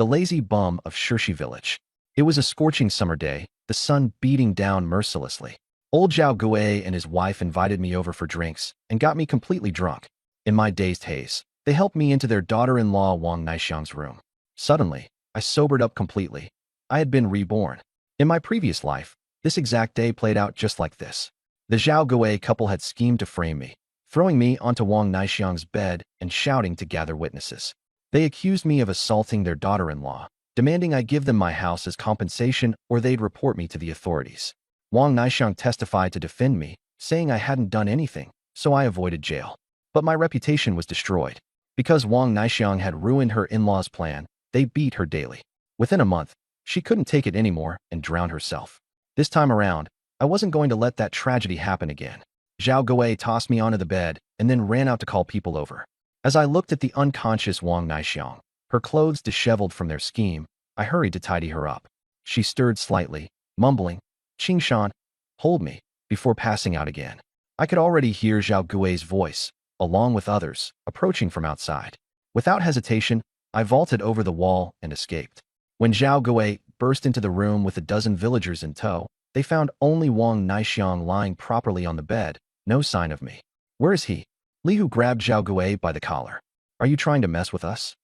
the lazy bum of Shirshi village. It was a scorching summer day, the sun beating down mercilessly. Old Zhao Gui and his wife invited me over for drinks and got me completely drunk. In my dazed haze, they helped me into their daughter-in-law Wang Naixiang's room. Suddenly, I sobered up completely. I had been reborn. In my previous life, this exact day played out just like this. The Zhao Gui couple had schemed to frame me, throwing me onto Wang Naixiang's bed and shouting to gather witnesses. They accused me of assaulting their daughter-in-law, demanding I give them my house as compensation or they'd report me to the authorities. Wang Naixiang testified to defend me, saying I hadn't done anything, so I avoided jail. But my reputation was destroyed. Because Wang Naixiang had ruined her in-laws' plan, they beat her daily. Within a month, she couldn't take it anymore and drowned herself. This time around, I wasn't going to let that tragedy happen again. Zhao Gui tossed me onto the bed and then ran out to call people over. As I looked at the unconscious Wang Naixiang, her clothes disheveled from their scheme, I hurried to tidy her up. She stirred slightly, mumbling, "Qingshan, hold me," before passing out again. I could already hear Zhao Gui's voice, along with others, approaching from outside. Without hesitation, I vaulted over the wall and escaped. When Zhao Gui burst into the room with a dozen villagers in tow, they found only Wang Naixiang lying properly on the bed, no sign of me. "Where is he?" Li Hu grabbed Zhao Gui by the collar. "Are you trying to mess with us?"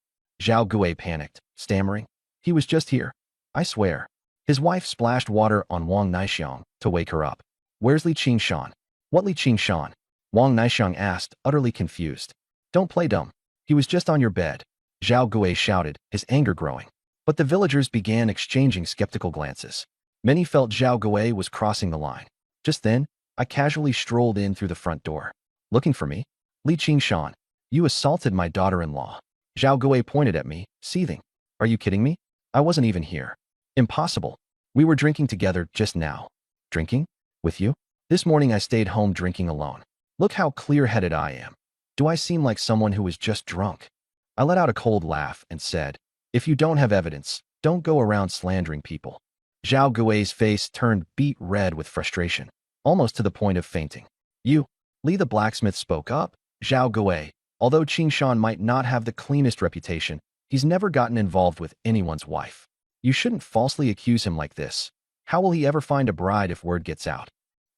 Zhao Gui panicked, stammering, "He was just here. I swear." His wife splashed water on Wang Naixiang to wake her up. "Where's Li Qingshan?" "What Li Qingshan?" Wang Naixiang asked, utterly confused. "Don't play dumb. He was just on your bed," Zhao Gui shouted, his anger growing. But the villagers began exchanging skeptical glances. Many felt Zhao Gui was crossing the line. Just then, I casually strolled in through the front door. "Looking for me?" "Li Qingshan, you assaulted my daughter-in-law." Zhao Gui pointed at me, seething. "Are you kidding me? I wasn't even here." "Impossible. We were drinking together just now." "Drinking? With you?" "This morning I stayed home drinking alone. Look how clear-headed I am. Do I seem like someone who was just drunk?" I let out a cold laugh and said, "If you don't have evidence, don't go around slandering people." Zhao Gui's face turned beet red with frustration, almost to the point of fainting. "You?" Li the blacksmith spoke up. "Zhao Gui, although Qingshan might not have the cleanest reputation, he's never gotten involved with anyone's wife. You shouldn't falsely accuse him like this. How will he ever find a bride if word gets out?"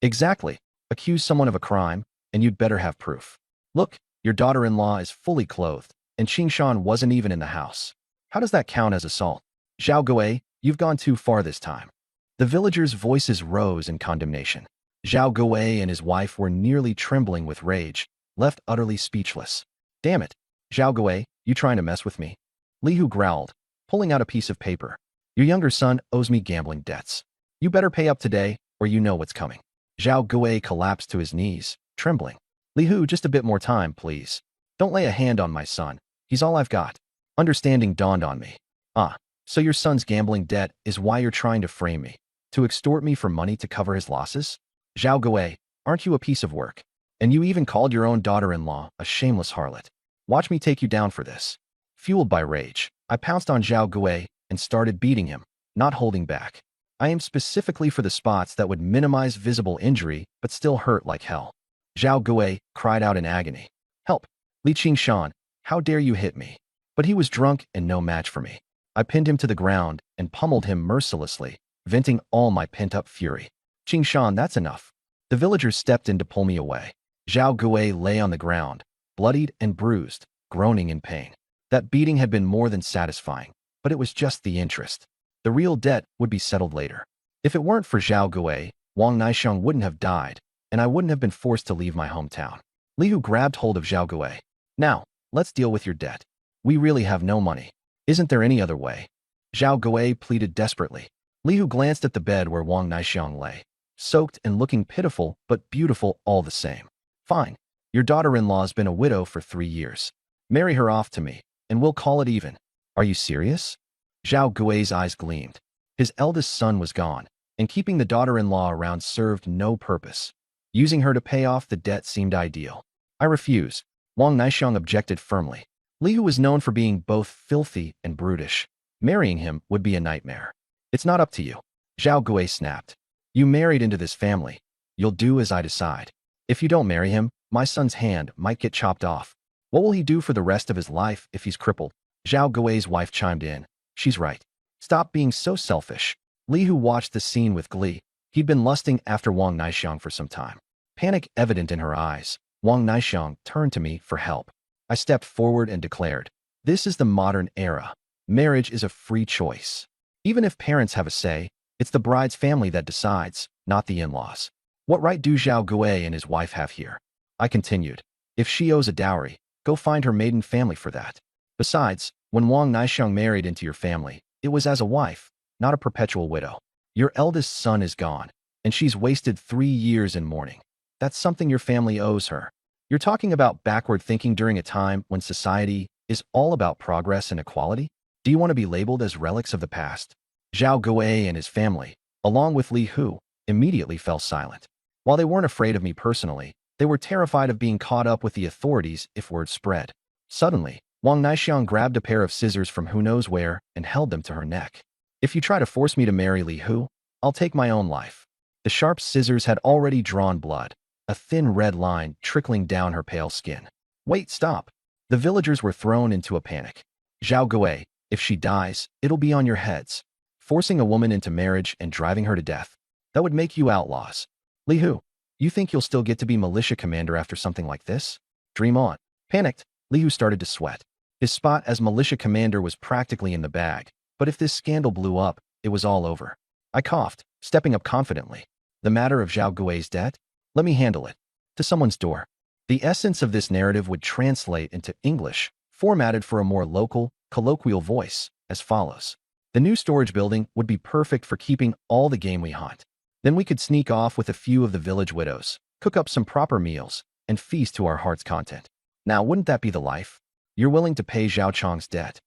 "Exactly. Accuse someone of a crime, and you'd better have proof. Look, your daughter-in-law is fully clothed, and Qingshan wasn't even in the house. How does that count as assault?" "Zhao Gui, you've gone too far this time." The villagers' voices rose in condemnation. Zhao Gui and his wife were nearly trembling with rage, left utterly speechless. "Damn it. Zhao Gui, you trying to mess with me?" Li Hu growled, pulling out a piece of paper. "Your younger son owes me gambling debts. You better pay up today, or you know what's coming." Zhao Gui collapsed to his knees, trembling. "Li Hu, just a bit more time, please. Don't lay a hand on my son. He's all I've got." Understanding dawned on me. "Ah, so your son's gambling debt is why you're trying to frame me, to extort me for money to cover his losses? Zhao Gui, aren't you a piece of work? And you even called your own daughter-in-law a shameless harlot. Watch me take you down for this." Fueled by rage, I pounced on Zhao Gui and started beating him, not holding back. I aimed specifically for the spots that would minimize visible injury but still hurt like hell. Zhao Gui cried out in agony. "Help! Li Qingshan, how dare you hit me?" But he was drunk and no match for me. I pinned him to the ground and pummeled him mercilessly, venting all my pent-up fury. "Qingshan, that's enough." The villagers stepped in to pull me away. Zhao Gui lay on the ground, bloodied and bruised, groaning in pain. That beating had been more than satisfying, but it was just the interest. The real debt would be settled later. If it weren't for Zhao Gui, Wang Naixiang wouldn't have died, and I wouldn't have been forced to leave my hometown. Li Hu grabbed hold of Zhao Gui. "Now, let's deal with your debt. We really have no money. Isn't there any other way?" Zhao Gui pleaded desperately. Li Hu glanced at the bed where Wang Naixiang lay, soaked and looking pitiful but beautiful all the same. "Fine. Your daughter-in-law's been a widow for 3 years. Marry her off to me, and we'll call it even." "Are you serious?" Zhao Gui's eyes gleamed. His eldest son was gone, and keeping the daughter-in-law around served no purpose. Using her to pay off the debt seemed ideal. "I refuse." Wang Naixiang objected firmly. Li Hu was known for being both filthy and brutish. Marrying him would be a nightmare. "It's not up to you." Zhao Gui snapped. "You married into this family. You'll do as I decide. If you don't marry him, my son's hand might get chopped off. What will he do for the rest of his life if he's crippled?" Zhao Gui's wife chimed in. She's right. Stop being so selfish. Li Hu watched the scene with glee. He'd been lusting after Wang Naixiang for some time. Panic evident in her eyes, Wang Naixiang turned to me for help. I stepped forward and declared, "This is the modern era. Marriage is a free choice. Even if parents have a say, it's the bride's family that decides, not the in-laws. What right do Zhao Gui and his wife have here?" I continued, "If she owes a dowry, go find her maiden family for that. Besides, when Wang Naixiang married into your family, it was as a wife, not a perpetual widow. Your eldest son is gone, and she's wasted 3 years in mourning. That's something your family owes her. You're talking about backward thinking during a time when society is all about progress and equality? Do you want to be labeled as relics of the past?" Zhao Gui and his family, along with Li Hu, immediately fell silent. While they weren't afraid of me personally, they were terrified of being caught up with the authorities if word spread. Suddenly, Wang Naixiang grabbed a pair of scissors from who knows where and held them to her neck. "If you try to force me to marry Li Hu, I'll take my own life." The sharp scissors had already drawn blood, a thin red line trickling down her pale skin. "Wait, stop." The villagers were thrown into a panic. "Zhao Gui, if she dies, it'll be on your heads. Forcing a woman into marriage and driving her to death, that would make you outlaws. Li Hu, you think you'll still get to be militia commander after something like this? Dream on." Panicked, Li Hu started to sweat. His spot as militia commander was practically in the bag, but if this scandal blew up, it was all over. I coughed, stepping up confidently. "The matter of Zhao Gui's debt? Let me handle it." To someone's door. The essence of this narrative would translate into English, formatted for a more local, colloquial voice, as follows. "The new storage building would be perfect for keeping all the game we hunt. Then we could sneak off with a few of the village widows, cook up some proper meals, and feast to our heart's content. Now, wouldn't that be the life? You're willing to pay Zhao Chang's debt?"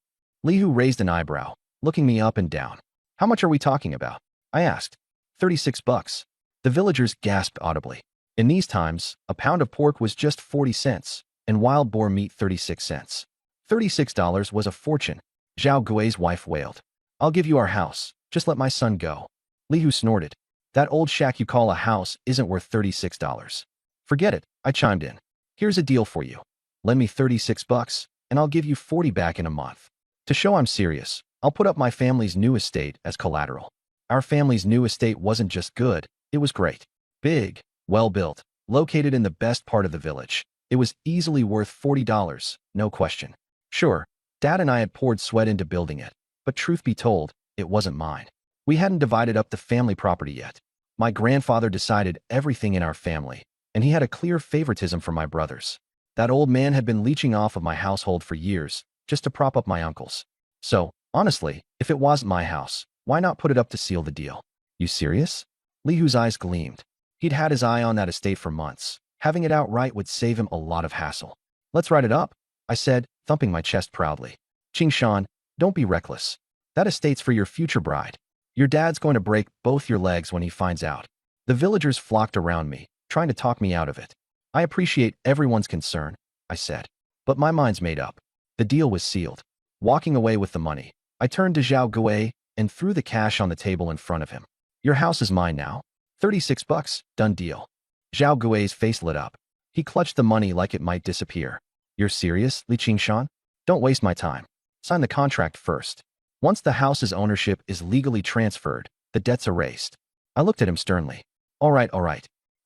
Li Hu raised an eyebrow, looking me up and down. "How much are we talking about?" I asked. $36. The villagers gasped audibly. In these times, a pound of pork was just 40 cents, and wild boar meat 36 cents. $36 was a fortune. Zhao Gui's wife wailed. "I'll give you our house. Just let my son go." Li Hu snorted. "That old shack you call a house isn't worth $36. "Forget it," I chimed in. "Here's a deal for you. Lend me $36, and I'll give you 40 back in a month. To show I'm serious, I'll put up my family's new estate as collateral." Our family's new estate wasn't just good, it was great. Big, well-built, located in the best part of the village. It was easily worth $40, no question. Sure, Dad and I had poured sweat into building it, but truth be told, it wasn't mine. We hadn't divided up the family property yet. My grandfather decided everything in our family, and he had a clear favoritism for my brothers. That old man had been leeching off of my household for years, just to prop up my uncles. So, honestly, if it wasn't my house, why not put it up to seal the deal? "You serious?" Li Hu's eyes gleamed. He'd had his eye on that estate for months. Having it outright would save him a lot of hassle. "Let's write it up," I said, thumping my chest proudly. "Qingshan, don't be reckless. That estate's for your future bride. Your dad's going to break both your legs when he finds out." The villagers flocked around me, trying to talk me out of it. "I appreciate everyone's concern," I said, "but my mind's made up." The deal was sealed. Walking away with the money, I turned to Zhao Gui and threw the cash on the table in front of him. "Your house is mine now. $36, done deal." Zhao Gui's face lit up. He clutched the money like it might disappear. "You're serious, Li Qingshan? Don't waste my time. Sign the contract first. Once the house's ownership is legally transferred, the debt's erased." I looked at him sternly. All right.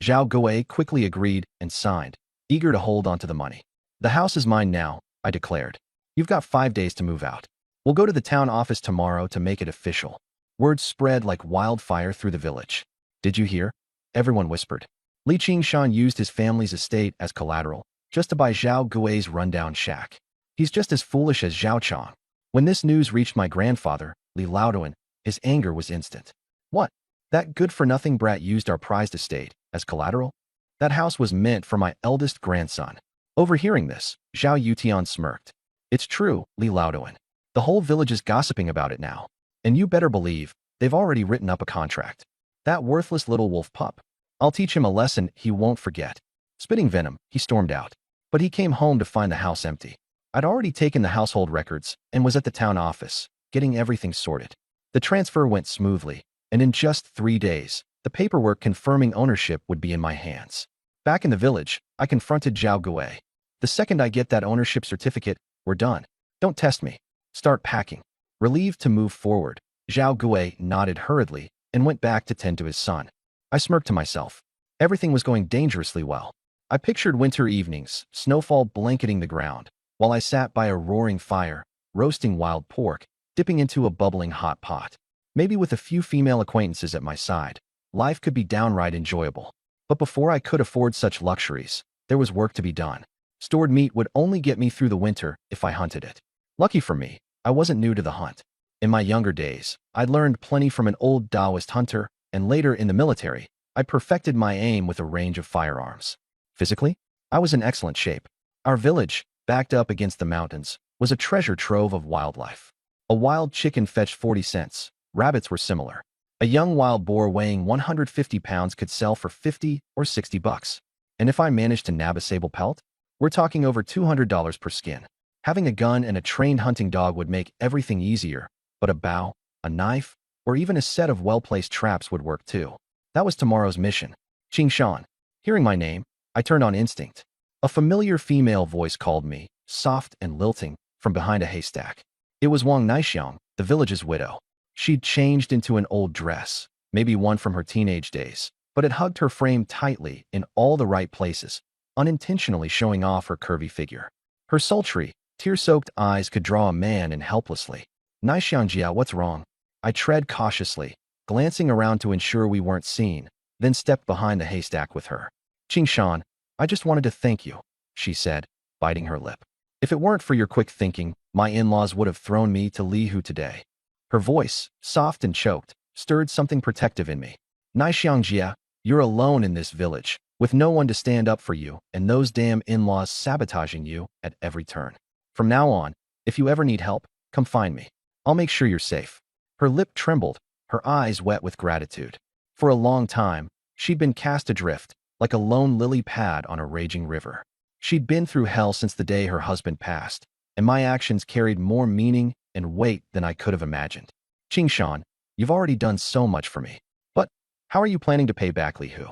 Zhao Gui quickly agreed and signed, eager to hold onto the money. "The house is mine now," I declared. "You've got 5 days to move out. We'll go to the town office tomorrow to make it official." Word spread like wildfire through the village. "Did you hear?" Everyone whispered. Li Qingshan used his family's estate as collateral, just to buy Zhao Gui's rundown shack. He's just as foolish as Zhao Chang. When this news reached my grandfather, Li Laoduan, his anger was instant. "What? That good-for-nothing brat used our prized estate as collateral? That house was meant for my eldest grandson." Overhearing this, Zhao Yutian smirked. "It's true, Li Laoduan. The whole village is gossiping about it now. And you better believe, they've already written up a contract. That worthless little wolf pup. I'll teach him a lesson he won't forget." Spitting venom, he stormed out. But he came home to find the house empty. I'd already taken the household records and was at the town office, getting everything sorted. The transfer went smoothly, and in just 3 days, the paperwork confirming ownership would be in my hands. Back in the village, I confronted Zhao Gui. "The second I get that ownership certificate, we're done. Don't test me. Start packing." Relieved to move forward, Zhao Gui nodded hurriedly and went back to tend to his son. I smirked to myself. Everything was going dangerously well. I pictured winter evenings, snowfall blanketing the ground, while I sat by a roaring fire, roasting wild pork, dipping into a bubbling hot pot. Maybe with a few female acquaintances at my side, life could be downright enjoyable. But before I could afford such luxuries, there was work to be done. Stored meat would only get me through the winter if I hunted it. Lucky for me, I wasn't new to the hunt. In my younger days, I'd learned plenty from an old Taoist hunter, and later in the military, I perfected my aim with a range of firearms. Physically, I was in excellent shape. Our village, backed up against the mountains, was a treasure trove of wildlife. A wild chicken fetched 40 cents. Rabbits were similar. A young wild boar weighing 150 pounds could sell for 50 or 60 bucks. And if I managed to nab a sable pelt, we're talking over $200 per skin. Having a gun and a trained hunting dog would make everything easier, but a bow, a knife, or even a set of well-placed traps would work too. That was tomorrow's mission. Qing Shan. Hearing my name, I turned on instinct. A familiar female voice called me, soft and lilting, from behind a haystack. It was Wang Naixiang, the village's widow. She'd changed into an old dress, maybe one from her teenage days, but it hugged her frame tightly in all the right places, unintentionally showing off her curvy figure. Her sultry, tear-soaked eyes could draw a man in helplessly. Naixiangjia, what's wrong? I tread cautiously, glancing around to ensure we weren't seen, then stepped behind the haystack with her. Qing Shan, I just wanted to thank you, she said, biting her lip. If it weren't for your quick thinking, my in-laws would have thrown me to Lihu today. Her voice, soft and choked, stirred something protective in me. Naixiangjia, you're alone in this village, with no one to stand up for you, and those damn in-laws sabotaging you at every turn. From now on, if you ever need help, come find me. I'll make sure you're safe. Her lip trembled, her eyes wet with gratitude. For a long time, she'd been cast adrift, like a lone lily pad on a raging river. She'd been through hell since the day her husband passed, and my actions carried more meaning and weight than I could have imagined. Qing Shan, you've already done so much for me. But how are you planning to pay back Li Hu?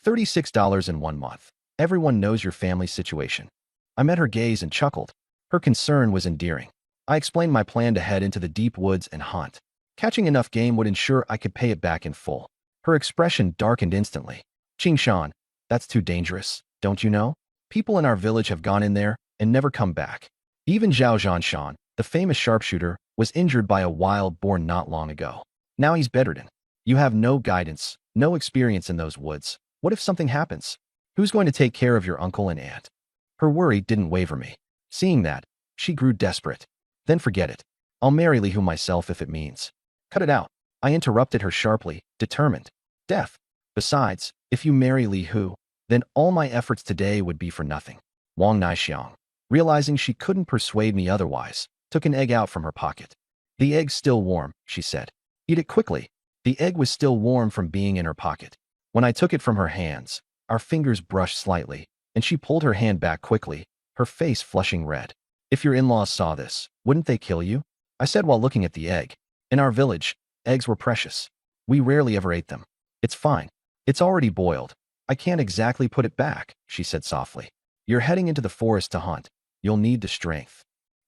$36 in 1 month. Everyone knows your family's situation. I met her gaze and chuckled. Her concern was endearing. I explained my plan to head into the deep woods and hunt. Catching enough game would ensure I could pay it back in full. Her expression darkened instantly. Qing Shan, that's too dangerous, don't you know? People in our village have gone in there and never come back. Even Zhao Zhanshan, the famous sharpshooter, was injured by a wild boar not long ago. Now he's bedridden. You have no guidance, no experience in those woods. What if something happens? Who's going to take care of your uncle and aunt? Her worry didn't waver me. Seeing that, she grew desperate. Then forget it. I'll marry Li Hu myself if it means. Cut it out. I interrupted her sharply, determined. Death. Besides, if you marry Li Hu, then all my efforts today would be for nothing. Wang Naixiang, realizing she couldn't persuade me otherwise, took an egg out from her pocket. The egg's still warm, she said. Eat it quickly. The egg was still warm from being in her pocket. When I took it from her hands, our fingers brushed slightly, and she pulled her hand back quickly, her face flushing red. If your in-laws saw this, wouldn't they kill you? I said while looking at the egg. In our village, eggs were precious. We rarely ever ate them. It's fine. It's already boiled. I can't exactly put it back, she said softly. You're heading into the forest to hunt. You'll need the strength.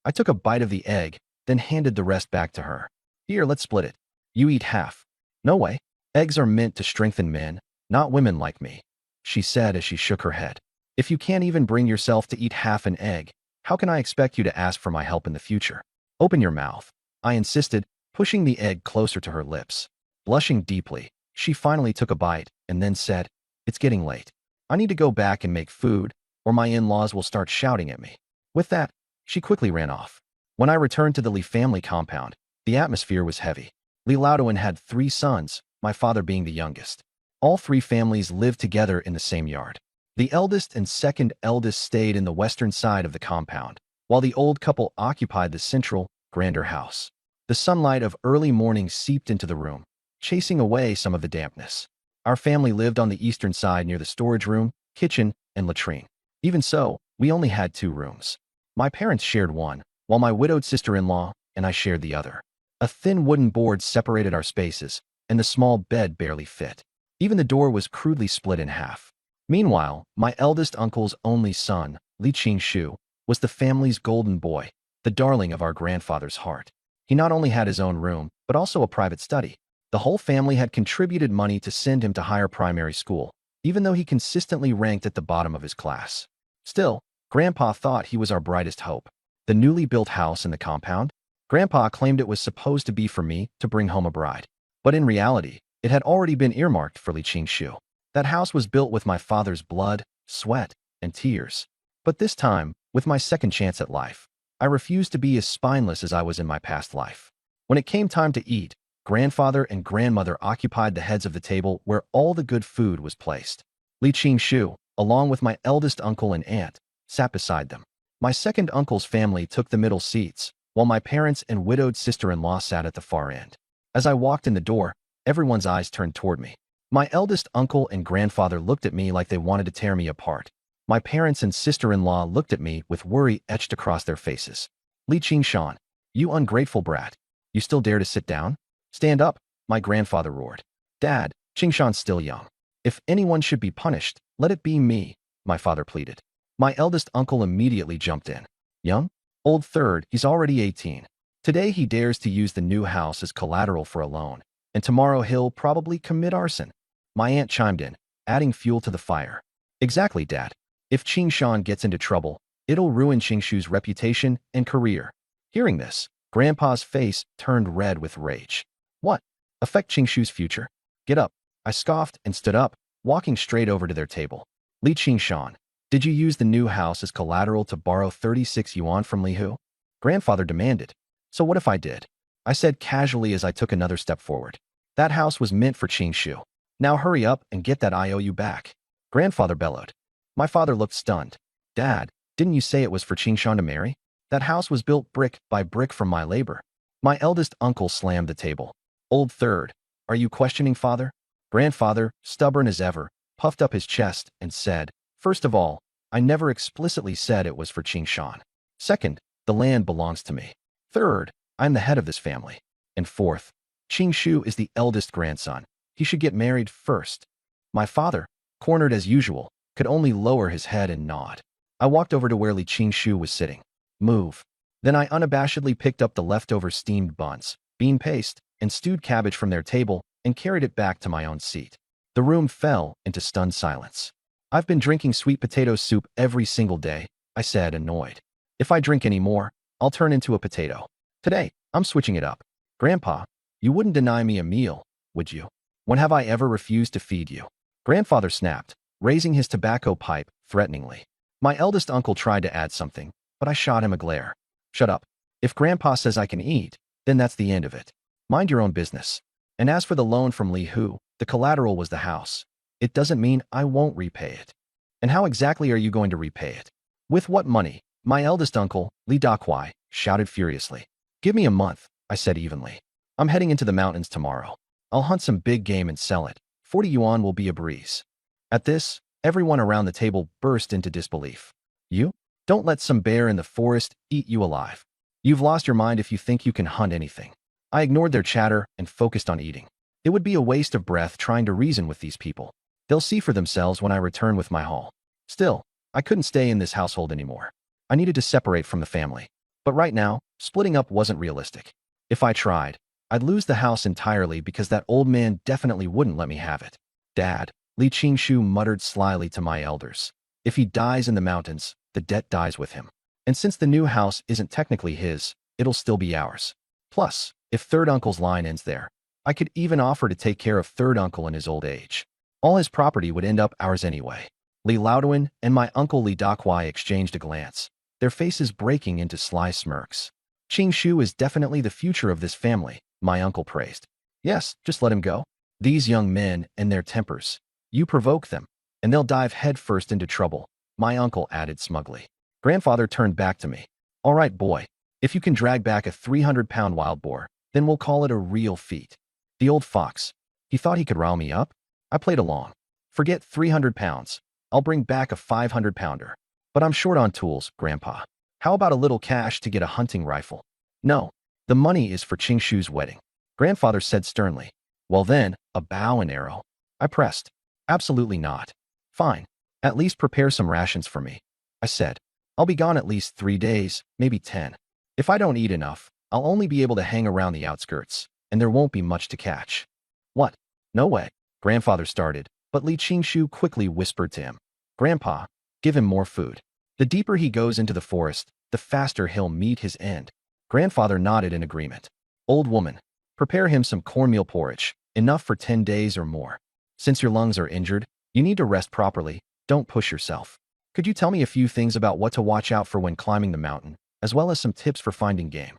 I took a bite of the egg, then handed the rest back to her. Here, let's split it. You eat half. No way. Eggs are meant to strengthen men, not women like me, she said as she shook her head. If you can't even bring yourself to eat half an egg, how can I expect you to ask for my help in the future? Open your mouth, I insisted, pushing the egg closer to her lips. Blushing deeply, she finally took a bite and then said, It's getting late. I need to go back and make food, or my in-laws will start shouting at me. With that, she quickly ran off. When I returned to the Li family compound, the atmosphere was heavy. Li Laoduan had 3 sons, my father being the youngest. All 3 families lived together in the same yard. The eldest and second eldest stayed in the western side of the compound, while the old couple occupied the central, grander house. The sunlight of early morning seeped into the room, chasing away some of the dampness. Our family lived on the eastern side near the storage room, kitchen, and latrine. Even so, we only had 2 rooms. My parents shared one, while my widowed sister-in-law and I shared the other. A thin wooden board separated our spaces, and the small bed barely fit. Even the door was crudely split in half. Meanwhile, my eldest uncle's only son, Li Qingshu, was the family's golden boy, the darling of our grandfather's heart. He not only had his own room, but also a private study. The whole family had contributed money to send him to higher primary school, even though he consistently ranked at the bottom of his class. Still, Grandpa thought he was our brightest hope. The newly built house in the compound? Grandpa claimed it was supposed to be for me to bring home a bride. But in reality, it had already been earmarked for Li Qingshu. That house was built with my father's blood, sweat, and tears. But this time, with my second chance at life, I refused to be as spineless as I was in my past life. When it came time to eat, grandfather and grandmother occupied the heads of the table where all the good food was placed. Li Qingshu, along with my eldest uncle and aunt, sat beside them. My second uncle's family took the middle seats, while my parents and widowed sister-in-law sat at the far end. As I walked in the door, everyone's eyes turned toward me. My eldest uncle and grandfather looked at me like they wanted to tear me apart. My parents and sister-in-law looked at me with worry etched across their faces. Li Qingshan, you ungrateful brat. You still dare to sit down? Stand up, my grandfather roared. Dad, Qingshan's still young. If anyone should be punished, let it be me, my father pleaded. My eldest uncle immediately jumped in. Young? Old third, he's already 18. Today he dares to use the new house as collateral for a loan, and tomorrow he'll probably commit arson. My aunt chimed in, adding fuel to the fire. Exactly, Dad. If Qingshan gets into trouble, it'll ruin Qingshu's reputation and career. Hearing this, Grandpa's face turned red with rage. What? Affect Qingshu's future? Get up. I scoffed and stood up, walking straight over to their table. Li Qingshan, did you use the new house as collateral to borrow 36 yuan from Li Hu? Grandfather demanded. So what if I did? I said casually as I took another step forward. That house was meant for Qingshu. Now hurry up and get that IOU back. Grandfather bellowed. My father looked stunned. Dad, didn't you say it was for Qingshan to marry? That house was built brick by brick from my labor. My eldest uncle slammed the table. Old third, are you questioning father? Grandfather, stubborn as ever, puffed up his chest and said, First of all, I never explicitly said it was for Qingshan. Second, the land belongs to me. Third, I'm the head of this family. And fourth, Qingshu is the eldest grandson. He should get married first. My father, cornered as usual, could only lower his head and nod. I walked over to where Li Qingshu was sitting. Move. Then I unabashedly picked up the leftover steamed buns, bean paste, and stewed cabbage from their table and carried it back to my own seat. The room fell into stunned silence. I've been drinking sweet potato soup every single day, I said, annoyed. If I drink any more, I'll turn into a potato. Today, I'm switching it up. Grandpa, you wouldn't deny me a meal, would you? When have I ever refused to feed you? Grandfather snapped, raising his tobacco pipe threateningly. My eldest uncle tried to add something, but I shot him a glare. Shut up. If Grandpa says I can eat, then that's the end of it. Mind your own business. And as for the loan from Li Hu, the collateral was the house. It doesn't mean I won't repay it. And how exactly are you going to repay it? With what money? My eldest uncle, Li Dakwai, shouted furiously. Give me a month, I said evenly. I'm heading into the mountains tomorrow. I'll hunt some big game and sell it. 40 yuan will be a breeze. At this, everyone around the table burst into disbelief. You? Don't let some bear in the forest eat you alive. You've lost your mind if you think you can hunt anything. I ignored their chatter and focused on eating. It would be a waste of breath trying to reason with these people. They'll see for themselves when I return with my haul. Still, I couldn't stay in this household anymore. I needed to separate from the family. But right now, splitting up wasn't realistic. If I tried, I'd lose the house entirely because that old man definitely wouldn't let me have it. Dad, Li Qingshu muttered slyly to my elders. If he dies in the mountains, the debt dies with him. And since the new house isn't technically his, it'll still be ours. Plus, if third uncle's line ends there, I could even offer to take care of third uncle in his old age. All his property would end up ours anyway. Li Laoduan and my uncle Li Dakwai exchanged a glance, their faces breaking into sly smirks. Qingshu is definitely the future of this family, my uncle praised. Yes, just let him go. These young men and their tempers. You provoke them, and they'll dive headfirst into trouble, my uncle added smugly. Grandfather turned back to me. All right, boy. If you can drag back a 300-pound wild boar, then we'll call it a real feat. The old fox. He thought he could rile me up? I played along. Forget 300 pounds. I'll bring back a 500-pounder. But I'm short on tools, Grandpa. How about a little cash to get a hunting rifle? No. The money is for Qingshu's wedding. Grandfather said sternly. Well then, a bow and arrow. I pressed. Absolutely not. Fine. At least prepare some rations for me. I said. I'll be gone at least 3 days, maybe 10. If I don't eat enough, I'll only be able to hang around the outskirts, and there won't be much to catch. What? No way. Grandfather started, but Li Qingshu quickly whispered to him. Grandpa, give him more food. The deeper he goes into the forest, the faster he'll meet his end. Grandfather nodded in agreement. Old woman, prepare him some cornmeal porridge, enough for 10 days or more. Since your lungs are injured, you need to rest properly, don't push yourself. Could you tell me a few things about what to watch out for when climbing the mountain, as well as some tips for finding game?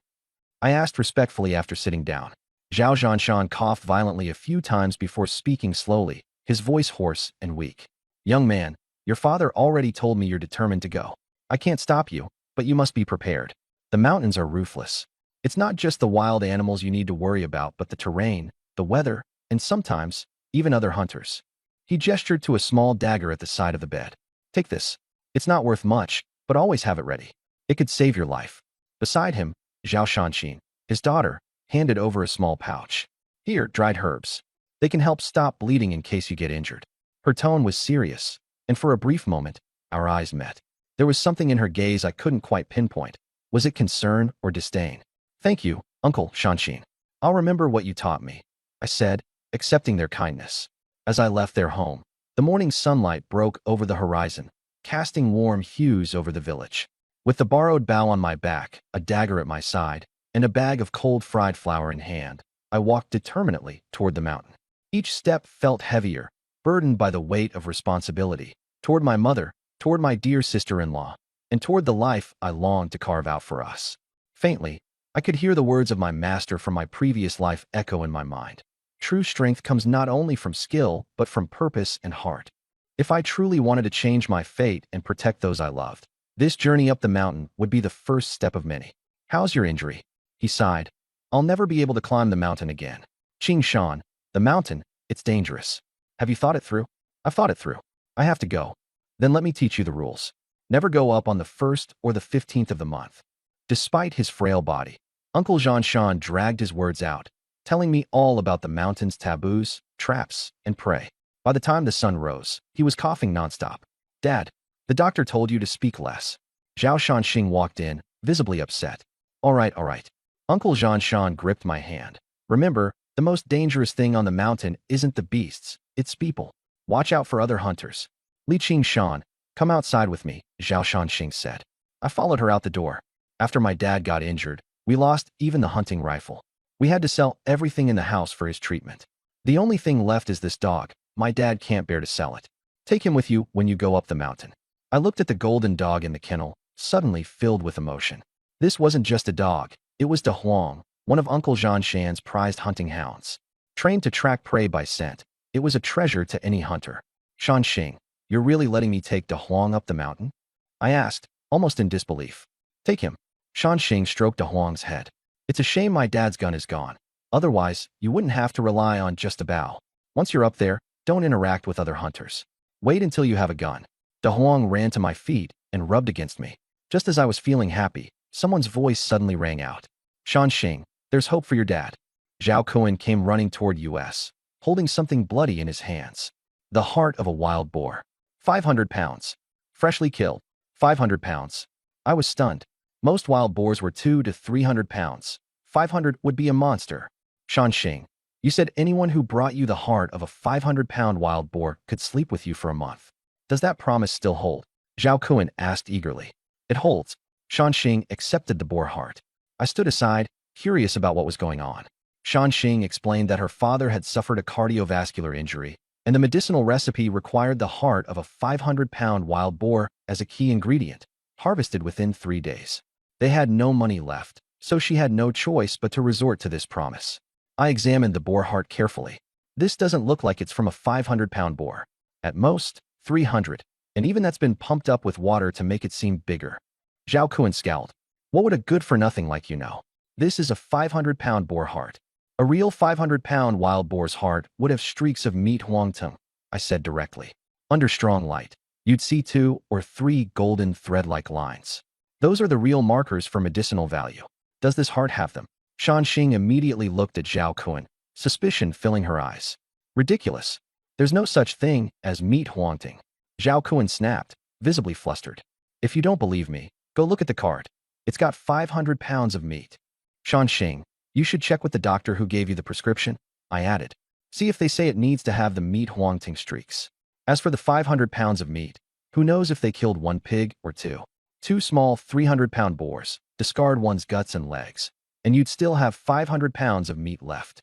I asked respectfully after sitting down. Zhao Zhanshan coughed violently a few times before speaking slowly, his voice hoarse and weak. Young man, your father already told me you're determined to go. I can't stop you, but you must be prepared. The mountains are ruthless. It's not just the wild animals you need to worry about, but the terrain, the weather, and sometimes, even other hunters. He gestured to a small dagger at the side of the bed. Take this. It's not worth much, but always have it ready. It could save your life. Beside him, Zhao Shanxin, his daughter, handed over a small pouch. Here, dried herbs. They can help stop bleeding in case you get injured. Her tone was serious, and for a brief moment, our eyes met. There was something in her gaze I couldn't quite pinpoint. Was it concern or disdain? Thank you, Uncle Shanxin. I'll remember what you taught me, I said, accepting their kindness. As I left their home, the morning sunlight broke over the horizon, casting warm hues over the village. With the borrowed bow on my back, a dagger at my side, and a bag of cold fried flour in hand, I walked determinedly toward the mountain. Each step felt heavier, burdened by the weight of responsibility, toward my mother, toward my dear sister-in-law, and toward the life I longed to carve out for us. Faintly, I could hear the words of my master from my previous life echo in my mind. True strength comes not only from skill, but from purpose and heart. If I truly wanted to change my fate and protect those I loved, this journey up the mountain would be the first step of many. How's your injury? He sighed. I'll never be able to climb the mountain again. Qing Shan, the mountain, it's dangerous. Have you thought it through? I've thought it through. I have to go. Then let me teach you the rules. Never go up on the 1st or the 15th of the month. Despite his frail body, Uncle Zhanshan dragged his words out, telling me all about the mountain's taboos, traps, and prey. By the time the sun rose, he was coughing nonstop. Dad, the doctor told you to speak less. Zhao Shanxing walked in, visibly upset. All right. Uncle Zhanshan gripped my hand. Remember, the most dangerous thing on the mountain isn't the beasts, it's people. Watch out for other hunters. Li Qingshan, come outside with me, Zhao Shanxing said. I followed her out the door. After my dad got injured, we lost even the hunting rifle. We had to sell everything in the house for his treatment. The only thing left is this dog. My dad can't bear to sell it. Take him with you when you go up the mountain. I looked at the golden dog in the kennel, suddenly filled with emotion. This wasn't just a dog. It was De Huang, one of Uncle Zhanshan's prized hunting hounds. Trained to track prey by scent, it was a treasure to any hunter. Shanxing, you're really letting me take De Huang up the mountain? I asked, almost in disbelief. Take him. Shanxing stroked De Huang's head. It's a shame my dad's gun is gone. Otherwise, you wouldn't have to rely on just a bow. Once you're up there, don't interact with other hunters. Wait until you have a gun. De Huang ran to my feet and rubbed against me. Just as I was feeling happy, someone's voice suddenly rang out. Shanxing, there's hope for your dad. Zhao Kuan came running toward us, holding something bloody in his hands. The heart of a wild boar. 500 pounds. Freshly killed. 500 pounds. I was stunned. Most wild boars were 200 to 300 pounds. 500 would be a monster. Shanxing, you said anyone who brought you the heart of a 500-pound wild boar could sleep with you for a month. Does that promise still hold? Zhao Kuan asked eagerly. It holds. Shanxing accepted the boar heart. I stood aside, curious about what was going on. Shanxing explained that her father had suffered a cardiovascular injury, and the medicinal recipe required the heart of a 500-pound wild boar as a key ingredient, harvested within 3 days. They had no money left, so she had no choice but to resort to this promise. I examined the boar heart carefully. This doesn't look like it's from a 500-pound boar. At most, 300, and even that's been pumped up with water to make it seem bigger. Zhao Kuan scowled. What would a good-for-nothing like you know? This is a 500-pound boar heart. A real 500-pound wild boar's heart would have streaks of meat huangtung, I said directly. Under strong light, you'd see 2 or 3 golden thread-like lines. Those are the real markers for medicinal value. Does this heart have them? Shanxing immediately looked at Zhao Kuan, suspicion filling her eyes. Ridiculous. There's no such thing as meat huangtung. Zhao Kuan snapped, visibly flustered. If you don't believe me, go look at the card. It's got 500 pounds of meat. Xing, you should check with the doctor who gave you the prescription, I added. See if they say it needs to have the meat huangting streaks. As for the 500 pounds of meat, who knows if they killed one pig or two? Two small 300-pound boars, discard one's guts and legs, and you'd still have 500 pounds of meat left.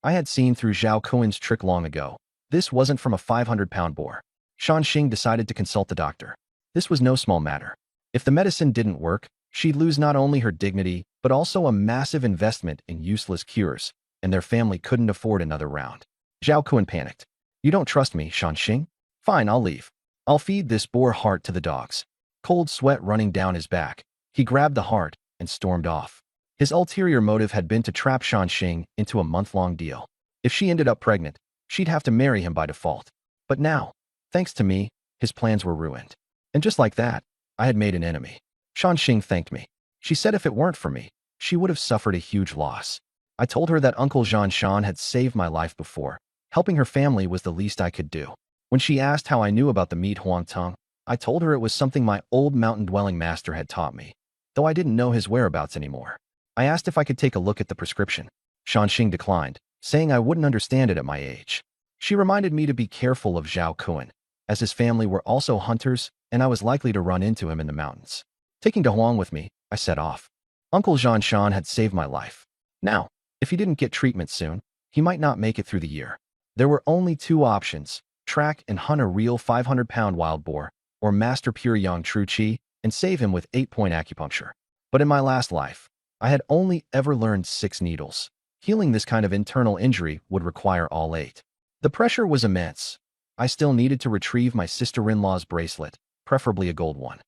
I had seen through Zhao Kuan's trick long ago. This wasn't from a 500-pound boar. Xing decided to consult the doctor. This was no small matter. If the medicine didn't work, she'd lose not only her dignity, but also a massive investment in useless cures, and their family couldn't afford another round. Zhao Kuan panicked. You don't trust me, Xing? Fine, I'll leave. I'll feed this boar heart to the dogs. Cold sweat running down his back, he grabbed the heart and stormed off. His ulterior motive had been to trap Xing into a month-long deal. If she ended up pregnant, she'd have to marry him by default. But now, thanks to me, his plans were ruined. And just like that, I had made an enemy. Xing thanked me. She said if it weren't for me, she would have suffered a huge loss. I told her that Uncle Shan had saved my life before. Helping her family was the least I could do. When she asked how I knew about the meat huangtong, I told her it was something my old mountain-dwelling master had taught me, though I didn't know his whereabouts anymore. I asked if I could take a look at the prescription. Xing declined, saying I wouldn't understand it at my age. She reminded me to be careful of Zhao Kuan, as his family were also hunters, and I was likely to run into him in the mountains. Taking Da Huang with me, I set off. Uncle Shan had saved my life. Now, if he didn't get treatment soon, he might not make it through the year. There were only two options: track and hunt a real 500-pound wild boar, or master pure yang true qi and save him with 8-point acupuncture. But in my last life, I had only ever learned 6 needles. Healing this kind of internal injury would require all 8. The pressure was immense. I still needed to retrieve my sister-in-law's bracelet, preferably a gold one.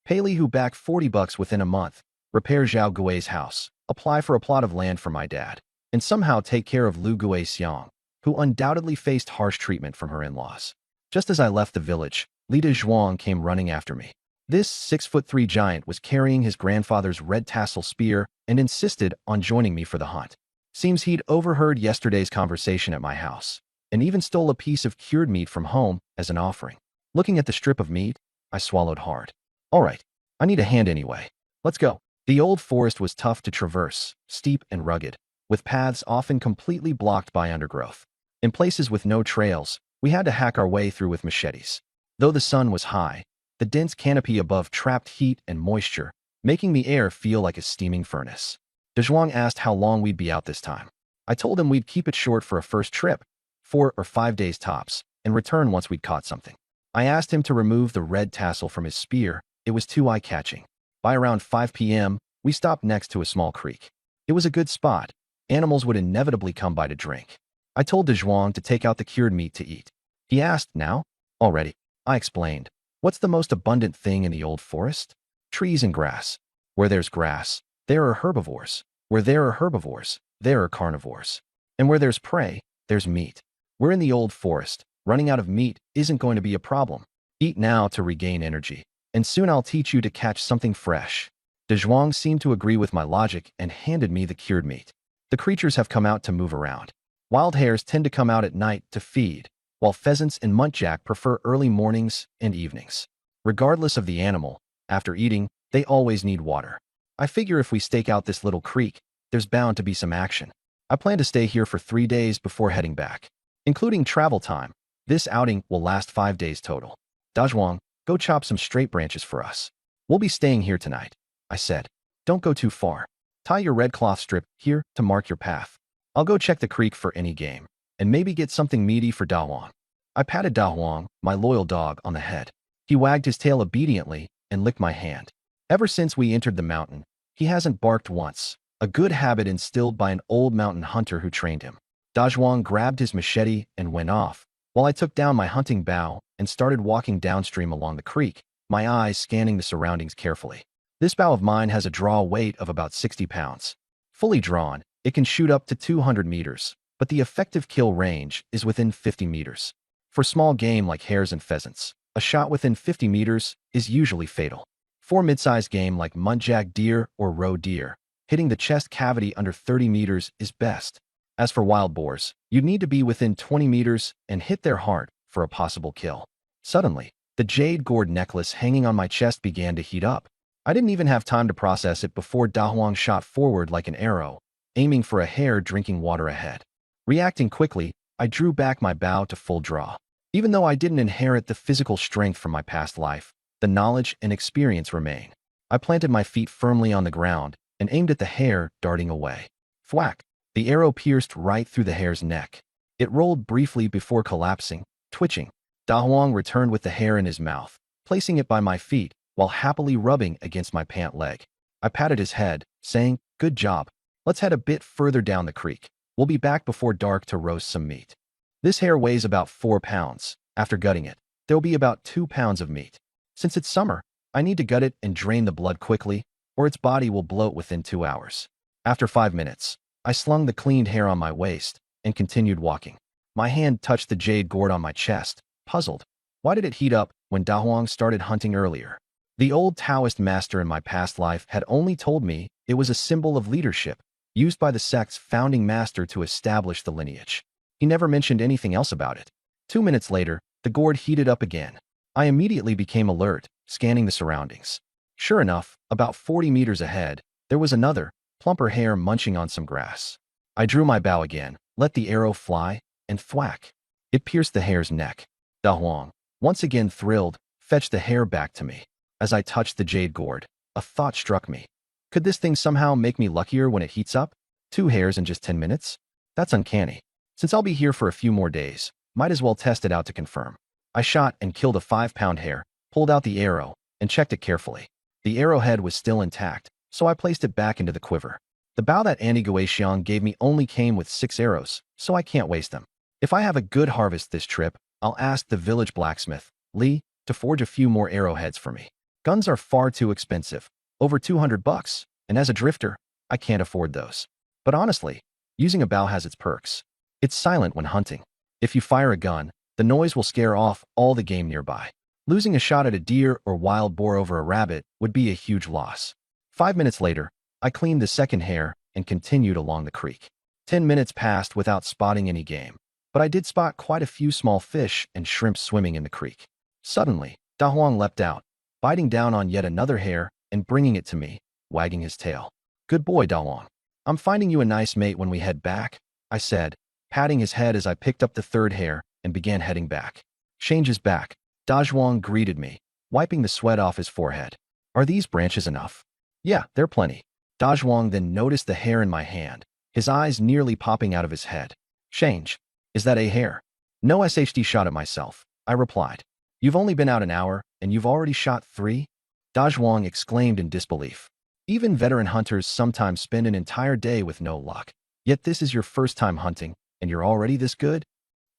Pei Li, who back $40 within a month, repair Zhao Gui's house, apply for a plot of land for my dad, and somehow take care of Lu Gui Xiang, who undoubtedly faced harsh treatment from her in-laws. Just as I left the village, Li Zhuang came running after me. This 6'3" giant was carrying his grandfather's red tassel spear and insisted on joining me for the hunt. Seems he'd overheard yesterday's conversation at my house, and even stole a piece of cured meat from home as an offering. Looking at the strip of meat, I swallowed hard. All right, I need a hand anyway. Let's go. The old forest was tough to traverse, steep and rugged, with paths often completely blocked by undergrowth. In places with no trails, we had to hack our way through with machetes. Though the sun was high, the dense canopy above trapped heat and moisture, making the air feel like a steaming furnace. Zhuang asked how long we'd be out this time. I told him we'd keep it short for a first trip, 4 or 5 days tops, and return once we'd caught something. I asked him to remove the red tassel from his spear. It was too eye-catching. By around 5 p.m., we stopped next to a small creek. It was a good spot. Animals would inevitably come by to drink. I told Zhuang to take out the cured meat to eat. He asked, now? Already. I explained. What's the most abundant thing in the old forest? Trees and grass. Where there's grass, there are herbivores. Where there are herbivores, there are carnivores. And where there's prey, there's meat. We're in the old forest. Running out of meat isn't going to be a problem. Eat now to regain energy, and soon I'll teach you to catch something fresh. Zhuang seemed to agree with my logic and handed me the cured meat. The creatures have come out to move around. Wild hares tend to come out at night to feed, while pheasants and muntjac prefer early mornings and evenings. Regardless of the animal, after eating, they always need water. I figure if we stake out this little creek, there's bound to be some action. I plan to stay here for 3 days before heading back. Including travel time, this outing will last 5 days total. Zhuang, go chop some straight branches for us. We'll be staying here tonight, I said. Don't go too far. Tie your red cloth strip here to mark your path. I'll go check the creek for any game, and maybe get something meaty for Da Huang. I patted Da Huang, my loyal dog, on the head. He wagged his tail obediently and licked my hand. Ever since we entered the mountain, he hasn't barked once, a good habit instilled by an old mountain hunter who trained him. Da Huang grabbed his machete and went off, while I took down my hunting bow and started walking downstream along the creek, my eyes scanning the surroundings carefully. This bow of mine has a draw weight of about 60 pounds. Fully drawn, it can shoot up to 200 meters, but the effective kill range is within 50 meters. For small game like hares and pheasants, a shot within 50 meters is usually fatal. For mid-sized game like muntjac deer or roe deer, hitting the chest cavity under 30 meters is best. As for wild boars, you'd need to be within 20 meters and hit their heart for a possible kill. Suddenly, the jade gourd necklace hanging on my chest began to heat up. I didn't even have time to process it before Da Huang shot forward like an arrow, aiming for a hare drinking water ahead. Reacting quickly, I drew back my bow to full draw. Even though I didn't inherit the physical strength from my past life, the knowledge and experience remain. I planted my feet firmly on the ground and aimed at the hare darting away. Thwack! The arrow pierced right through the hare's neck. It rolled briefly before collapsing, twitching. Da Huang returned with the hare in his mouth, placing it by my feet while happily rubbing against my pant leg. I patted his head, saying, "Good job. Let's head a bit further down the creek. We'll be back before dark to roast some meat." This hare weighs about 4 pounds. After gutting it, there'll be about 2 pounds of meat. Since it's summer, I need to gut it and drain the blood quickly, or its body will bloat within 2 hours. After 5 minutes, I slung the cleaned hair on my waist and continued walking. My hand touched the jade gourd on my chest, puzzled. Why did it heat up when Da Huang started hunting earlier? The old Taoist master in my past life had only told me it was a symbol of leadership, used by the sect's founding master to establish the lineage. He never mentioned anything else about it. 2 minutes later, the gourd heated up again. I immediately became alert, scanning the surroundings. Sure enough, about 40 meters ahead, there was another, plumper hare munching on some grass. I drew my bow again, let the arrow fly, and thwack! It pierced the hare's neck. Da Huang, once again thrilled, fetched the hare back to me. As I touched the jade gourd, a thought struck me. Could this thing somehow make me luckier when it heats up? 2 hares in just 10 minutes? That's uncanny. Since I'll be here for a few more days, might as well test it out to confirm. I shot and killed a 5-pound hare, pulled out the arrow, and checked it carefully. The arrowhead was still intact, so I placed it back into the quiver. The bow that Annie Guixiang gave me only came with 6 arrows, so I can't waste them. If I have a good harvest this trip, I'll ask the village blacksmith, Li, to forge a few more arrowheads for me. Guns are far too expensive, over $200, and as a drifter, I can't afford those. But honestly, using a bow has its perks. It's silent when hunting. If you fire a gun, the noise will scare off all the game nearby. Losing a shot at a deer or wild boar over a rabbit would be a huge loss. 5 minutes later, I cleaned the second hare and continued along the creek. 10 minutes passed without spotting any game, but I did spot quite a few small fish and shrimp swimming in the creek. Suddenly, Da Huang leapt out, biting down on yet another hare and bringing it to me, wagging his tail. "Good boy, Da Huang. I'm finding you a nice mate when we head back," I said, patting his head as I picked up the third hare and began heading back. "Change is back." Da Huang greeted me, wiping the sweat off his forehead. "Are these branches enough?" "Yeah, they're plenty." Da Huang then noticed the hare in my hand, his eyes nearly popping out of his head. "Change. Is that a hare?" "No SHD shot at myself," I replied. "You've only been out an hour, and you've already shot 3? Da Huang exclaimed in disbelief. Even veteran hunters sometimes spend an entire day with no luck. Yet this is your first time hunting, and you're already this good?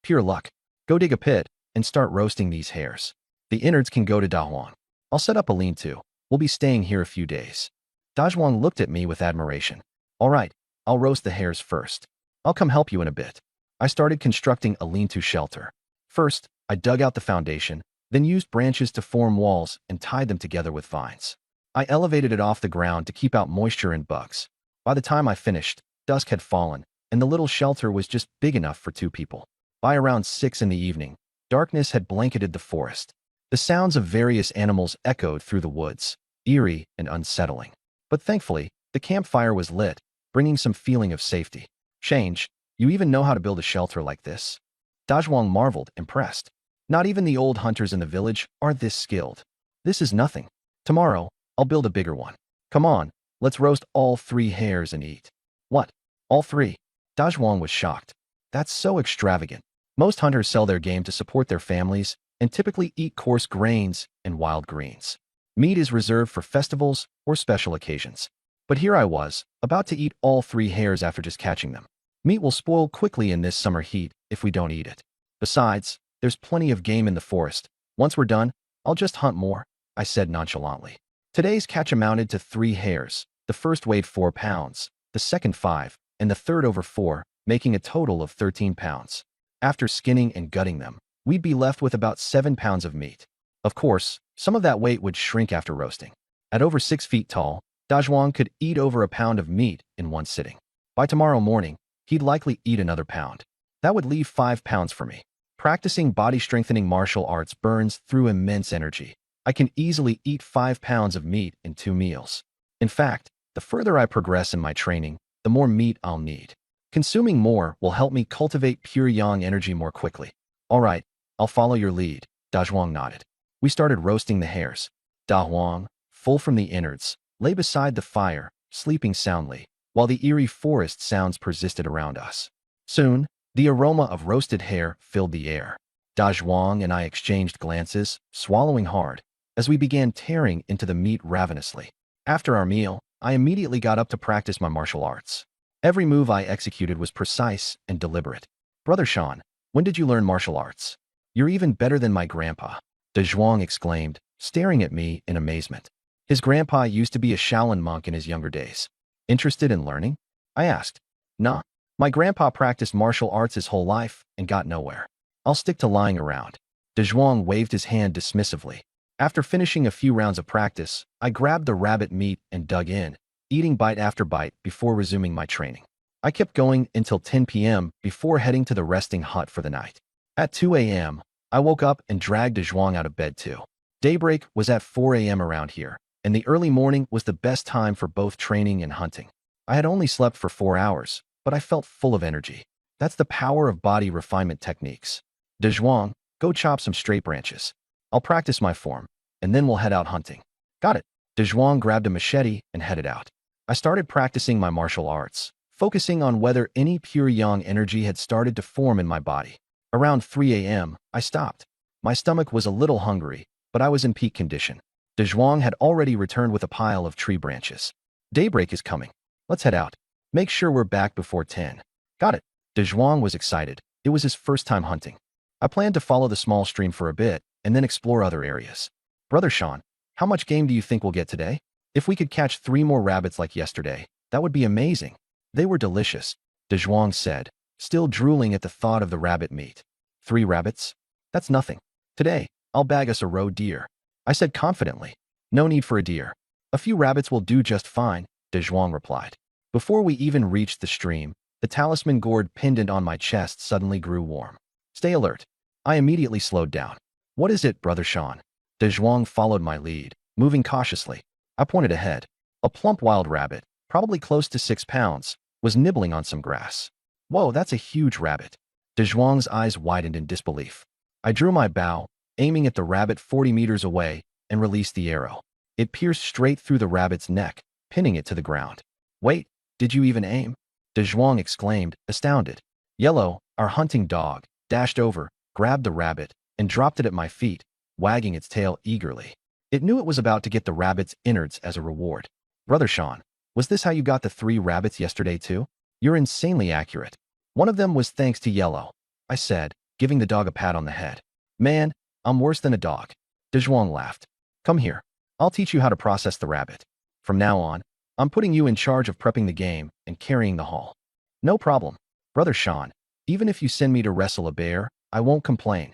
Pure luck. Go dig a pit and start roasting these hares. The innards can go to Da Huang. I'll set up a lean-to. We'll be staying here a few days." Da Huang looked at me with admiration. "All right, I'll roast the hares first. I'll come help you in a bit." I started constructing a lean-to shelter. First, I dug out the foundation, then used branches to form walls and tied them together with vines. I elevated it off the ground to keep out moisture and bugs. By the time I finished, dusk had fallen, and the little shelter was just big enough for 2 people. By around 6 in the evening, darkness had blanketed the forest. The sounds of various animals echoed through the woods, eerie and unsettling. But thankfully, the campfire was lit, bringing some feeling of safety. "Change, you even know how to build a shelter like this?" Da Huang marveled, impressed. "Not even the old hunters in the village are this skilled. This is nothing. Tomorrow, I'll build a bigger one. Come on, let's roast all 3 hares and eat." "What? All 3? Da Huang was shocked. "That's so extravagant. Most hunters sell their game to support their families and typically eat coarse grains and wild greens. Meat is reserved for festivals or special occasions. But here I was, about to eat all 3 hares after just catching them. Meat will spoil quickly in this summer heat if we don't eat it. Besides, there's plenty of game in the forest. Once we're done, I'll just hunt more," I said nonchalantly. Today's catch amounted to 3 hares. The first weighed 4 pounds, the second 5, and the third over 4, making a total of 13 pounds. After skinning and gutting them, we'd be left with about 7 pounds of meat. Of course, some of that weight would shrink after roasting. At over 6 feet tall, Da Huang could eat over a pound of meat in one sitting. By tomorrow morning, he'd likely eat another pound. That would leave 5 pounds for me. Practicing body-strengthening martial arts burns through immense energy. I can easily eat 5 pounds of meat in 2 meals. In fact, the further I progress in my training, the more meat I'll need. Consuming more will help me cultivate pure yang energy more quickly. All right, I'll follow your lead, Da Zhuang nodded. We started roasting the hares. Da Huang, full from the innards, lay beside the fire, sleeping soundly, while the eerie forest sounds persisted around us. Soon, the aroma of roasted hare filled the air. Da Zhuang and I exchanged glances, swallowing hard, as we began tearing into the meat ravenously. After our meal, I immediately got up to practice my martial arts. Every move I executed was precise and deliberate. Brother Sean, when did you learn martial arts? You're even better than my grandpa, De Zhuang exclaimed, staring at me in amazement. His grandpa used to be a Shaolin monk in his younger days. Interested in learning? I asked. Nah, my grandpa practiced martial arts his whole life and got nowhere. I'll stick to lying around. De Zhuang waved his hand dismissively. After finishing a few rounds of practice, I grabbed the rabbit meat and dug in, eating bite after bite before resuming my training. I kept going until 10 p.m. before heading to the resting hut for the night. At 2 a.m., I woke up and dragged De Zhuang out of bed too. Daybreak was at 4 a.m. around here, and the early morning was the best time for both training and hunting. I had only slept for 4 hours, but I felt full of energy. That's the power of body refinement techniques. De Zhuang, go chop some straight branches. I'll practice my form, and then we'll head out hunting. Got it. De Zhuang grabbed a machete and headed out. I started practicing my martial arts, focusing on whether any pure yang energy had started to form in my body. Around 3 a.m., I stopped. My stomach was a little hungry, but I was in peak condition. De Zhuang had already returned with a pile of tree branches. Daybreak is coming. Let's head out. Make sure we're back before 10. Got it. De Zhuang was excited. It was his first time hunting. I planned to follow the small stream for a bit and then explore other areas. Brother Sean, how much game do you think we'll get today? If we could catch 3 more rabbits like yesterday, that would be amazing. They were delicious, De Zhuang said, still drooling at the thought of the rabbit meat. 3 rabbits? That's nothing. Today, I'll bag us a roe deer, I said confidently. No need for a deer. A few rabbits will do just fine, De Zhuang replied. Before we even reached the stream, the talisman gourd pendant on my chest suddenly grew warm. Stay alert. I immediately slowed down. What is it, Brother Sean? De Zhuang followed my lead, moving cautiously. I pointed ahead. A plump wild rabbit, probably close to 6 pounds, was nibbling on some grass. Whoa, that's a huge rabbit. De Zhuang's eyes widened in disbelief. I drew my bow, aiming at the rabbit 40 meters away, and released the arrow. It pierced straight through the rabbit's neck, pinning it to the ground. Wait, did you even aim? De Zhuang exclaimed, astounded. Yellow, our hunting dog, dashed over, grabbed the rabbit, and dropped it at my feet, wagging its tail eagerly. It knew it was about to get the rabbit's innards as a reward. Brother Sean, was this how you got the 3 rabbits yesterday too? You're insanely accurate. One of them was thanks to Yellow, I said, giving the dog a pat on the head. Man, I'm worse than a dog. De Zhuang laughed. Come here. I'll teach you how to process the rabbit. From now on, I'm putting you in charge of prepping the game and carrying the haul. No problem. Brother Sean, even if you send me to wrestle a bear, I won't complain.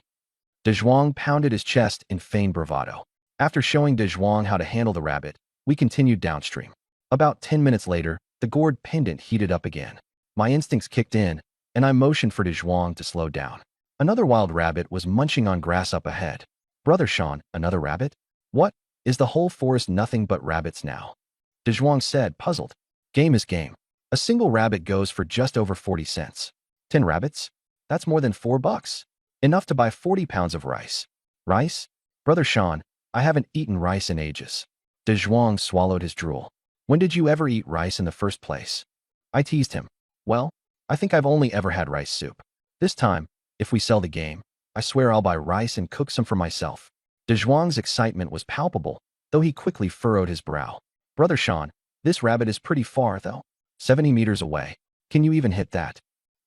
De Zhuang pounded his chest in feigned bravado. After showing De Zhuang how to handle the rabbit, we continued downstream. About 10 minutes later, the gourd pendant heated up again. My instincts kicked in, and I motioned for De Zhuang to slow down. Another wild rabbit was munching on grass up ahead. Brother Sean, another rabbit? What? Is the whole forest nothing but rabbits now? De Zhuang said, puzzled. Game is game. A single rabbit goes for just over 40 cents. 10 rabbits? That's more than $4. Enough to buy 40 pounds of rice. Rice? Brother Sean, I haven't eaten rice in ages. De Zhuang swallowed his drool. When did you ever eat rice in the first place? I teased him. Well, I think I've only ever had rice soup. This time, if we sell the game, I swear I'll buy rice and cook some for myself. De Zhuang's excitement was palpable, though he quickly furrowed his brow. Brother Sean, this rabbit is pretty far, though. 70 meters away. Can you even hit that?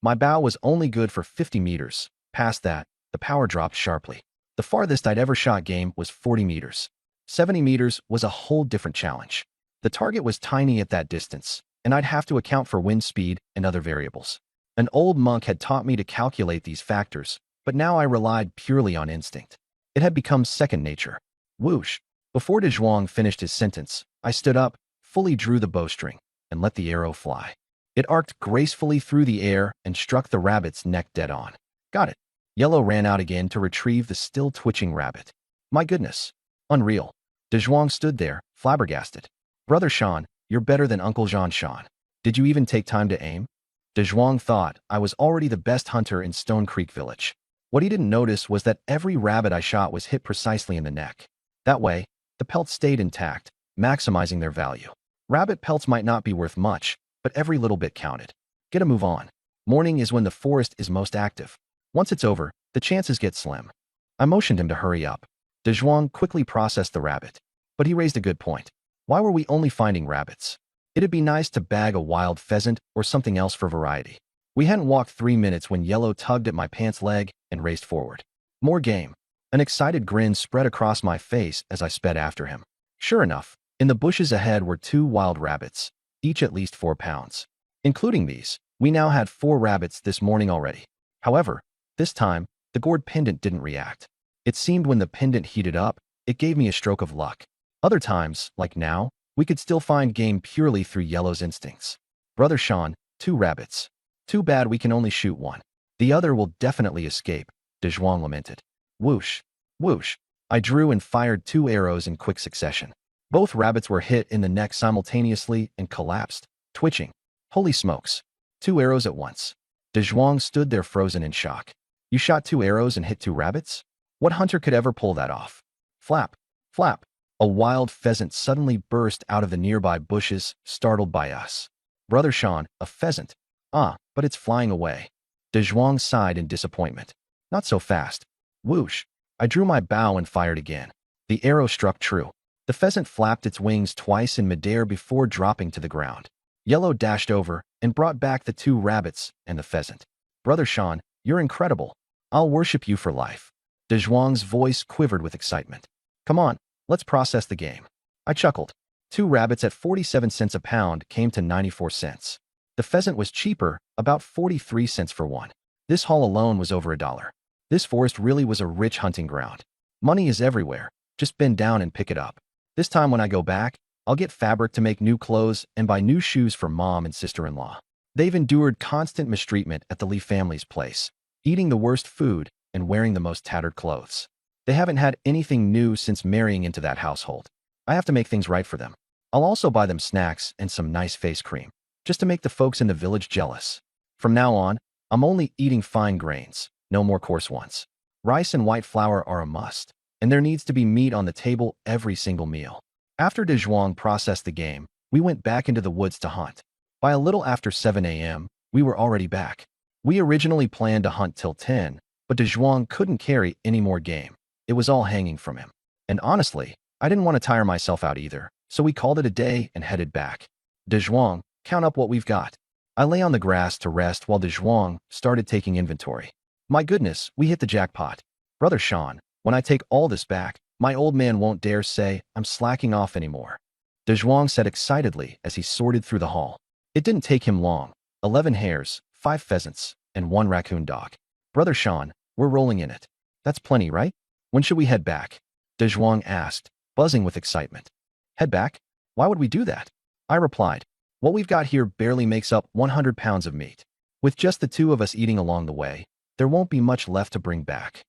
My bow was only good for 50 meters. Past that, the power dropped sharply. The farthest I'd ever shot game was 40 meters. 70 meters was a whole different challenge. The target was tiny at that distance, and I'd have to account for wind speed and other variables. An old monk had taught me to calculate these factors, but now I relied purely on instinct. It had become second nature. Whoosh! Before De Zhuang finished his sentence, I stood up, fully drew the bowstring, and let the arrow fly. It arced gracefully through the air and struck the rabbit's neck dead on. Got it. Yellow ran out again to retrieve the still twitching rabbit. My goodness. Unreal. De Zhuang stood there, flabbergasted. Brother Sean, you're better than Uncle Jean Sean. Did you even take time to aim? De Zhuang thought I was already the best hunter in Stone Creek Village. What he didn't notice was that every rabbit I shot was hit precisely in the neck. That way, the pelts stayed intact, maximizing their value. Rabbit pelts might not be worth much, but every little bit counted. Get a move on. Morning is when the forest is most active. Once it's over, the chances get slim. I motioned him to hurry up. De Zhuang quickly processed the rabbit. But he raised a good point. Why were we only finding rabbits? It'd be nice to bag a wild pheasant or something else for variety. We hadn't walked 3 minutes when Yellow tugged at my pants leg and raced forward. More game. An excited grin spread across my face as I sped after him. Sure enough, in the bushes ahead were 2 wild rabbits, each at least 4 pounds. Including these, we now had 4 rabbits this morning already. However, this time, the gourd pendant didn't react. It seemed when the pendant heated up, it gave me a stroke of luck. Other times, like now, we could still find game purely through Yellow's instincts. Brother Sean, 2 rabbits. Too bad we can only shoot 1. The other will definitely escape, De Zhuang lamented. Whoosh, whoosh. I drew and fired 2 arrows in quick succession. Both rabbits were hit in the neck simultaneously and collapsed, twitching. Holy smokes. 2 arrows at once. De Zhuang stood there frozen in shock. You shot 2 arrows and hit 2 rabbits? What hunter could ever pull that off? Flap, flap. A wild pheasant suddenly burst out of the nearby bushes, startled by us. Brother Sean, a pheasant. Ah, but it's flying away. De Zhuang sighed in disappointment. Not so fast. Whoosh. I drew my bow and fired again. The arrow struck true. The pheasant flapped its wings twice in midair before dropping to the ground. Yellow dashed over and brought back the 2 rabbits and the pheasant. Brother Sean, you're incredible. I'll worship you for life. De Zhuang's voice quivered with excitement. Come on, let's process the game. I chuckled. 2 rabbits at 47 cents a pound came to 94 cents. The pheasant was cheaper, about 43 cents for one. This haul alone was over $1. This forest really was a rich hunting ground. Money is everywhere. Just bend down and pick it up. This time when I go back, I'll get fabric to make new clothes and buy new shoes for mom and sister-in-law. They've endured constant mistreatment at the Lee family's place, eating the worst food and wearing the most tattered clothes. They haven't had anything new since marrying into that household. I have to make things right for them. I'll also buy them snacks and some nice face cream, just to make the folks in the village jealous. From now on, I'm only eating fine grains, no more coarse ones. Rice and white flour are a must, and there needs to be meat on the table every single meal. After De Zhuang processed the game, we went back into the woods to hunt. By a little after 7 a.m., we were already back. We originally planned to hunt till 10, but De Zhuang couldn't carry any more game. It was all hanging from him. And honestly, I didn't want to tire myself out either, so we called it a day and headed back. De Zhuang, count up what we've got. I lay on the grass to rest while De Zhuang started taking inventory. My goodness, we hit the jackpot. Brother Sean, when I take all this back, my old man won't dare say I'm slacking off anymore. De Zhuang said excitedly as he sorted through the haul. It didn't take him long. 11 hares, 5 pheasants, and 1 raccoon dog. Brother Sean, we're rolling in it. That's plenty, right? When should we head back? De Zhuang asked, buzzing with excitement. Head back? Why would we do that? I replied. What we've got here barely makes up 100 pounds of meat. With just the 2 of us eating along the way, there won't be much left to bring back.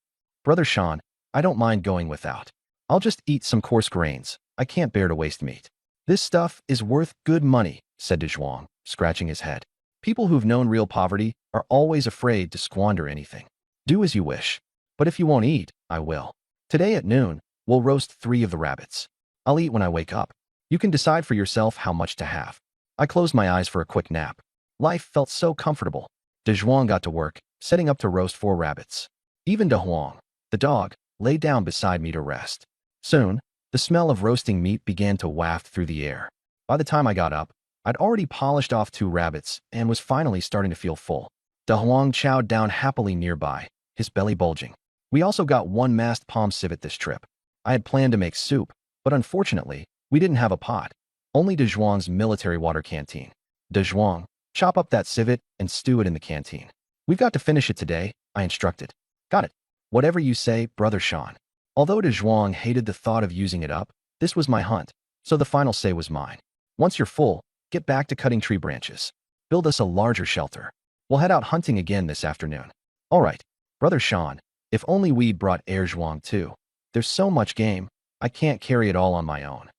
Brother Sean, I don't mind going without. I'll just eat some coarse grains. I can't bear to waste meat. This stuff is worth good money, said De Zhuang, scratching his head. People who've known real poverty are always afraid to squander anything. Do as you wish. But if you won't eat, I will. Today at noon, we'll roast 3 of the rabbits. I'll eat when I wake up. You can decide for yourself how much to have. I closed my eyes for a quick nap. Life felt so comfortable. De Zhuang got to work, setting up to roast 4 rabbits. Even De Huang, the dog, lay down beside me to rest. Soon, the smell of roasting meat began to waft through the air. By the time I got up, I'd already polished off 2 rabbits and was finally starting to feel full. De Huang chowed down happily nearby, his belly bulging. We also got 1 masked palm civet this trip. I had planned to make soup, but unfortunately, we didn't have a pot. Only De Zhuang's military water canteen. De Zhuang, chop up that civet and stew it in the canteen. We've got to finish it today, I instructed. Got it. Whatever you say, Brother Sean. Although De Zhuang hated the thought of using it up, this was my hunt, so the final say was mine. Once you're full, get back to cutting tree branches. Build us a larger shelter. We'll head out hunting again this afternoon. All right, Brother Sean, if only we'd brought Air Zhuang too. There's so much game, I can't carry it all on my own.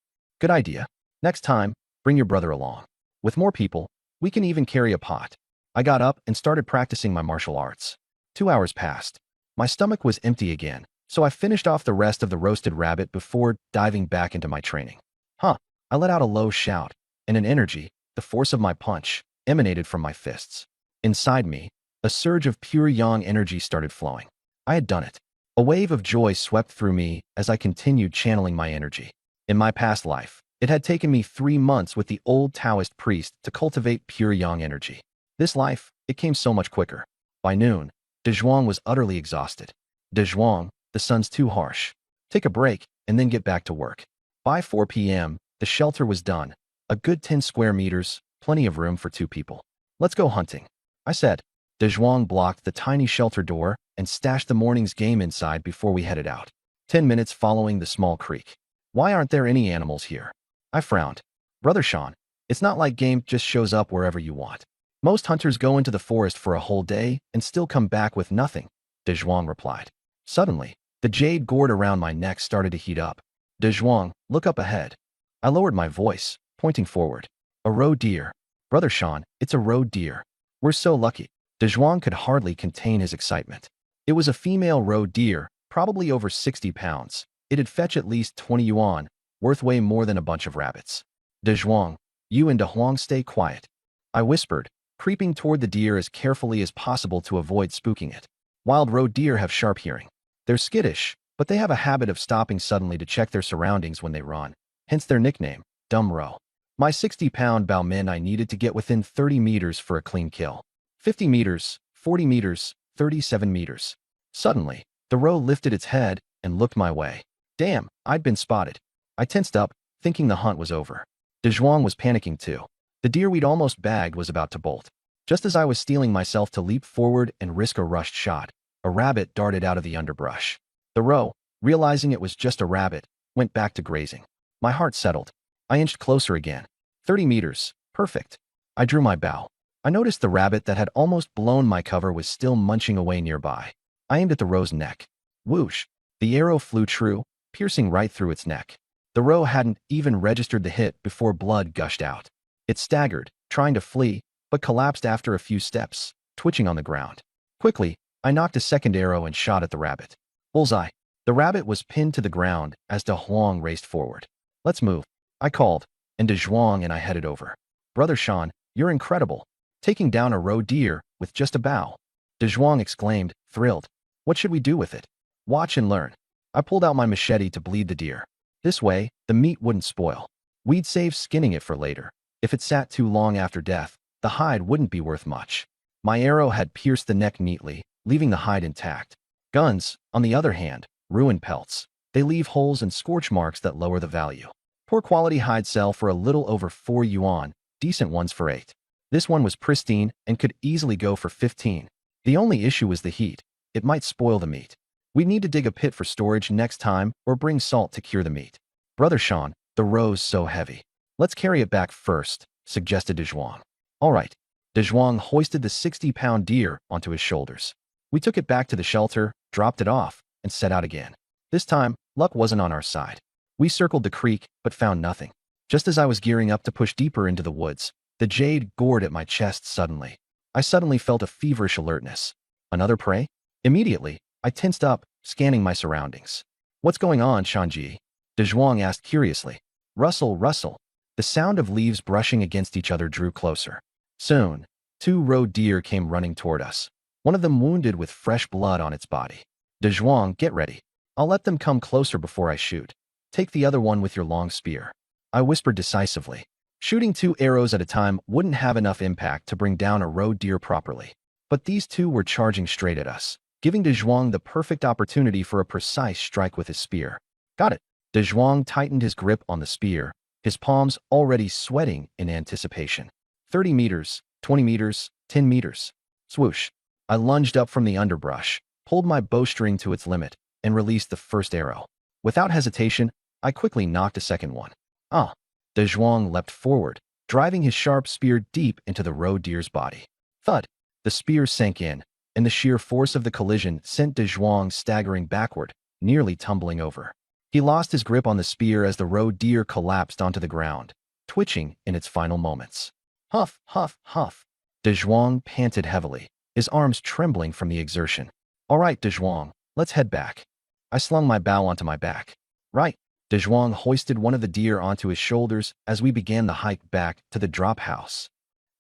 Good idea. Next time, bring your brother along. With more people, We can even carry a pot. I got up and started practicing my martial arts. 2 hours passed. My stomach was empty again, so I finished off the rest of the roasted rabbit before diving back into my training. Huh. I let out a low shout, and an energy, the force of my punch, emanated from my fists. Inside me, a surge of pure yang energy started flowing. I had done it. A wave of joy swept through me as I continued channeling my energy. In my past life, it had taken me 3 months with the old Taoist priest to cultivate pure yang energy. This life, it came so much quicker. By noon, De Zhuang was utterly exhausted. De Zhuang, the sun's too harsh. Take a break and then get back to work. By 4 p.m., the shelter was done. A good 10 square meters, plenty of room for 2 people. Let's go hunting, I said. De Zhuang blocked the tiny shelter door and stashed the morning's game inside before we headed out. 10 minutes following the small creek. Why aren't there any animals here? I frowned. Brother Sean, it's not like game just shows up wherever you want. Most hunters go into the forest for a whole day and still come back with nothing, De Zhuang replied. Suddenly, the jade gourd around my neck started to heat up. De Zhuang, look up ahead. I lowered my voice, pointing forward. A roe deer. Brother Sean, it's a roe deer. We're so lucky. De Zhuang could hardly contain his excitement. It was a female roe deer, probably over 60 pounds. It'd fetch at least 20 yuan, worth way more than a bunch of rabbits. De Zhuang, you and De Huang stay quiet. I whispered, creeping toward the deer as carefully as possible to avoid spooking it. Wild roe deer have sharp hearing. They're skittish, but they have a habit of stopping suddenly to check their surroundings when they run, hence their nickname, Dumb Roe. My 60-pound Bao Min I needed to get within 30 meters for a clean kill. 50 meters, 40 meters, 37 meters. Suddenly, the roe lifted its head and looked my way. Damn, I'd been spotted. I tensed up, thinking the hunt was over. De Zhuang was panicking too. The deer we'd almost bagged was about to bolt. Just as I was steeling myself to leap forward and risk a rushed shot, a rabbit darted out of the underbrush. The roe, realizing it was just a rabbit, went back to grazing. My heart settled. I inched closer again. 30 meters. Perfect. I drew my bow. I noticed the rabbit that had almost blown my cover was still munching away nearby. I aimed at the roe's neck. Whoosh. The arrow flew true, piercing right through its neck. The roe hadn't even registered the hit before blood gushed out. It staggered, trying to flee, but collapsed after a few steps, twitching on the ground. Quickly, I knocked a second arrow and shot at the rabbit. Bullseye. The rabbit was pinned to the ground as De Huang raced forward. Let's move, I called, and De Zhuang and I headed over. Brother Sean, you're incredible. Taking down a roe deer with just a bow. De Zhuang exclaimed, thrilled. What should we do with it? Watch and learn. I pulled out my machete to bleed the deer. This way, the meat wouldn't spoil. We'd save skinning it for later. If it sat too long after death, the hide wouldn't be worth much. My arrow had pierced the neck neatly, leaving the hide intact. Guns, on the other hand, ruin pelts. They leave holes and scorch marks that lower the value. Poor quality hides sell for a little over 4 yuan, decent ones for 8. This one was pristine and could easily go for 15. The only issue was the heat. It might spoil the meat. We'd need to dig a pit for storage next time or bring salt to cure the meat. Brother Sean, the roe's so heavy. Let's carry it back first, suggested De Zhuang. All right. De Zhuang hoisted the 60-pound deer onto his shoulders. We took it back to the shelter, dropped it off, and set out again. This time, luck wasn't on our side. We circled the creek, but found nothing. Just as I was gearing up to push deeper into the woods, the jade gored at my chest suddenly. I suddenly felt a feverish alertness. Another prey? Immediately, I tensed up, scanning my surroundings. What's going on, Shanji? De Zhuang asked curiously. Rustle, rustle. The sound of leaves brushing against each other drew closer. Soon, 2 roe deer came running toward us. One of them wounded with fresh blood on its body. De Zhuang, get ready. I'll let them come closer before I shoot. Take the other one with your long spear. I whispered decisively. Shooting 2 arrows at a time wouldn't have enough impact to bring down a roe deer properly. But these 2 were charging straight at us, giving De Zhuang the perfect opportunity for a precise strike with his spear. Got it. De Zhuang tightened his grip on the spear, his palms already sweating in anticipation. 30 meters, 20 meters, 10 meters. Swoosh. I lunged up from the underbrush, pulled my bowstring to its limit, and released the first arrow. Without hesitation, I quickly knocked a second one. Ah! De Zhuang leapt forward, driving his sharp spear deep into the roe deer's body. Thud! The spear sank in, and the sheer force of the collision sent De Zhuang staggering backward, nearly tumbling over. He lost his grip on the spear as the roe deer collapsed onto the ground, twitching in its final moments. Huff, huff, huff. De Zhuang panted heavily, his arms trembling from the exertion. All right, De Zhuang, let's head back. I slung my bow onto my back. Right. De Zhuang hoisted one of the deer onto his shoulders as we began the hike back to the drop house.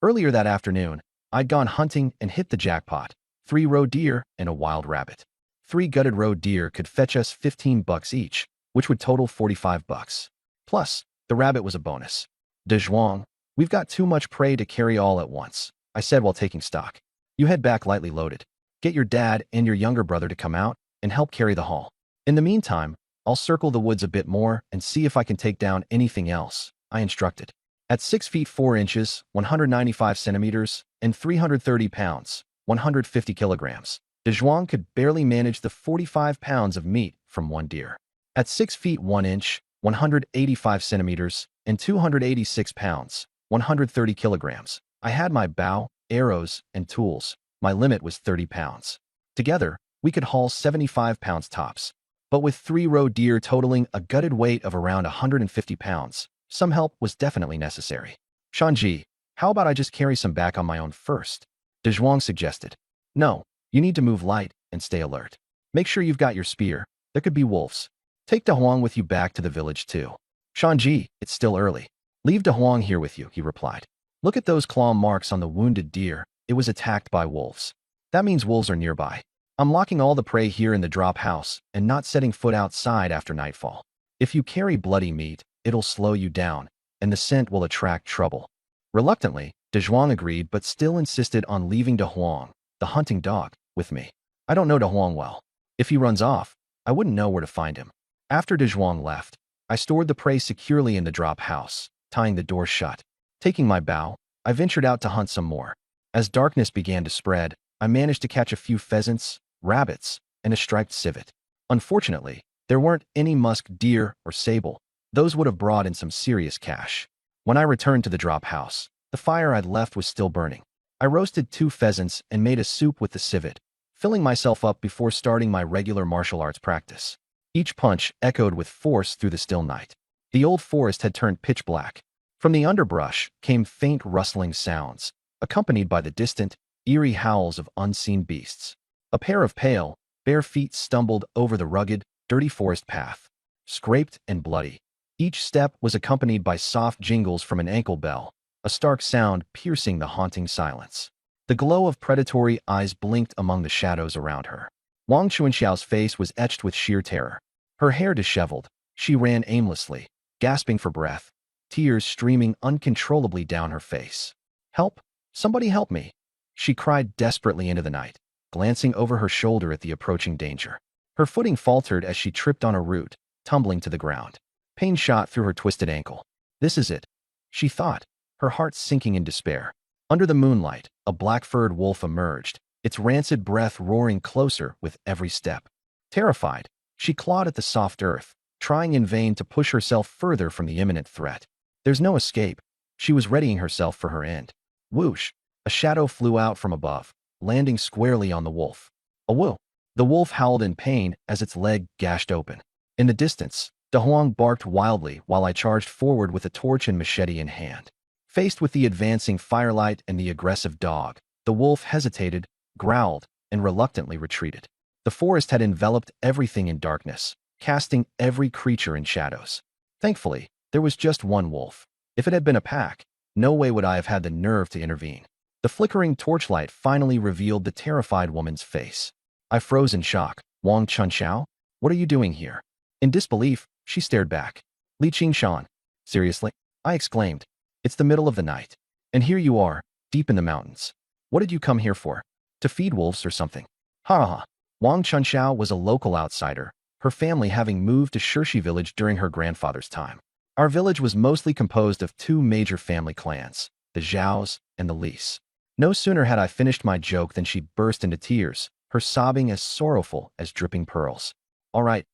Earlier that afternoon, I'd gone hunting and hit the jackpot. 3 roe deer and a wild rabbit. 3 gutted roe deer could fetch us $15 each, which would total $45. Plus, the rabbit was a bonus. De Zhuang, we've got too much prey to carry all at once, I said while taking stock. You head back lightly loaded. Get your dad and your younger brother to come out and help carry the haul. In the meantime, I'll circle the woods a bit more and see if I can take down anything else, I instructed. At 6 feet 4 inches, 195 centimeters, and 330 pounds, 150 kilograms, De Zhuang could barely manage the 45 pounds of meat from one deer. At 6 feet 1 inch, 185 centimeters, and 286 pounds, 130 kilograms, I had my bow, arrows, and tools. My limit was 30 pounds. Together, we could haul 75 pounds tops. But with 3 roe deer totaling a gutted weight of around 150 pounds, some help was definitely necessary. Shanji, how about I just carry some back on my own first? De Zhuang suggested. No, you need to move light and stay alert. Make sure you've got your spear. There could be wolves. Take De Huang with you back to the village too. Shanji, it's still early. Leave De Huang here with you, he replied. Look at those claw marks on the wounded deer. It was attacked by wolves. That means wolves are nearby. I'm locking all the prey here in the drop house and not setting foot outside after nightfall. If you carry bloody meat, it'll slow you down, and the scent will attract trouble. Reluctantly, De Zhuang agreed but still insisted on leaving De Huang, the hunting dog, with me. I don't know De Huang well. If he runs off, I wouldn't know where to find him. After De Zhuang left, I stored the prey securely in the drop house, tying the door shut. Taking my bow, I ventured out to hunt some more. As darkness began to spread, I managed to catch a few pheasants, rabbits, and a striped civet. Unfortunately, there weren't any musk deer or sable. Those would have brought in some serious cash. When I returned to the drop house, the fire I'd left was still burning. I roasted 2 pheasants and made a soup with the civet, filling myself up before starting my regular martial arts practice. Each punch echoed with force through the still night. The old forest had turned pitch black. From the underbrush came faint rustling sounds, accompanied by the distant, eerie howls of unseen beasts. A pair of pale, bare feet stumbled over the rugged, dirty forest path, scraped and bloody. Each step was accompanied by soft jingles from an ankle bell, a stark sound piercing the haunting silence. The glow of predatory eyes blinked among the shadows around her. Wang Chuanxiao's face was etched with sheer terror. Her hair disheveled, she ran aimlessly, gasping for breath, tears streaming uncontrollably down her face. Help! Somebody help me! She cried desperately into the night, glancing over her shoulder at the approaching danger. Her footing faltered as she tripped on a root, tumbling to the ground. Pain shot through her twisted ankle. This is it, she thought, her heart sinking in despair. Under the moonlight, a black-furred wolf emerged, its rancid breath roaring closer with every step. Terrified, she clawed at the soft earth, trying in vain to push herself further from the imminent threat. There's no escape. She was readying herself for her end. Whoosh! A shadow flew out from above, landing squarely on the wolf. A woo! The wolf howled in pain as its leg gashed open. In the distance, De Huang barked wildly while I charged forward with a torch and machete in hand. Faced with the advancing firelight and the aggressive dog, the wolf hesitated, growled, and reluctantly retreated. The forest had enveloped everything in darkness, casting every creature in shadows. Thankfully, there was just one wolf. If it had been a pack, no way would I have had the nerve to intervene. The flickering torchlight finally revealed the terrified woman's face. I froze in shock. Wang Chunxiao? What are you doing here? In disbelief, she stared back. Li Qingshan. Seriously? I exclaimed. It's the middle of the night. And here you are, deep in the mountains. What did you come here for? To feed wolves or something? Ha ha. Wang Chunxiao was a local outsider, her family having moved to Shirshi village during her grandfather's time. Our village was mostly composed of 2 major family clans, the Zhaos and the Lis. No sooner had I finished my joke than she burst into tears, her sobbing as sorrowful as dripping pearls. All right,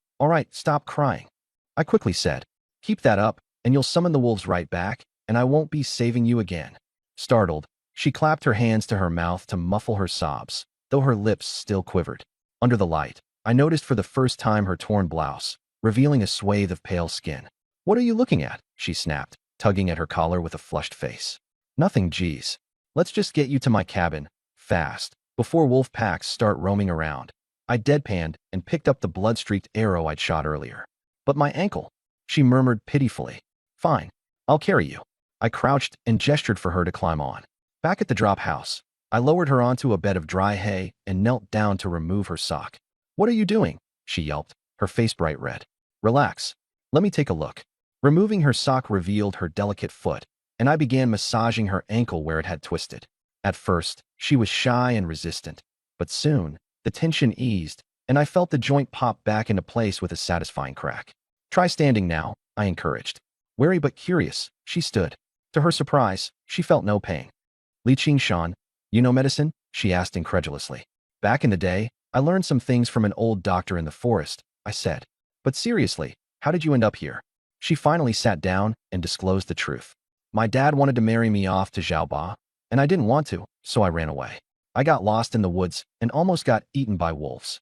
stop crying. I quickly said. Keep that up, and you'll summon the wolves right back, and I won't be saving you again. Startled, she clapped her hands to her mouth to muffle her sobs, though her lips still quivered. Under the light, I noticed for the first time her torn blouse, revealing a swathe of pale skin. What are you looking at? She snapped, tugging at her collar with a flushed face. Nothing, geez. Let's just get you to my cabin, fast, before wolf packs start roaming around. I deadpanned and picked up the blood-streaked arrow I'd shot earlier. But my ankle, she murmured pitifully. Fine, I'll carry you. I crouched and gestured for her to climb on. Back at the drop house, I lowered her onto a bed of dry hay and knelt down to remove her sock. What are you doing? She yelped, her face bright red. Relax. Let me take a look. Removing her sock revealed her delicate foot, and I began massaging her ankle where it had twisted. At first, she was shy and resistant, but soon, the tension eased, and I felt the joint pop back into place with a satisfying crack. Try standing now, I encouraged. Wary but curious, she stood. To her surprise, she felt no pain. Li Shan, you know medicine? She asked incredulously. Back in the day, I learned some things from an old doctor in the forest, I said. But seriously, how did you end up here? She finally sat down and disclosed the truth. My dad wanted to marry me off to Xiaoba, and I didn't want to, so I ran away. I got lost in the woods and almost got eaten by wolves.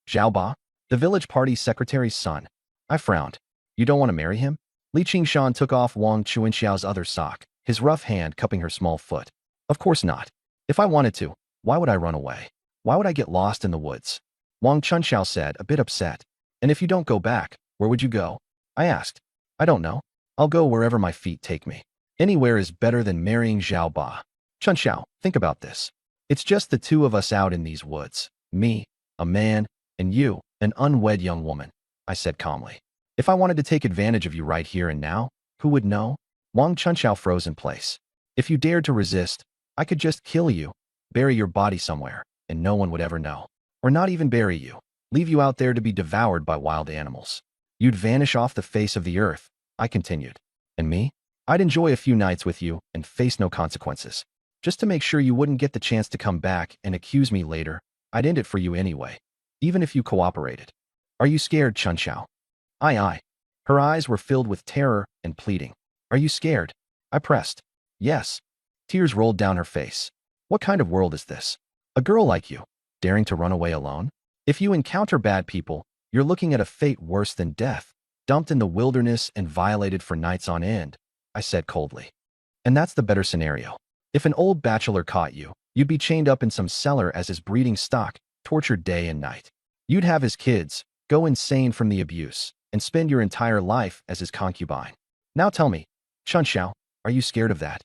Xiaoba, the village party secretary's son. I frowned. You don't want to marry him? Li Shan took off Wang Chuanxiao's other sock, his rough hand cupping her small foot. Of course not. If I wanted to, why would I run away? Why would I get lost in the woods? Wang Chunxiao said, a bit upset. And if you don't go back, where would you go? I asked. I don't know. I'll go wherever my feet take me. Anywhere is better than marrying Zhao Ba. Chunxiao, think about this. It's just the two of us out in these woods. Me, a man, and you, an unwed young woman, I said calmly. If I wanted to take advantage of you right here and now, who would know? Wang Chunxiao froze in place. If you dared to resist, I could just kill you, bury your body somewhere, and no one would ever know. Or not even bury you, leave you out there to be devoured by wild animals. You'd vanish off the face of the earth, I continued. And me? I'd enjoy a few nights with you and face no consequences. Just to make sure you wouldn't get the chance to come back and accuse me later, I'd end it for you anyway, even if you cooperated. Are you scared, Chunxiao? Aye. Her eyes were filled with terror and pleading. Are you scared? I pressed. Yes. Tears rolled down her face. What kind of world is this? A girl like you, daring to run away alone? If you encounter bad people, you're looking at a fate worse than death, dumped in the wilderness and violated for nights on end, I said coldly. And that's the better scenario. If an old bachelor caught you, you'd be chained up in some cellar as his breeding stock, tortured day and night. You'd have his kids, go insane from the abuse, and spend your entire life as his concubine. Now tell me, Chunxiao, are you scared of that?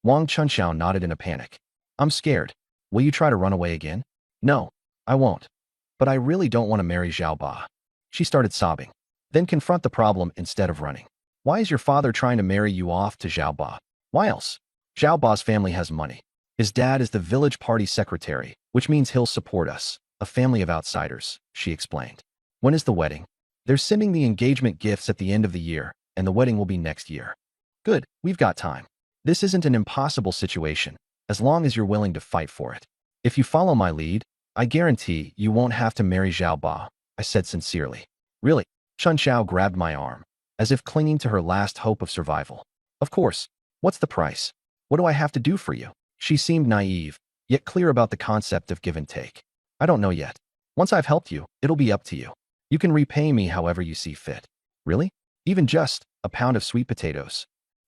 Wang Chunxiao nodded in a panic. I'm scared. Will you try to run away again? No, I won't. But I really don't want to marry Zhao Ba. She started sobbing. Then confront the problem instead of running. Why is your father trying to marry you off to Zhao Ba? Why else? Zhao Ba's family has money. His dad is the village party secretary, which means he'll support us, a family of outsiders, she explained. When is the wedding? They're sending the engagement gifts at the end of the year, and the wedding will be next year. Good, we've got time. This isn't an impossible situation, as long as you're willing to fight for it. If you follow my lead, I guarantee you won't have to marry Zhao Ba, I said sincerely. Really? Chunxiao grabbed my arm, as if clinging to her last hope of survival. Of course. What's the price? What do I have to do for you? She seemed naive, yet clear about the concept of give and take. I don't know yet. Once I've helped you, it'll be up to you. You can repay me however you see fit. Really? Even just a pound of sweet potatoes?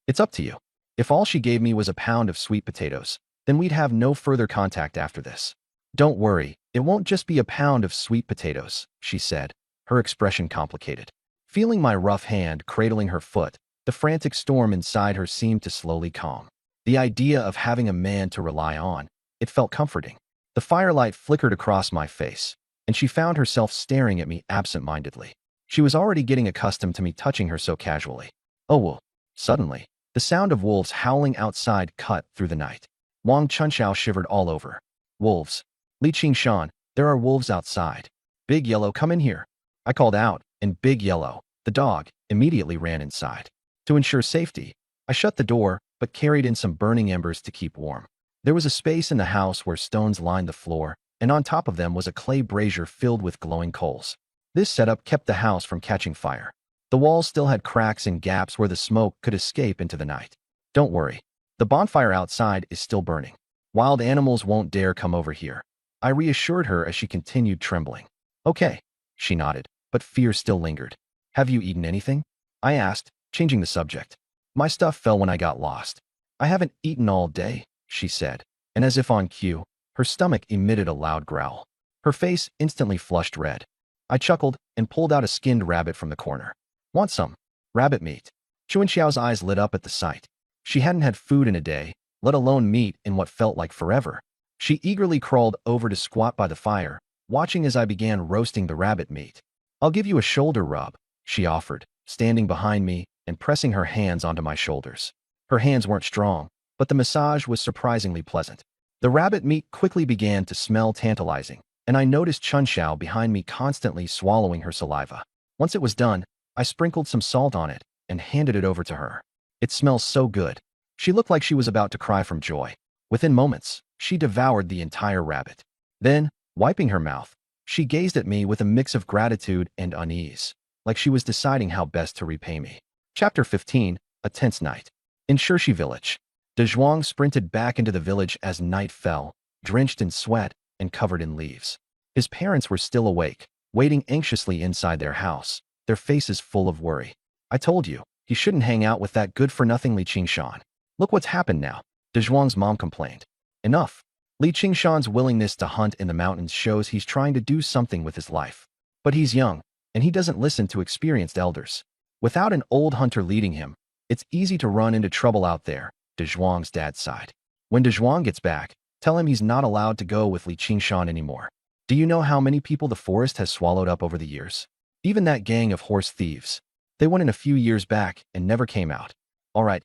It's up to you. If all she gave me was a pound of sweet potatoes, then we'd have no further contact after this. Don't worry, it won't just be a pound of sweet potatoes, she said, her expression complicated. Feeling my rough hand cradling her foot, the frantic storm inside her seemed to slowly calm. The idea of having a man to rely on, it felt comforting. The firelight flickered across my face, and she found herself staring at me absent-mindedly. She was already getting accustomed to me touching her so casually. Oh well. Suddenly, the sound of wolves howling outside cut through the night. Wang Chunxiao shivered all over. Wolves. Li Shan, there are wolves outside. Big Yellow, come in here. I called out, and Big Yellow, the dog, immediately ran inside. To ensure safety, I shut the door, but carried in some burning embers to keep warm. There was a space in the house where stones lined the floor, and on top of them was a clay brazier filled with glowing coals. This setup kept the house from catching fire. The walls still had cracks and gaps where the smoke could escape into the night. Don't worry. The bonfire outside is still burning. Wild animals won't dare come over here. I reassured her as she continued trembling. Okay, she nodded, but fear still lingered. Have you eaten anything? I asked, changing the subject. My stuff fell when I got lost. I haven't eaten all day, she said, and as if on cue, her stomach emitted a loud growl. Her face instantly flushed red. I chuckled and pulled out a skinned rabbit from the corner. Want some? Rabbit meat. Chuanxiao's eyes lit up at the sight. She hadn't had food in a day, let alone meat in what felt like forever. She eagerly crawled over to squat by the fire, watching as I began roasting the rabbit meat. I'll give you a shoulder rub, she offered, standing behind me and pressing her hands onto my shoulders. Her hands weren't strong, but the massage was surprisingly pleasant. The rabbit meat quickly began to smell tantalizing, and I noticed Chunxiao behind me constantly swallowing her saliva. Once it was done, I sprinkled some salt on it and handed it over to her. It smells so good. She looked like she was about to cry from joy. Within moments, she devoured the entire rabbit. Then, wiping her mouth, she gazed at me with a mix of gratitude and unease, like she was deciding how best to repay me. Chapter 15, A Tense Night. In Shirshi village, De Zhuang sprinted back into the village as night fell, drenched in sweat and covered in leaves. His parents were still awake, waiting anxiously inside their house, their faces full of worry. I told you, he shouldn't hang out with that good-for-nothing Li Qingshan. Look what's happened now, De Zhuang's mom complained. Enough. Li Qingshan's willingness to hunt in the mountains shows he's trying to do something with his life. But he's young, and he doesn't listen to experienced elders. Without an old hunter leading him, it's easy to run into trouble out there, De Zhuang's dad sighed. When De Zhuang gets back, tell him he's not allowed to go with Li Qingshan anymore. Do you know how many people the forest has swallowed up over the years? Even that gang of horse thieves. They went in a few years back and never came out. All right,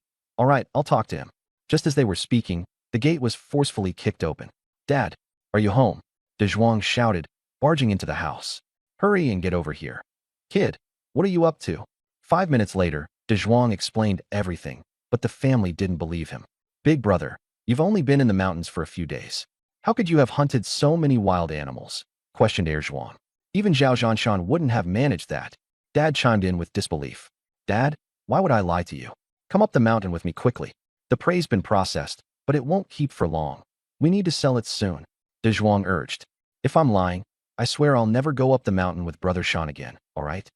I'll talk to him. Just as they were speaking, the gate was forcefully kicked open. Dad, are you home? De Zhuang shouted, barging into the house. Hurry and get over here. Kid, what are you up to? 5 minutes later, De Zhuang explained everything, but the family didn't believe him. Big brother, you've only been in the mountains for a few days. How could you have hunted so many wild animals? Questioned Zhuang. Even Zhao Zhanshan wouldn't have managed that. Dad chimed in with disbelief. Dad, why would I lie to you? Come up the mountain with me quickly. The prey's been processed, but it won't keep for long. We need to sell it soon, De Zhuang urged. If I'm lying, I swear I'll never go up the mountain with Brother Shan again, all right?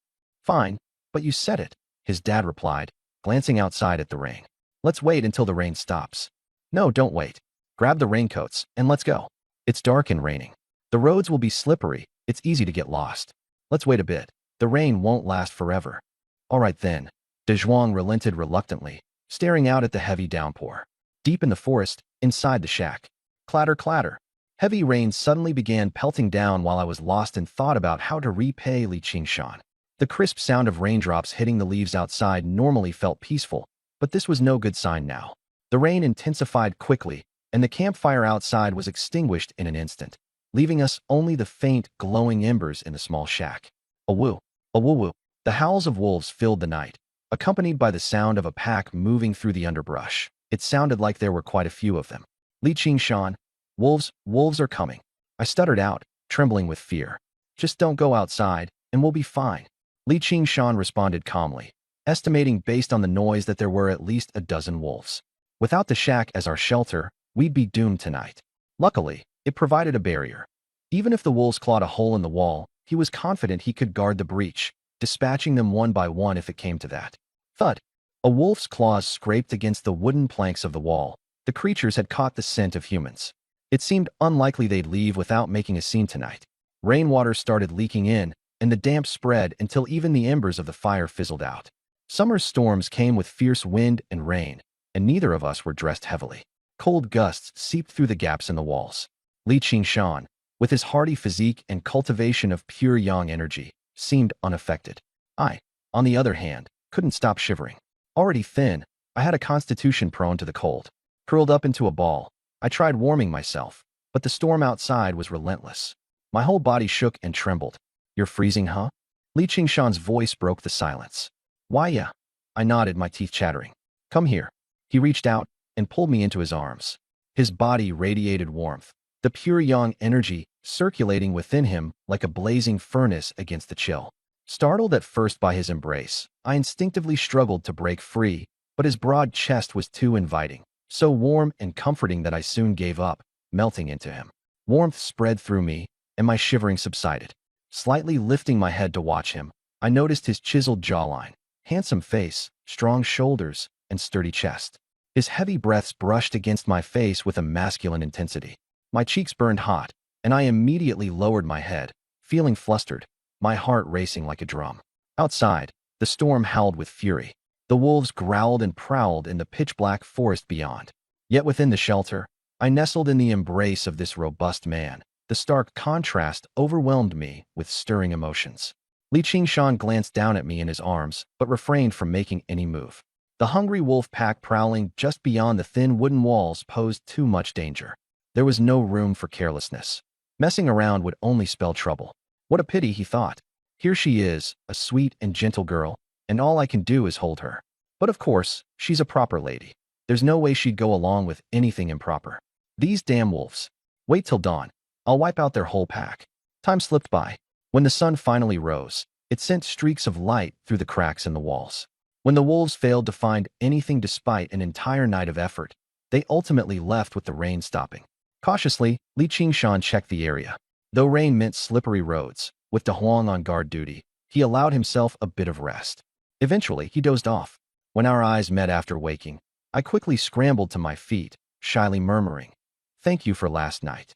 Fine, but you said it, his dad replied, glancing outside at the rain. Let's wait until the rain stops. No, don't wait. Grab the raincoats, and let's go. It's dark and raining. The roads will be slippery, it's easy to get lost. Let's wait a bit. The rain won't last forever. All right then. De Zhuang relented reluctantly, staring out at the heavy downpour. Deep in the forest, inside the shack. Clatter, clatter. Heavy rain suddenly began pelting down while I was lost in thought about how to repay Li Qingshan. The crisp sound of raindrops hitting the leaves outside normally felt peaceful, but this was no good sign now. The rain intensified quickly, and the campfire outside was extinguished in an instant, leaving us only the faint, glowing embers in the small shack. A woo, a woo-woo. The howls of wolves filled the night, accompanied by the sound of a pack moving through the underbrush. It sounded like there were quite a few of them. Li Qingshan, wolves are coming. I stuttered out, trembling with fear. Just don't go outside, and we'll be fine. Li Qingshan responded calmly, estimating based on the noise that there were at least a dozen wolves. Without the shack as our shelter, we'd be doomed tonight. Luckily, it provided a barrier. Even if the wolves clawed a hole in the wall, he was confident he could guard the breach, dispatching them one by one if it came to that. Thud! A wolf's claws scraped against the wooden planks of the wall. The creatures had caught the scent of humans. It seemed unlikely they'd leave without making a scene tonight. Rainwater started leaking in, and the damp spread until even the embers of the fire fizzled out. Summer storms came with fierce wind and rain, and neither of us were dressed heavily. Cold gusts seeped through the gaps in the walls. Li Qingshan, with his hardy physique and cultivation of pure yang energy, seemed unaffected. I, on the other hand, couldn't stop shivering. Already thin, I had a constitution prone to the cold. Curled up into a ball, I tried warming myself, but the storm outside was relentless. My whole body shook and trembled. You're freezing, huh? Li Qingshan's voice broke the silence. Why, yeah. I nodded, my teeth chattering. Come here. He reached out and pulled me into his arms. His body radiated warmth, the pure yang energy circulating within him like a blazing furnace against the chill. Startled at first by his embrace, I instinctively struggled to break free, but his broad chest was too inviting, so warm and comforting that I soon gave up, melting into him. Warmth spread through me, and my shivering subsided. Slightly lifting my head to watch him, I noticed his chiseled jawline, handsome face, strong shoulders, and sturdy chest. His heavy breaths brushed against my face with a masculine intensity. My cheeks burned hot, and I immediately lowered my head, feeling flustered, my heart racing like a drum. Outside, the storm howled with fury. The wolves growled and prowled in the pitch-black forest beyond. Yet within the shelter, I nestled in the embrace of this robust man. The stark contrast overwhelmed me with stirring emotions. Li Qingshan glanced down at me in his arms, but refrained from making any move. The hungry wolf pack prowling just beyond the thin wooden walls posed too much danger. There was no room for carelessness. Messing around would only spell trouble. What a pity, he thought. Here she is, a sweet and gentle girl, and all I can do is hold her. But of course, she's a proper lady. There's no way she'd go along with anything improper. These damn wolves. Wait till dawn. I'll wipe out their whole pack. Time slipped by. When the sun finally rose, it sent streaks of light through the cracks in the walls. When the wolves failed to find anything despite an entire night of effort, they ultimately left with the rain stopping. Cautiously, Li Qingshan checked the area. Though rain meant slippery roads, with De Huang on guard duty, he allowed himself a bit of rest. Eventually, he dozed off. When our eyes met after waking, I quickly scrambled to my feet, shyly murmuring, "Thank you for last night."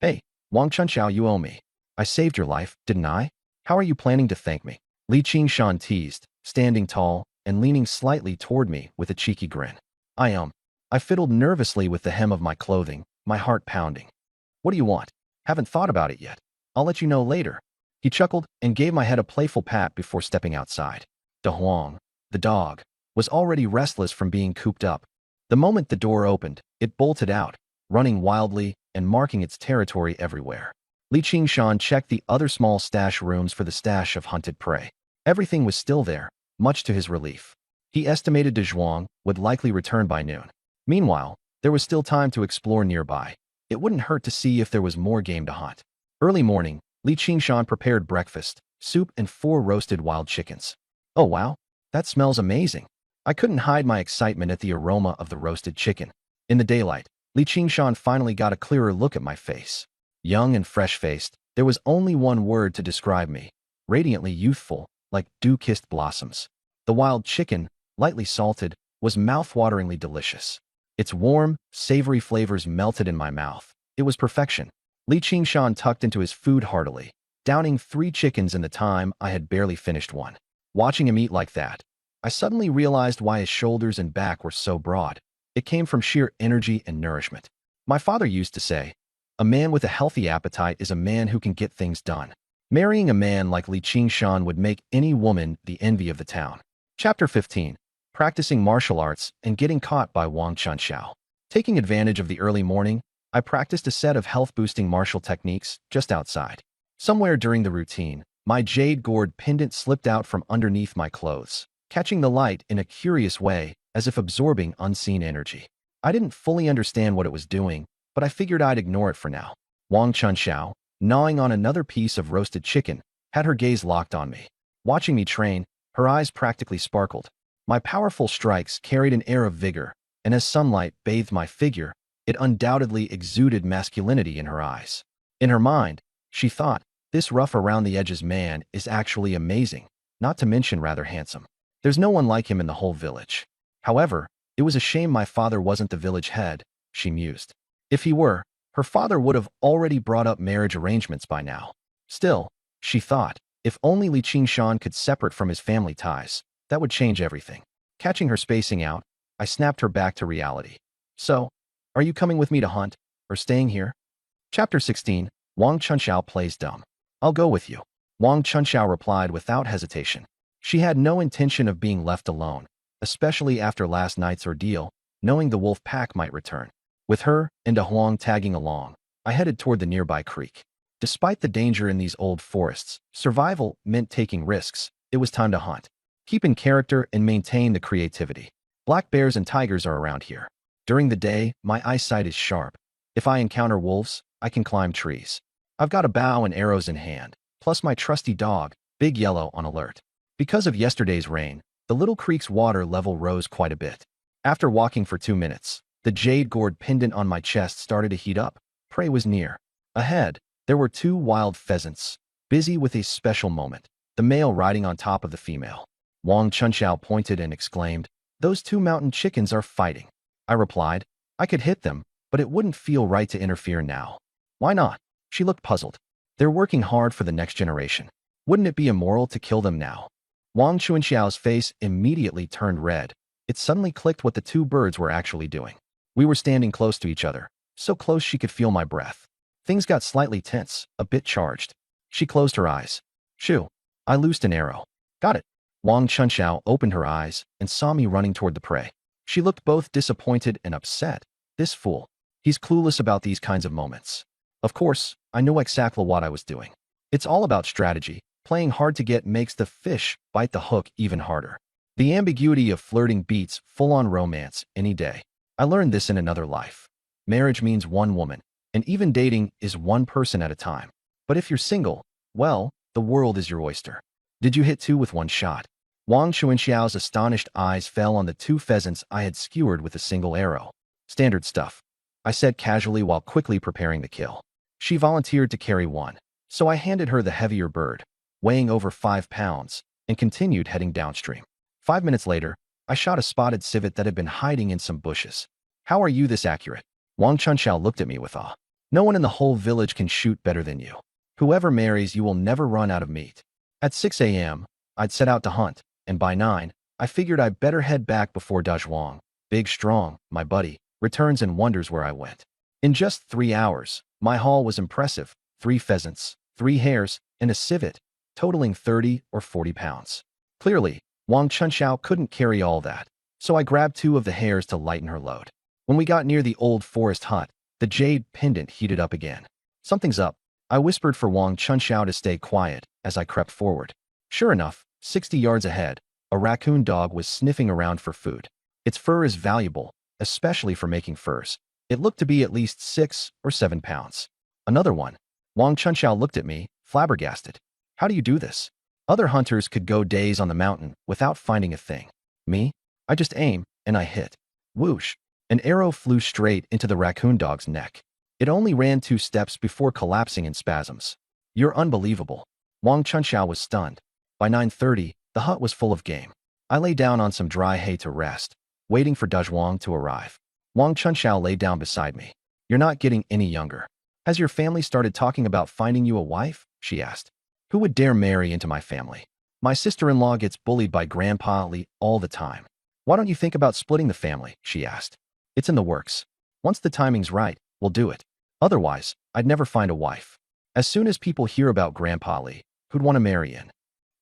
"Hey, Wang Chunxiao, you owe me. I saved your life, didn't I? How are you planning to thank me?" Li Qingshan teased, standing tall and leaning slightly toward me with a cheeky grin. I fiddled nervously with the hem of my clothing, my heart pounding. "What do you want? Haven't thought about it yet. I'll let you know later." He chuckled and gave my head a playful pat before stepping outside. De Huang, the dog, was already restless from being cooped up. The moment the door opened, it bolted out, running wildly and marking its territory everywhere. Li Qingshan checked the other small stash rooms for the stash of hunted prey. Everything was still there, much to his relief. He estimated De Zhuang would likely return by noon. Meanwhile, there was still time to explore nearby. It wouldn't hurt to see if there was more game to hunt. Early morning, Li Qingshan prepared breakfast, soup and 4 roasted wild chickens. Oh wow, that smells amazing. I couldn't hide my excitement at the aroma of the roasted chicken. In the daylight, Li Qingshan finally got a clearer look at my face. Young and fresh-faced, there was only one word to describe me: radiantly youthful, like dew-kissed blossoms. The wild chicken, lightly salted, was mouth-wateringly delicious. Its warm, savory flavors melted in my mouth. It was perfection. Li Qingshan tucked into his food heartily, downing 3 chickens in the time I had barely finished one. Watching him eat like that, I suddenly realized why his shoulders and back were so broad. It came from sheer energy and nourishment. My father used to say, "A man with a healthy appetite is a man who can get things done." Marrying a man like Li Qingshan would make any woman the envy of the town. Chapter 15. Practicing martial arts and getting caught by Wang Chunxiao. Taking advantage of the early morning, I practiced a set of health-boosting martial techniques just outside. Somewhere during the routine, my jade gourd pendant slipped out from underneath my clothes, catching the light in a curious way, as if absorbing unseen energy. I didn't fully understand what it was doing, but I figured I'd ignore it for now. Wang Chunxiao, gnawing on another piece of roasted chicken, had her gaze locked on me. Watching me train, her eyes practically sparkled. My powerful strikes carried an air of vigor, and as sunlight bathed my figure, it undoubtedly exuded masculinity in her eyes. In her mind, she thought, this rough around-the-edges man is actually amazing, not to mention rather handsome. There's no one like him in the whole village. However, it was a shame my father wasn't the village head, she mused. If he were, her father would have already brought up marriage arrangements by now. Still, she thought, if only Li Qingshan could separate from his family ties, that would change everything. Catching her spacing out, I snapped her back to reality. "So, are you coming with me to hunt, or staying here?" Chapter 16. Wang Chunxiao plays dumb. "I'll go with you," Wang Chunxiao replied without hesitation. She had no intention of being left alone, especially after last night's ordeal, knowing the wolf pack might return. With her and De Huang tagging along, I headed toward the nearby creek. Despite the danger in these old forests, survival meant taking risks. It was time to hunt. Keep in character and maintain the creativity. Black bears and tigers are around here. During the day, my eyesight is sharp. If I encounter wolves, I can climb trees. I've got a bow and arrows in hand, plus my trusty dog, Big Yellow, on alert. Because of yesterday's rain, the little creek's water level rose quite a bit. After walking for 2 minutes, the jade gourd pendant on my chest started to heat up. Prey was near. Ahead, there were 2 wild pheasants, busy with a special moment, the male riding on top of the female. Wang Chunxiao pointed and exclaimed, "Those 2 mountain chickens are fighting." I replied. I could hit them, but it wouldn't feel right to interfere now. Why not? She looked puzzled. They're working hard for the next generation. Wouldn't it be immoral to kill them now? Wang Chuanxiao's face immediately turned red. It suddenly clicked what the two birds were actually doing. We were standing close to each other, so close she could feel my breath. Things got slightly tense, a bit charged. She closed her eyes. Shoo. I loosed an arrow. Got it. Wang Chunxiao opened her eyes and saw me running toward the prey. She looked both disappointed and upset. This fool. He's clueless about these kinds of moments. Of course, I knew exactly what I was doing. It's all about strategy. Playing hard to get makes the fish bite the hook even harder. The ambiguity of flirting beats full-on romance any day. I learned this in another life. Marriage means one woman, and even dating is one person at a time. But if you're single, well, the world is your oyster. Did you hit two with one shot? Wang Chuanxiao's astonished eyes fell on the two pheasants I had skewered with a single arrow. Standard stuff, I said casually while quickly preparing the kill. She volunteered to carry one, so I handed her the heavier bird, weighing over 5 pounds, and continued heading downstream. 5 minutes later, I shot a spotted civet that had been hiding in some bushes. How are you this accurate? Wang Chunxiao looked at me with awe. No one in the whole village can shoot better than you. Whoever marries you will never run out of meat. At 6 a.m., I'd set out to hunt, and by 9, I figured I'd better head back before Dazhuang, big strong, my buddy, returns and wonders where I went. In just 3 hours, my haul was impressive. 3 pheasants, 3 hares, and a civet, totaling 30 or 40 pounds. Clearly, Wang Chunxiao couldn't carry all that, so I grabbed 2 of the hares to lighten her load. When we got near the old forest hut, the jade pendant heated up again. Something's up, I whispered for Wang Chunxiao to stay quiet as I crept forward. Sure enough, 60 yards ahead, a raccoon dog was sniffing around for food. Its fur is valuable, especially for making furs. It looked to be at least 6 or 7 pounds. Another one. Wang Chunxiao looked at me, flabbergasted. How do you do this? Other hunters could go days on the mountain without finding a thing. Me? I just aim, and I hit. Whoosh. An arrow flew straight into the raccoon dog's neck. It only ran 2 steps before collapsing in spasms. You're unbelievable. Wang Chunxiao was stunned. By 9:30, the hut was full of game. I lay down on some dry hay to rest, waiting for Dazhuang to arrive. Wang Chunxiao lay down beside me. You're not getting any younger. Has your family started talking about finding you a wife? She asked. Who would dare marry into my family? My sister-in-law gets bullied by Grandpa Li all the time. Why don't you think about splitting the family? She asked. It's in the works. Once the timing's right, we'll do it. Otherwise, I'd never find a wife. As soon as people hear about Grandpa Li, who'd want to marry in?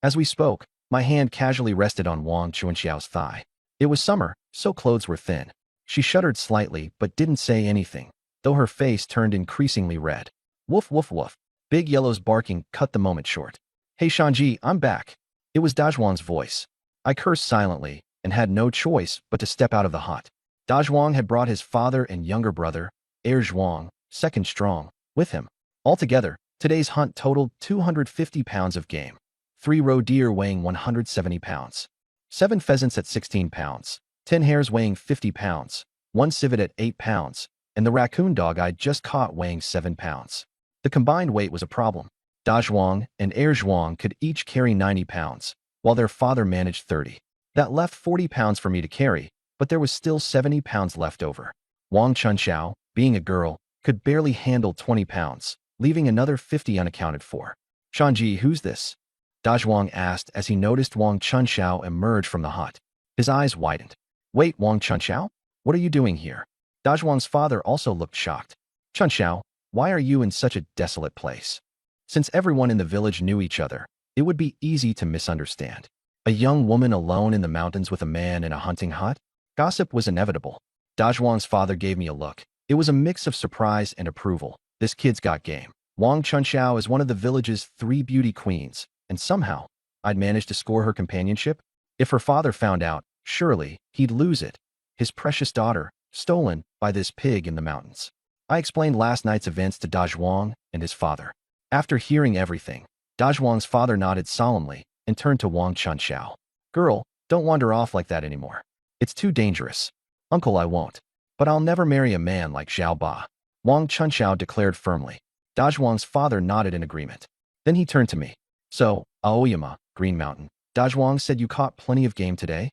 As we spoke, my hand casually rested on Wang Chuanxiao's thigh. It was summer, so clothes were thin. She shuddered slightly but didn't say anything, though her face turned increasingly red. Woof woof woof. Big Yellow's barking cut the moment short. Hey Shanji, I'm back. It was Dazhuang's voice. I cursed silently and had no choice but to step out of the hut. Dazhuang had brought his father and younger brother, Heir Zhuang, second strong, with him. Altogether, today's hunt totaled 250 pounds of game. 3 roe deer weighing 170 pounds. 7 pheasants at 16 pounds. 10 hares weighing 50 pounds. 1 civet at 8 pounds. And the raccoon dog I'd just caught weighing 7 pounds. The combined weight was a problem. Dazhuang and Heir Zhuang could each carry 90 pounds, while their father managed 30. That left 40 pounds for me to carry, but there was still 70 pounds left over. Wang Chunxiao, being a girl, could barely handle 20 pounds, leaving another 50 unaccounted for. Shanji, who's this? Dazhuang asked as he noticed Wang Chunxiao emerge from the hut. His eyes widened. Wait, Wang Chunxiao? What are you doing here? Dazhuang's father also looked shocked. Chunxiao, why are you in such a desolate place? Since everyone in the village knew each other, it would be easy to misunderstand. A young woman alone in the mountains with a man in a hunting hut? Gossip was inevitable. Dazhuang's father gave me a look. It was a mix of surprise and approval. This kid's got game. Wang Chunxiao is one of the village's 3 beauty queens, and somehow, I'd managed to score her companionship. If her father found out, surely, he'd lose it. His precious daughter, stolen by this pig in the mountains. I explained last night's events to Dazhuang and his father. After hearing everything, Dazhuang's father nodded solemnly and turned to Wang Chunxiao. Girl, don't wander off like that anymore. It's too dangerous. Uncle, I won't. But I'll never marry a man like Xiao Ba. Wang Chunxiao declared firmly. Dazhuang's father nodded in agreement. Then he turned to me. So, Aoyama, Green Mountain, Dazhuang said you caught plenty of game today?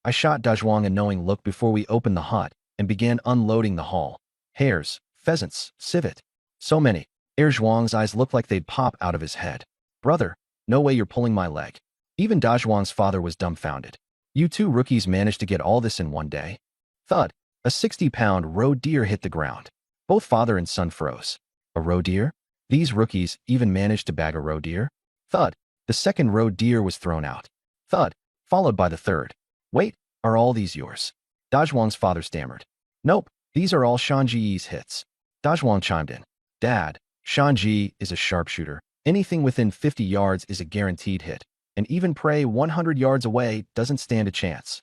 I shot Dazhuang a knowing look before we opened the hut and began unloading the haul. Hares, pheasants, civet. So many. Zhuang's eyes looked like they'd pop out of his head. Brother, no way you're pulling my leg. Even Zhuang's father was dumbfounded. You two rookies managed to get all this in one day? Thud. A 60-pound roe deer hit the ground. Both father and son froze. A roe deer? These rookies even managed to bag a roe deer? Thud. The second roe deer was thrown out. Thud. Followed by the third. Wait, are all these yours? Dazhuang's father stammered. Nope, these are all Shanji's hits. Dazhuang chimed in. Dad, Shanji is a sharpshooter. Anything within 50 yards is a guaranteed hit, and even prey 100 yards away doesn't stand a chance.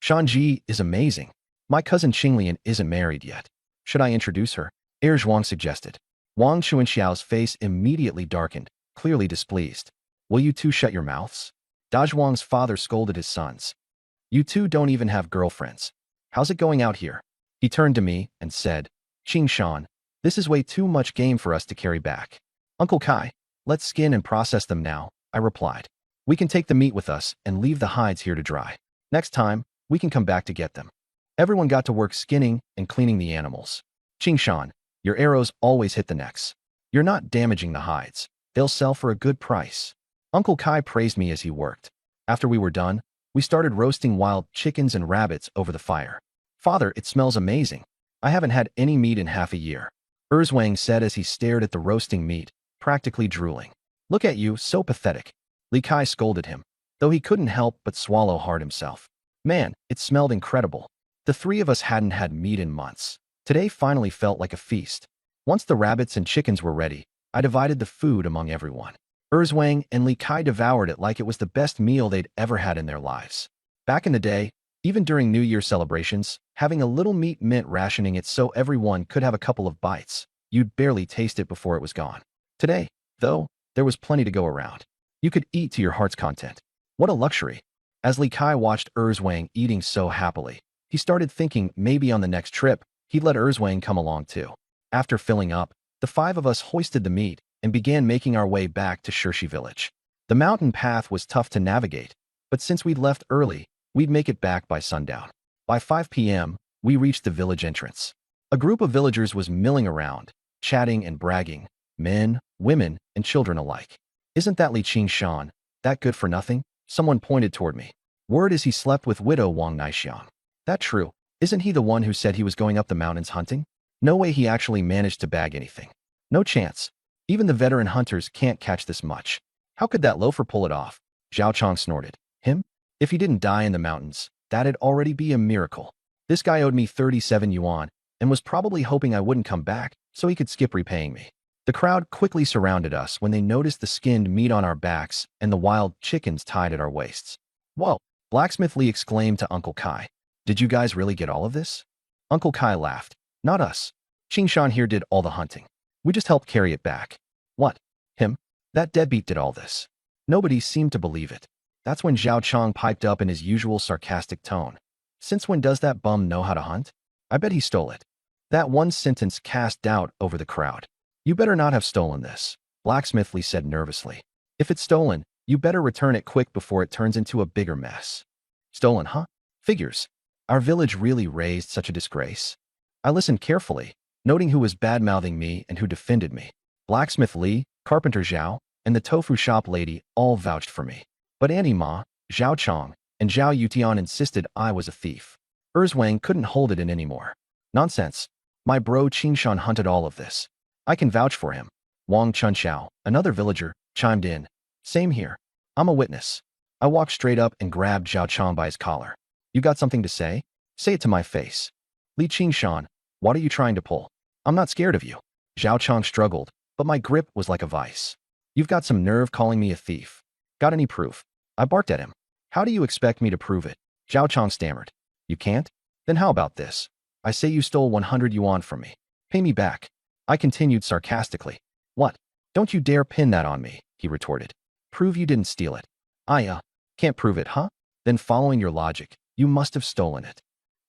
Shanji is amazing. My cousin Qinglian isn't married yet. Should I introduce her? Zhuang suggested. Wang Chuanxiao's face immediately darkened, clearly displeased. Will you two shut your mouths? Dazhuang's father scolded his sons. You two don't even have girlfriends. How's it going out here? He turned to me and said, Qingshan, this is way too much game for us to carry back. Uncle Kai, let's skin and process them now, I replied. We can take the meat with us and leave the hides here to dry. Next time, we can come back to get them. Everyone got to work skinning and cleaning the animals. Qingshan, your arrows always hit the necks. You're not damaging the hides. They'll sell for a good price. Uncle Kai praised me as he worked. After we were done, we started roasting wild chickens and rabbits over the fire. Father, it smells amazing. I haven't had any meat in half a year. Erzwang said as he stared at the roasting meat, practically drooling. Look at you, so pathetic. Li Kai scolded him, though he couldn't help but swallow hard himself. Man, it smelled incredible. The three of us hadn't had meat in months. Today finally felt like a feast. Once the rabbits and chickens were ready, I divided the food among everyone. Erzwang and Li Kai devoured it like it was the best meal they'd ever had in their lives. Back in the day, even during New Year celebrations, having a little meat meant rationing it so everyone could have a couple of bites. You'd barely taste it before it was gone. Today, though, there was plenty to go around. You could eat to your heart's content. What a luxury. As Li Kai watched Erzwang eating so happily, he started thinking maybe on the next trip, he'd let Erzwang come along too. After filling up, the five of us hoisted the meat and began making our way back to Shirshi village. The mountain path was tough to navigate, but since we'd left early, we'd make it back by sundown. By 5 p.m., we reached the village entrance. A group of villagers was milling around, chatting and bragging, men, women, and children alike. Isn't that Li Qingshan, that good for nothing? Someone pointed toward me. Word is he slept with widow Wang Naixiang. That true? Isn't he the one who said he was going up the mountains hunting? No way he actually managed to bag anything. No chance. Even the veteran hunters can't catch this much. How could that loafer pull it off? Zhao Chong snorted. Him? If he didn't die in the mountains, that'd already be a miracle. This guy owed me 37 yuan and was probably hoping I wouldn't come back so he could skip repaying me. The crowd quickly surrounded us when they noticed the skinned meat on our backs and the wild chickens tied at our waists. Whoa! Blacksmith Li exclaimed to Uncle Kai. Did you guys really get all of this? Uncle Kai laughed. Not us. Qingshan here did all the hunting. We just helped carry it back. What? Him? That deadbeat did all this. Nobody seemed to believe it. That's when Zhao Chong piped up in his usual sarcastic tone. Since when does that bum know how to hunt? I bet he stole it. That one sentence cast doubt over the crowd. You better not have stolen this, Blacksmith Li said nervously. If it's stolen, you better return it quick before it turns into a bigger mess. Stolen, huh? Figures. Our village really raised such a disgrace. I listened carefully, noting who was bad-mouthing me and who defended me. Blacksmith Li, Carpenter Zhao, and the tofu shop lady all vouched for me. But Annie Ma, Zhao Chong, and Zhao Yutian insisted I was a thief. Erzwang couldn't hold it in anymore. Nonsense. My bro Qingshan hunted all of this. I can vouch for him. Wang Chunxiao, another villager, chimed in. Same here. I'm a witness. I walked straight up and grabbed Zhao Chong by his collar. You got something to say? Say it to my face. Li Qingshan, what are you trying to pull? I'm not scared of you. Zhao Chong struggled, but my grip was like a vice. You've got some nerve calling me a thief. Got any proof? I barked at him. How do you expect me to prove it? Zhao Chong stammered. You can't? Then how about this? I say you stole 100 yuan from me. Pay me back. I continued sarcastically. What? Don't you dare pin that on me, he retorted. Prove you didn't steal it. I, can't prove it, huh? Then following your logic, you must have stolen it.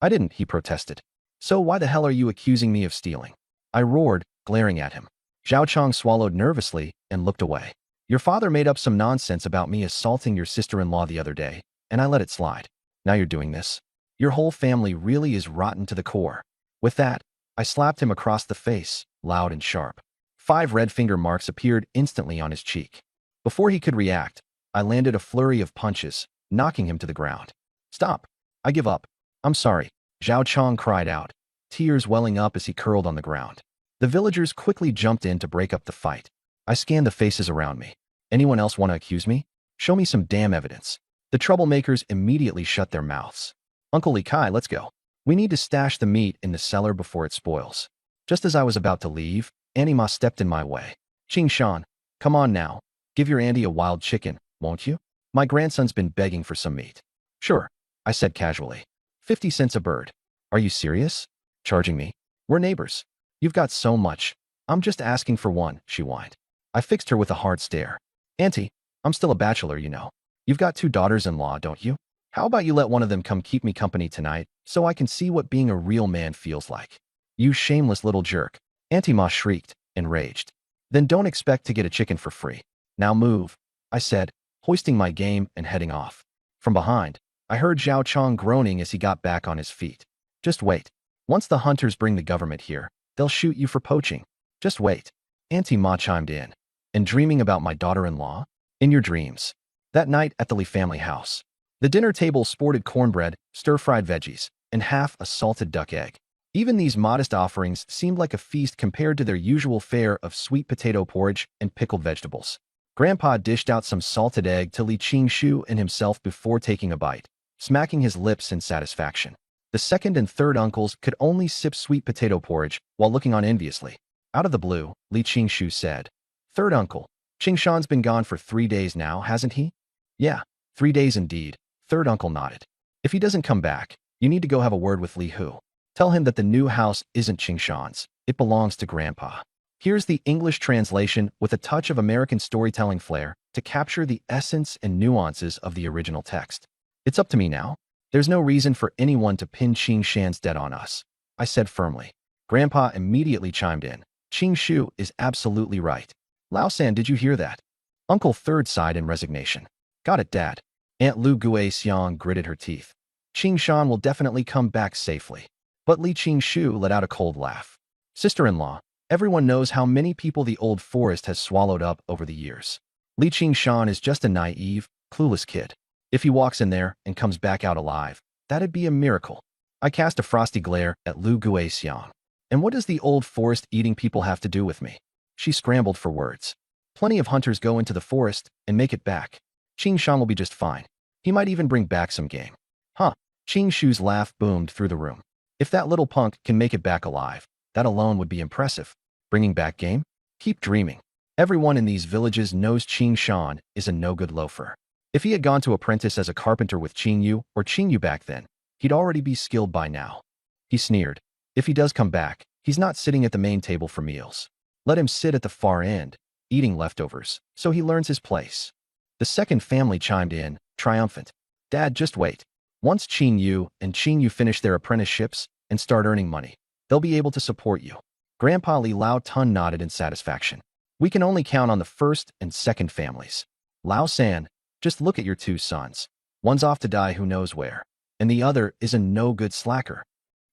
I didn't, he protested. So why the hell are you accusing me of stealing? I roared, glaring at him. Zhao Chong swallowed nervously and looked away. Your father made up some nonsense about me assaulting your sister-in-law the other day, and I let it slide. Now you're doing this. Your whole family really is rotten to the core. With that, I slapped him across the face, loud and sharp. 5 red finger marks appeared instantly on his cheek. Before he could react, I landed a flurry of punches, knocking him to the ground. Stop! I give up. I'm sorry, Zhao Chong cried out, tears welling up as he curled on the ground. The villagers quickly jumped in to break up the fight. I scanned the faces around me. Anyone else want to accuse me? Show me some damn evidence. The troublemakers immediately shut their mouths. Uncle Li Kai, let's go. We need to stash the meat in the cellar before it spoils. Just as I was about to leave, Auntie Ma stepped in my way. Qing Shan, come on now. Give your auntie a wild chicken, won't you? My grandson's been begging for some meat. Sure, I said casually. 50 cents a bird. Are you serious? Charging me? We're neighbors. You've got so much. I'm just asking for one, she whined. I fixed her with a hard stare. Auntie, I'm still a bachelor, you know. You've got 2 daughters-in-law, don't you? How about you let one of them come keep me company tonight so I can see what being a real man feels like? You shameless little jerk. Auntie Ma shrieked, enraged. Then don't expect to get a chicken for free. Now move, I said, hoisting my game and heading off. From behind, I heard Zhao Chong groaning as he got back on his feet. Just wait. Once the hunters bring the government here, they'll shoot you for poaching. Just wait. Auntie Ma chimed in. And dreaming about my daughter-in-law? In your dreams. That night at the Li family house. The dinner table sported cornbread, stir-fried veggies, and half a salted duck egg. Even these modest offerings seemed like a feast compared to their usual fare of sweet potato porridge and pickled vegetables. Grandpa dished out some salted egg to Li Qingshu and himself before taking a bite, smacking his lips in satisfaction. The second and third uncles could only sip sweet potato porridge while looking on enviously. Out of the blue, Li Qingshu said, Third uncle, Qingshan's been gone for 3 days now, hasn't he? Yeah, 3 days indeed, third uncle nodded. If he doesn't come back, you need to go have a word with Li Hu. Tell him that the new house isn't Qingshan's, it belongs to Grandpa. Here's the English translation with a touch of American storytelling flair to capture the essence and nuances of the original text. It's up to me now. There's no reason for anyone to pin Qingshan's debt on us, I said firmly. Grandpa immediately chimed in. Qingshu is absolutely right. Lao San, did you hear that? Uncle Third sighed in resignation. Got it, Dad. Aunt Lu Gui Xiang gritted her teeth. Qingshan will definitely come back safely. But Li Qingshu let out a cold laugh. Sister-in-law, everyone knows how many people the old forest has swallowed up over the years. Li Qingshan is just a naive, clueless kid. If he walks in there and comes back out alive, that'd be a miracle. I cast a frosty glare at Lu Gui Xiang. And what does the old forest-eating people have to do with me? She scrambled for words. Plenty of hunters go into the forest and make it back. Qingshan will be just fine. He might even bring back some game. Huh. Qingshu's laugh boomed through the room. If that little punk can make it back alive, that alone would be impressive. Bringing back game? Keep dreaming. Everyone in these villages knows Qingshan is a no-good loafer. If he had gone to apprentice as a carpenter with Qingyu or Qingyu back then, he'd already be skilled by now. He sneered. If he does come back, he's not sitting at the main table for meals. Let him sit at the far end, eating leftovers, so he learns his place. The second family chimed in, triumphant. Dad, just wait. Once Qingyu and Qingyu finish their apprenticeships and start earning money, they'll be able to support you. Grandpa Li Lao Tun nodded in satisfaction. We can only count on the first and second families. Lao San, just look at your 2 sons. One's off to die who knows where, and the other is a no-good slacker.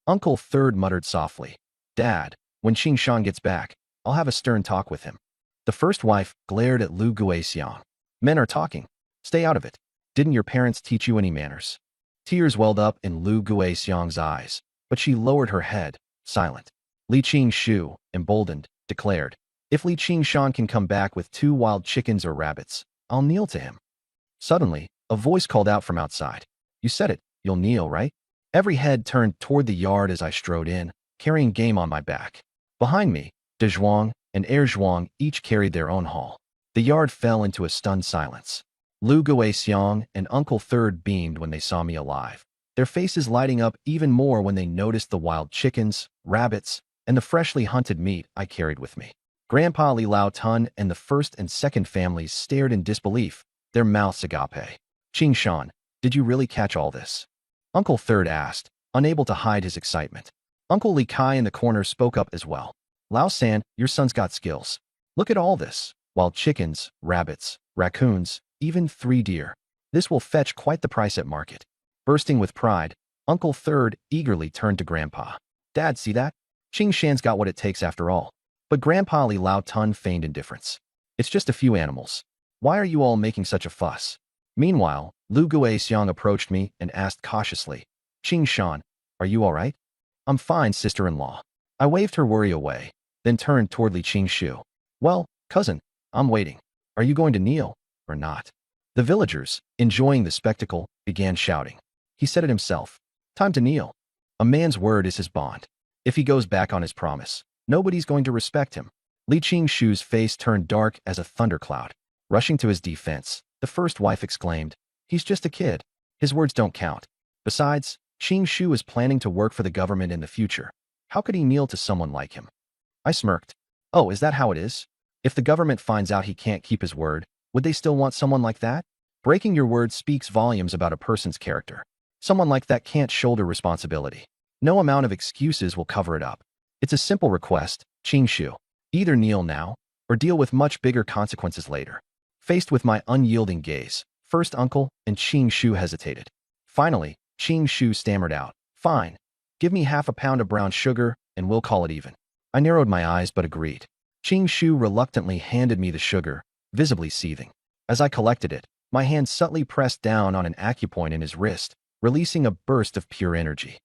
Uncle Third muttered softly. Dad, when Qingshan gets back, I'll have a stern talk with him. The first wife glared at Lu Gui Xiang. Men are talking. Stay out of it. Didn't your parents teach you any manners? Tears welled up in Lu Gui Xiang's eyes, but she lowered her head, silent. Li Qingshu, emboldened, declared, If Li Qingshan can come back with 2 wild chickens or rabbits, I'll kneel to him. Suddenly, a voice called out from outside. You said it, you'll kneel, right? Every head turned toward the yard as I strode in, carrying game on my back. Behind me, De Zhuang and Er Zhuang each carried their own haul. The yard fell into a stunned silence. Lu Gui Xiang and Uncle Third beamed when they saw me alive, their faces lighting up even more when they noticed the wild chickens, rabbits, and the freshly hunted meat I carried with me. Grandpa Li Lao Tun and the first and second families stared in disbelief, their mouths agape. Qingshan, did you really catch all this? Uncle Third asked, unable to hide his excitement. Uncle Li Kai in the corner spoke up as well. Lao San, your son's got skills. Look at all this. Wild chickens, rabbits, raccoons, even 3 deer. This will fetch quite the price at market. Bursting with pride, Uncle Third eagerly turned to Grandpa. Dad, see that? Qing Shan's got what it takes after all. But Grandpa Li Lao Tun feigned indifference. It's just a few animals. Why are you all making such a fuss? Meanwhile, Lu Gui Xiang approached me and asked cautiously, Qing Shan, are you all right? I'm fine, sister-in-law. I waved her worry away, then turned toward Li Qingshu. Well, cousin, I'm waiting. Are you going to kneel, or not? The villagers, enjoying the spectacle, began shouting. He said it himself. Time to kneel. A man's word is his bond. If he goes back on his promise, nobody's going to respect him. Li Qingshu's face turned dark as a thundercloud. Rushing to his defense, the first wife exclaimed, He's just a kid. His words don't count. Besides, Qingshu is planning to work for the government in the future. How could he kneel to someone like him? I smirked. Oh, is that how it is? If the government finds out he can't keep his word, would they still want someone like that? Breaking your word speaks volumes about a person's character. Someone like that can't shoulder responsibility. No amount of excuses will cover it up. It's a simple request, Qingshu. Either kneel now, or deal with much bigger consequences later. Faced with my unyielding gaze, first uncle and Qingshu hesitated. Finally, Qingshu stammered out, Fine. Give me half a pound of brown sugar, and we'll call it even. I narrowed my eyes but agreed. Qingshu reluctantly handed me the sugar, visibly seething. As I collected it, my hand subtly pressed down on an acupoint in his wrist, releasing a burst of pure energy.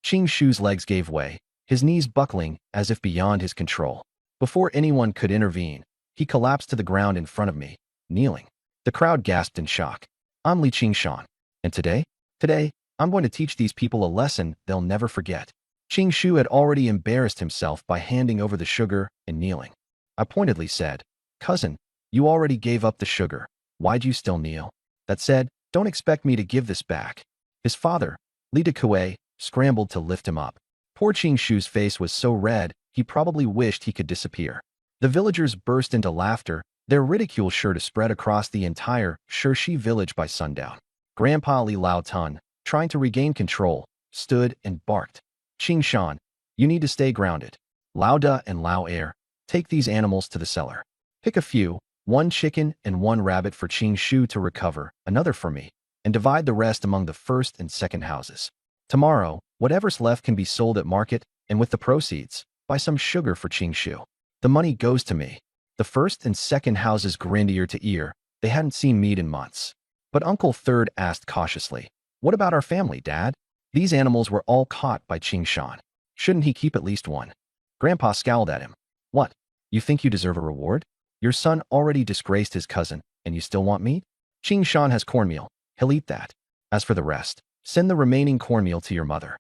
Qingshu's legs gave way, his knees buckling as if beyond his control. Before anyone could intervene, he collapsed to the ground in front of me, kneeling. The crowd gasped in shock. I'm Li Qingshan, and today, I'm going to teach these people a lesson they'll never forget. Qingshu had already embarrassed himself by handing over the sugar and kneeling. I pointedly said, Cousin, you already gave up the sugar. Why'd you still kneel? That said, don't expect me to give this back. His father, Li Dekue, scrambled to lift him up. Poor Qingshu's face was so red, he probably wished he could disappear. The villagers burst into laughter, their ridicule sure to spread across the entire Shirshi village by sundown. Grandpa Li Lao Tun, trying to regain control, stood and barked. Qingshan, you need to stay grounded. Lao Da and Lao Air, take these animals to the cellar. Pick a few, one chicken and one rabbit for Qingshu to recover, another for me, and divide the rest among the first and second houses. Tomorrow, whatever's left can be sold at market, and with the proceeds, buy some sugar for Qingshu. The money goes to me. The first and second houses grinned ear to ear. They hadn't seen meat in months. But Uncle Third asked cautiously, What about our family, Dad? These animals were all caught by Qingshan. Shouldn't he keep at least one? Grandpa scowled at him. What? You think you deserve a reward? Your son already disgraced his cousin, and you still want meat? Qingshan has cornmeal. He'll eat that. As for the rest, send the remaining cornmeal to your mother.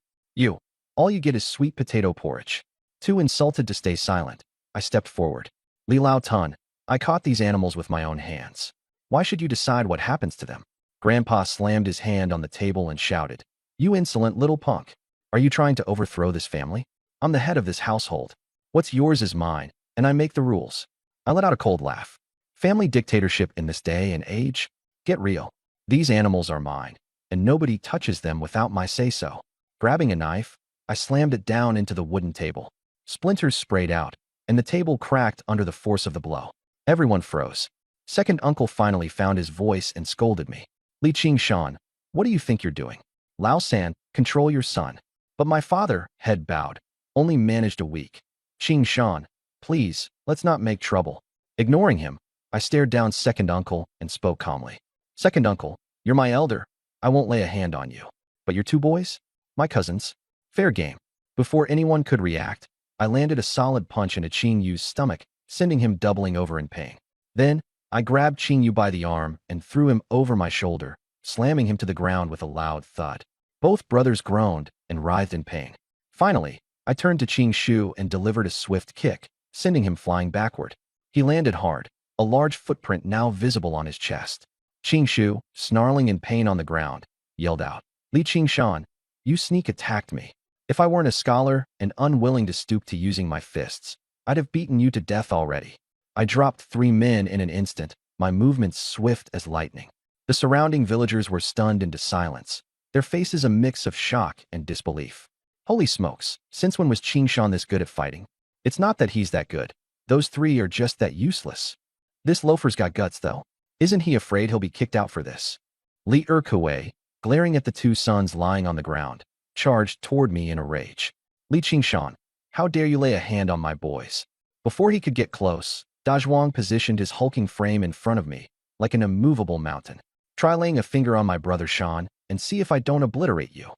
All you get is sweet potato porridge. Too insulted to stay silent, I stepped forward. Li Lao Tun, I caught these animals with my own hands. Why should you decide what happens to them? Grandpa slammed his hand on the table and shouted, You insolent little punk. Are you trying to overthrow this family? I'm the head of this household. What's yours is mine, and I make the rules. I let out a cold laugh. Family dictatorship in this day and age? Get real. These animals are mine, and nobody touches them without my say-so. Grabbing a knife, I slammed it down into the wooden table. Splinters sprayed out, and the table cracked under the force of the blow. Everyone froze. Second uncle finally found his voice and scolded me. Li Qingshan, what do you think you're doing? Lao San, control your son. But my father, head bowed, only managed a week. Qingshan, please, let's not make trouble. Ignoring him, I stared down second uncle and spoke calmly. Second uncle, you're my elder. I won't lay a hand on you. But your two boys? My cousins. Fair game. Before anyone could react, I landed a solid punch into Qing Yu's stomach, sending him doubling over in pain. Then, I grabbed Qing Yu by the arm and threw him over my shoulder, slamming him to the ground with a loud thud. Both brothers groaned and writhed in pain. Finally, I turned to Qingshu and delivered a swift kick, sending him flying backward. He landed hard, a large footprint now visible on his chest. Qingshu, snarling in pain on the ground, yelled out, Li Qingshan, you sneak attacked me. If I weren't a scholar and unwilling to stoop to using my fists, I'd have beaten you to death already. I dropped 3 men in an instant, my movements swift as lightning. The surrounding villagers were stunned into silence, their faces a mix of shock and disbelief. Holy smokes, since when was Qingshan this good at fighting? It's not that he's that good. Those 3 are just that useless. This loafer's got guts, though. Isn't he afraid he'll be kicked out for this? Li Erkue, glaring at the 2 sons lying on the ground, charged toward me in a rage. Li Qingshan, how dare you lay a hand on my boys? Before he could get close, Dazhuang positioned his hulking frame in front of me, like an immovable mountain. Try laying a finger on my brother Shan, and see if I don't obliterate you.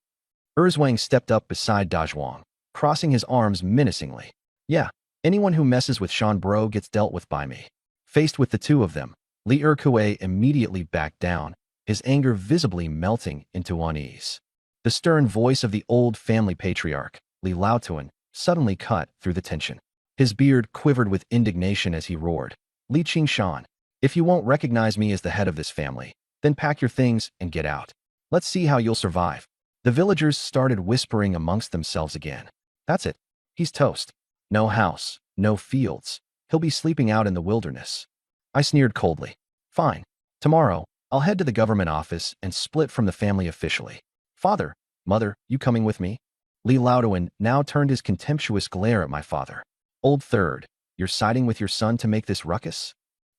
Erzwang stepped up beside Dazhuang, crossing his arms menacingly. Yeah, anyone who messes with Shan Bro gets dealt with by me. Faced with the two of them, Li Erkue immediately backed down, his anger visibly melting into unease. The stern voice of the old family patriarch, Li Laotuan, suddenly cut through the tension. His beard quivered with indignation as he roared, Li Qingshan, if you won't recognize me as the head of this family, then pack your things and get out. Let's see how you'll survive. The villagers started whispering amongst themselves again. That's it. He's toast. No house, no fields. He'll be sleeping out in the wilderness. I sneered coldly. Fine. Tomorrow, I'll head to the government office and split from the family officially. Father, mother, you coming with me? Li Laoduan now turned his contemptuous glare at my father. Old third, you're siding with your son to make this ruckus?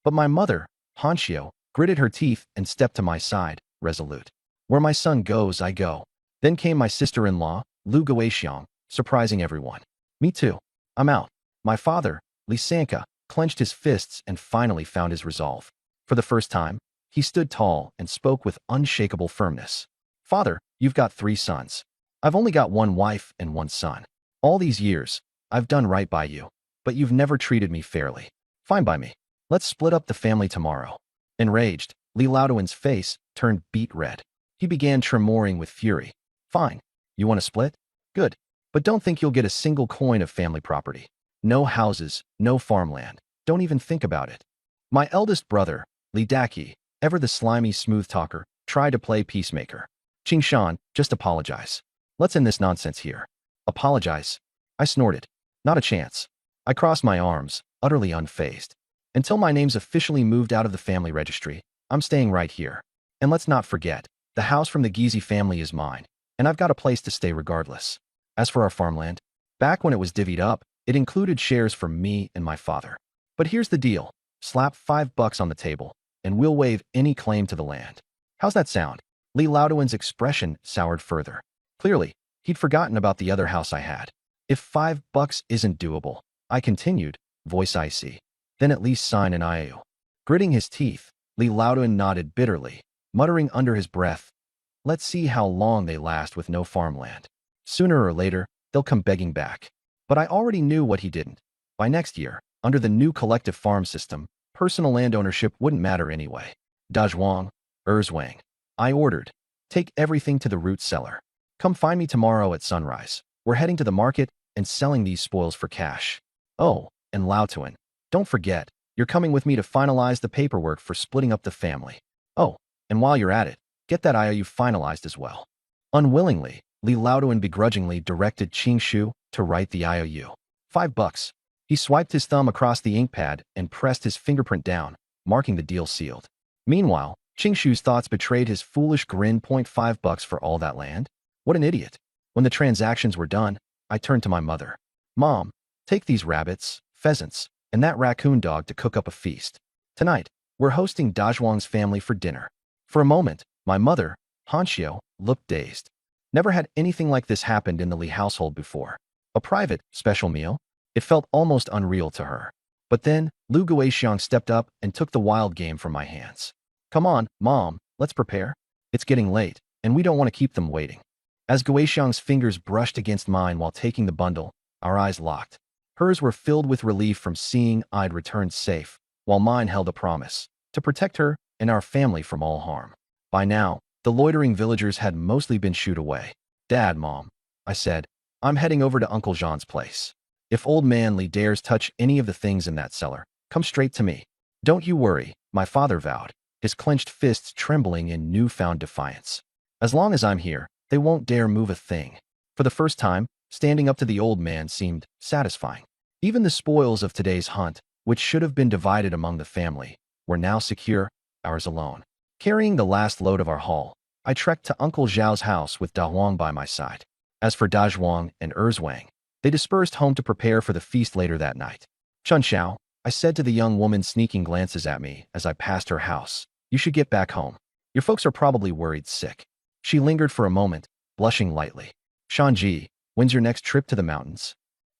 But my mother, Hanshio, gritted her teeth and stepped to my side, resolute. Where my son goes, I go. Then came my sister-in-law, Lu Guixiang, surprising everyone. Me too. I'm out. My father, Li Sanka, clenched his fists and finally found his resolve. For the first time, he stood tall and spoke with unshakable firmness. Father, you've got 3 sons. I've only got 1 wife and 1 son. All these years, I've done right by you, but you've never treated me fairly. Fine by me. Let's split up the family tomorrow. Enraged, Li Laoduan's face turned beet red. He began tremoring with fury. Fine. You want to split? Good. But don't think you'll get a single coin of family property. No houses, no farmland. Don't even think about it. My eldest brother, Li Daqi, ever the slimy smooth talker, tried to play peacemaker. Qingshan, just apologize. Let's end this nonsense here. Apologize? I snorted. Not a chance. I crossed my arms, utterly unfazed. Until my name's officially moved out of the family registry, I'm staying right here. And let's not forget, the house from the Gizi family is mine, and I've got a place to stay regardless. As for our farmland, back when it was divvied up, it included shares for me and my father. But here's the deal. Slap $5 on the table, and we'll waive any claim to the land. How's that sound? Li Laoduan's expression soured further. Clearly, he'd forgotten about the other house I had. If $5 isn't doable, I continued, voice icy, then at least sign an IOU. Gritting his teeth, Li Laoduan nodded bitterly, muttering under his breath, let's see how long they last with no farmland. Sooner or later, they'll come begging back. But I already knew what he didn't. By next year, under the new collective farm system, personal land ownership wouldn't matter anyway. Dazhuang, Erzwang, I ordered. Take everything to the root cellar. Come find me tomorrow at sunrise. We're heading to the market and selling these spoils for cash. Oh, and Laotuan, don't forget, you're coming with me to finalize the paperwork for splitting up the family. Oh, and while you're at it, get that IOU finalized as well. Unwillingly, Li Laoduan begrudgingly directed Qingshu to write the IOU. $5. He swiped his thumb across the ink pad and pressed his fingerprint down, marking the deal sealed. Meanwhile, Qingshu's thoughts betrayed his foolish grin. $5 for all that land? What an idiot. When the transactions were done, I turned to my mother. Mom, take these rabbits, pheasants, and that raccoon dog to cook up a feast. Tonight, we're hosting Dazhuang's family for dinner. For a moment, my mother, Hanshio, looked dazed. Never had anything like this happened in the Li household before. A private, special meal? It felt almost unreal to her. But then, Lu Guixiang stepped up and took the wild game from my hands. Come on, Mom, let's prepare. It's getting late, and we don't want to keep them waiting. As Guixiang's fingers brushed against mine while taking the bundle, our eyes locked. Hers were filled with relief from seeing I'd returned safe, while mine held a promise to protect her and our family from all harm. By now, the loitering villagers had mostly been shooed away. Dad, Mom, I said, I'm heading over to Uncle Jean's place. If old man Li dares touch any of the things in that cellar, come straight to me. Don't you worry, my father vowed, his clenched fists trembling in newfound defiance. As long as I'm here, they won't dare move a thing. For the first time, standing up to the old man seemed satisfying. Even the spoils of today's hunt, which should have been divided among the family, were now secure, ours alone. Carrying the last load of our haul, I trekked to Uncle Zhao's house with Da Huang by my side. As for Dazhuang and Erzwang, they dispersed home to prepare for the feast later that night. Chun Xiao, I said to the young woman sneaking glances at me as I passed her house, you should get back home. Your folks are probably worried sick. She lingered for a moment, blushing lightly. Shanji, When's your next trip to the mountains?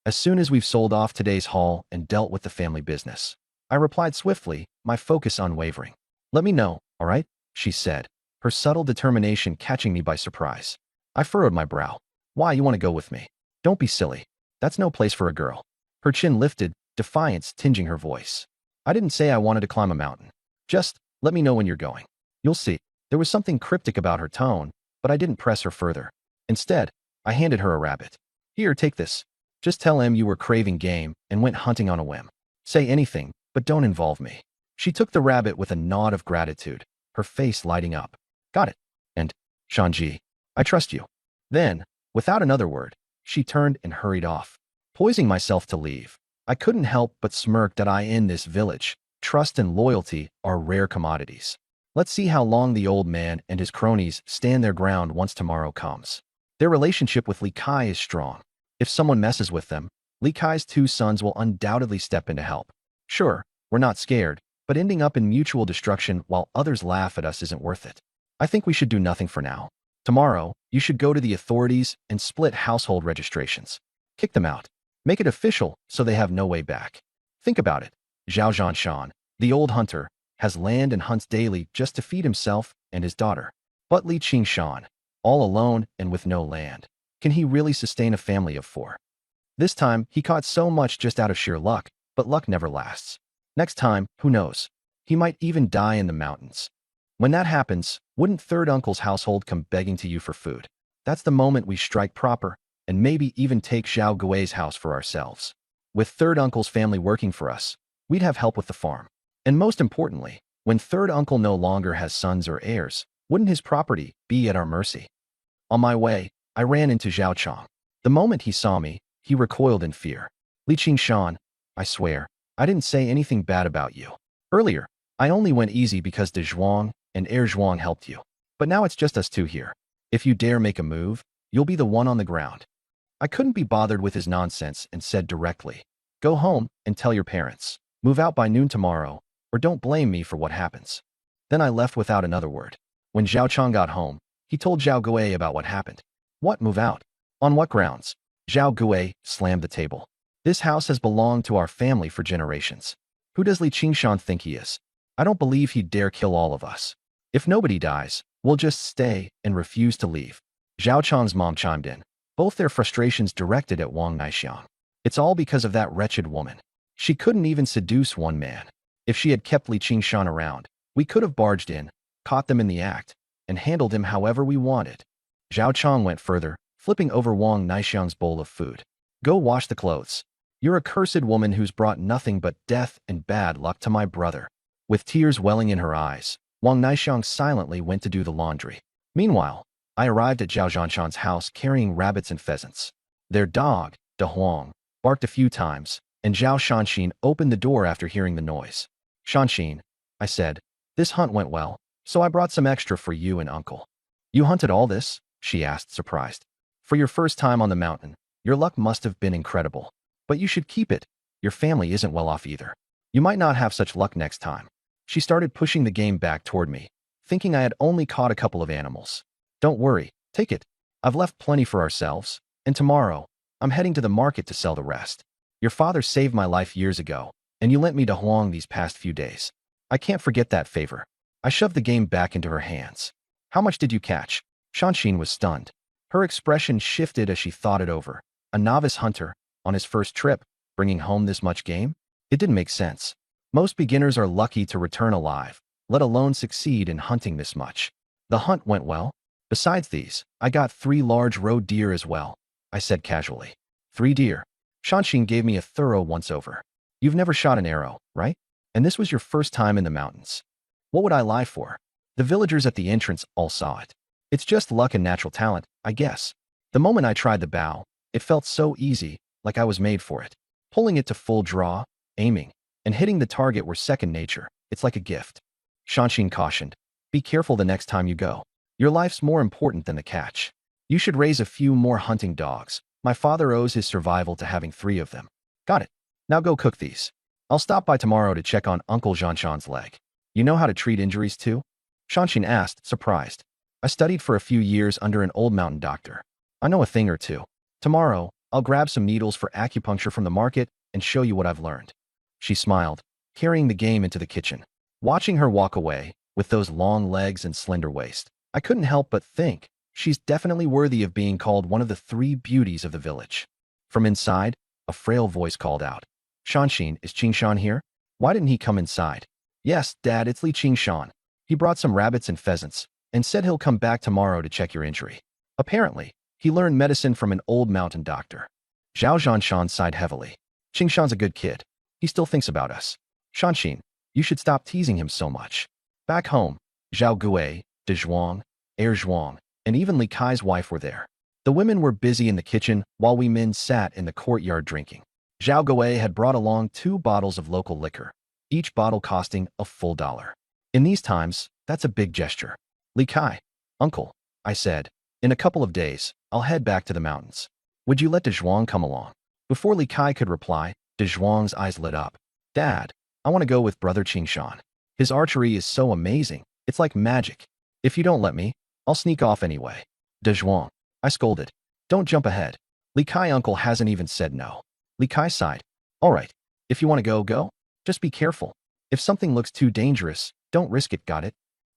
As soon as we've sold off today's haul and dealt with the family business. I replied swiftly, my focus unwavering. Let me know, all right? She said, her subtle determination catching me by surprise. I furrowed my brow. Why, you want to go with me? Don't be silly. That's no place for a girl. Her chin lifted, defiance tinging her voice. I didn't say I wanted to climb a mountain. Just, let me know when you're going. You'll see. There was something cryptic about her tone, but I didn't press her further. Instead, I handed her a rabbit. Here, take this. Just tell him you were craving game and went hunting on a whim. Say anything, but don't involve me. She took the rabbit with a nod of gratitude, her face lighting up. Got it. And, Shanji, I trust you. Then, without another word, she turned and hurried off. Poising myself to leave, I couldn't help but smirk that in this village, trust and loyalty are rare commodities. Let's see how long the old man and his cronies stand their ground once tomorrow comes. Their relationship with Li Kai is strong. If someone messes with them, Li Kai's two sons will undoubtedly step in to help. Sure, we're not scared, but ending up in mutual destruction while others laugh at us isn't worth it. I think we should do nothing for now. Tomorrow, you should go to the authorities and split household registrations. Kick them out. Make it official so they have no way back. Think about it. Zhao Zhanshan, the old hunter, has land and hunts daily just to feed himself and his daughter. But Li Qingshan, all alone and with no land, can he really sustain a family of 4? This time, he caught so much just out of sheer luck, but luck never lasts. Next time, who knows? He might even die in the mountains. When that happens, wouldn't third uncle's household come begging to you for food? That's the moment we strike proper, and maybe even take Zhao Gui's house for ourselves. With third uncle's family working for us, we'd have help with the farm. And most importantly, when third uncle no longer has sons or heirs, wouldn't his property be at our mercy? On my way, I ran into Zhao Chong. The moment he saw me, he recoiled in fear. Li Qingshan, I swear, I didn't say anything bad about you. Earlier, I only went easy because De Zhuang and Heir Zhuang helped you. But now it's just us two here. If you dare make a move, you'll be the one on the ground. I couldn't be bothered with his nonsense and said directly, go home and tell your parents. Move out by noon tomorrow, or don't blame me for what happens. Then I left without another word. When Zhao Chong got home, he told Zhao Gui about what happened. What, move out? On what grounds? Zhao Gui slammed the table. This house has belonged to our family for generations. Who does Li Qingshan think he is? I don't believe he'd dare kill all of us. If nobody dies, we'll just stay and refuse to leave. Zhao Chong's mom chimed in, both their frustrations directed at Wang Naixiang. It's all because of that wretched woman. She couldn't even seduce one man. If she had kept Li Qingshan around, we could have barged in, caught them in the act, and handled him however we wanted. Zhao Chong went further, flipping over Wang Naixiang's bowl of food. Go wash the clothes. You're a cursed woman who's brought nothing but death and bad luck to my brother. With tears welling in her eyes, Wang Naixiang silently went to do the laundry. Meanwhile, I arrived at Zhao Zhanshan's house carrying rabbits and pheasants. Their dog, De Huang, barked a few times, and Zhao Shanxin opened the door after hearing the noise. Shanxin, I said, this hunt went well, so I brought some extra for you and uncle. You hunted all this? She asked, surprised. For your first time on the mountain, your luck must have been incredible. But you should keep it. Your family isn't well off either. You might not have such luck next time. She started pushing the game back toward me, thinking I had only caught a couple of animals. Don't worry, take it. I've left plenty for ourselves, and tomorrow, I'm heading to the market to sell the rest. Your father saved my life years ago, and you lent me De Huang these past few days. I can't forget that favor. I shoved the game back into her hands. How much did you catch? Shanxin was stunned. Her expression shifted as she thought it over. A novice hunter, on his first trip, bringing home this much game? It didn't make sense. Most beginners are lucky to return alive, let alone succeed in hunting this much. The hunt went well. Besides these, I got 3 large roe deer as well, I said casually. 3 deer. Shanxin gave me a thorough once-over. You've never shot an arrow, right? And this was your first time in the mountains. What would I lie for? The villagers at the entrance all saw it. It's just luck and natural talent, I guess. The moment I tried the bow, it felt so easy, like I was made for it. Pulling it to full draw, aiming, and hitting the target were second nature. It's like a gift. Shanxin cautioned, be careful the next time you go. Your life's more important than the catch. You should raise a few more hunting dogs. My father owes his survival to having 3 of them. Got it. Now go cook these. I'll stop by tomorrow to check on Uncle Zhanshan's leg. You know how to treat injuries too? Shanxin asked, surprised. I studied for a few years under an old mountain doctor. I know a thing or two. Tomorrow, I'll grab some needles for acupuncture from the market and show you what I've learned. She smiled, carrying the game into the kitchen. Watching her walk away, with those long legs and slender waist, I couldn't help but think, she's definitely worthy of being called one of the three beauties of the village. From inside, a frail voice called out, Shanshin, is Qingshan here? Why didn't he come inside? Yes, Dad, it's Li Qingshan. He brought some rabbits and pheasants, and said he'll come back tomorrow to check your injury. Apparently, he learned medicine from an old mountain doctor. Zhao Zhanshan sighed heavily. Qingshan's a good kid. He still thinks about us. Shanshin, you should stop teasing him so much. Back home, Zhao Gui, De Zhuang, Er Zhuang, and even Li Kai's wife were there. The women were busy in the kitchen while we men sat in the courtyard drinking. Zhao Gui had brought along 2 bottles of local liquor, each bottle costing a full $1. In these times, that's a big gesture. Li Kai, uncle, I said, in a couple of days, I'll head back to the mountains. Would you let De Zhuang come along? Before Li Kai could reply, De Zhuang's eyes lit up. Dad, I want to go with brother Qingshan. His archery is so amazing, it's like magic. If you don't let me, I'll sneak off anyway. De Zhuang, I scolded. Don't jump ahead. Li Kai uncle hasn't even said no. Li Kai sighed. All right, if you want to go, go. Just be careful. If something looks too dangerous, don't risk it, got it?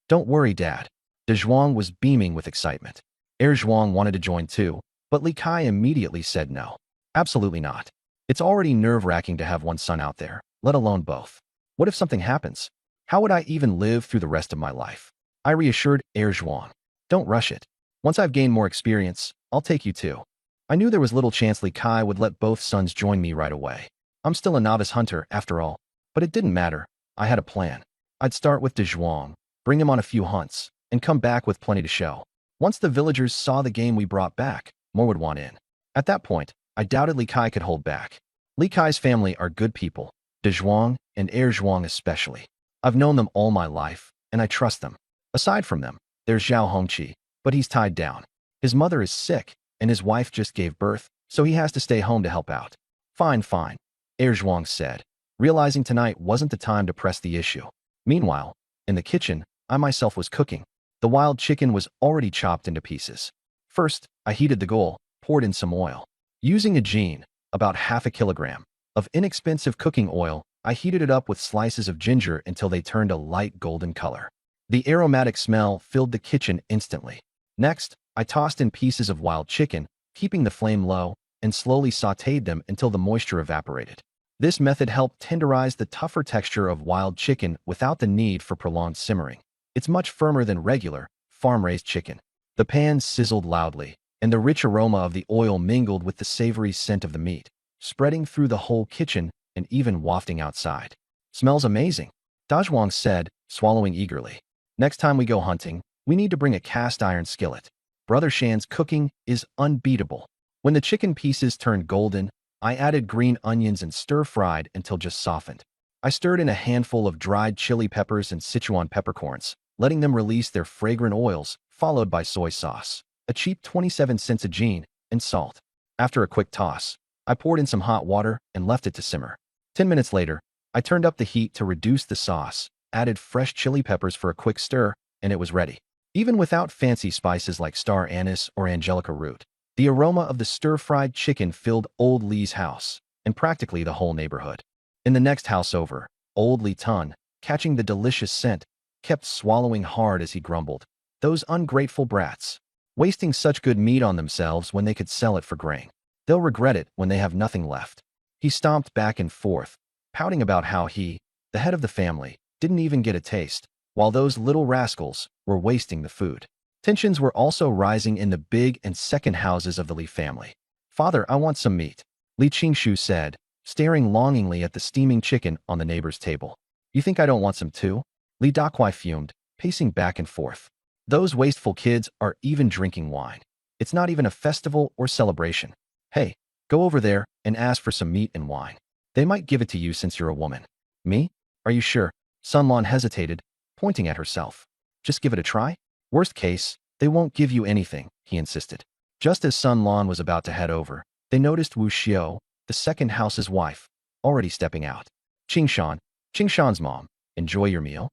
Don't worry, Dad. De Zhuang was beaming with excitement. Er Zhuang wanted to join too, but Li Kai immediately said no. Absolutely not. It's already nerve-wracking to have one son out there, let alone both. What if something happens? How would I even live through the rest of my life? I reassured Er Zhuang. Don't rush it. Once I've gained more experience, I'll take you too. I knew there was little chance Li Kai would let both sons join me right away. I'm still a novice hunter, after all. But it didn't matter. I had a plan. I'd start with De Zhuang, bring him on a few hunts, and come back with plenty to show. Once the villagers saw the game we brought back, more would want in. At that point, I doubted Li Kai could hold back. Li Kai's family are good people, De Zhuang and Er Zhuang especially. I've known them all my life, and I trust them. Aside from them, there's Zhao Hongqi, but he's tied down. His mother is sick, and his wife just gave birth, so he has to stay home to help out. Fine, fine, Er Zhuang said, realizing tonight wasn't the time to press the issue. Meanwhile, in the kitchen, I myself was cooking. The wild chicken was already chopped into pieces. First, I heated the gol, poured in some oil. Using a gene, about half a kilogram, of inexpensive cooking oil, I heated it up with slices of ginger until they turned a light golden color. The aromatic smell filled the kitchen instantly. Next, I tossed in pieces of wild chicken, keeping the flame low, and slowly sautéed them until the moisture evaporated. This method helped tenderize the tougher texture of wild chicken without the need for prolonged simmering. It's much firmer than regular, farm-raised chicken. The pan sizzled loudly, and the rich aroma of the oil mingled with the savory scent of the meat, spreading through the whole kitchen and even wafting outside. Smells amazing, Da Zhuang said, swallowing eagerly. Next time we go hunting, we need to bring a cast-iron skillet. Brother Shan's cooking is unbeatable. When the chicken pieces turned golden, I added green onions and stir-fried until just softened. I stirred in a handful of dried chili peppers and Sichuan peppercorns, letting them release their fragrant oils, followed by soy sauce, a cheap 27 cents a gene, and salt. After a quick toss, I poured in some hot water and left it to simmer. 10 minutes later, I turned up the heat to reduce the sauce, added fresh chili peppers for a quick stir, and it was ready. Even without fancy spices like star anise or angelica root, the aroma of the stir-fried chicken filled Old Li's house, and practically the whole neighborhood. In the next house over, Old Li Tun, catching the delicious scent, kept swallowing hard as he grumbled. Those ungrateful brats, wasting such good meat on themselves when they could sell it for grain. They'll regret it when they have nothing left. He stomped back and forth, pouting about how he, the head of the family, didn't even get a taste, while those little rascals were wasting the food. Tensions were also rising in the big and second houses of the Li family. Father, I want some meat, Li Qingshu said, staring longingly at the steaming chicken on the neighbor's table. You think I don't want some too? Li Dakuai fumed, pacing back and forth. Those wasteful kids are even drinking wine. It's not even a festival or celebration. Hey, go over there and ask for some meat and wine. They might give it to you since you're a woman. Me? Are you sure? Sun Lan hesitated, pointing at herself. Just give it a try? Worst case, they won't give you anything, he insisted. Just as Sun Lan was about to head over, they noticed Wu Xiao, the second house's wife, already stepping out. Qingshan's mom, enjoy your meal?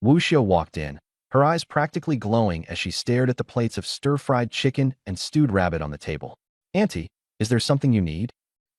Wu Xiao walked in, her eyes practically glowing as she stared at the plates of stir-fried chicken and stewed rabbit on the table. Auntie, Is there something you need?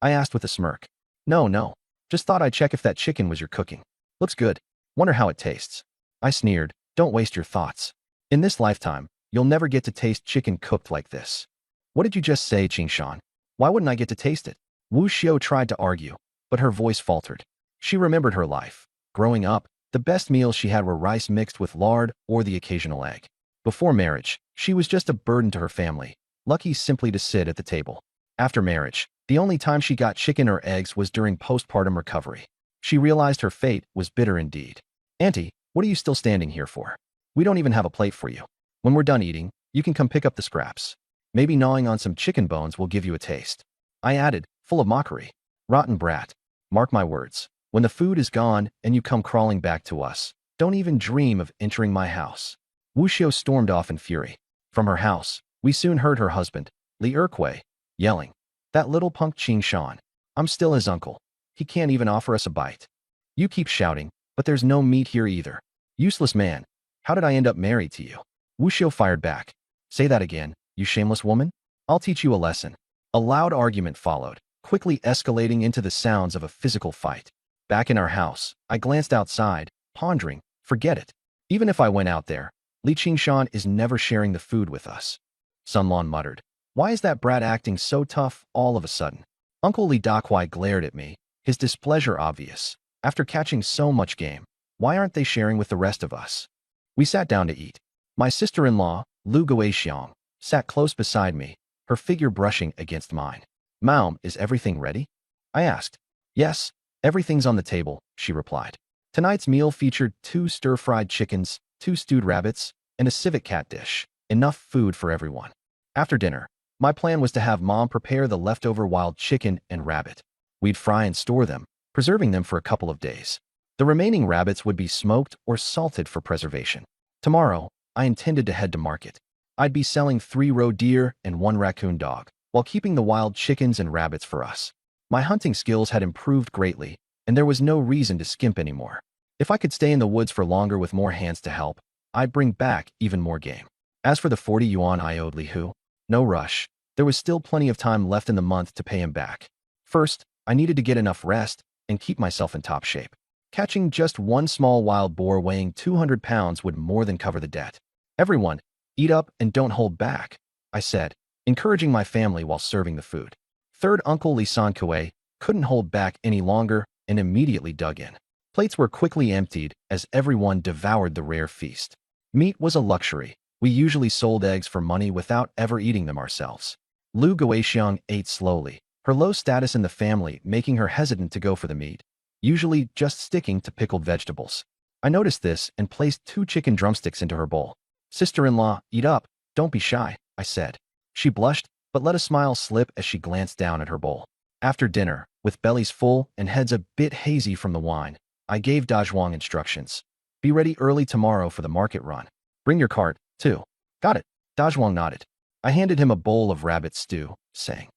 I asked with a smirk. No, no. Just thought I'd check if that chicken was your cooking. Looks good. Wonder how it tastes. I sneered. Don't waste your thoughts. In this lifetime, you'll never get to taste chicken cooked like this. What did you just say, Qingshan? Why wouldn't I get to taste it? Wu Xiu tried to argue, but her voice faltered. She remembered her life. Growing up, the best meals she had were rice mixed with lard or the occasional egg. Before marriage, she was just a burden to her family, lucky simply to sit at the table. After marriage, the only time she got chicken or eggs was during postpartum recovery. She realized her fate was bitter indeed. Auntie, what are you still standing here for? We don't even have a plate for you. When we're done eating, you can come pick up the scraps. Maybe gnawing on some chicken bones will give you a taste. I added, full of mockery. Rotten brat. Mark my words. When the food is gone and you come crawling back to us, don't even dream of entering my house. Wu Xiu stormed off in fury. From her house, we soon heard her husband, Li Erkui, yelling, "That little punk Qingshan. I'm still his uncle. He can't even offer us a bite. You keep shouting, but there's no meat here either. Useless man. How did I end up married to you?" Wu Xiu fired back. Say that again, you shameless woman. I'll teach you a lesson. A loud argument followed, quickly escalating into the sounds of a physical fight. Back in our house, I glanced outside, pondering, forget it. Even if I went out there, Li Qingshan is never sharing the food with us. Sun Lan muttered. Why is that brat acting so tough all of a sudden? Uncle Li Dakuai glared at me, his displeasure obvious. After catching so much game, why aren't they sharing with the rest of us? We sat down to eat. My sister-in-law, Lu Guixiang, sat close beside me, her figure brushing against mine. Mom, is everything ready? I asked. Yes, everything's on the table, she replied. Tonight's meal featured 2 stir-fried chickens, 2 stewed rabbits, and a civet cat dish. Enough food for everyone. After dinner, my plan was to have Mom prepare the leftover wild chicken and rabbit. We'd fry and store them, preserving them for a couple of days. The remaining rabbits would be smoked or salted for preservation. Tomorrow, I intended to head to market. I'd be selling 3 roe deer and 1 raccoon dog, while keeping the wild chickens and rabbits for us. My hunting skills had improved greatly, and there was no reason to skimp anymore. If I could stay in the woods for longer with more hands to help, I'd bring back even more game. As for the 40 yuan I owed Li Hu, no rush. There was still plenty of time left in the month to pay him back. First, I needed to get enough rest and keep myself in top shape. Catching just 1 small wild boar weighing 200 pounds would more than cover the debt. Everyone, eat up and don't hold back, I said, encouraging my family while serving the food. Third Uncle Li Sankue couldn't hold back any longer and immediately dug in. Plates were quickly emptied as everyone devoured the rare feast. Meat was a luxury. We usually sold eggs for money without ever eating them ourselves. Lu Guixiang ate slowly, her low status in the family making her hesitant to go for the meat, usually just sticking to pickled vegetables. I noticed this and placed 2 chicken drumsticks into her bowl. Sister-in-law, eat up, don't be shy, I said. She blushed, but let a smile slip as she glanced down at her bowl. After dinner, with bellies full and heads a bit hazy from the wine, I gave Dazhuang instructions. Be ready early tomorrow for the market run. Bring your cart, too. Got it. Dazhuang nodded. I handed him a bowl of rabbit stew, saying,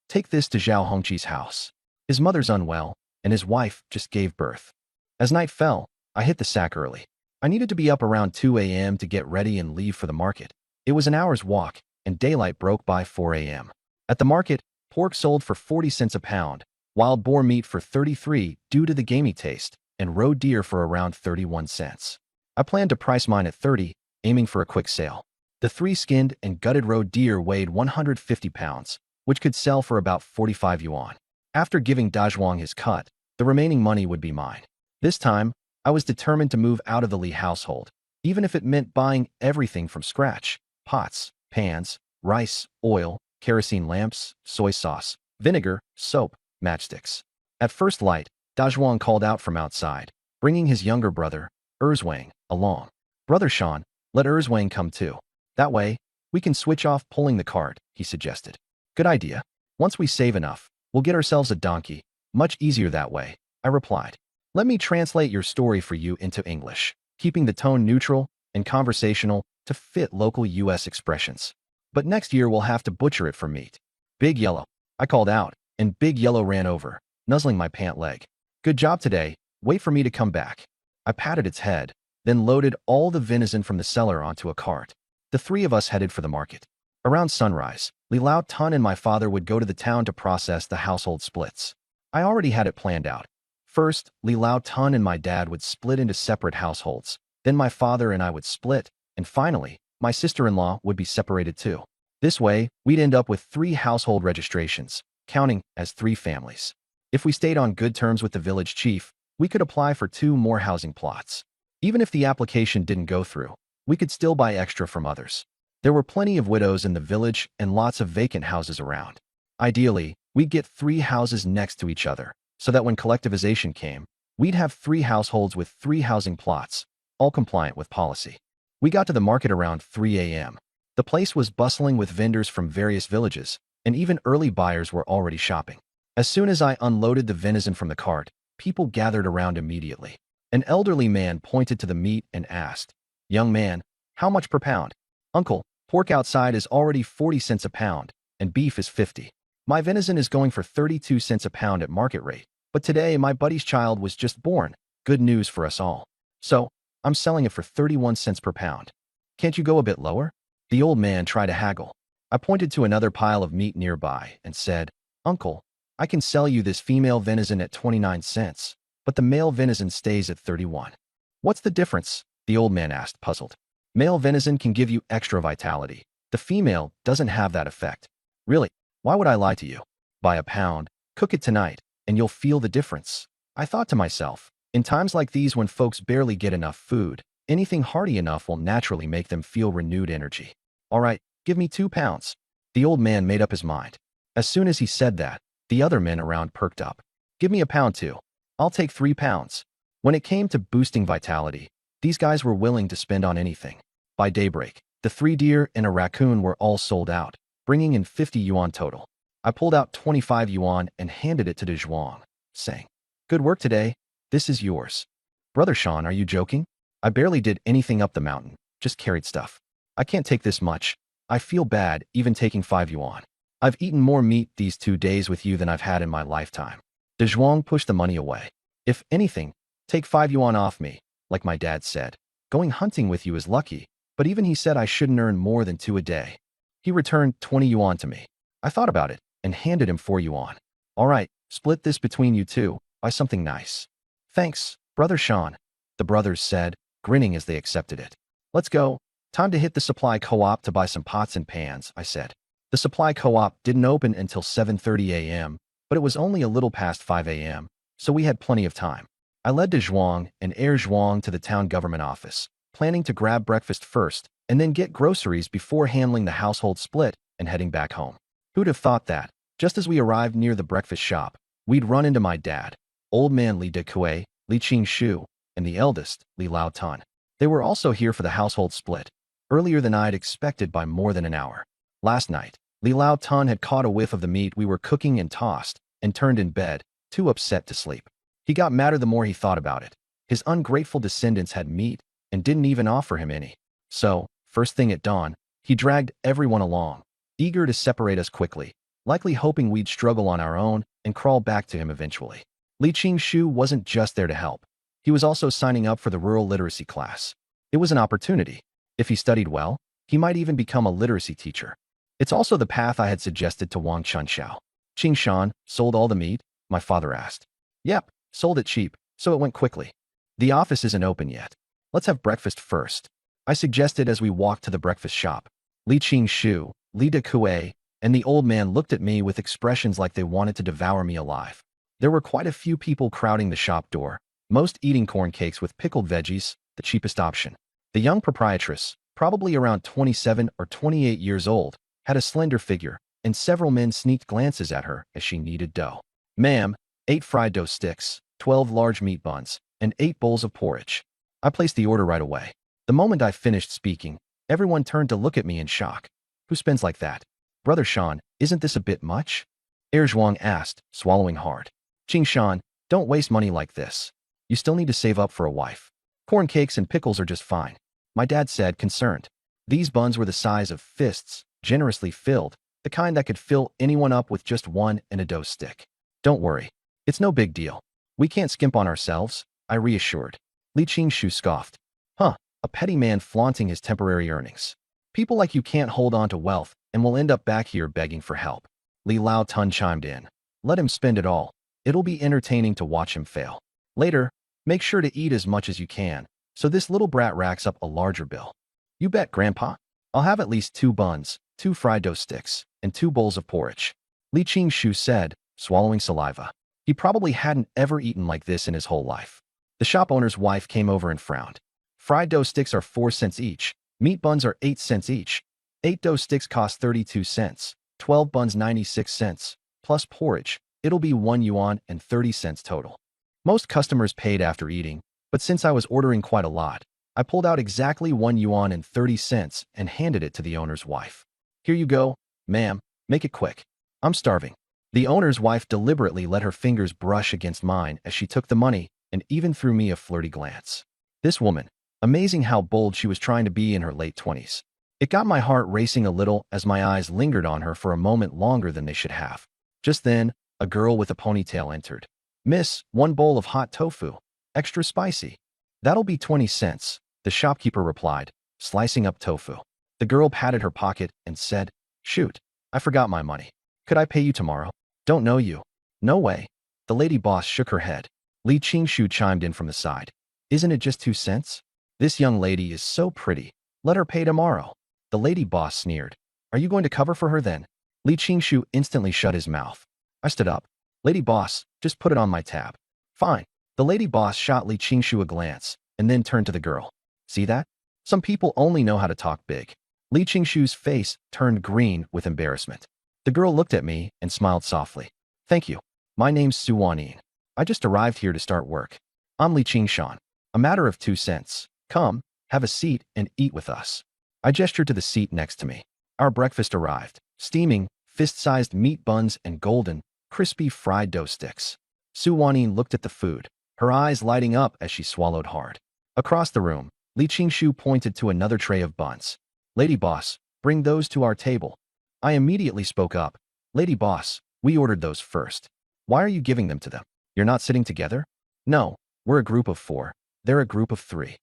take this to Zhao Hongqi's house. His mother's unwell, and his wife just gave birth. As night fell, I hit the sack early. I needed to be up around 2 a.m. to get ready and leave for the market. It was an hour's walk, and daylight broke by 4 a.m. At the market, pork sold for 40 cents a pound, wild boar meat for 33 due to the gamey taste, and roe deer for around 31 cents. I planned to price mine at 30, aiming for a quick sale. The 3 skinned and gutted roe deer weighed 150 pounds, which could sell for about 45 yuan. After giving Dazhuang his cut, the remaining money would be mine. This time, I was determined to move out of the Li household, even if it meant buying everything from scratch: pots, pans, rice, oil, kerosene lamps, soy sauce, vinegar, soap, matchsticks. At first light, Dazhuang called out from outside, bringing his younger brother, Erzwang, along. Brother Sean, let Erzwang come too. That way, we can switch off pulling the cart, he suggested. Good idea. Once we save enough, we'll get ourselves a donkey. Much easier that way, I replied. Let me translate your story for you into English, keeping the tone neutral and conversational to fit local U.S. expressions. But next year we'll have to butcher it for meat. Big Yellow, I called out, and Big Yellow ran over, nuzzling my pant leg. Good job today, wait for me to come back. I patted its head, then loaded all the venison from the cellar onto a cart. The 3 of us headed for the market. Around sunrise, Li Lao Tun and my father would go to the town to process the household splits. I already had it planned out. First, Li Lao Tun and my dad would split into separate households. Then my father and I would split, and finally, my sister-in-law would be separated too. This way, we'd end up with 3 household registrations, counting as 3 families. If we stayed on good terms with the village chief, we could apply for 2 more housing plots. Even if the application didn't go through, we could still buy extra from others. There were plenty of widows in the village and lots of vacant houses around. Ideally, we'd get 3 houses next to each other, so that when collectivization came, we'd have 3 households with 3 housing plots, all compliant with policy. We got to the market around 3 a.m. The place was bustling with vendors from various villages, and even early buyers were already shopping. As soon as I unloaded the venison from the cart, people gathered around immediately. An elderly man pointed to the meat and asked, "Young man, how much per pound?" "Uncle, pork outside is already 40 cents a pound, and beef is 50. My venison is going for 32 cents a pound at market rate, but today my buddy's child was just born. Good news for us all. So, I'm selling it for 31 cents per pound. Can't you go a bit lower?" The old man tried to haggle. I pointed to another pile of meat nearby and said, "Uncle, I can sell you this female venison at 29 cents, but the male venison stays at 31. "What's the difference?" the old man asked, puzzled. "Male venison can give you extra vitality. The female doesn't have that effect." "Really? Why would I lie to you?" "Buy a pound, cook it tonight, and you'll feel the difference." I thought to myself, in times like these when folks barely get enough food, anything hearty enough will naturally make them feel renewed energy. "All right, give me 2 pounds. The old man made up his mind. As soon as he said that, the other men around perked up. "Give me a pound too. I'll take 3 pounds. When it came to boosting vitality, these guys were willing to spend on anything. By daybreak, the 3 deer and a raccoon were all sold out, bringing in 50 yuan total. I pulled out 25 yuan and handed it to De Zhuang, saying, "Good work today. This is yours." "Brother Sean, are you joking? I barely did anything up the mountain, just carried stuff. I can't take this much. I feel bad even taking 5 yuan. I've eaten more meat these 2 days with you than I've had in my lifetime." De Zhuang pushed the money away. "If anything, take 5 yuan off me, like my dad said. Going hunting with you is lucky, but even he said I shouldn't earn more than 2 a day." He returned 20 yuan to me. I thought about it and handed him 4 yuan. "All right, split this between you two. Buy something nice." "Thanks, Brother Sean," the brothers said, grinning as they accepted it. "Let's go. Time to hit the supply co-op to buy some pots and pans," I said. The supply co-op didn't open until 7:30 a.m., but it was only a little past 5 a.m., so we had plenty of time. I led De Zhuang and Air Zhuang to the town government office, planning to grab breakfast first and then get groceries before handling the household split and heading back home. Who'd have thought that, just as we arrived near the breakfast shop, we'd run into my dad, old man Li Dekui, Li Qing-shu, and the eldest, Li Lao Tun. They were also here for the household split, earlier than I'd expected by more than an hour. Last night, Li Lao Tun had caught a whiff of the meat we were cooking and tossed, and turned in bed, too upset to sleep. He got madder the more he thought about it. His ungrateful descendants had meat, and didn't even offer him any. So, first thing at dawn, he dragged everyone along, eager to separate us quickly, likely hoping we'd struggle on our own and crawl back to him eventually. Li Qing-shu wasn't just there to help. He was also signing up for the rural literacy class. It was an opportunity. If he studied well, he might even become a literacy teacher. It's also the path I had suggested to Wang Chunxiao. "Qingshan sold all the meat?" my father asked. "Yep, sold it cheap, so it went quickly. The office isn't open yet. Let's have breakfast first," I suggested as we walked to the breakfast shop. Li Qing-shu, Li Dekui, and the old man looked at me with expressions like they wanted to devour me alive. There were quite a few people crowding the shop door, most eating corn cakes with pickled veggies, the cheapest option. The young proprietress, probably around 27 or 28 years old, had a slender figure, and several men sneaked glances at her as she kneaded dough. "Ma'am, 8 fried dough sticks, 12 large meat buns, and 8 bowls of porridge." I placed the order right away. The moment I finished speaking, everyone turned to look at me in shock. "Who spends like that?" "Brother Sean, isn't this a bit much?" Air Zhuang asked, swallowing hard. "Qingshan, don't waste money like this. You still need to save up for a wife. Corn cakes and pickles are just fine," my dad said, concerned. These buns were the size of fists, generously filled, the kind that could fill anyone up with just one and a dough stick. "Don't worry. It's no big deal. We can't skimp on ourselves," I reassured. Li Qing-shu scoffed. "Huh, a petty man flaunting his temporary earnings. People like you can't hold on to wealth and we'll end up back here begging for help. Li Lao Tun chimed in. Let him spend it all. It'll be entertaining to watch him fail. Later, make sure to eat as much as you can, so this little brat racks up a larger bill. You bet, Grandpa. I'll have at least 2 buns, 2 fried dough sticks, and 2 bowls of porridge. Li Qingshu said, swallowing saliva. He probably hadn't ever eaten like this in his whole life. The shop owner's wife came over and frowned. Fried dough sticks are 4 cents each. Meat buns are 8 cents each. 8 dough sticks cost 32 cents. 12 buns 96 cents. Plus porridge, it'll be 1 yuan and 30 cents total. Most customers paid after eating, but since I was ordering quite a lot, I pulled out exactly 1 yuan and 30 cents and handed it to the owner's wife. Here you go, ma'am, make it quick. I'm starving. The owner's wife deliberately let her fingers brush against mine as she took the money and even threw me a flirty glance. This woman, amazing how bold she was trying to be in her late 20s. It got my heart racing a little as my eyes lingered on her for a moment longer than they should have. Just then, a girl with a ponytail entered. Miss, 1 bowl of hot tofu, extra spicy. That'll be 20 cents, the shopkeeper replied, slicing up tofu. The girl patted her pocket and said, shoot, I forgot my money. Could I pay you tomorrow? Don't know you. No way. The lady boss shook her head. Li Qingshu chimed in from the side. Isn't it just 2 cents? This young lady is so pretty. Let her pay tomorrow. The lady boss sneered. Are you going to cover for her then? Li Qingshu instantly shut his mouth. I stood up. Lady boss, just put it on my tab. Fine. The lady boss shot Li Qingshu a glance and then turned to the girl. See that? Some people only know how to talk big. Li Qingshu's face turned green with embarrassment. The girl looked at me and smiled softly. Thank you. My name's Su Wanin. I just arrived here to start work. I'm Li Qingshan. A matter of 2 cents. Come, have a seat and eat with us. I gestured to the seat next to me. Our breakfast arrived. Steaming, fist-sized meat buns and golden, crispy fried dough sticks. Su Wanin looked at the food, her eyes lighting up as she swallowed hard. Across the room, Li Qingshu pointed to another tray of buns. Lady boss, bring those to our table. I immediately spoke up. Lady boss, we ordered those first. Why are you giving them to them? You're not sitting together? No, we're a group of 4. They're a group of 3.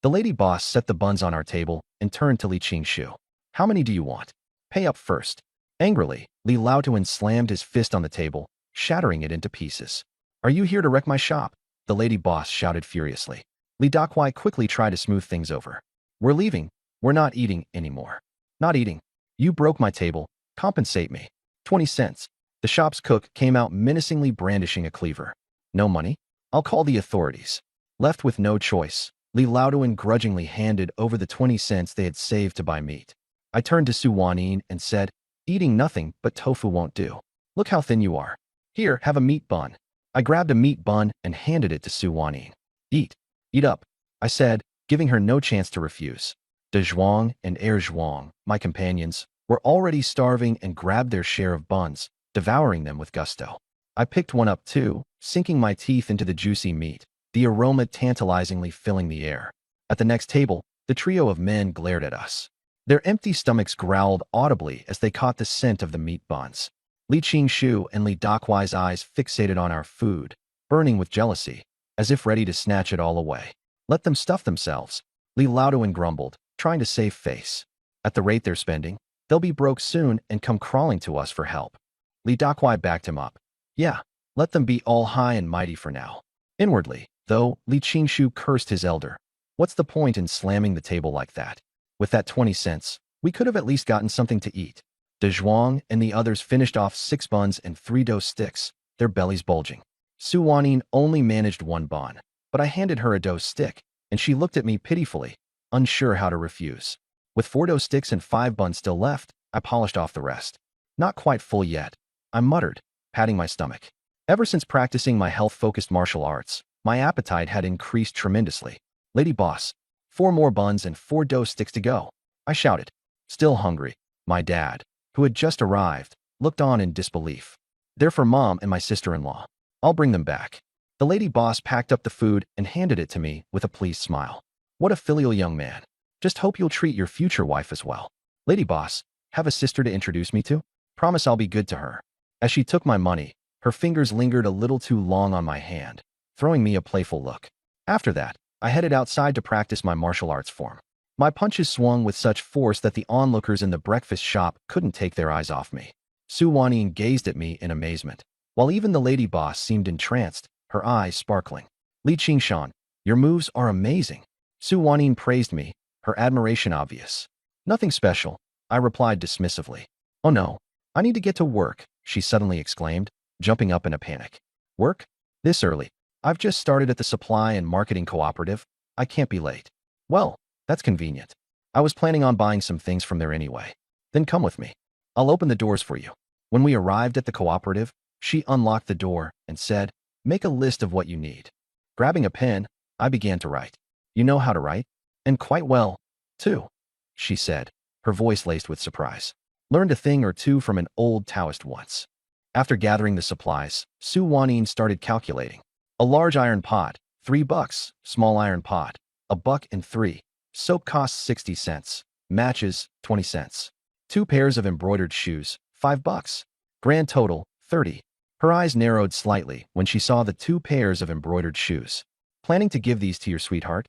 The lady boss set the buns on our table and turned to Li Qingshu. How many do you want? Pay up first. Angrily, Li Laotuan slammed his fist on the table, shattering it into pieces. Are you here to wreck my shop? The lady boss shouted furiously. Li Dakwai quickly tried to smooth things over. We're leaving. We're not eating anymore. Not eating. You broke my table. Compensate me. 20 cents. The shop's cook came out menacingly brandishing a cleaver. No money? I'll call the authorities. Left with no choice, Li Laotuan grudgingly handed over the 20 cents they had saved to buy meat. I turned to Su Wanin and said, eating nothing but tofu won't do. Look how thin you are. Here, have a meat bun. I grabbed a meat bun and handed it to Su Wanin. Eat. Eat up, I said, giving her no chance to refuse. De Zhuang and Er Zhuang, my companions, were already starving and grabbed their share of buns, devouring them with gusto. I picked one up too, sinking my teeth into the juicy meat, the aroma tantalizingly filling the air. At the next table, the trio of men glared at us. Their empty stomachs growled audibly as they caught the scent of the meat buns. Li Qingshu and Li Dakwai's eyes fixated on our food, burning with jealousy, as if ready to snatch it all away. Let them stuff themselves, Li Laotuan grumbled, trying to save face. At the rate they're spending, they'll be broke soon and come crawling to us for help. Li Dakwai backed him up. Yeah, let them be all high and mighty for now. Inwardly, though, Li Qingshu cursed his elder. What's the point in slamming the table like that? With that 20 cents, we could have at least gotten something to eat. De Zhuang and the others finished off 6 buns and 3 dough sticks, their bellies bulging. Su Wanin only managed 1 bun, but I handed her a dough stick, and she looked at me pitifully, unsure how to refuse. With 4 dough sticks and 5 buns still left, I polished off the rest. Not quite full yet, I muttered, patting my stomach. Ever since practicing my health-focused martial arts, my appetite had increased tremendously. Lady boss, 4 more buns and 4 dough sticks to go, I shouted. Still hungry, my dad, who had just arrived, looked on in disbelief. They're for Mom and my sister-in-law. I'll bring them back. The lady boss packed up the food and handed it to me with a pleased smile. What a filial young man. Just hope you'll treat your future wife as well. Lady boss, have a sister to introduce me to? Promise I'll be good to her. As she took my money, her fingers lingered a little too long on my hand, throwing me a playful look. After that, I headed outside to practice my martial arts form. My punches swung with such force that the onlookers in the breakfast shop couldn't take their eyes off me. Su Wanyin gazed at me in amazement, while even the lady boss seemed entranced, her eyes sparkling. Li Qingshan, your moves are amazing. Su Wanyin praised me, her admiration obvious. Nothing special, I replied dismissively. Oh no, I need to get to work, she suddenly exclaimed, jumping up in a panic. Work? This early? I've just started at the supply and marketing cooperative. I can't be late. Well, that's convenient. I was planning on buying some things from there anyway. Then come with me. I'll open the doors for you. When we arrived at the cooperative, she unlocked the door and said, make a list of what you need. Grabbing a pen, I began to write. You know how to write? And quite well, too, she said, her voice laced with surprise. Learned a thing or two from an old Taoist once. After gathering the supplies, Su Wanyin started calculating. A large iron pot, $3. Small iron pot, $1.03. Soap costs 60 cents. Matches, 20 cents. 2 pairs of embroidered shoes, $5. Grand total, 30. Her eyes narrowed slightly when she saw the 2 pairs of embroidered shoes. Planning to give these to your sweetheart?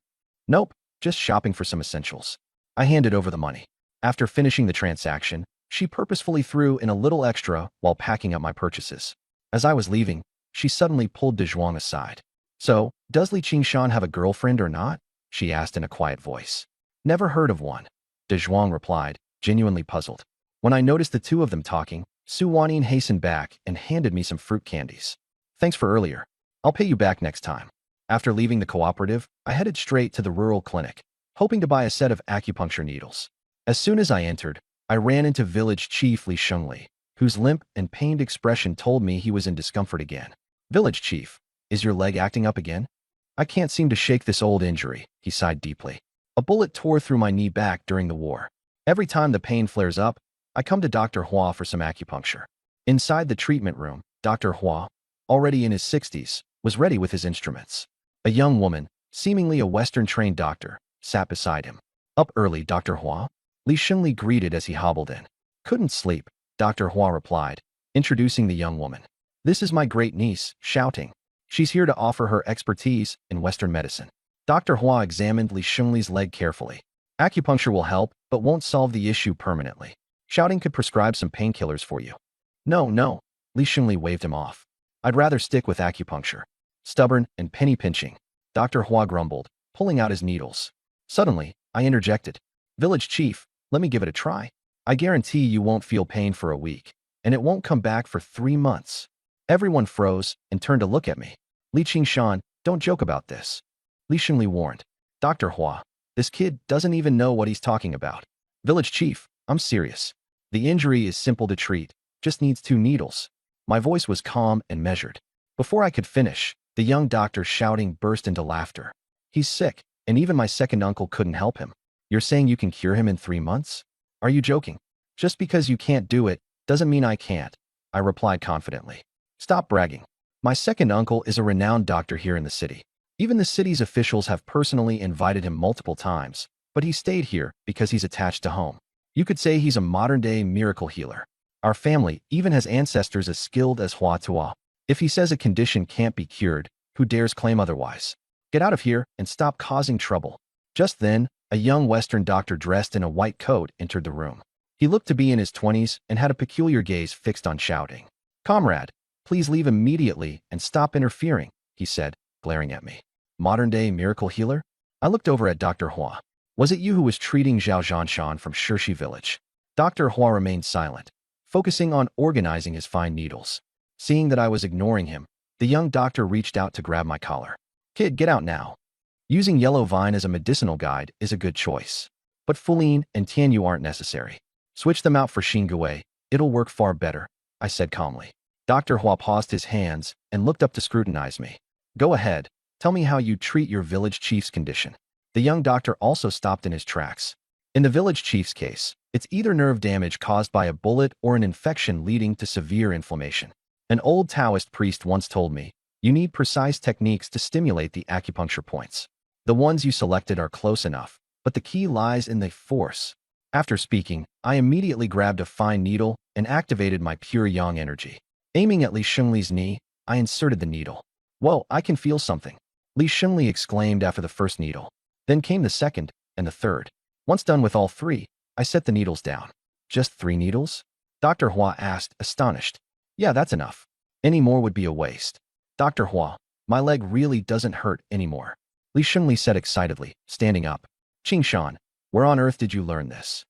Nope, just shopping for some essentials. I handed over the money. After finishing the transaction, she purposefully threw in a little extra while packing up my purchases. As I was leaving, she suddenly pulled De Zhuang aside. So, does Li Qingshan have a girlfriend or not? She asked in a quiet voice. Never heard of one. De Zhuang replied, genuinely puzzled. When I noticed the two of them talking, Su Wanyin hastened back and handed me some fruit candies. Thanks for earlier. I'll pay you back next time. After leaving the cooperative, I headed straight to the rural clinic, hoping to buy a set of acupuncture needles. As soon as I entered, I ran into village chief Li Shengli, whose limp and pained expression told me he was in discomfort again. Village chief, is your leg acting up again? I can't seem to shake this old injury, he sighed deeply. A bullet tore through my knee back during the war. Every time the pain flares up, I come to Dr. Hua for some acupuncture. Inside the treatment room, Dr. Hua, already in his 60s, was ready with his instruments. A young woman, seemingly a Western-trained doctor, sat beside him. Up early, Dr. Hua? Li Shengli greeted as he hobbled in. Couldn't sleep, Dr. Hua replied, introducing the young woman. This is my great niece, shouting. She's here to offer her expertise in Western medicine. Dr. Hua examined Li Shengli's leg carefully. Acupuncture will help, but won't solve the issue permanently. Shouting could prescribe some painkillers for you. No, Li Shengli waved him off. I'd rather stick with acupuncture. Stubborn and penny pinching, Dr. Hua grumbled, pulling out his needles. Suddenly, I interjected. Village chief, let me give it a try. I guarantee you won't feel pain for a week, and it won't come back for 3 months. Everyone froze and turned to look at me. Li Qingshan, don't joke about this. Li Shengli warned. Dr. Hua, this kid doesn't even know what he's talking about. Village chief, I'm serious. The injury is simple to treat, just needs 2 needles. My voice was calm and measured. Before I could finish, the young doctor shouting burst into laughter. He's sick, and even my second uncle couldn't help him. You're saying you can cure him in 3 months? Are you joking? Just because you can't do it, doesn't mean I can't, I replied confidently. Stop bragging. My second uncle is a renowned doctor here in the city. Even the city's officials have personally invited him multiple times, but he stayed here because he's attached to home. You could say he's a modern-day miracle healer. Our family even has ancestors as skilled as Hua Tua. If he says a condition can't be cured, who dares claim otherwise? Get out of here and stop causing trouble. Just then, a young Western doctor dressed in a white coat entered the room. He looked to be in his 20s and had a peculiar gaze fixed on shouting. Comrade, please leave immediately and stop interfering, he said, glaring at me. Modern-day miracle healer? I looked over at Dr. Hua. Was it you who was treating Zhao Zhanshan from Shirshi village? Dr. Hua remained silent, focusing on organizing his fine needles. Seeing that I was ignoring him, the young doctor reached out to grab my collar. Kid, get out now. Using yellow vine as a medicinal guide is a good choice. But Fuline and Tianyu aren't necessary. Switch them out for Xingui, it'll work far better, I said calmly. Dr. Hua paused his hands and looked up to scrutinize me. Go ahead, tell me how you treat your village chief's condition. The young doctor also stopped in his tracks. In the village chief's case, it's either nerve damage caused by a bullet or an infection leading to severe inflammation. An old Taoist priest once told me, you need precise techniques to stimulate the acupuncture points. The ones you selected are close enough, but the key lies in the force. After speaking, I immediately grabbed a fine needle and activated my pure yang energy. Aiming at Li Shengli's knee, I inserted the needle. Whoa, I can feel something, Li Shengli exclaimed after the first needle. Then came the second and the third. Once done with all three, I set the needles down. Just 3 needles? Dr. Hua asked, astonished. Yeah, that's enough. Any more would be a waste. Dr. Hua, my leg really doesn't hurt anymore. Li Shengli said excitedly, standing up. Qingshan, where on earth did you learn this?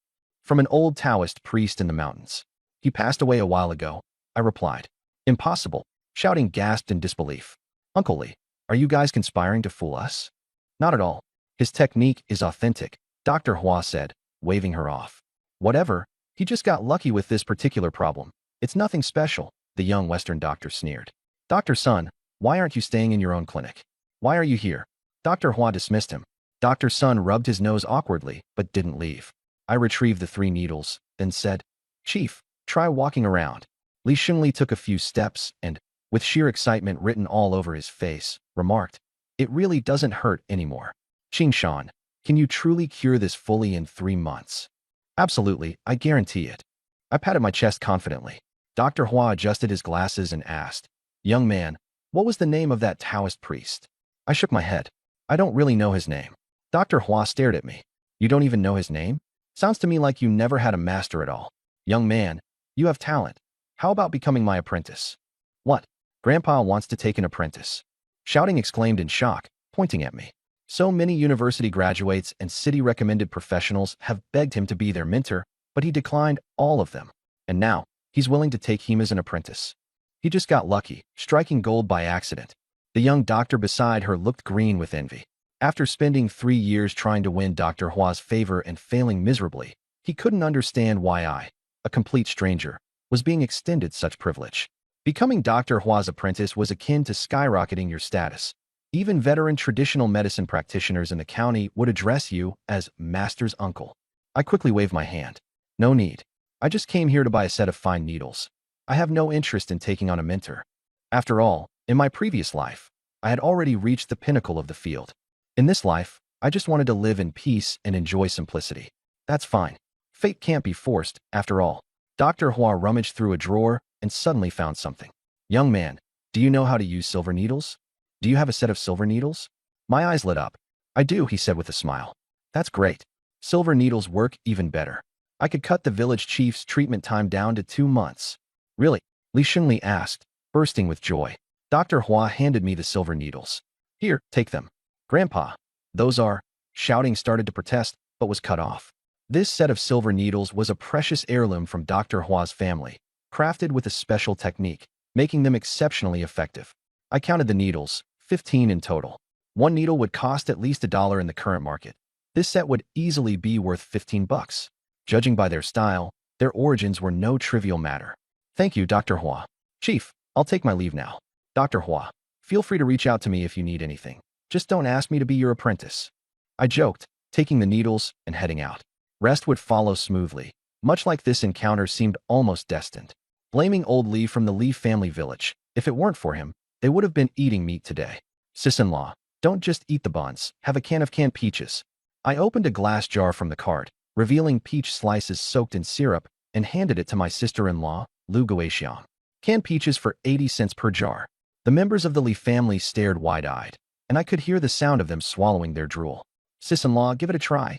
From an old Taoist priest in the mountains. He passed away a while ago, I replied. Impossible. Shouting gasped in disbelief. Uncle Li, are you guys conspiring to fool us? Not at all. His technique is authentic, Dr. Hua said, waving her off. Whatever, he just got lucky with this particular problem. It's nothing special, the young Western doctor sneered. Dr. Sun, why aren't you staying in your own clinic? Why are you here? Dr. Hua dismissed him. Dr. Sun rubbed his nose awkwardly, but didn't leave. I retrieved the 3 needles, then said, Chief, try walking around. Li Shengli took a few steps and, with sheer excitement written all over his face, remarked, It really doesn't hurt anymore. Qingshan, can you truly cure this fully in 3 months? Absolutely, I guarantee it. I patted my chest confidently. Dr. Hua adjusted his glasses and asked, Young man, what was the name of that Taoist priest? I shook my head. I don't really know his name. Dr. Hua stared at me. You don't even know his name? Sounds to me like you never had a master at all. Young man, you have talent. How about becoming my apprentice? What? Grandpa wants to take an apprentice. Shouting exclaimed in shock, pointing at me. So many university graduates and city-recommended professionals have begged him to be their mentor, but he declined all of them. And now, he's willing to take him as an apprentice. He just got lucky, striking gold by accident. The young doctor beside her looked green with envy. After spending 3 years trying to win Dr. Hua's favor and failing miserably, he couldn't understand why I, a complete stranger, was being extended such privilege. Becoming Dr. Hua's apprentice was akin to skyrocketing your status. Even veteran traditional medicine practitioners in the county would address you as Master's uncle. I quickly waved my hand. No need. I just came here to buy a set of fine needles. I have no interest in taking on a mentor. After all, in my previous life, I had already reached the pinnacle of the field. In this life, I just wanted to live in peace and enjoy simplicity. That's fine. Fate can't be forced, after all. Dr. Hua rummaged through a drawer and suddenly found something. Young man, do you know how to use silver needles? Do you have a set of silver needles? My eyes lit up. I do, he said with a smile. That's great. Silver needles work even better. I could cut the village chief's treatment time down to 2 months. Really? Li Shengli asked, bursting with joy. Dr. Hua handed me the silver needles. Here, take them. Grandpa, those are... Shouting started to protest, but was cut off. This set of silver needles was a precious heirloom from Dr. Hua's family, crafted with a special technique, making them exceptionally effective. I counted the needles, 15 in total. One needle would cost at least $1 in the current market. This set would easily be worth 15 bucks. Judging by their style, their origins were no trivial matter. Thank you, Dr. Hua. Chief, I'll take my leave now. Dr. Hua, feel free to reach out to me if you need anything. Just don't ask me to be your apprentice. I joked, taking the needles and heading out. Rest would follow smoothly. Much like this encounter seemed almost destined. Blaming old Li from the Li family village, if it weren't for him, they would have been eating meat today. Sis-in-law, don't just eat the buns, have a can of canned peaches. I opened a glass jar from the cart, revealing peach slices soaked in syrup, and handed it to my sister-in-law, Lu Guixiang. Canned peaches for 80 cents per jar. The members of the Li family stared wide-eyed, and I could hear the sound of them swallowing their drool. Sis-in-law, give it a try.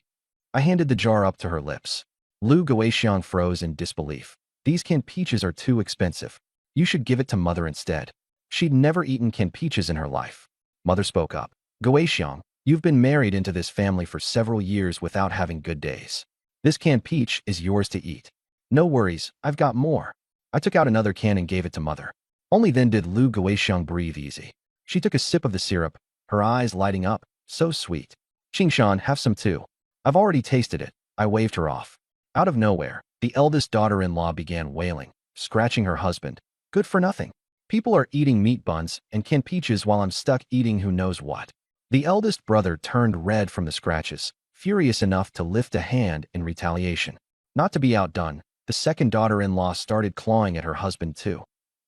I handed the jar up to her lips. Lu Guixiang froze in disbelief. These canned peaches are too expensive. You should give it to Mother instead. She'd never eaten canned peaches in her life. Mother spoke up. Guixiang, you've been married into this family for several years without having good days. This canned peach is yours to eat. No worries, I've got more. I took out another can and gave it to Mother. Only then did Lu Guixiang breathe easy. She took a sip of the syrup, her eyes lighting up. So sweet. Qingshan, have some too. I've already tasted it. I waved her off. Out of nowhere, the eldest daughter-in-law began wailing, scratching her husband. Good for nothing. People are eating meat buns and canned peaches while I'm stuck eating who knows what. The eldest brother turned red from the scratches, furious enough to lift a hand in retaliation. Not to be outdone, the second daughter-in-law started clawing at her husband too.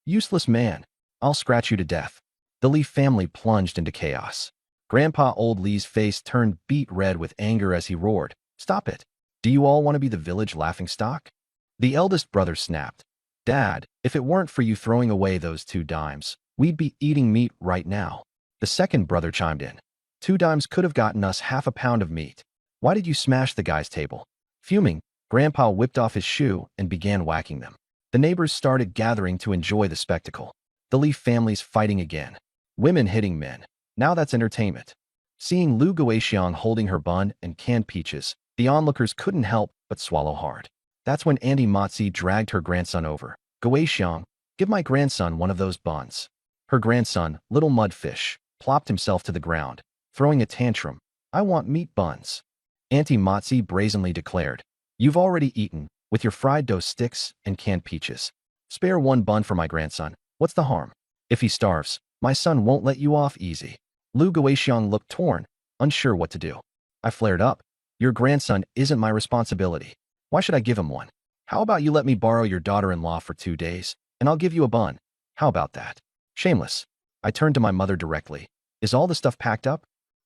Useless man. I'll scratch you to death. The Li family plunged into chaos. Grandpa Old Li's face turned beet red with anger as he roared, Stop it. Do you all want to be the village laughingstock? The eldest brother snapped. Dad, if it weren't for you throwing away those 2 dimes, we'd be eating meat right now. The second brother chimed in. 2 dimes could have gotten us half a pound of meat. Why did you smash the guy's table? Fuming, Grandpa whipped off his shoe and began whacking them. The neighbors started gathering to enjoy the spectacle. The Leaf families fighting again. Women hitting men. Now that's entertainment. Seeing Lu Guixiang holding her bun and canned peaches, the onlookers couldn't help but swallow hard. That's when Auntie Motzi dragged her grandson over. Guixiang, give my grandson one of those buns. Her grandson, little mudfish, plopped himself to the ground, throwing a tantrum. I want meat buns. Auntie Motzi brazenly declared. You've already eaten, with your fried dough sticks and canned peaches. Spare one bun for my grandson. What's the harm? If he starves, my son won't let you off easy. Lu Guixiang looked torn, unsure what to do. I flared up. Your grandson isn't my responsibility. Why should I give him one? How about you let me borrow your daughter-in-law for 2 days, and I'll give you a bun? How about that? Shameless. I turned to my mother directly. Is all the stuff packed up?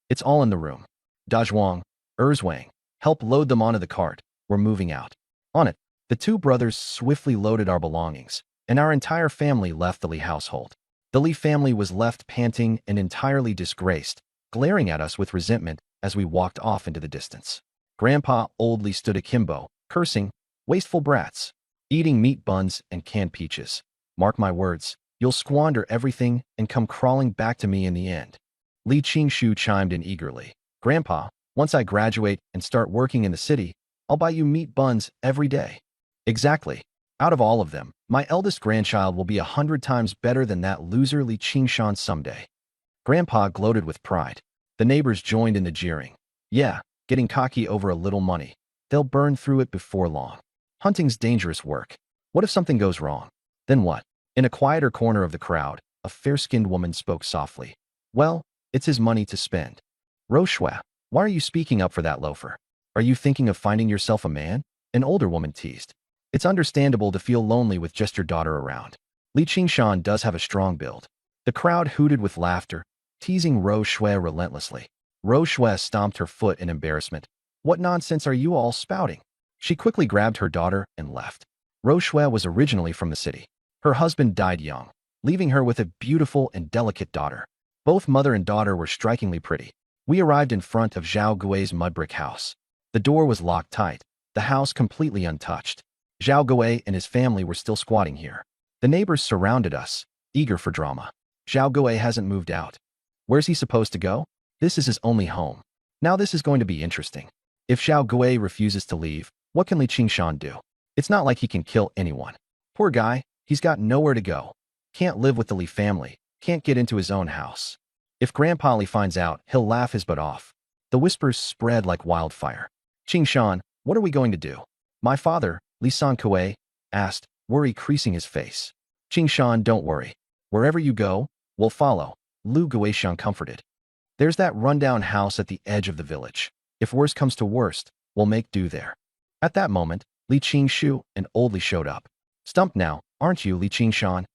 It's all in the room. Dazhuang, Erzwang, help load them onto the cart. We're moving out. On it, the 2 brothers swiftly loaded our belongings, and our entire family left the Li household. The Li family was left panting and entirely disgraced, glaring at us with resentment as we walked off into the distance. Grandpa oldly stood akimbo, cursing, wasteful brats, eating meat buns and canned peaches. Mark my words, you'll squander everything and come crawling back to me in the end. Li Qingshu chimed in eagerly. Grandpa, once I graduate and start working in the city, I'll buy you meat buns every day. Exactly. Out of all of them, my eldest grandchild will be 100 times better than that loser Li Qingshan someday. Grandpa gloated with pride. The neighbors joined in the jeering. Yeah, getting cocky over a little money. They'll burn through it before long. Hunting's dangerous work. What if something goes wrong? Then what? In a quieter corner of the crowd, a fair-skinned woman spoke softly. Well, it's his money to spend. Roshua, why are you speaking up for that loafer? Are you thinking of finding yourself a man? An older woman teased. It's understandable to feel lonely with just your daughter around. Li Qingshan does have a strong build. The crowd hooted with laughter, teasing Roshua relentlessly. Roshua stomped her foot in embarrassment. What nonsense are you all spouting? She quickly grabbed her daughter and left. Roshua was originally from the city. Her husband died young, leaving her with a beautiful and delicate daughter. Both mother and daughter were strikingly pretty. We arrived in front of Zhao Gui's mud brick house. The door was locked tight, the house completely untouched. Zhao Gui and his family were still squatting here. The neighbors surrounded us, eager for drama. Zhao Gui hasn't moved out. Where's he supposed to go? This is his only home. Now this is going to be interesting. If Zhao Gui refuses to leave, what can Li Qingshan do? It's not like he can kill anyone. Poor guy, he's got nowhere to go. Can't live with the Li family, can't get into his own house. If Grandpa Li finds out, he'll laugh his butt off. The whispers spread like wildfire. Qingshan, what are we going to do? My father, Li Sankue, asked, worry creasing his face. Qingshan, don't worry. Wherever you go, we'll follow, Lu Guixiang comforted. There's that rundown house at the edge of the village. If worst comes to worst, we'll make do there. At that moment, Li Qingshu and Old Li showed up. Stumped now, aren't you, Li Qingshan?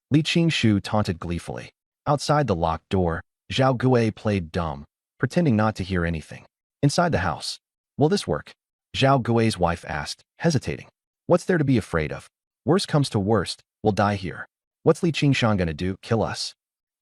Li Qingshu taunted gleefully. Outside the locked door, Zhao Gui played dumb, pretending not to hear anything. Inside the house. Will this work? Zhao Gui's wife asked, hesitating. What's there to be afraid of? Worst comes to worst, we'll die here. What's Li Qingshan gonna do, kill us?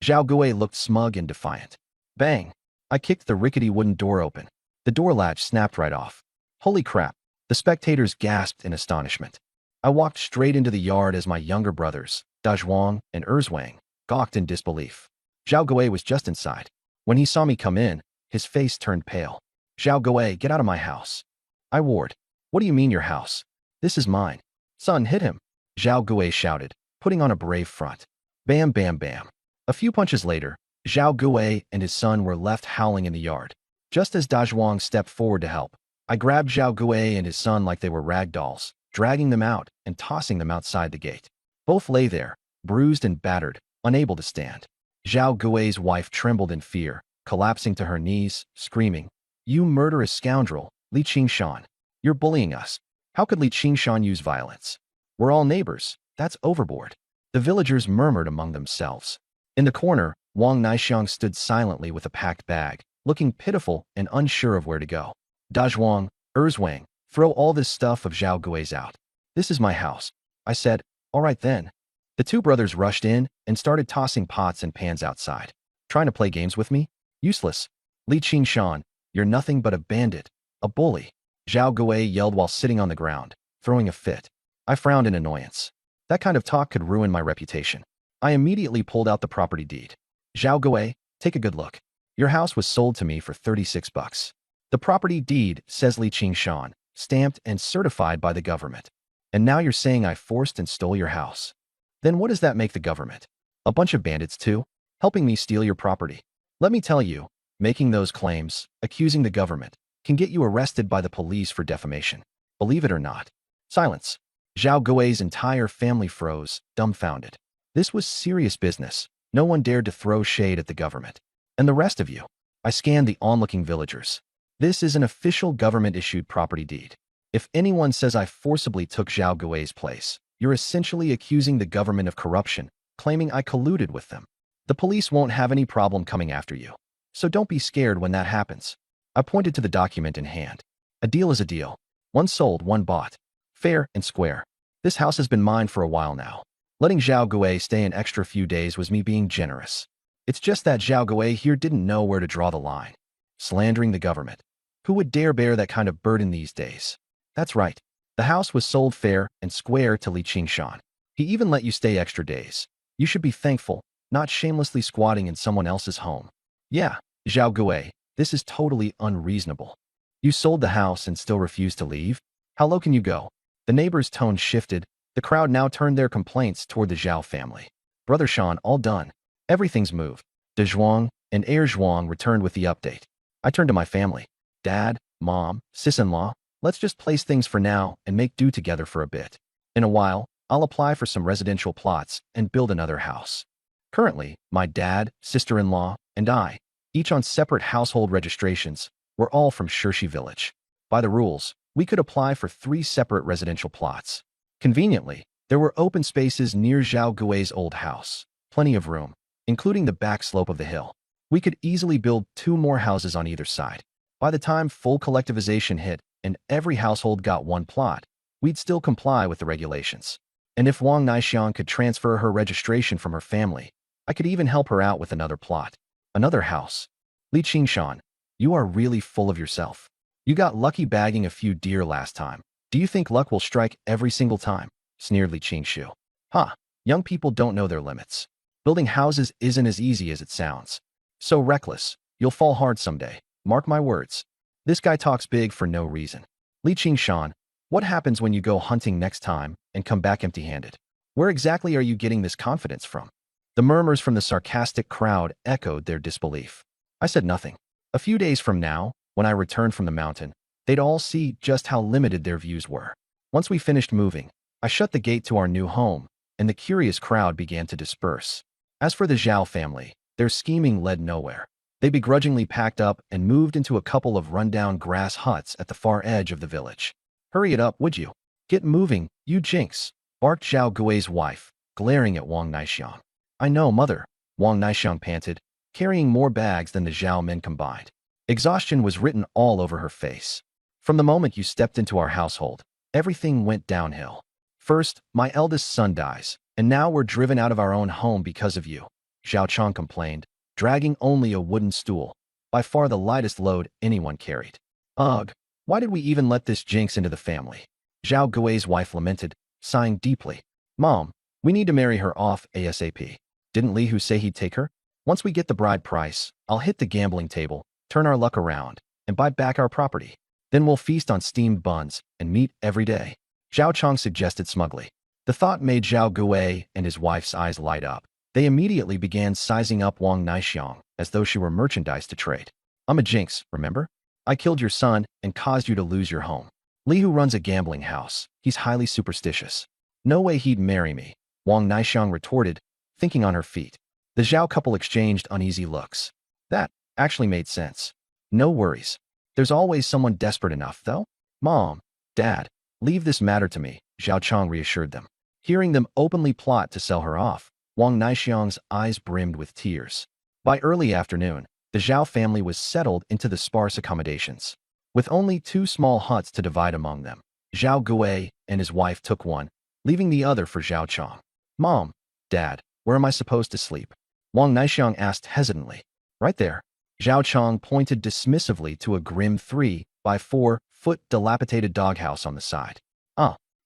Zhao Gui looked smug and defiant. Bang! I kicked the rickety wooden door open. The door latch snapped right off. Holy crap! The spectators gasped in astonishment. I walked straight into the yard as my younger brothers, Dazhuang and Erzwang, gawked in disbelief. Zhao Gui was just inside. When he saw me come in, his face turned pale. Zhao Gui, get out of my house. I roared. What do you mean your house? This is mine. Son, hit him. Zhao Gui shouted, putting on a brave front. Bam, bam, bam. A few punches later, Zhao Gui and his son were left howling in the yard. Just as Dazhuang stepped forward to help, I grabbed Zhao Gui and his son like they were rag dolls, dragging them out and tossing them outside the gate. Both lay there, bruised and battered, unable to stand. Zhao Gui's wife trembled in fear, collapsing to her knees, screaming, You murderous scoundrel, Li Qingshan. You're bullying us. How could Li Qingshan use violence? We're all neighbors. That's overboard. The villagers murmured among themselves. In the corner, Wang Naixiang stood silently with a packed bag, looking pitiful and unsure of where to go. Dazhuang, Erzwang, throw all this stuff of Zhao Gui's out. This is my house. I said, all right then. The 2 brothers rushed in and started tossing pots and pans outside. Trying to play games with me? Useless. Li Qingshan, you're nothing but a bandit. A bully, Zhao Gui yelled while sitting on the ground, throwing a fit. I frowned in annoyance. That kind of talk could ruin my reputation. I immediately pulled out the property deed. Zhao Gui, take a good look. Your house was sold to me for 36 bucks. The property deed says Li Qingshan, stamped and certified by the government. And now you're saying I forced and stole your house. Then what does that make the government? A bunch of bandits too, helping me steal your property. Let me tell you, making those claims, accusing the government, can get you arrested by the police for defamation. Believe it or not. Silence. Zhao Gui's entire family froze, dumbfounded. This was serious business. No one dared to throw shade at the government. And the rest of you? I scanned the onlooking villagers. This is an official government-issued property deed. If anyone says I forcibly took Zhao Gui's place, you're essentially accusing the government of corruption, claiming I colluded with them. The police won't have any problem coming after you. So don't be scared when that happens. I pointed to the document in hand. A deal is a deal. One sold, one bought. Fair and square. This house has been mine for a while now. Letting Zhao Gui stay an extra few days was me being generous. It's just that Zhao Gui here didn't know where to draw the line. Slandering the government. Who would dare bear that kind of burden these days? That's right. The house was sold fair and square to Li Qingshan. He even let you stay extra days. You should be thankful, not shamelessly squatting in someone else's home. Yeah, Zhao Gui, this is totally unreasonable. You sold the house and still refuse to leave? How low can you go? The neighbors' tone shifted. The crowd now turned their complaints toward the Zhao family. Brother Shan, all done. Everything's moved. De Zhuang and Heir Zhuang returned with the update. I turned to my family. Dad, Mom, sis-in-law, let's just place things for now and make do together for a bit. In a while, I'll apply for some residential plots and build another house. Currently, my dad, sister-in-law, and I, each on separate household registrations, were all from Shirshi village. By the rules, we could apply for 3 separate residential plots. Conveniently, there were open spaces near Zhao Gui's old house, plenty of room, including the back slope of the hill. We could easily build 2 more houses on either side. By the time full collectivization hit and every household got 1 plot, we'd still comply with the regulations. And if Wang Naixiang could transfer her registration from her family, I could even help her out with another plot. Another house. Li Qingshan, you are really full of yourself. You got lucky bagging a few deer last time. Do you think luck will strike every single time? Sneered Li Qingshu. Huh, young people don't know their limits. Building houses isn't as easy as it sounds. So reckless, you'll fall hard someday. Mark my words. This guy talks big for no reason. Li Qingshan, what happens when you go hunting next time and come back empty-handed? Where exactly are you getting this confidence from? The murmurs from the sarcastic crowd echoed their disbelief. I said nothing. A few days from now, when I returned from the mountain, they'd all see just how limited their views were. Once we finished moving, I shut the gate to our new home, and the curious crowd began to disperse. As for the Zhao family, their scheming led nowhere. They begrudgingly packed up and moved into a couple of rundown grass huts at the far edge of the village. Hurry it up, would you? Get moving, you jinx, barked Zhao Gui's wife, glaring at Wang Naixiang. I know, mother, Wang Naixiang panted, carrying more bags than the Zhao men combined. Exhaustion was written all over her face. From the moment you stepped into our household, everything went downhill. First, my eldest son dies, and now we're driven out of our own home because of you, Zhao Chang complained, dragging only a wooden stool, by far the lightest load anyone carried. Ugh, why did we even let this jinx into the family? Zhao Gui's wife lamented, sighing deeply. Mom, we need to marry her off ASAP. Didn't Li Hu say he'd take her? Once we get the bride price, I'll hit the gambling table, turn our luck around, and buy back our property. Then we'll feast on steamed buns and meat every day, Zhao Chang suggested smugly. The thought made Zhao Gui and his wife's eyes light up. They immediately began sizing up Wang Naixiang as though she were merchandise to trade. I'm a jinx, remember? I killed your son and caused you to lose your home. Li Hu runs a gambling house. He's highly superstitious. No way he'd marry me, Wang Naixiang retorted, thinking on her feet. The Zhao couple exchanged uneasy looks. That actually made sense. No worries. There's always someone desperate enough, though. Mom, Dad, leave this matter to me, Zhao Chang reassured them. Hearing them openly plot to sell her off, Wang Naixiang's eyes brimmed with tears. By early afternoon, the Zhao family was settled into the sparse accommodations. With only 2 small huts to divide among them, Zhao Gui and his wife took one, leaving the other for Zhao Chang. Mom, Dad, where am I supposed to sleep? Wang Naixiang asked hesitantly. Right there. Zhao Chang pointed dismissively to a grim 3 by 4-foot dilapidated doghouse on the side.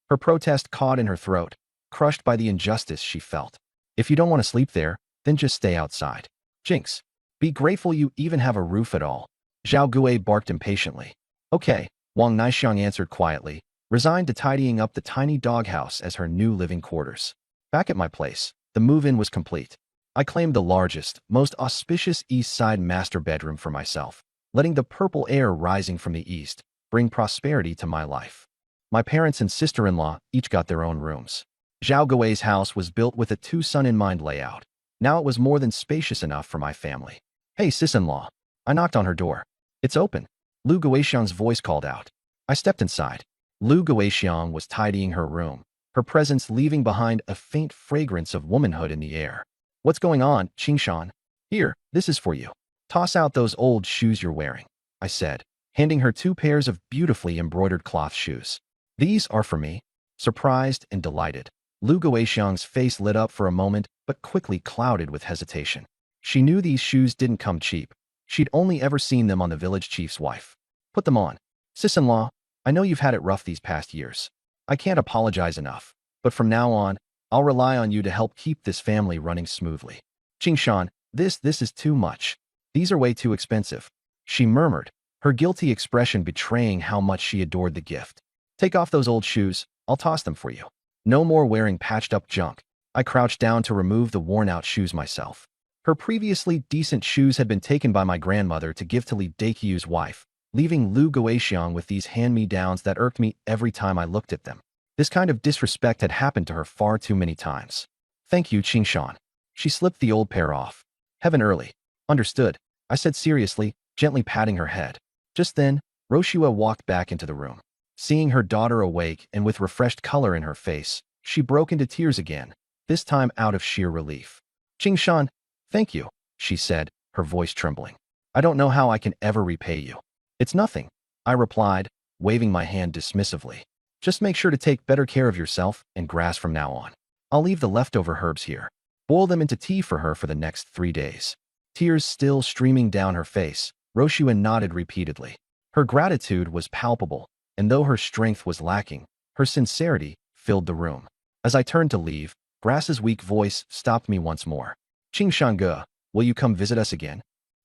Her protest caught in her throat, crushed by the injustice she felt. If you don't want to sleep there, then just stay outside. Jinx. Be grateful you even have a roof at all. Zhao Gui barked impatiently. Okay, Wang Naixiang answered quietly, resigned to tidying up the tiny doghouse as her new living quarters. Back at my place, the move-in was complete. I claimed the largest, most auspicious east side master bedroom for myself, letting the purple air rising from the east bring prosperity to my life. My parents and sister-in-law each got their own rooms. Zhao Gui's house was built with a two-son-in-mind layout. Now it was more than spacious enough for my family. Hey, sis-in-law. I knocked on her door. It's open. Lu Guixiang's voice called out. I stepped inside. Lu Guixiang was tidying her room, her presence leaving behind a faint fragrance of womanhood in the air. What's going on, Qingshan? Here, this is for you. Toss out those old shoes you're wearing, I said, handing her 2 pairs of beautifully embroidered cloth shoes. These are for me. Surprised and delighted, Lu Guixiang's face lit up for a moment, but quickly clouded with hesitation. She knew these shoes didn't come cheap. She'd only ever seen them on the village chief's wife. Put them on. Sis-in-law, I know you've had it rough these past years. I can't apologize enough, but from now on, I'll rely on you to help keep this family running smoothly. Qingshan, this is too much. These are way too expensive, she murmured, her guilty expression betraying how much she adored the gift. Take off those old shoes, I'll toss them for you. No more wearing patched-up junk. I crouched down to remove the worn-out shoes myself. Her previously decent shoes had been taken by my grandmother to give to Li Daiqiu's wife, leaving Lu Guixiang with these hand-me-downs that irked me every time I looked at them. This kind of disrespect had happened to her far too many times. Thank you, Qingshan. She slipped the old pair off. Heaven early. Understood, I said seriously, gently patting her head. Just then, Roshua walked back into the room. Seeing her daughter awake and with refreshed color in her face, she broke into tears again, this time out of sheer relief. Qingshan, thank you, she said, her voice trembling. I don't know how I can ever repay you. It's nothing, I replied, waving my hand dismissively. Just make sure to take better care of yourself and grass from now on. I'll leave the leftover herbs here. Boil them into tea for her for the next 3 days. Tears still streaming down her face, Roshua nodded repeatedly. Her gratitude was palpable, and though her strength was lacking, her sincerity filled the room. As I turned to leave, Grass's weak voice stopped me once more. Qingshan Ge, will you come visit us again?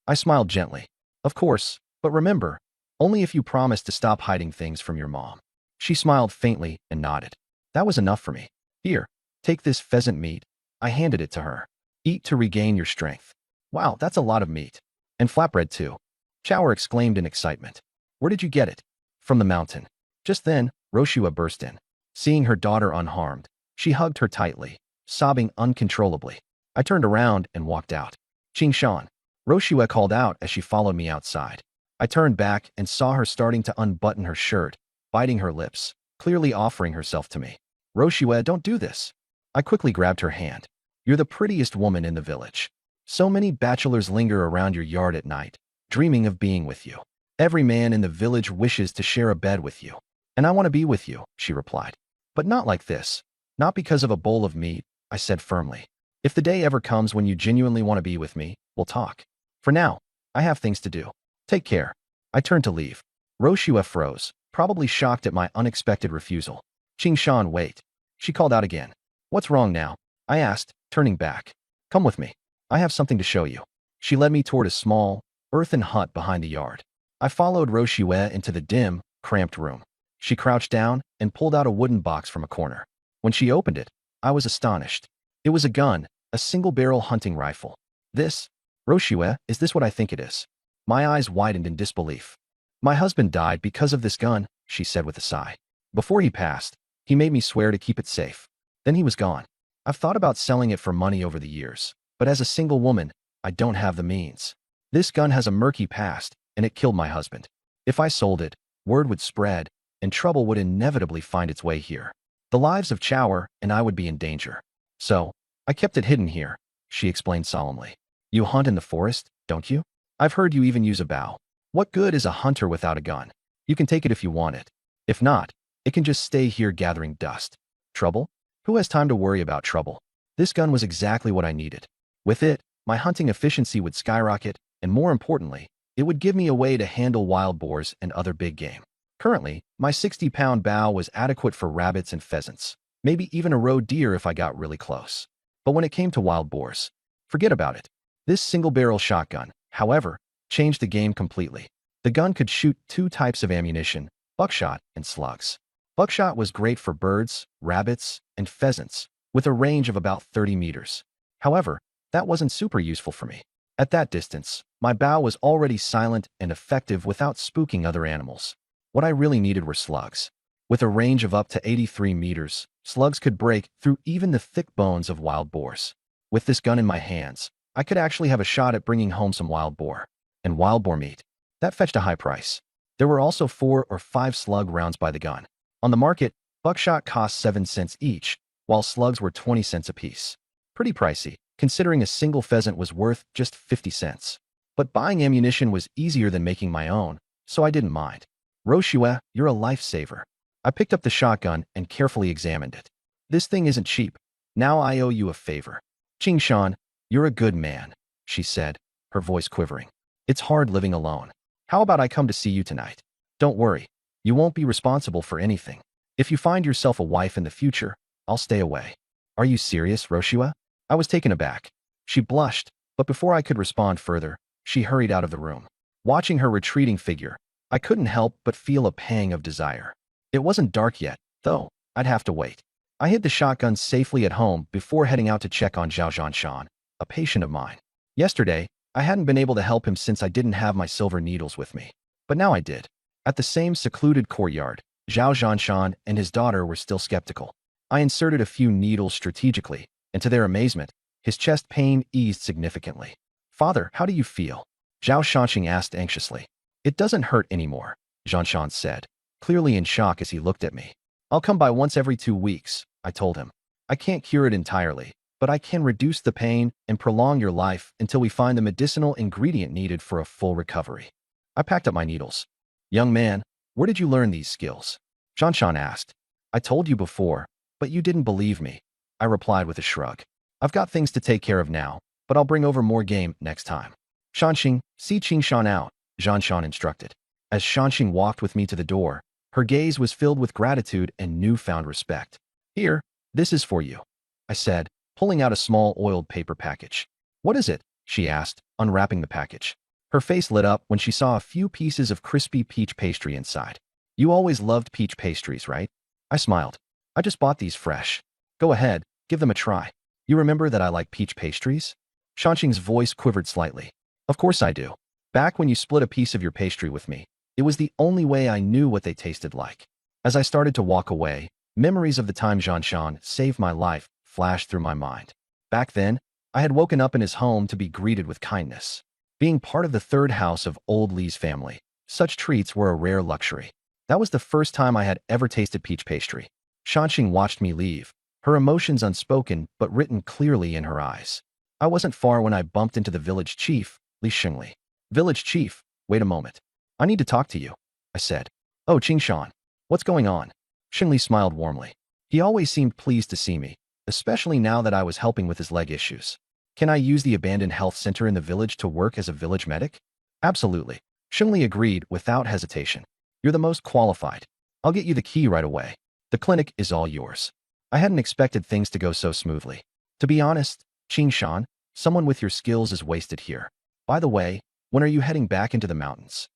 I smiled gently. Of course, but remember, only if you promise to stop hiding things from your mom. She smiled faintly and nodded. That was enough for me. Here, take this pheasant meat. I handed it to her. Eat to regain your strength. Wow, that's a lot of meat. And flatbread too. Chower exclaimed in excitement. Where did you get it? From the mountain. Just then, Roshua burst in. Seeing her daughter unharmed, she hugged her tightly, sobbing uncontrollably. I turned around and walked out. Qingshan, Roshua called out as she followed me outside. I turned back and saw her starting to unbutton her shirt, biting her lips, clearly offering herself to me. Roshua, don't do this. I quickly grabbed her hand. You're the prettiest woman in the village. So many bachelors linger around your yard at night, dreaming of being with you. Every man in the village wishes to share a bed with you. And I want to be with you, she replied. But not like this. Not because of a bowl of meat, I said firmly. If the day ever comes when you genuinely want to be with me, we'll talk. For now, I have things to do. Take care. I turned to leave. Roshua froze, probably shocked at my unexpected refusal. Qingshan, wait. She called out again. What's wrong now? I asked, turning back. Come with me. I have something to show you. She led me toward a small, earthen hut behind the yard. I followed Roshua into the dim, cramped room. She crouched down and pulled out a wooden box from a corner. When she opened it, I was astonished. It was a gun, a single-barrel hunting rifle. This, Roshua, is this what I think it is? My eyes widened in disbelief. My husband died because of this gun, she said with a sigh. Before he passed, he made me swear to keep it safe. Then he was gone. I've thought about selling it for money over the years, but as a single woman, I don't have the means. This gun has a murky past, and it killed my husband. If I sold it, word would spread, and trouble would inevitably find its way here. The lives of Chower and I would be in danger. So, I kept it hidden here, she explained solemnly. You hunt in the forest, don't you? I've heard you even use a bow. What good is a hunter without a gun? You can take it if you want it. If not, it can just stay here gathering dust. Trouble? Who has time to worry about trouble? This gun was exactly what I needed. With it, my hunting efficiency would skyrocket, and more importantly, It would give me a way to handle wild boars and other big game. Currently, my 60-pound bow was adequate for rabbits and pheasants, maybe even a roe deer if I got really close. But when it came to wild boars, forget about it. This single-barrel shotgun, however, changed the game completely. The gun could shoot two types of ammunition, buckshot and slugs. Buckshot was great for birds, rabbits, and pheasants, with a range of about 30 meters. However, that wasn't super useful for me. At that distance, my bow was already silent and effective without spooking other animals. What I really needed were slugs. With a range of up to 83 meters, slugs could break through even the thick bones of wild boars. With this gun in my hands, I could actually have a shot at bringing home some wild boar. And wild boar meat. That fetched a high price. There were also 4 or 5 slug rounds by the gun. On the market, buckshot cost 7 cents each, while slugs were 20 cents apiece. Pretty pricey, considering a single pheasant was worth just 50 cents. But buying ammunition was easier than making my own, so I didn't mind. Roshua, you're a lifesaver. I picked up the shotgun and carefully examined it. This thing isn't cheap. Now I owe you a favor. Qingshan, you're a good man, she said, her voice quivering. It's hard living alone. How about I come to see you tonight? Don't worry. You won't be responsible for anything. If you find yourself a wife in the future, I'll stay away. Are you serious, Roshua? I was taken aback. She blushed, but before I could respond further, she hurried out of the room. Watching her retreating figure, I couldn't help but feel a pang of desire. It wasn't dark yet, though. I'd have to wait. I hid the shotgun safely at home before heading out to check on Zhao Zhanshan, a patient of mine. Yesterday, I hadn't been able to help him since I didn't have my silver needles with me. But now I did. At the same secluded courtyard, Zhao Zhanshan and his daughter were still skeptical. I inserted a few needles strategically, and to their amazement, his chest pain eased significantly. Father, how do you feel? Zhao Shanxing asked anxiously. It doesn't hurt anymore, Zhanshan said, clearly in shock as he looked at me. I'll come by once every 2 weeks, I told him. I can't cure it entirely, but I can reduce the pain and prolong your life until we find the medicinal ingredient needed for a full recovery. I packed up my needles. Young man, where did you learn these skills? Zhanshan asked. I told you before, but you didn't believe me, I replied with a shrug. I've got things to take care of now, but I'll bring over more game next time. Shanxing, see Qingshan out, Zhanshan instructed. As Shanxing walked with me to the door, her gaze was filled with gratitude and newfound respect. Here, this is for you, I said, pulling out a small oiled paper package. What is it? She asked, unwrapping the package. Her face lit up when she saw a few pieces of crispy peach pastry inside. You always loved peach pastries, right? I smiled. I just bought these fresh. Go ahead, give them a try. You remember that I like peach pastries? Shanxing's voice quivered slightly. Of course I do. Back when you split a piece of your pastry with me, it was the only way I knew what they tasted like. As I started to walk away, memories of the time Zhanshan saved my life flashed through my mind. Back then, I had woken up in his home to be greeted with kindness. Being part of the third house of old Li's family, such treats were a rare luxury. That was the first time I had ever tasted peach pastry. Shanxing watched me leave, her emotions unspoken but written clearly in her eyes. I wasn't far when I bumped into the village chief, Li Xingli. Village chief, wait a moment. I need to talk to you, I said. Oh, Qingshan, what's going on? Xingli smiled warmly. He always seemed pleased to see me, especially now that I was helping with his leg issues. Can I use the abandoned health center in the village to work as a village medic? Absolutely. Xingli agreed without hesitation. You're the most qualified. I'll get you the key right away. The clinic is all yours. I hadn't expected things to go so smoothly. To be honest, Qingshan, someone with your skills is wasted here. By the way, when are you heading back into the mountains?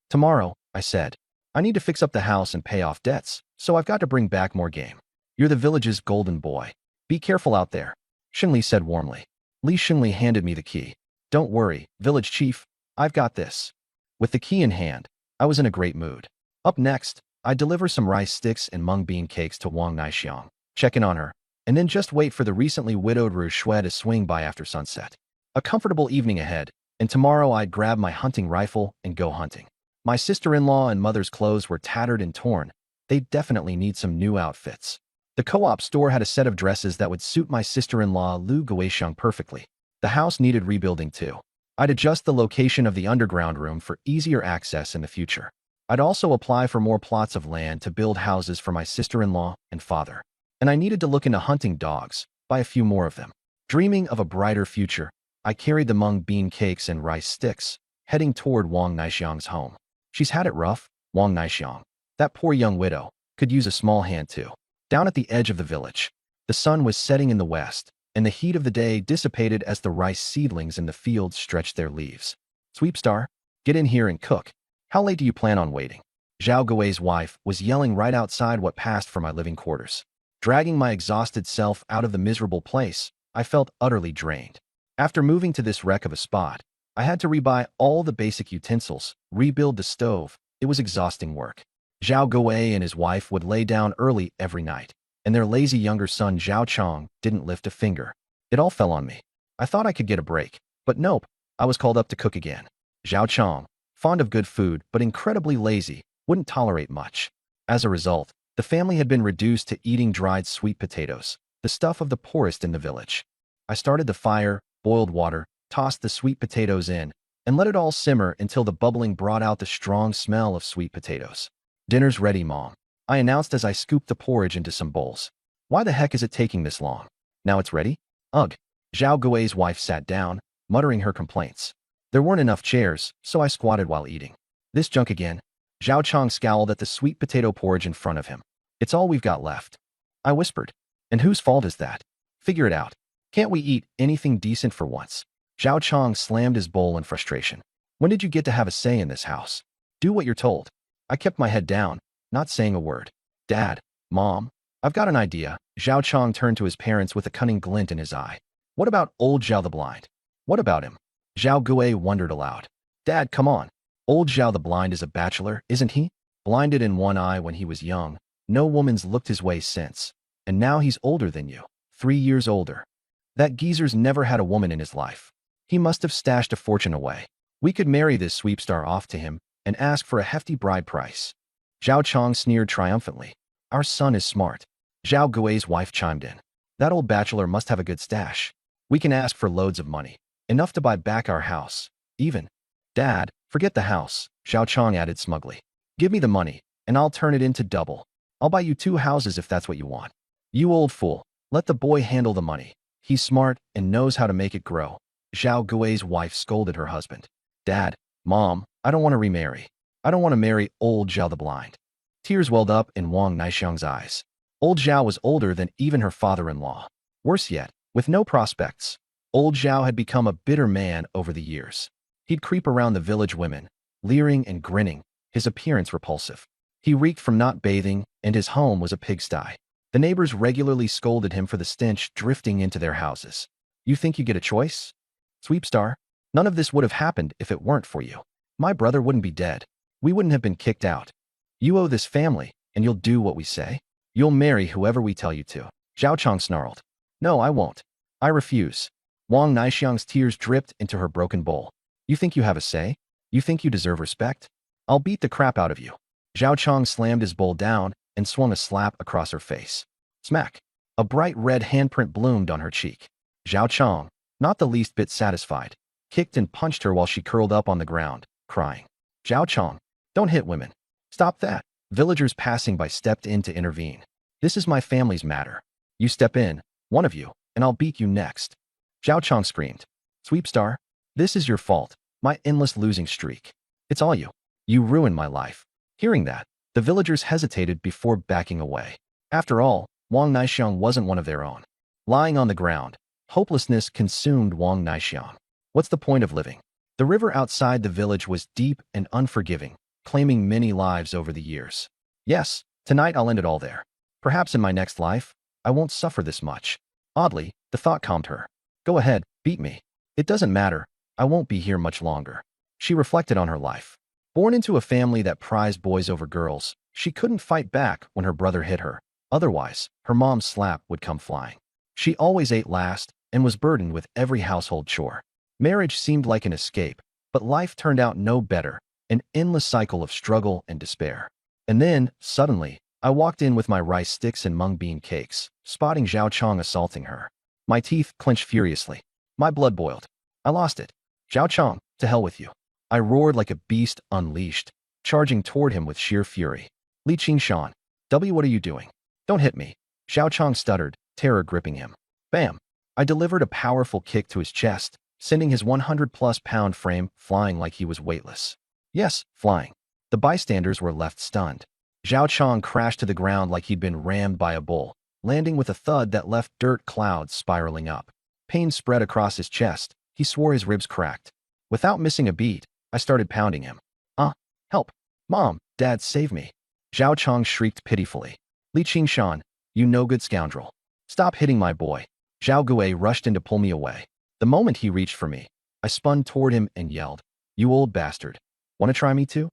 Tomorrow, I said. I need to fix up the house and pay off debts, so I've got to bring back more game. You're the village's golden boy. Be careful out there, Xingli said warmly. Li Xingli handed me the key. Don't worry, village chief, I've got this. With the key in hand, I was in a great mood. Up next, I deliver some rice sticks and mung bean cakes to Wang Naixiang, check in on her, and then just wait for the recently widowed Ru Shui to swing by after sunset. A comfortable evening ahead, and tomorrow I'd grab my hunting rifle and go hunting. My sister-in-law and mother's clothes were tattered and torn. They definitely need some new outfits. The co-op store had a set of dresses that would suit my sister-in-law Lu Guisheng perfectly. The house needed rebuilding too. I'd adjust the location of the underground room for easier access in the future. I'd also apply for more plots of land to build houses for my sister-in-law and father. And I needed to look into hunting dogs, buy a few more of them. Dreaming of a brighter future, I carried the mung bean cakes and rice sticks, heading toward Wang Naixiang's home. She's had it rough, Wang Naixiang. That poor young widow could use a small hand too. Down at the edge of the village, the sun was setting in the west, and the heat of the day dissipated as the rice seedlings in the fields stretched their leaves. Sweepstar, get in here and cook. How late do you plan on waiting? Zhao Gui's wife was yelling right outside what passed for my living quarters. Dragging my exhausted self out of the miserable place, I felt utterly drained. After moving to this wreck of a spot, I had to rebuy all the basic utensils, rebuild the stove. It was exhausting work. Zhao Gui and his wife would lay down early every night, and their lazy younger son Zhao Chong didn't lift a finger. It all fell on me. I thought I could get a break, but nope, I was called up to cook again. Zhao Chong, fond of good food but incredibly lazy, wouldn't tolerate much. As a result, the family had been reduced to eating dried sweet potatoes, the stuff of the poorest in the village. I started the fire, boiled water, tossed the sweet potatoes in, and let it all simmer until the bubbling brought out the strong smell of sweet potatoes. Dinner's ready, Mom, I announced as I scooped the porridge into some bowls. Why the heck is it taking this long? Now it's ready? Ugh. Zhao Gui's wife sat down, muttering her complaints. There weren't enough chairs, so I squatted while eating. This junk again? Zhao Chong scowled at the sweet potato porridge in front of him. It's all we've got left. I whispered. And whose fault is that? Figure it out. Can't we eat anything decent for once? Zhao Chong slammed his bowl in frustration. When did you get to have a say in this house? Do what you're told. I kept my head down, not saying a word. Dad, Mom, I've got an idea. Zhao Chong turned to his parents with a cunning glint in his eye. What about old Zhao the Blind? What about him? Zhao Gui wondered aloud. Dad, come on. Old Zhao the Blind is a bachelor, isn't he? Blinded in one eye when he was young, no woman's looked his way since. And now he's older than you. 3 years older. That geezer's never had a woman in his life. He must have stashed a fortune away. We could marry this sweepstar off to him and ask for a hefty bride price. Zhao Chong sneered triumphantly. Our son is smart. Zhao Gui's wife chimed in. That old bachelor must have a good stash. We can ask for loads of money. Enough to buy back our house. Even. Dad, forget the house, Zhao Chong added smugly. Give me the money, and I'll turn it into double. I'll buy you 2 houses if that's what you want. You old fool, let the boy handle the money. He's smart and knows how to make it grow. Zhao Gui's wife scolded her husband. Dad, Mom, I don't want to remarry. I don't want to marry old Zhao the Blind. Tears welled up in Wang Naixiang's eyes. Old Zhao was older than even her father-in-law. Worse yet, with no prospects, old Zhao had become a bitter man over the years. He'd creep around the village women, leering and grinning, his appearance repulsive. He reeked from not bathing, and his home was a pigsty. The neighbors regularly scolded him for the stench drifting into their houses. You think you get a choice? Sweepstar, none of this would have happened if it weren't for you. My brother wouldn't be dead. We wouldn't have been kicked out. You owe this family, and you'll do what we say? You'll marry whoever we tell you to. Zhao Chong snarled. No, I won't. I refuse. Wang Naixiang's tears dripped into her broken bowl. You think you have a say? You think you deserve respect? I'll beat the crap out of you. Zhao Chong slammed his bowl down and swung a slap across her face. Smack. A bright red handprint bloomed on her cheek. Zhao Chong, not the least bit satisfied, kicked and punched her while she curled up on the ground, crying. Zhao Chong, don't hit women. Stop that. Villagers passing by stepped in to intervene. This is my family's matter. You step in, one of you, and I'll beat you next. Zhao Chong screamed. Sweepstar, this is your fault, my endless losing streak. It's all you. You ruined my life. Hearing that, the villagers hesitated before backing away. After all, Wang Naixiang wasn't one of their own. Lying on the ground, hopelessness consumed Wang Naixiang. What's the point of living? The river outside the village was deep and unforgiving, claiming many lives over the years. Yes, tonight I'll end it all there. Perhaps in my next life, I won't suffer this much. Oddly, the thought calmed her. Go ahead, beat me. It doesn't matter. I won't be here much longer. She reflected on her life. Born into a family that prized boys over girls, she couldn't fight back when her brother hit her. Otherwise, her mom's slap would come flying. She always ate last and was burdened with every household chore. Marriage seemed like an escape, but life turned out no better, an endless cycle of struggle and despair. And then, suddenly, I walked in with my rice sticks and mung bean cakes, spotting Zhao Chong assaulting her. My teeth clenched furiously. My blood boiled. I lost it. Zhao Chong, to hell with you. I roared like a beast unleashed, charging toward him with sheer fury. Li Qingshan, what are you doing? Don't hit me. Zhao Chong stuttered, terror gripping him. Bam! I delivered a powerful kick to his chest, sending his 100-plus-pound frame flying like he was weightless. Yes, flying. The bystanders were left stunned. Zhao Chong crashed to the ground like he'd been rammed by a bull, landing with a thud that left dirt clouds spiraling up. Pain spread across his chest. He swore his ribs cracked. Without missing a beat, I started pounding him. Help! Mom! Dad, save me! Zhao Chong shrieked pitifully. Li Qingshan, you no-good scoundrel. Stop hitting my boy. Zhao Gui rushed in to pull me away. The moment he reached for me, I spun toward him and yelled, You old bastard. Want to try me too?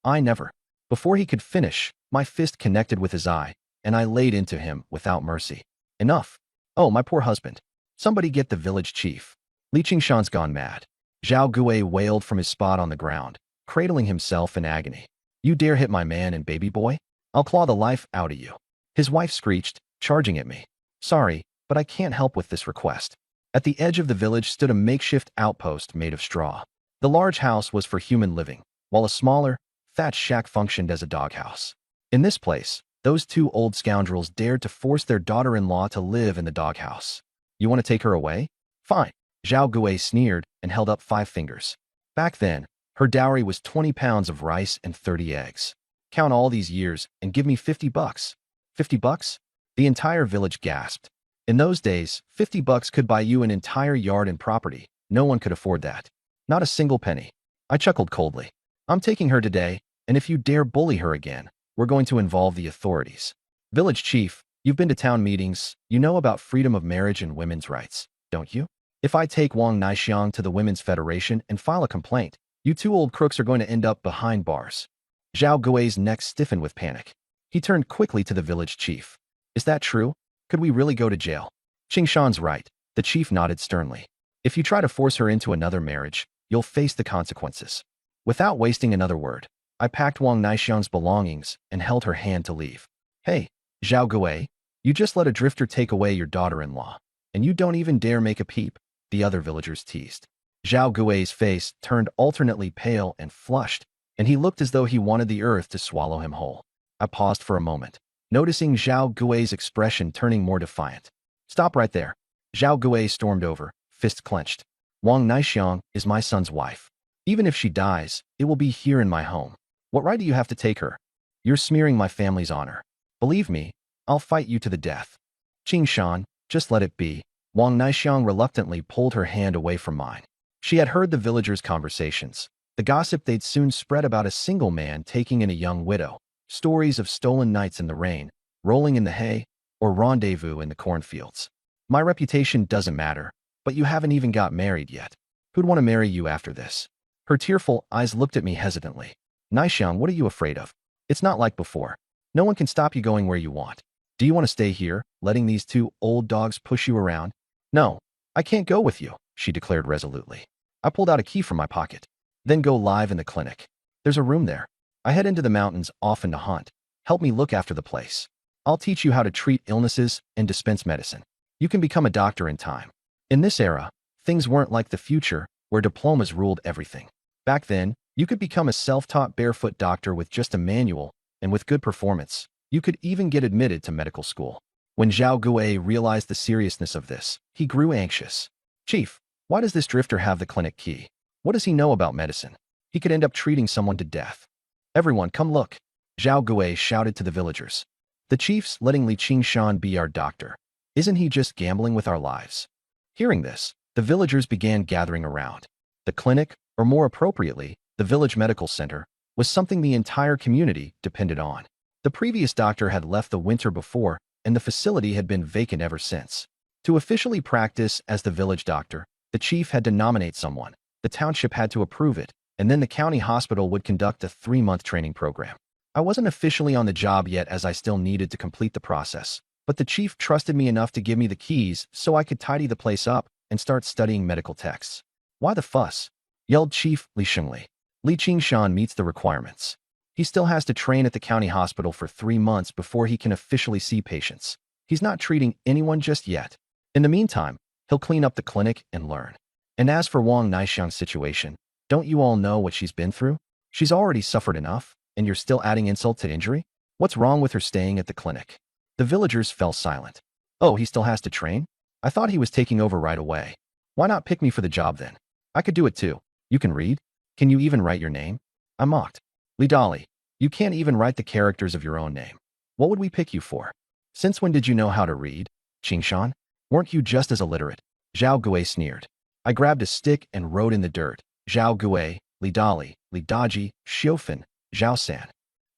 I never. Before he could finish, my fist connected with his eye, and I laid into him without mercy. Enough. Oh, my poor husband. Somebody get the village chief. Li Qingshan's gone mad. Zhao Gui wailed from his spot on the ground, cradling himself in agony. You dare hit my man and baby boy? I'll claw the life out of you. His wife screeched, charging at me. Sorry, but I can't help with this request. At the edge of the village stood a makeshift outpost made of straw. The large house was for human living, while a smaller, thatched shack functioned as a doghouse. In this place, those two old scoundrels dared to force their daughter-in-law to live in the doghouse. You want to take her away? Fine. Zhao Gui sneered and held up 5 fingers. Back then, her dowry was 20 pounds of rice and 30 eggs. Count all these years and give me $50. $50? The entire village gasped. In those days, $50 could buy you an entire yard and property. No one could afford that. Not a single penny. I chuckled coldly. I'm taking her today, and if you dare bully her again, we're going to involve the authorities. Village chief, you've been to town meetings. You know about freedom of marriage and women's rights, don't you? If I take Wang Naixiang to the Women's Federation and file a complaint, you two old crooks are going to end up behind bars. Zhao Gui's neck stiffened with panic. He turned quickly to the village chief. Is that true? Could we really go to jail? Qingshan's right. The chief nodded sternly. If you try to force her into another marriage, you'll face the consequences. Without wasting another word, I packed Wang Naixiang's belongings and held her hand to leave. Hey, Zhao Gui, you just let a drifter take away your daughter-in-law, and you don't even dare make a peep, the other villagers teased. Zhao Gui's face turned alternately pale and flushed, and he looked as though he wanted the earth to swallow him whole. I paused for a moment, noticing Zhao Gui's expression turning more defiant. Stop right there. Zhao Gui stormed over, fist clenched. Wang Naixiang is my son's wife. Even if she dies, it will be here in my home. What right do you have to take her? You're smearing my family's honor. Believe me, I'll fight you to the death. Qingshan, just let it be. Wang Naixiang reluctantly pulled her hand away from mine. She had heard the villagers' conversations, the gossip they'd soon spread about a single man taking in a young widow, stories of stolen nights in the rain, rolling in the hay, or rendezvous in the cornfields. My reputation doesn't matter, but you haven't even got married yet. Who'd want to marry you after this? Her tearful eyes looked at me hesitantly. Naixiang, what are you afraid of? It's not like before. No one can stop you going where you want. Do you want to stay here, letting these two old dogs push you around? No, I can't go with you, she declared resolutely. I pulled out a key from my pocket. Then go live in the clinic. There's a room there. I head into the mountains often to hunt. Help me look after the place. I'll teach you how to treat illnesses and dispense medicine. You can become a doctor in time. In this era, things weren't like the future, where diplomas ruled everything. Back then, you could become a self-taught barefoot doctor with just a manual, and with good performance, you could even get admitted to medical school. When Zhao Gui realized the seriousness of this, he grew anxious. Chief, why does this drifter have the clinic key? What does he know about medicine? He could end up treating someone to death. Everyone, come look. Zhao Gui shouted to the villagers. The chief's letting Li Qingshan be our doctor. Isn't he just gambling with our lives? Hearing this, the villagers began gathering around. The clinic, or more appropriately, the village medical center, was something the entire community depended on. The previous doctor had left the winter before, and the facility had been vacant ever since. To officially practice as the village doctor, the chief had to nominate someone, the township had to approve it, and then the county hospital would conduct a 3-month training program. I wasn't officially on the job yet as I still needed to complete the process, but the chief trusted me enough to give me the keys so I could tidy the place up and start studying medical texts. Why the fuss? Yelled Chief Li Shengli. Li Qingshan meets the requirements. He still has to train at the county hospital for 3 months before he can officially see patients. He's not treating anyone just yet. In the meantime, he'll clean up the clinic and learn. And as for Wang Naixiang's situation, don't you all know what she's been through? She's already suffered enough, and you're still adding insult to injury? What's wrong with her staying at the clinic? The villagers fell silent. Oh, he still has to train? I thought he was taking over right away. Why not pick me for the job then? I could do it too. You can read? Can you even write your name? I mocked. Li Dali, you can't even write the characters of your own name. What would we pick you for? Since when did you know how to read? Qingshan? Weren't you just as illiterate? Zhao Gui sneered. I grabbed a stick and wrote in the dirt. Zhao Gui, Li Dali, Li Daji, Xiofan, Zhao San.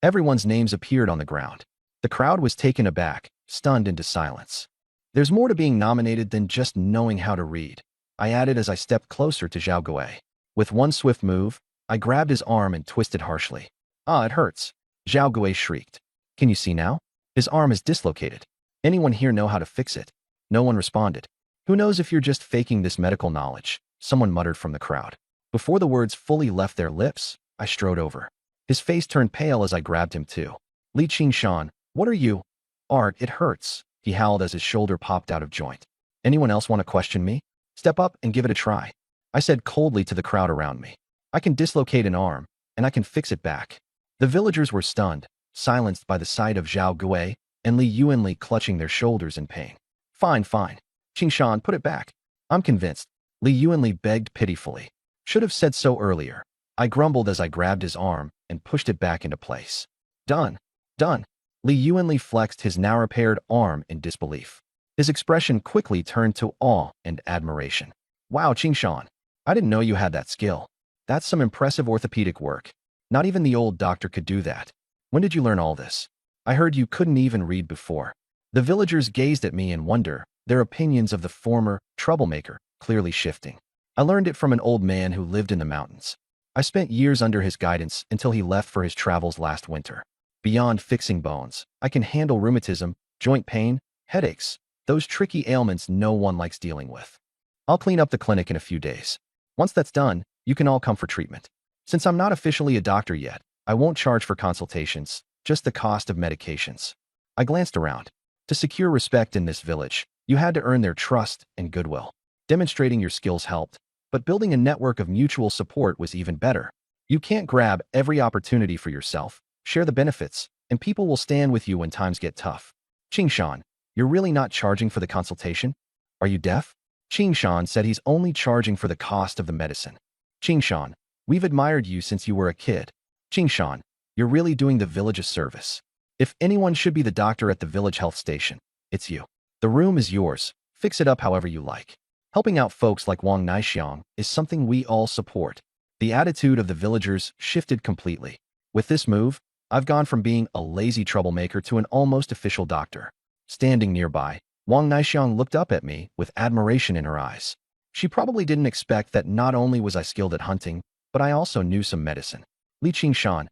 Everyone's names appeared on the ground. The crowd was taken aback, stunned into silence. There's more to being nominated than just knowing how to read, I added as I stepped closer to Zhao Gui. With one swift move, I grabbed his arm and twisted harshly. Ah, it hurts. Zhao Gui shrieked. Can you see now? His arm is dislocated. Anyone here know how to fix it? No one responded. Who knows if you're just faking this medical knowledge? Someone muttered from the crowd. Before the words fully left their lips, I strode over. His face turned pale as I grabbed him too. Li Qingshan, what are you? Art, it hurts, he howled as his shoulder popped out of joint. Anyone else want to question me? Step up and give it a try. I said coldly to the crowd around me. I can dislocate an arm, and I can fix it back. The villagers were stunned, silenced by the sight of Zhao Gui and Li Yuanli clutching their shoulders in pain. Fine, fine. Qingshan, put it back. I'm convinced. Li Yuanli begged pitifully. Should have said so earlier. I grumbled as I grabbed his arm and pushed it back into place. Done. Done. Li Yuanli flexed his now-repaired arm in disbelief. His expression quickly turned to awe and admiration. Wow, Qingshan. I didn't know you had that skill. That's some impressive orthopedic work. Not even the old doctor could do that. When did you learn all this? I heard you couldn't even read before. The villagers gazed at me in wonder, their opinions of the former troublemaker clearly shifting. I learned it from an old man who lived in the mountains. I spent years under his guidance until he left for his travels last winter. Beyond fixing bones, I can handle rheumatism, joint pain, headaches, those tricky ailments no one likes dealing with. I'll clean up the clinic in a few days. Once that's done, you can all come for treatment. Since I'm not officially a doctor yet, I won't charge for consultations, just the cost of medications. I glanced around. To secure respect in this village, you had to earn their trust and goodwill. Demonstrating your skills helped, but building a network of mutual support was even better. You can't grab every opportunity for yourself, share the benefits, and people will stand with you when times get tough. Qingshan, you're really not charging for the consultation? Are you deaf? Qingshan said he's only charging for the cost of the medicine. Qingshan, we've admired you since you were a kid. Qingshan, you're really doing the village a service. If anyone should be the doctor at the village health station, it's you. The room is yours. Fix it up however you like. Helping out folks like Wang Naixiang is something we all support. The attitude of the villagers shifted completely. With this move, I've gone from being a lazy troublemaker to an almost official doctor. Standing nearby, Wang Naixiang looked up at me with admiration in her eyes. She probably didn't expect that not only was I skilled at hunting, but I also knew some medicine. Li Qingshan,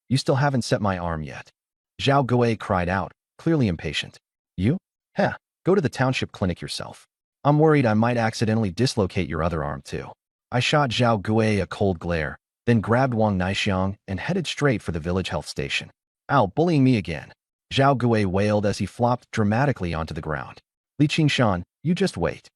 you still haven't set my arm yet. Zhao Gui cried out, clearly impatient. You? Heh, go to the township clinic yourself. I'm worried I might accidentally dislocate your other arm too. I shot Zhao Gui a cold glare, then grabbed Wang Naixiang and headed straight for the village health station. Ow, bullying me again. Zhao Gui wailed as he flopped dramatically onto the ground. Li Qingshan, you just wait.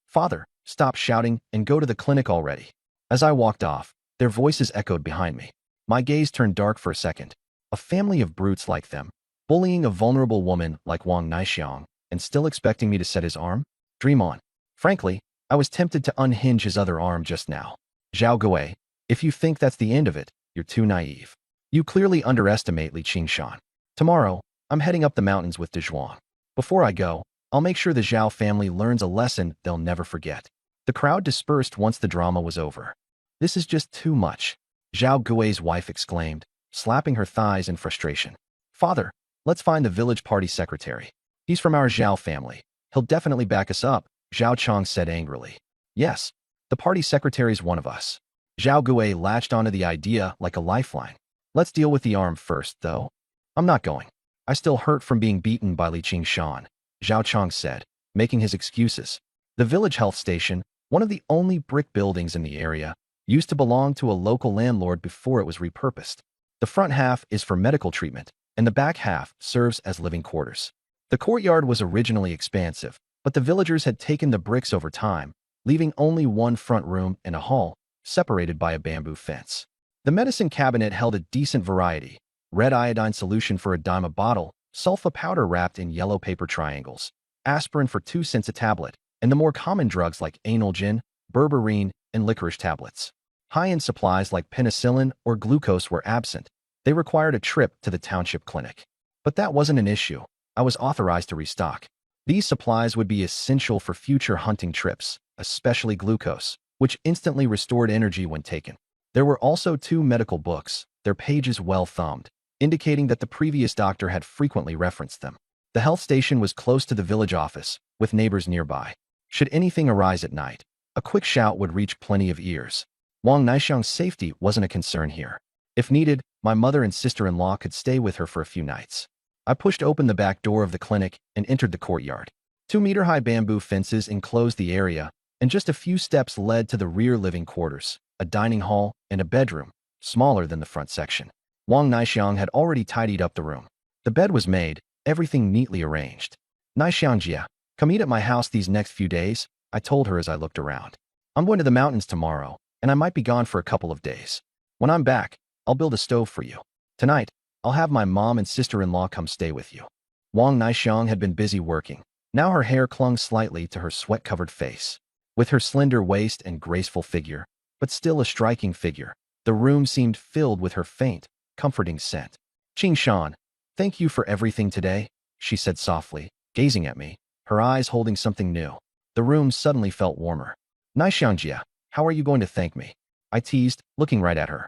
Father, stop shouting and go to the clinic already. As I walked off, their voices echoed behind me. My gaze turned dark for a second. A family of brutes like them, bullying a vulnerable woman like Wang Naixiang, and still expecting me to set his arm? Dream on. Frankly, I was tempted to unhinge his other arm just now. Zhao Gui, if you think that's the end of it, you're too naive. You clearly underestimate Li Qingshan. Tomorrow, I'm heading up the mountains with Dezhuang. Before I go, I'll make sure the Zhao family learns a lesson they'll never forget. The crowd dispersed once the drama was over. This is just too much, Zhao Gui's wife exclaimed, slapping her thighs in frustration. Father, let's find the village party secretary. He's from our Zhao family. He'll definitely back us up, Zhao Chong said angrily. Yes, the party secretary's one of us. Zhao Gui latched onto the idea like a lifeline. Let's deal with the arm first, though. I'm not going. I still hurt from being beaten by Li Qingshan, Zhao Chong said, making his excuses. The village health station, one of the only brick buildings in the area, used to belong to a local landlord before it was repurposed. The front half is for medical treatment, and the back half serves as living quarters. The courtyard was originally expansive, but the villagers had taken the bricks over time, leaving only one front room and a hall, separated by a bamboo fence. The medicine cabinet held a decent variety: red iodine solution for a dime a bottle, sulfa powder wrapped in yellow paper triangles, aspirin for 2 cents a tablet, and the more common drugs like analgin, berberine, and licorice tablets. High-end supplies like penicillin or glucose were absent. They required a trip to the township clinic. But that wasn't an issue. I was authorized to restock. These supplies would be essential for future hunting trips, especially glucose, which instantly restored energy when taken. There were also 2 medical books, their pages well thumbed, indicating that the previous doctor had frequently referenced them. The health station was close to the village office, with neighbors nearby. Should anything arise at night, a quick shout would reach plenty of ears. Wang Naixiang's safety wasn't a concern here. If needed, my mother and sister-in-law could stay with her for a few nights. I pushed open the back door of the clinic and entered the courtyard. 2-meter-high bamboo fences enclosed the area, and just a few steps led to the rear living quarters, a dining hall, and a bedroom, smaller than the front section. Wang Naixiang had already tidied up the room. The bed was made, everything neatly arranged. "Naixiangjia, come eat at my house these next few days," I told her as I looked around. "I'm going to the mountains tomorrow, and I might be gone for a couple of days. When I'm back, I'll build a stove for you. Tonight, I'll have my mom and sister-in-law come stay with you." Wang Naixiang had been busy working. Now her hair clung slightly to her sweat-covered face. With her slender waist and graceful figure, but still a striking figure, the room seemed filled with her faint, comforting scent. "Qing Shan, thank you for everything today," she said softly, gazing at me, her eyes holding something new. The room suddenly felt warmer. "Naixiangjia, how are you going to thank me?" I teased, looking right at her.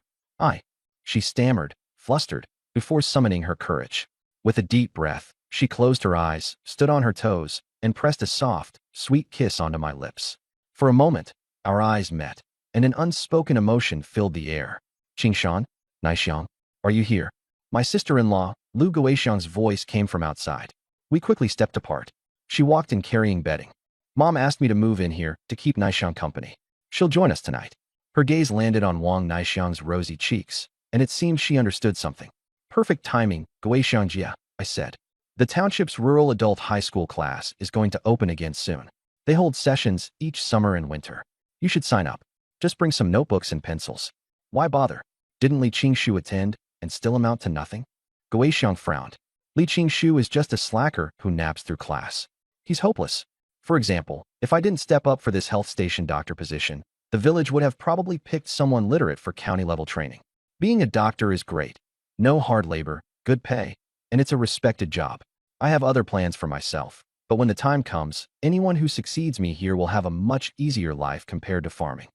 She stammered, flustered, before summoning her courage. With a deep breath, she closed her eyes, stood on her toes, and pressed a soft, sweet kiss onto my lips. For a moment, our eyes met, and an unspoken emotion filled the air. "Qing Shan, Naixiang, are you here?" My sister-in-law, Lu Guixiang's voice came from outside. We quickly stepped apart. She walked in carrying bedding. "Mom asked me to move in here to keep Naixiang company. She'll join us tonight." Her gaze landed on Wang Naixiang's rosy cheeks, and it seemed she understood something. "Perfect timing, Guixiangjia," I said. "The township's rural adult high school class is going to open again soon. They hold sessions each summer and winter. You should sign up. Just bring some notebooks and pencils." "Why bother? Didn't Li Qingshu attend and still amount to nothing?" Guixiang frowned. "Li Qingshu is just a slacker who naps through class. He's hopeless. For example, if I didn't step up for this health station doctor position, the village would have probably picked someone literate for county-level training. Being a doctor is great. No hard labor, good pay, and it's a respected job. I have other plans for myself, but when the time comes, anyone who succeeds me here will have a much easier life compared to farming."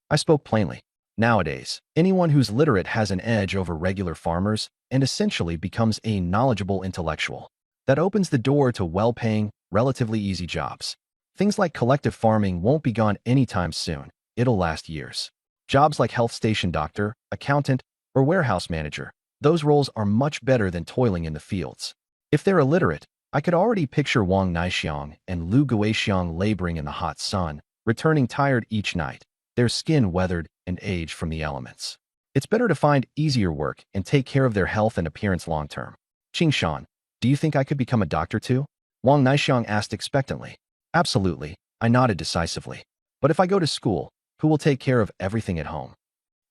I spoke plainly. Nowadays, anyone who's literate has an edge over regular farmers and essentially becomes a knowledgeable intellectual. That opens the door to well-paying, relatively easy jobs. Things like collective farming won't be gone anytime soon. It'll last years. Jobs like health station doctor, accountant, or warehouse manager, those roles are much better than toiling in the fields. If they're illiterate, I could already picture Wang Naixiang and Lu Guixiang laboring in the hot sun, returning tired each night, their skin weathered and aged from the elements. It's better to find easier work and take care of their health and appearance long-term. "Qing Shan, do you think I could become a doctor too?" Wang Naixiang asked expectantly. "Absolutely," I nodded decisively. "But if I go to school, who will take care of everything at home?"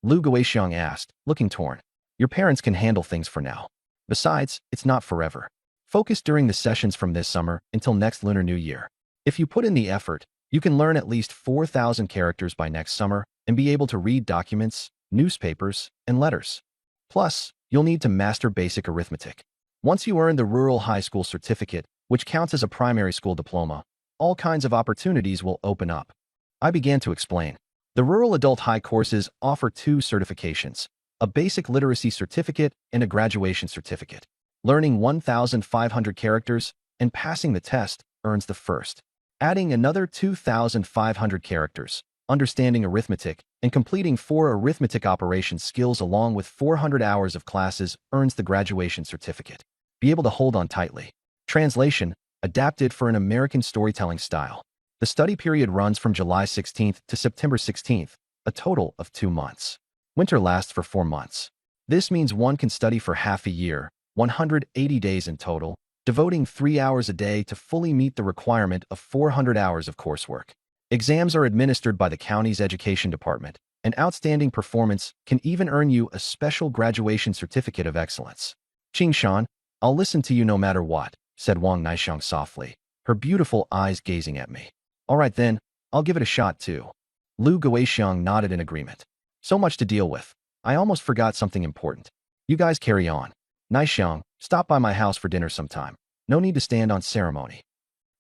Lu Guixiang asked, looking torn. "Your parents can handle things for now. Besides, it's not forever. Focus during the sessions from this summer until next Lunar New Year. If you put in the effort, you can learn at least 4,000 characters by next summer and be able to read documents, newspapers, and letters. Plus, you'll need to master basic arithmetic. Once you earn the Rural High School Certificate, which counts as a primary school diploma, all kinds of opportunities will open up." I began to explain. The Rural Adult High courses offer 2 certifications, a basic literacy certificate and a graduation certificate. Learning 1,500 characters and passing the test earns the first. Adding another 2,500 characters, understanding arithmetic, and completing 4 arithmetic operation skills along with 400 hours of classes earns the graduation certificate. Be able to hold on tightly. Translation, adapted for an American storytelling style. The study period runs from July 16th to September 16th, a total of 2 months. Winter lasts for 4 months. This means one can study for half a year, 180 days in total, devoting 3 hours a day to fully meet the requirement of 400 hours of coursework. Exams are administered by the county's education department, and outstanding performance can even earn you a special graduation certificate of excellence. "Qing Shan, I'll listen to you no matter what," said Wang Naixiang softly, her beautiful eyes gazing at me. "All right then, I'll give it a shot too." Lu Guoxiang nodded in agreement. So much to deal with. I almost forgot something important. You guys carry on. Naixiang, stop by my house for dinner sometime. No need to stand on ceremony.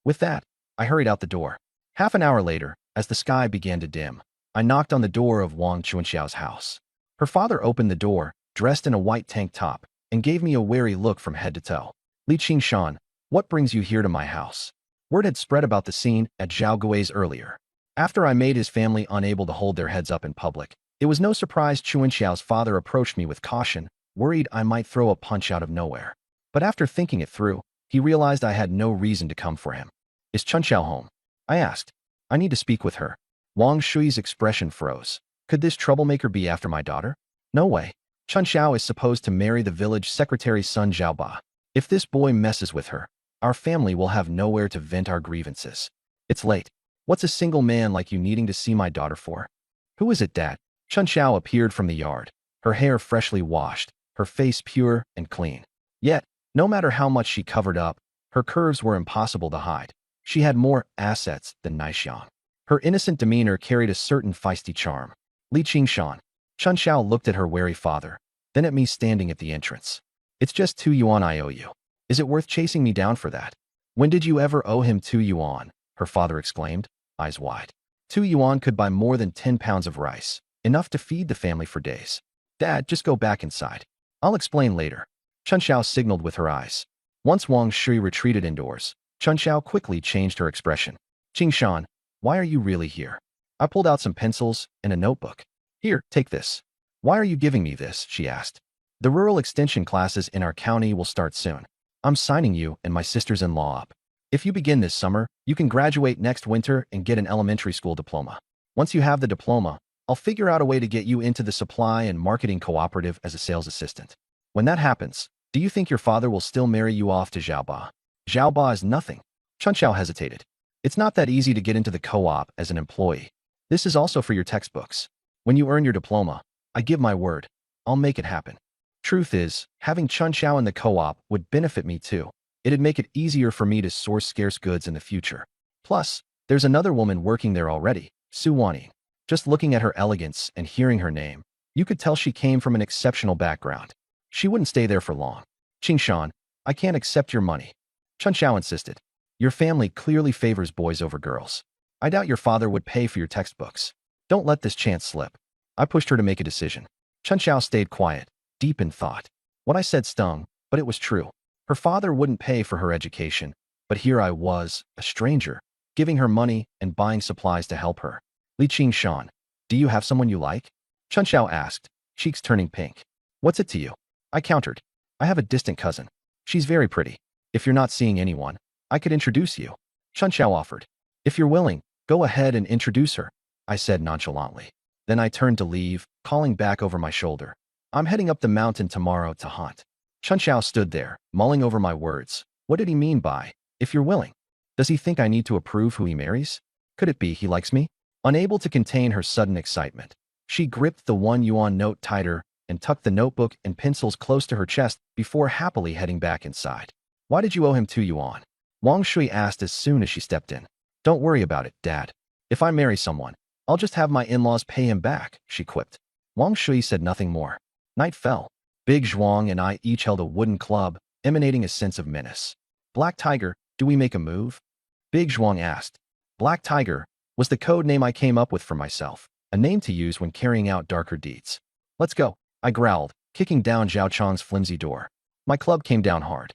With that, I hurried out the door. Half an hour later, as the sky began to dim, I knocked on the door of Wang Chunxiao's house. Her father opened the door, dressed in a white tank top, and gave me a wary look from head to toe. Li Qingshan, what brings you here to my house? Word had spread about the scene at Zhao Gui's earlier. After I made his family unable to hold their heads up in public, it was no surprise Chunxiao's father approached me with caution, worried I might throw a punch out of nowhere. But after thinking it through, he realized I had no reason to come for him. Is Chunxiao home? I asked. I need to speak with her. Wang Shui's expression froze. Could this troublemaker be after my daughter? No way. Chunxiao is supposed to marry the village secretary's son Zhaoba. If this boy messes with her, our family will have nowhere to vent our grievances. It's late. What's a single man like you needing to see my daughter for? Who is it, Dad? Chunxiao appeared from the yard, her hair freshly washed, her face pure and clean. Yet, no matter how much she covered up, her curves were impossible to hide. She had more assets than Naixiang. Her innocent demeanor carried a certain feisty charm. Li Qingshan. Chunxiao looked at her wary father, then at me standing at the entrance. It's just 2 yuan I owe you. Is it worth chasing me down for that? When did you ever owe him 2 yuan? Her father exclaimed, eyes wide. 2 yuan could buy more than 10 pounds of rice, enough to feed the family for days. Dad, just go back inside. I'll explain later. Chunxiao signaled with her eyes. Once Wang Shui retreated indoors, Chunxiao quickly changed her expression. Qingshan, why are you really here? I pulled out some pencils and a notebook. Here, take this. Why are you giving me this? She asked. The rural extension classes in our county will start soon. I'm signing you and my sisters-in-law up. If you begin this summer, you can graduate next winter and get an elementary school diploma. Once you have the diploma, I'll figure out a way to get you into the supply and marketing cooperative as a sales assistant. When that happens, do you think your father will still marry you off to Zhaoba? Zhaoba is nothing. Chunxiao hesitated. It's not that easy to get into the co-op as an employee. This is also for your textbooks. When you earn your diploma, I give my word, I'll make it happen. Truth is, having Chunxiao in the co-op would benefit me too. It'd make it easier for me to source scarce goods in the future. Plus, there's another woman working there already, Su Wanyi. Just looking at her elegance and hearing her name, you could tell she came from an exceptional background. She wouldn't stay there for long. Qingshan, I can't accept your money. Chunxiao insisted. Your family clearly favors boys over girls. I doubt your father would pay for your textbooks. Don't let this chance slip. I pushed her to make a decision. Chunxiao stayed quiet, deep in thought. What I said stung, but it was true. Her father wouldn't pay for her education, but here I was, a stranger, giving her money and buying supplies to help her. Li Qingshan, do you have someone you like? Chunxiao asked, cheeks turning pink. What's it to you? I countered. I have a distant cousin. She's very pretty. If you're not seeing anyone, I could introduce you. Chunxiao offered. If you're willing, go ahead and introduce her, I said nonchalantly. Then I turned to leave, calling back over my shoulder. I'm heading up the mountain tomorrow to hunt. Chunxiao stood there, mulling over my words. What did he mean by, if you're willing? Does he think I need to approve who he marries? Could it be he likes me? Unable to contain her sudden excitement, she gripped the 1 yuan note tighter and tucked the notebook and pencils close to her chest before happily heading back inside. Why did you owe him 2 yuan? Wang Shui asked as soon as she stepped in. Don't worry about it, Dad. If I marry someone, I'll just have my in-laws pay him back, she quipped. Wang Shui said nothing more. Night fell. Big Zhuang and I each held a wooden club, emanating a sense of menace. Black Tiger, do we make a move? Big Zhuang asked. Black Tiger was the code name I came up with for myself, a name to use when carrying out darker deeds. Let's go, I growled, kicking down Zhao Chang's flimsy door. My club came down hard.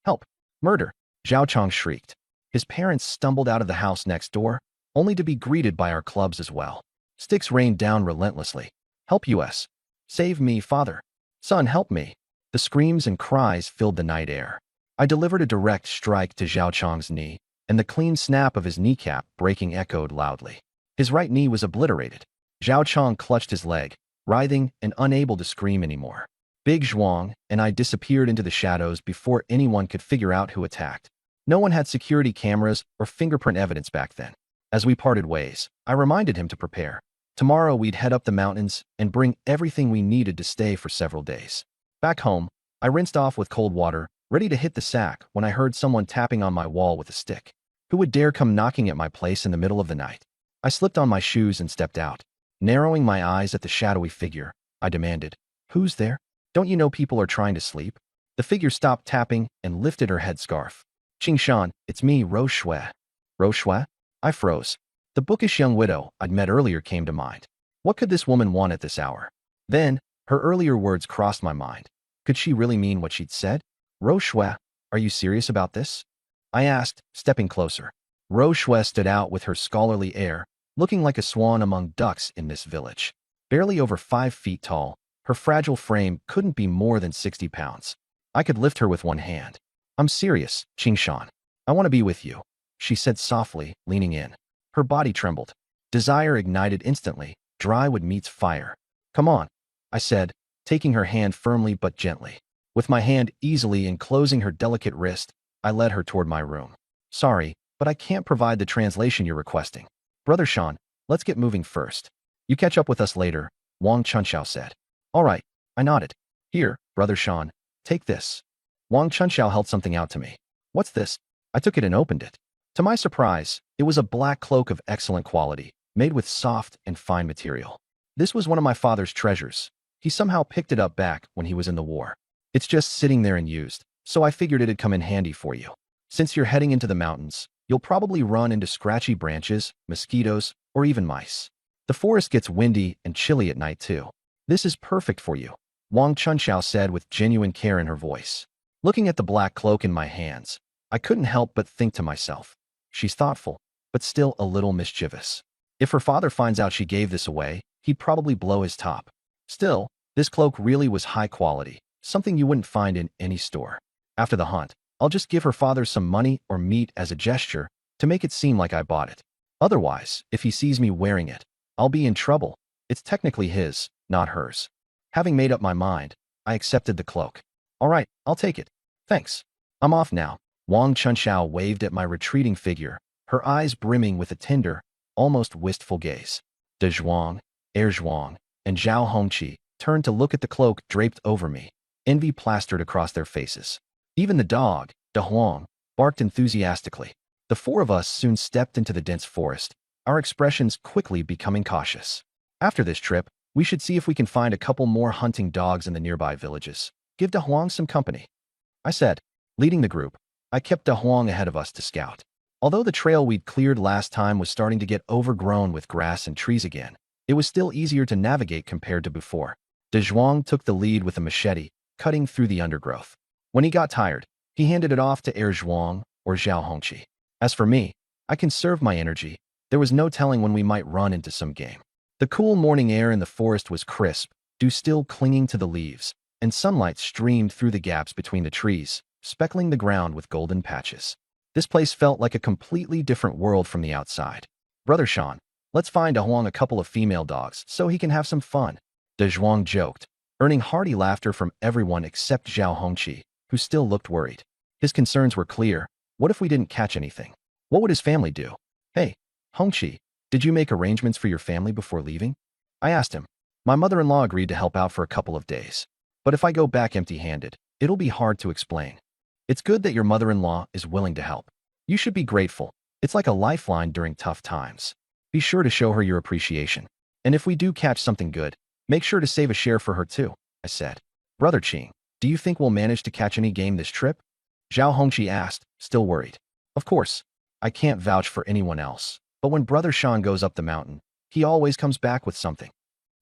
Help! Murder! Zhao Chang shrieked. His parents stumbled out of the house next door, only to be greeted by our clubs as well. Sticks rained down relentlessly. Help us! Save me, father! Son, help me! The screams and cries filled the night air. I delivered a direct strike to Zhao Chang's knee, and the clean snap of his kneecap breaking echoed loudly. His right knee was obliterated. Zhao Chang clutched his leg, writhing and unable to scream anymore. Big Zhuang and I disappeared into the shadows before anyone could figure out who attacked. No one had security cameras or fingerprint evidence back then. As we parted ways, I reminded him to prepare. Tomorrow we'd head up the mountains and bring everything we needed to stay for several days. Back home, I rinsed off with cold water, ready to hit the sack when I heard someone tapping on my wall with a stick. Who would dare come knocking at my place in the middle of the night? I slipped on my shoes and stepped out. Narrowing my eyes at the shadowy figure, I demanded, "Who's there? Don't you know people are trying to sleep?" The figure stopped tapping and lifted her headscarf. "Qingshan, it's me, Rose Shui." Rose Shui? I froze. The bookish young widow I'd met earlier came to mind. What could this woman want at this hour? Then, her earlier words crossed my mind. Could she really mean what she'd said? "Rose Shui, are you serious about this?" I asked, stepping closer. Rose Shui stood out with her scholarly air, looking like a swan among ducks in this village. Barely over 5 feet tall, her fragile frame couldn't be more than 60 pounds. I could lift her with one hand. "I'm serious, Qingshan. I want to be with you," she said softly, leaning in. Her body trembled. Desire ignited instantly, dry wood meets fire. "Come on," I said, taking her hand firmly but gently. With my hand easily enclosing her delicate wrist, I led her toward my room. "Sorry, but I can't provide the translation you're requesting. Brother Shan, let's get moving first. You catch up with us later," Wang Chunxiao said. "All right," I nodded. "Here, Brother Shan, take this." Wang Chunxiao held something out to me. "What's this?" I took it and opened it. To my surprise, it was a black cloak of excellent quality, made with soft and fine material. This was one of my father's treasures. He somehow picked it up back when he was in the war. It's just sitting there unused, so I figured it'd come in handy for you. Since you're heading into the mountains, you'll probably run into scratchy branches, mosquitoes, or even mice. The forest gets windy and chilly at night too. This is perfect for you, Wang Chunxiao said with genuine care in her voice. Looking at the black cloak in my hands, I couldn't help but think to myself, she's thoughtful, but still a little mischievous. If her father finds out she gave this away, he'd probably blow his top. Still, this cloak really was high quality, something you wouldn't find in any store. After the hunt, I'll just give her father some money or meat as a gesture to make it seem like I bought it. Otherwise, if he sees me wearing it, I'll be in trouble. It's technically his, not hers. Having made up my mind, I accepted the cloak. "All right, I'll take it. Thanks. I'm off now." Wang Chunxiao waved at my retreating figure, her eyes brimming with a tender, almost wistful gaze. De Zhuang, Zhuang, and Zhao Hongqi turned to look at the cloak draped over me, envy plastered across their faces. Even the dog, De Huang, barked enthusiastically. The 4 of us soon stepped into the dense forest, our expressions quickly becoming cautious. After this trip, we should see if we can find a couple more hunting dogs in the nearby villages. Give De Huang some company, I said. Leading the group, I kept De Huang ahead of us to scout. Although the trail we'd cleared last time was starting to get overgrown with grass and trees again, it was still easier to navigate compared to before. De Zhuang took the lead with a machete, cutting through the undergrowth. When he got tired, he handed it off to Zhuang or Zhao Hongqi. As for me, I conserved my energy. There was no telling when we might run into some game. The cool morning air in the forest was crisp, dew still clinging to the leaves, and sunlight streamed through the gaps between the trees, speckling the ground with golden patches. This place felt like a completely different world from the outside. "Brother Shan, let's find Huang a couple of female dogs so he can have some fun," De Zhuang joked, earning hearty laughter from everyone except Zhao Hongqi, who still looked worried. His concerns were clear. What if we didn't catch anything? What would his family do? "Hey, Hongqi, did you make arrangements for your family before leaving?" I asked him. "My mother-in-law agreed to help out for a couple of days. But if I go back empty-handed, it'll be hard to explain. It's good that your mother-in-law is willing to help. You should be grateful. It's like a lifeline during tough times. Be sure to show her your appreciation. And if we do catch something good, make sure to save a share for her too," I said. "Brother Qing, do you think we'll manage to catch any game this trip?" Zhao Hongqi asked, still worried. "Of course. I can't vouch for anyone else, but when Brother Shan goes up the mountain, he always comes back with something."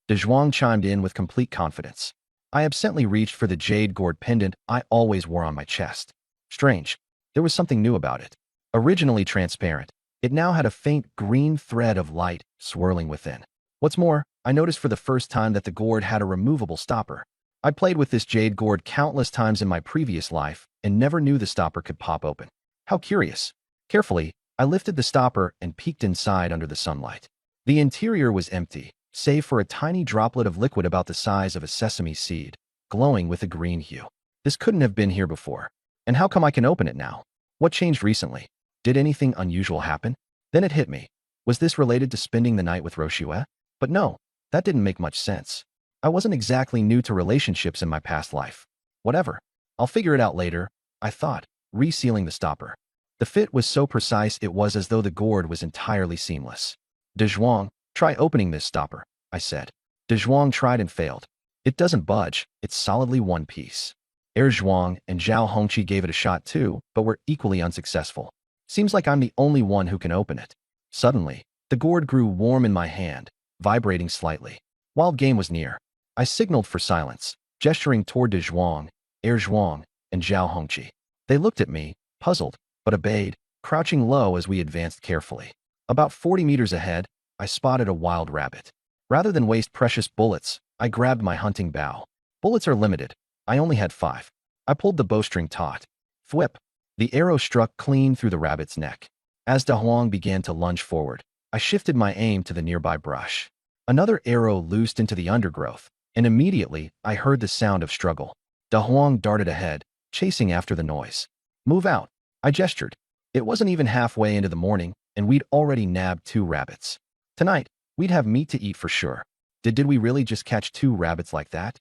De Zhuang chimed in with complete confidence. I absently reached for the jade gourd pendant I always wore on my chest. Strange. There was something new about it. Originally transparent, it now had a faint green thread of light swirling within. What's more, I noticed for the first time that the gourd had a removable stopper. I played with this jade gourd countless times in my previous life and never knew the stopper could pop open. How curious. Carefully, I lifted the stopper and peeked inside under the sunlight. The interior was empty, save for a tiny droplet of liquid about the size of a sesame seed, glowing with a green hue. This couldn't have been here before. And how come I can open it now? What changed recently? Did anything unusual happen? Then it hit me. Was this related to spending the night with Roshue? But no, that didn't make much sense. I wasn't exactly new to relationships in my past life. Whatever. I'll figure it out later, I thought, resealing the stopper. The fit was so precise it was as though the gourd was entirely seamless. De Zhuang, try opening this stopper, I said. De Zhuang tried and failed. It doesn't budge, it's solidly one piece. Zhuang and Zhao Hongqi gave it a shot too, but were equally unsuccessful. Seems like I'm the only one who can open it. Suddenly, the gourd grew warm in my hand, vibrating slightly. Wild game was near. I signaled for silence, gesturing toward De Zhuang, Zhuang, and Zhao Hongqi. They looked at me, puzzled, but obeyed, crouching low as we advanced carefully. About 40 meters ahead, I spotted a wild rabbit. Rather than waste precious bullets, I grabbed my hunting bow. Bullets are limited. I only had 5. I pulled the bowstring taut. Thwip! The arrow struck clean through the rabbit's neck. As Da Huang began to lunge forward, I shifted my aim to the nearby brush. Another arrow loosed into the undergrowth, and immediately I heard the sound of struggle. Da Huang darted ahead, chasing after the noise. Move out, I gestured. It wasn't even halfway into the morning, and we'd already nabbed 2 rabbits. Tonight, we'd have meat to eat for sure. Did we really just catch 2 rabbits like that?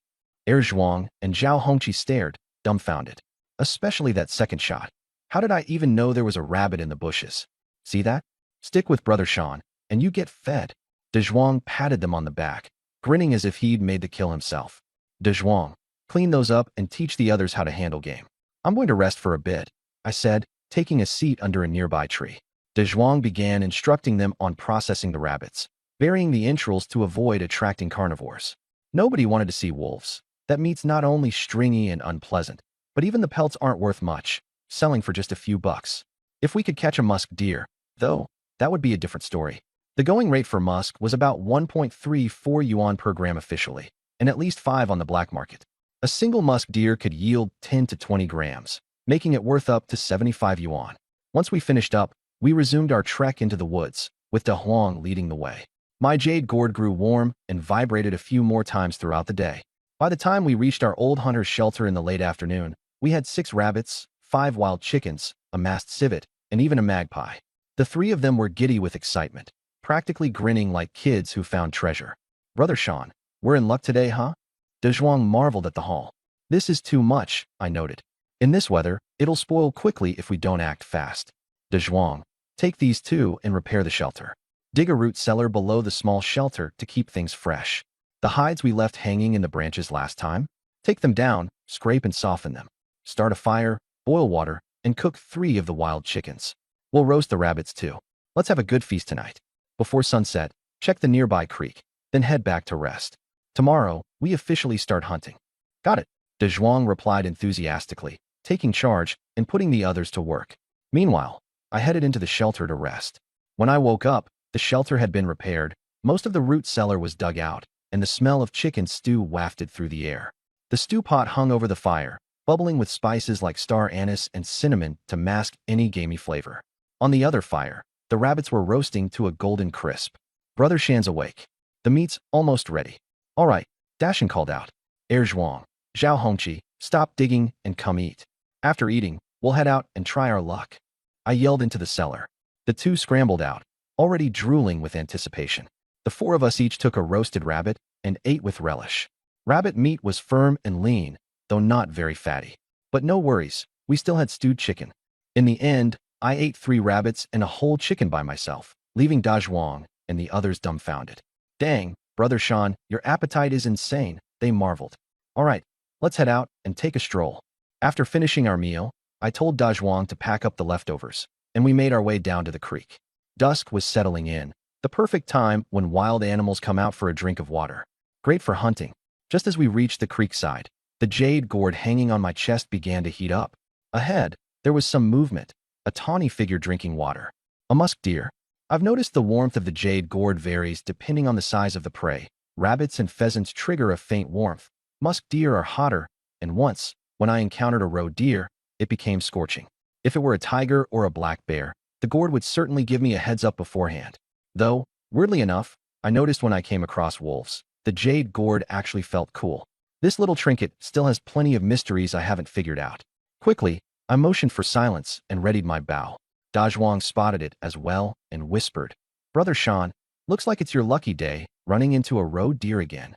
Zhuang and Zhao Hongqi stared, dumbfounded. Especially that second shot. How did I even know there was a rabbit in the bushes? See that? Stick with Brother Shan, and you get fed. De Zhuang patted them on the back, grinning as if he'd made the kill himself. De Zhuang, clean those up and teach the others how to handle game. I'm going to rest for a bit, I said, taking a seat under a nearby tree. De Zhuang began instructing them on processing the rabbits, burying the entrails to avoid attracting carnivores. Nobody wanted to see wolves. That meat's not only stringy and unpleasant, but even the pelts aren't worth much, selling for just a few bucks. If we could catch a musk deer, though, that would be a different story. The going rate for musk was about 1.34 yuan per gram officially, and at least 5 on the black market. A single musk deer could yield 10 to 20 grams, making it worth up to 75 yuan. Once we finished up, we resumed our trek into the woods, with Da Huang leading the way. My jade gourd grew warm and vibrated a few more times throughout the day. By the time we reached our old hunter's shelter in the late afternoon, we had 6 rabbits, 5 wild chickens, a masked civet, and even a magpie. The 3 of them were giddy with excitement, practically grinning like kids who found treasure. Brother Shan, we're in luck today, huh? De Zhuang marveled at the haul. This is too much, I noted. In this weather, it'll spoil quickly if we don't act fast. De Zhuang, take these 2 and repair the shelter. Dig a root cellar below the small shelter to keep things fresh. The hides we left hanging in the branches last time, take them down, scrape and soften them. Start a fire, boil water, and cook 3 of the wild chickens. We'll roast the rabbits too. Let's have a good feast tonight. Before sunset, check the nearby creek, then head back to rest. Tomorrow, we officially start hunting. Got it, De Zhuang replied enthusiastically, taking charge and putting the others to work. Meanwhile, I headed into the shelter to rest. When I woke up, the shelter had been repaired, most of the root cellar was dug out, and the smell of chicken stew wafted through the air. The stew pot hung over the fire, bubbling with spices like star anise and cinnamon to mask any gamey flavor. On the other fire, the rabbits were roasting to a golden crisp. Brother Shan's awake. The meat's almost ready. All right, Dashan called out. Zhuang, Zhao Hongqi, stop digging and come eat. After eating, we'll head out and try our luck. I yelled into the cellar. The 2 scrambled out, already drooling with anticipation. The 4 of us each took a roasted rabbit and ate with relish. Rabbit meat was firm and lean, though not very fatty. But no worries, we still had stewed chicken. In the end, I ate 3 rabbits and a whole chicken by myself, leaving Da Zhuang and the others dumbfounded. Dang, Brother Shan, your appetite is insane, they marveled. All right, let's head out and take a stroll. After finishing our meal, I told Da Zhuang to pack up the leftovers, and we made our way down to the creek. Dusk was settling in, the perfect time when wild animals come out for a drink of water. Great for hunting. Just as we reached the creek side, the jade gourd hanging on my chest began to heat up. Ahead, there was some movement, a tawny figure drinking water. A musk deer. I've noticed the warmth of the jade gourd varies depending on the size of the prey. Rabbits and pheasants trigger a faint warmth. Musk deer are hotter, and once, when I encountered a roe deer, it became scorching. If it were a tiger or a black bear, the gourd would certainly give me a heads up beforehand. Though, weirdly enough, I noticed when I came across wolves, the jade gourd actually felt cool. This little trinket still has plenty of mysteries I haven't figured out. Quickly, I motioned for silence and readied my bow. Da Zhuang spotted it as well and whispered, Brother Shan, looks like it's your lucky day, running into a roe deer again.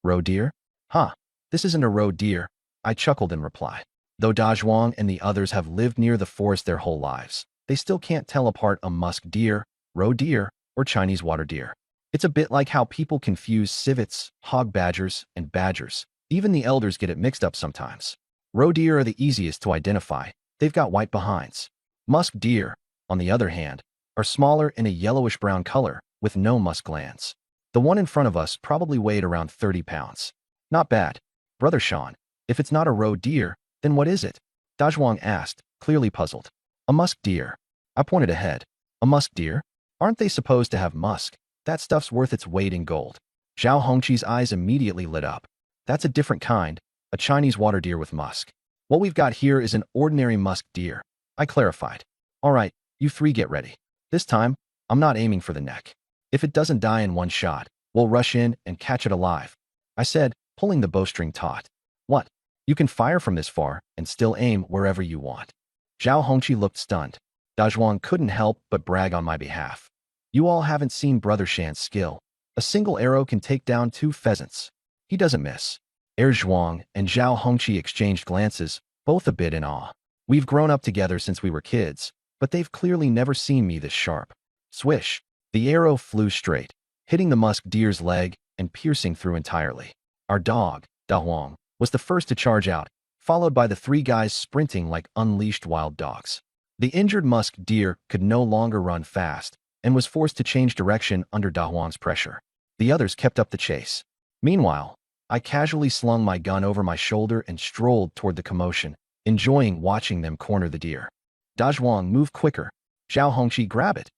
Roe deer? Huh, this isn't a roe deer, I chuckled in reply. Though Da Zhuang and the others have lived near the forest their whole lives, they still can't tell apart a musk deer, roe deer, or Chinese water deer. It's a bit like how people confuse civets, hog badgers, and badgers. Even the elders get it mixed up sometimes. Roe deer are the easiest to identify. They've got white behinds. Musk deer, on the other hand, are smaller in a yellowish-brown color with no musk glands. The one in front of us probably weighed around 30 pounds. Not bad. Brother Sean, if it's not a roe deer, then what is it? Dazhuang asked, clearly puzzled. A musk deer. I pointed ahead. A musk deer? Aren't they supposed to have musk? That stuff's worth its weight in gold. Zhao Hongqi's eyes immediately lit up. That's a different kind, a Chinese water deer with musk. What we've got here is an ordinary musk deer, I clarified. All right, you three get ready. This time, I'm not aiming for the neck. If it doesn't die in one shot, we'll rush in and catch it alive, I said, pulling the bowstring taut. What? You can fire from this far and still aim wherever you want. Zhao Hongqi looked stunned. Dazhuang couldn't help but brag on my behalf. You all haven't seen Brother Shan's skill. A single arrow can take down 2 pheasants. He doesn't miss. Zhuang and Zhao Hongqi exchanged glances, both a bit in awe. We've grown up together since we were kids, but they've clearly never seen me this sharp. Swish! The arrow flew straight, hitting the musk deer's leg and piercing through entirely. Our dog, Da Huang, was the first to charge out, followed by the 3 guys sprinting like unleashed wild dogs. The injured musk deer could no longer run fast and was forced to change direction under Da Huang's pressure. The others kept up the chase. Meanwhile, I casually slung my gun over my shoulder and strolled toward the commotion, enjoying watching them corner the deer. Dazhuang, move quicker. Zhao Hongqi, grab it.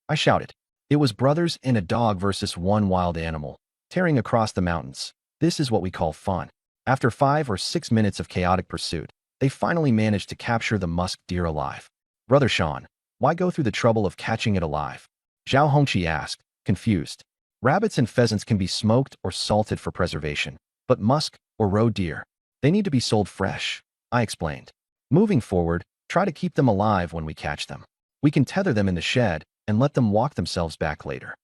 I shouted. It was brothers and a dog versus one wild animal, tearing across the mountains. This is what we call fun. After 5 or 6 minutes of chaotic pursuit, they finally managed to capture the musk deer alive. Brother Sean, why go through the trouble of catching it alive? Zhao Hongqi asked, confused. Rabbits and pheasants can be smoked or salted for preservation, but musk or roe deer, they need to be sold fresh, I explained. Moving forward, try to keep them alive when we catch them. We can tether them in the shed and let them walk themselves back later.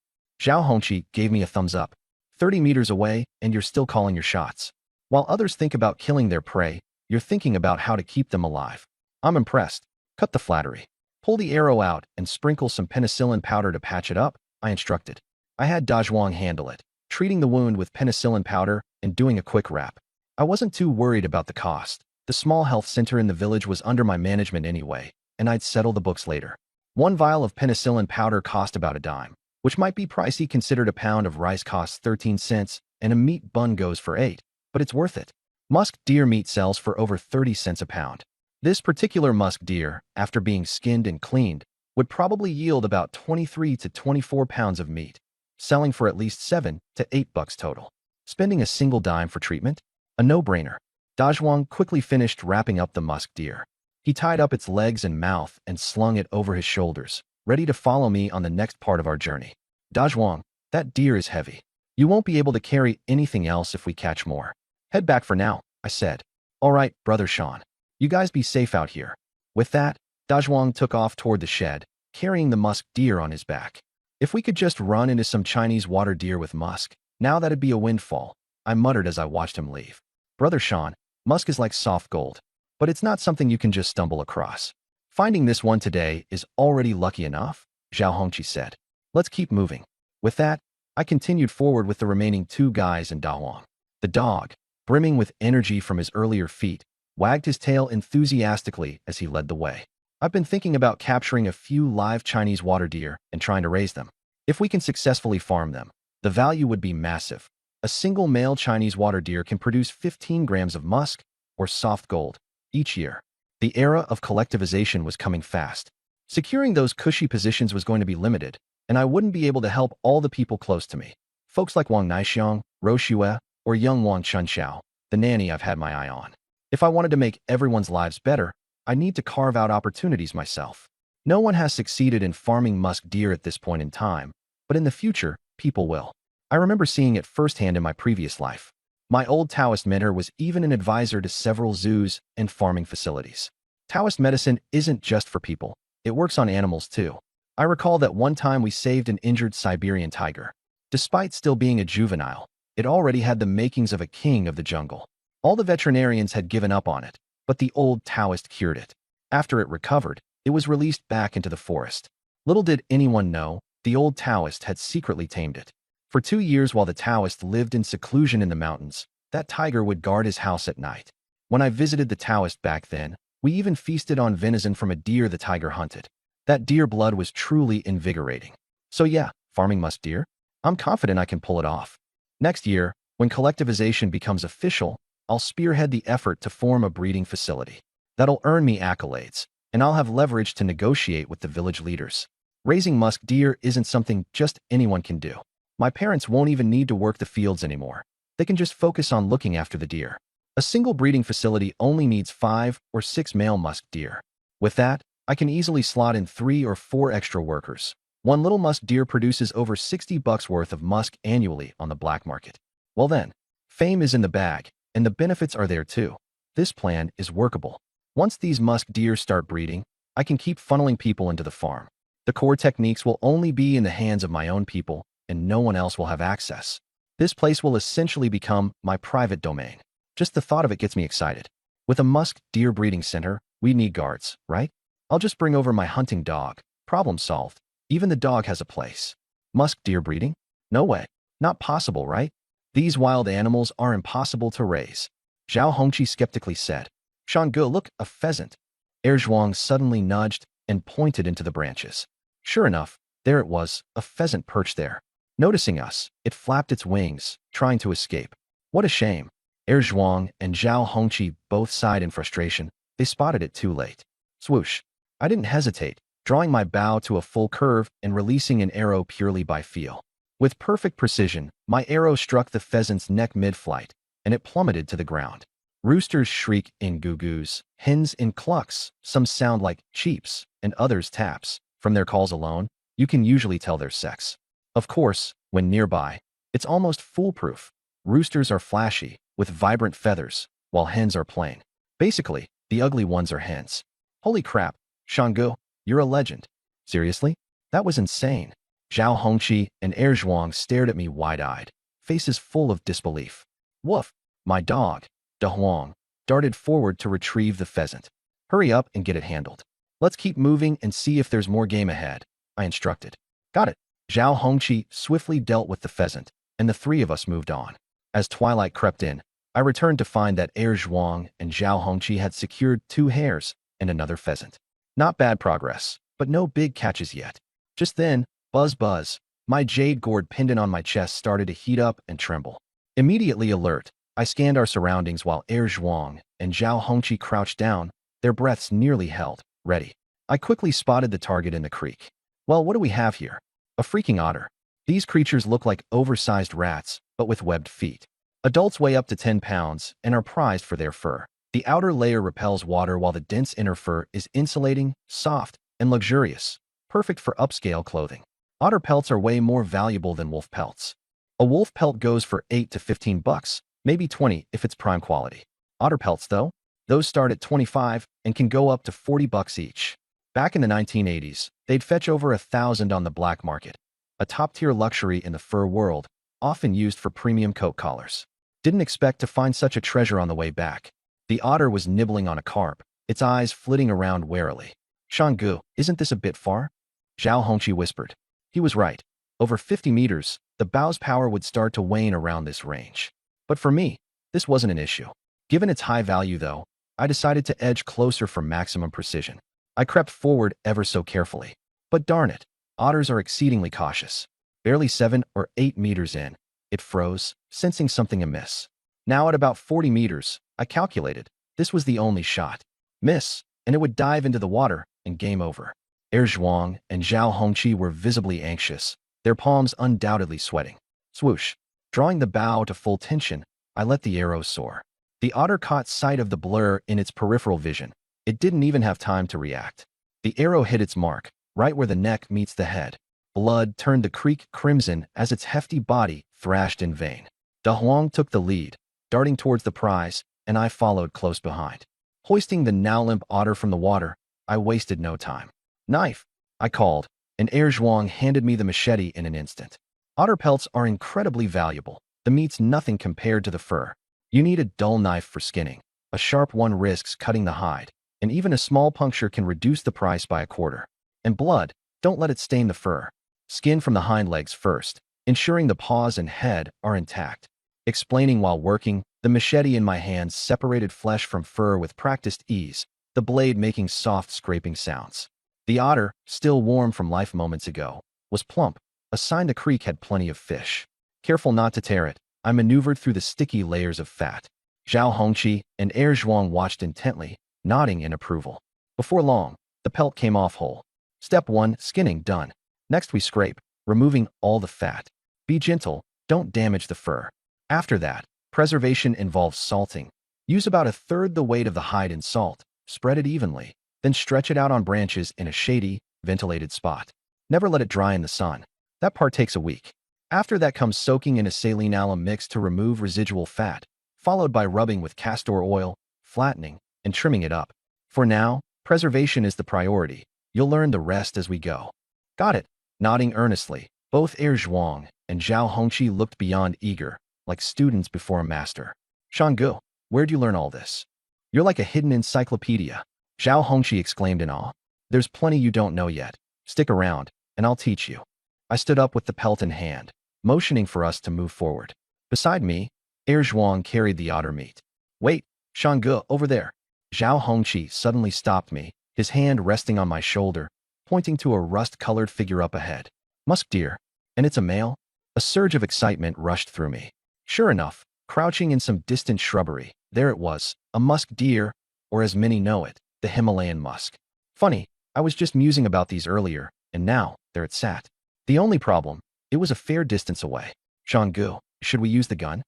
Zhao Hongqi gave me a thumbs up. 30 meters away, and you're still calling your shots. While others think about killing their prey, you're thinking about how to keep them alive. I'm impressed. Cut the flattery. Pull the arrow out and sprinkle some penicillin powder to patch it up, I instructed. I had Dazhuang handle it, treating the wound with penicillin powder and doing a quick wrap. I wasn't too worried about the cost. The small health center in the village was under my management anyway, and I'd settle the books later. 1 vial of penicillin powder cost about a dime, which might be pricey considered a pound of rice costs 13 cents and a meat bun goes for 8, but it's worth it. Musk deer meat sells for over 30 cents a pound. This particular musk deer, after being skinned and cleaned, would probably yield about 23 to 24 pounds of meat, selling for at least $7 to $8 total. Spending a single dime for treatment? A no-brainer. Dazhuang quickly finished wrapping up the musk deer. He tied up its legs and mouth and slung it over his shoulders, ready to follow me on the next part of our journey. Dazhuang, that deer is heavy. You won't be able to carry anything else if we catch more. Head back for now, I said. All right, Brother Sean. You guys be safe out here. With that, Dazhuang took off toward the shed, carrying the musk deer on his back. If we could just run into some Chinese water deer with musk, now that'd be a windfall, I muttered as I watched him leave. Brother Sean, musk is like soft gold, but it's not something you can just stumble across. Finding this one today is already lucky enough, Zhao Hongqi said. Let's keep moving. With that, I continued forward with the remaining 2 guys and Da Huang. The dog, brimming with energy from his earlier feat, wagged his tail enthusiastically as he led the way. I've been thinking about capturing a few live Chinese water deer and trying to raise them. If we can successfully farm them, the value would be massive. A single male Chinese water deer can produce 15 grams of musk, or soft gold, each year. The era of collectivization was coming fast. Securing those cushy positions was going to be limited, and I wouldn't be able to help all the people close to me. Folks like Wang Naixiang, Ro Xue, or young Wang Chunxiao, the nanny I've had my eye on. If I wanted to make everyone's lives better, I need to carve out opportunities myself. No one has succeeded in farming musk deer at this point in time, but in the future, people will. I remember seeing it firsthand in my previous life. My old Taoist mentor was even an advisor to several zoos and farming facilities. Taoist medicine isn't just for people, it works on animals too. I recall that one time we saved an injured Siberian tiger. Despite still being a juvenile, it already had the makings of a king of the jungle. All the veterinarians had given up on it, but the old Taoist cured it. After it recovered, it was released back into the forest. Little did anyone know, The old Taoist had secretly tamed it. For 2 years while the Taoist lived in seclusion in the mountains, that tiger would guard his house at night. When I visited the Taoist back then, we even feasted on venison from a deer the tiger hunted. That deer blood was truly invigorating. So yeah, farming musk deer? I'm confident I can pull it off. Next year, when collectivization becomes official, I'll spearhead the effort to form a breeding facility. That'll earn me accolades, and I'll have leverage to negotiate with the village leaders. Raising musk deer isn't something just anyone can do. My parents won't even need to work the fields anymore. They can just focus on looking after the deer. A single breeding facility only needs 5 or 6 male musk deer. With that, I can easily slot in 3 or 4 extra workers. One little musk deer produces over $60 worth of musk annually on the black market. Well then, fame is in the bag, and the benefits are there too. This plan is workable. Once these musk deer start breeding, I can keep funneling people into the farm. The core techniques will only be in the hands of my own people, and no one else will have access. This place will essentially become my private domain. Just the thought of it gets me excited. With a musk deer breeding center, we need guards, right? I'll just bring over my hunting dog. Problem solved. Even the dog has a place. Musk deer breeding? No way. Not possible, right? These wild animals are impossible to raise. Zhao Hongqi skeptically said. Shangge, look, a pheasant. Zhuang suddenly nudged and pointed into the branches. Sure enough, there it was, a pheasant perched there. Noticing us, it flapped its wings, trying to escape. What a shame. Zhuang and Zhao Hongqi both sighed in frustration. They spotted it too late. Swoosh. I didn't hesitate, drawing my bow to a full curve and releasing an arrow purely by feel. With perfect precision, my arrow struck the pheasant's neck mid-flight, and it plummeted to the ground. Roosters shriek in goo-goos, hens in clucks, some sound like cheeps, and others taps. From their calls alone, you can usually tell their sex. Of course, when nearby, it's almost foolproof. Roosters are flashy, with vibrant feathers, while hens are plain. Basically, the ugly ones are hens. Holy crap, Shangge, you're a legend. Seriously? That was insane. Zhao Hongqi and Zhuang stared at me wide-eyed, faces full of disbelief. Woof! My dog, De Huang, darted forward to retrieve the pheasant. Hurry up and get it handled. Let's keep moving and see if there's more game ahead, I instructed. Got it. Zhao Hongqi swiftly dealt with the pheasant, and the 3 of us moved on. As twilight crept in, I returned to find that Zhuang and Zhao Hongqi had secured 2 hares and another pheasant. Not bad progress, but no big catches yet. Just then, buzz buzz, my jade gourd pendant on my chest started to heat up and tremble. Immediately alert, I scanned our surroundings while Zhuang and Zhao Hongqi crouched down, their breaths nearly held, ready. I quickly spotted the target in the creek. Well, what do we have here? A freaking otter. These creatures look like oversized rats, but with webbed feet. Adults weigh up to 10 pounds and are prized for their fur. The outer layer repels water while the dense inner fur is insulating, soft, and luxurious, perfect for upscale clothing. Otter pelts are way more valuable than wolf pelts. A wolf pelt goes for $8 to $15, maybe 20 if it's prime quality. Otter pelts, though, those start at 25 and can go up to $40 each. Back in the 1980s, they'd fetch over $1,000 on the black market, a top-tier luxury in the fur world, often used for premium coat collars. Didn't expect to find such a treasure on the way back. The otter was nibbling on a carp, its eyes flitting around warily. Shangge, isn't this a bit far? Zhao Hongqi whispered. He was right. Over 50 meters, the bow's power would start to wane around this range. But for me, this wasn't an issue. Given its high value, though, I decided to edge closer for maximum precision. I crept forward ever so carefully. But darn it, otters are exceedingly cautious. Barely 7 or 8 meters in, it froze, sensing something amiss. Now at about 40 meters, I calculated, this was the only shot. Miss, and it would dive into the water, and game over. Zhuang and Zhao Hongqi were visibly anxious, their palms undoubtedly sweating. Swoosh. Drawing the bow to full tension, I let the arrow soar. The otter caught sight of the blur in its peripheral vision. It didn't even have time to react. The arrow hit its mark, right where the neck meets the head. Blood turned the creek crimson as its hefty body thrashed in vain. De Huang took the lead, darting towards the prize, and I followed close behind. Hoisting the now limp otter from the water, I wasted no time. Knife, I called, and Zhuang handed me the machete in an instant. Otter pelts are incredibly valuable. The meat's nothing compared to the fur. You need a dull knife for skinning. A sharp one risks cutting the hide, and even a small puncture can reduce the price by a quarter. And blood, don't let it stain the fur. Skin from the hind legs first, ensuring the paws and head are intact. Explaining while working, the machete in my hands separated flesh from fur with practiced ease, the blade making soft scraping sounds. The otter, still warm from life moments ago, was plump, a sign the creek had plenty of fish. Careful not to tear it, I maneuvered through the sticky layers of fat. Zhao Hongqi and Er Zhuang watched intently, nodding in approval. Before long, the pelt came off whole. Step 1, skinning done. Next we scrape, removing all the fat. Be gentle, don't damage the fur. After that, preservation involves salting. Use about a third the weight of the hide in salt, spread it evenly, then stretch it out on branches in a shady, ventilated spot. Never let it dry in the sun. That part takes a week. After that comes soaking in a saline alum mix to remove residual fat, followed by rubbing with castor oil, flattening, and trimming it up. For now, preservation is the priority. You'll learn the rest as we go. Got it. Nodding earnestly, both Er Zhuang and Zhao Hongqi looked beyond eager, like students before a master. Shanggu, where'd you learn all this? You're like a hidden encyclopedia. Zhao Hongqi exclaimed in awe. There's plenty you don't know yet. Stick around, and I'll teach you. I stood up with the pelt in hand, motioning for us to move forward. Beside me, Er Zhuang carried the otter meat. Wait, Shanggu, over there. Zhao Hongqi suddenly stopped me, his hand resting on my shoulder, pointing to a rust-colored figure up ahead. Musk deer. And it's a male? A surge of excitement rushed through me. Sure enough, crouching in some distant shrubbery, there it was, a musk deer, or as many know it, the Himalayan musk. Funny, I was just musing about these earlier, and now, there it sat. The only problem, it was a fair distance away. Shanggu, should we use the gun?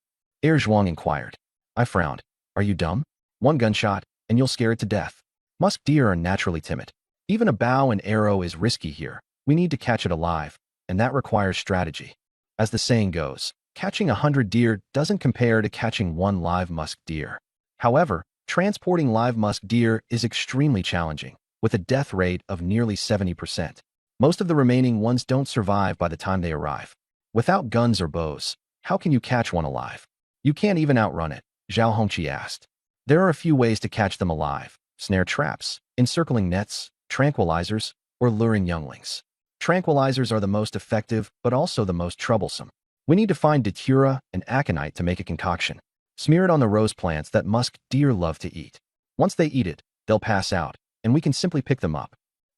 Er Zhuang inquired. I frowned. Are you dumb? One gunshot, and you'll scare it to death. Musk deer are naturally timid. Even a bow and arrow is risky here. We need to catch it alive, and that requires strategy. As the saying goes, catching 100 deer doesn't compare to catching one live musk deer. However, transporting live musk deer is extremely challenging, with a death rate of nearly 70%. Most of the remaining ones don't survive by the time they arrive. Without guns or bows, how can you catch one alive? You can't even outrun it, Zhao Hongqi asked. There are a few ways to catch them alive: snare traps, encircling nets, tranquilizers, or luring younglings. Tranquilizers are the most effective, but also the most troublesome. We need to find datura and aconite to make a concoction. Smear it on the rose plants that musk deer love to eat. Once they eat it, they'll pass out, and we can simply pick them up.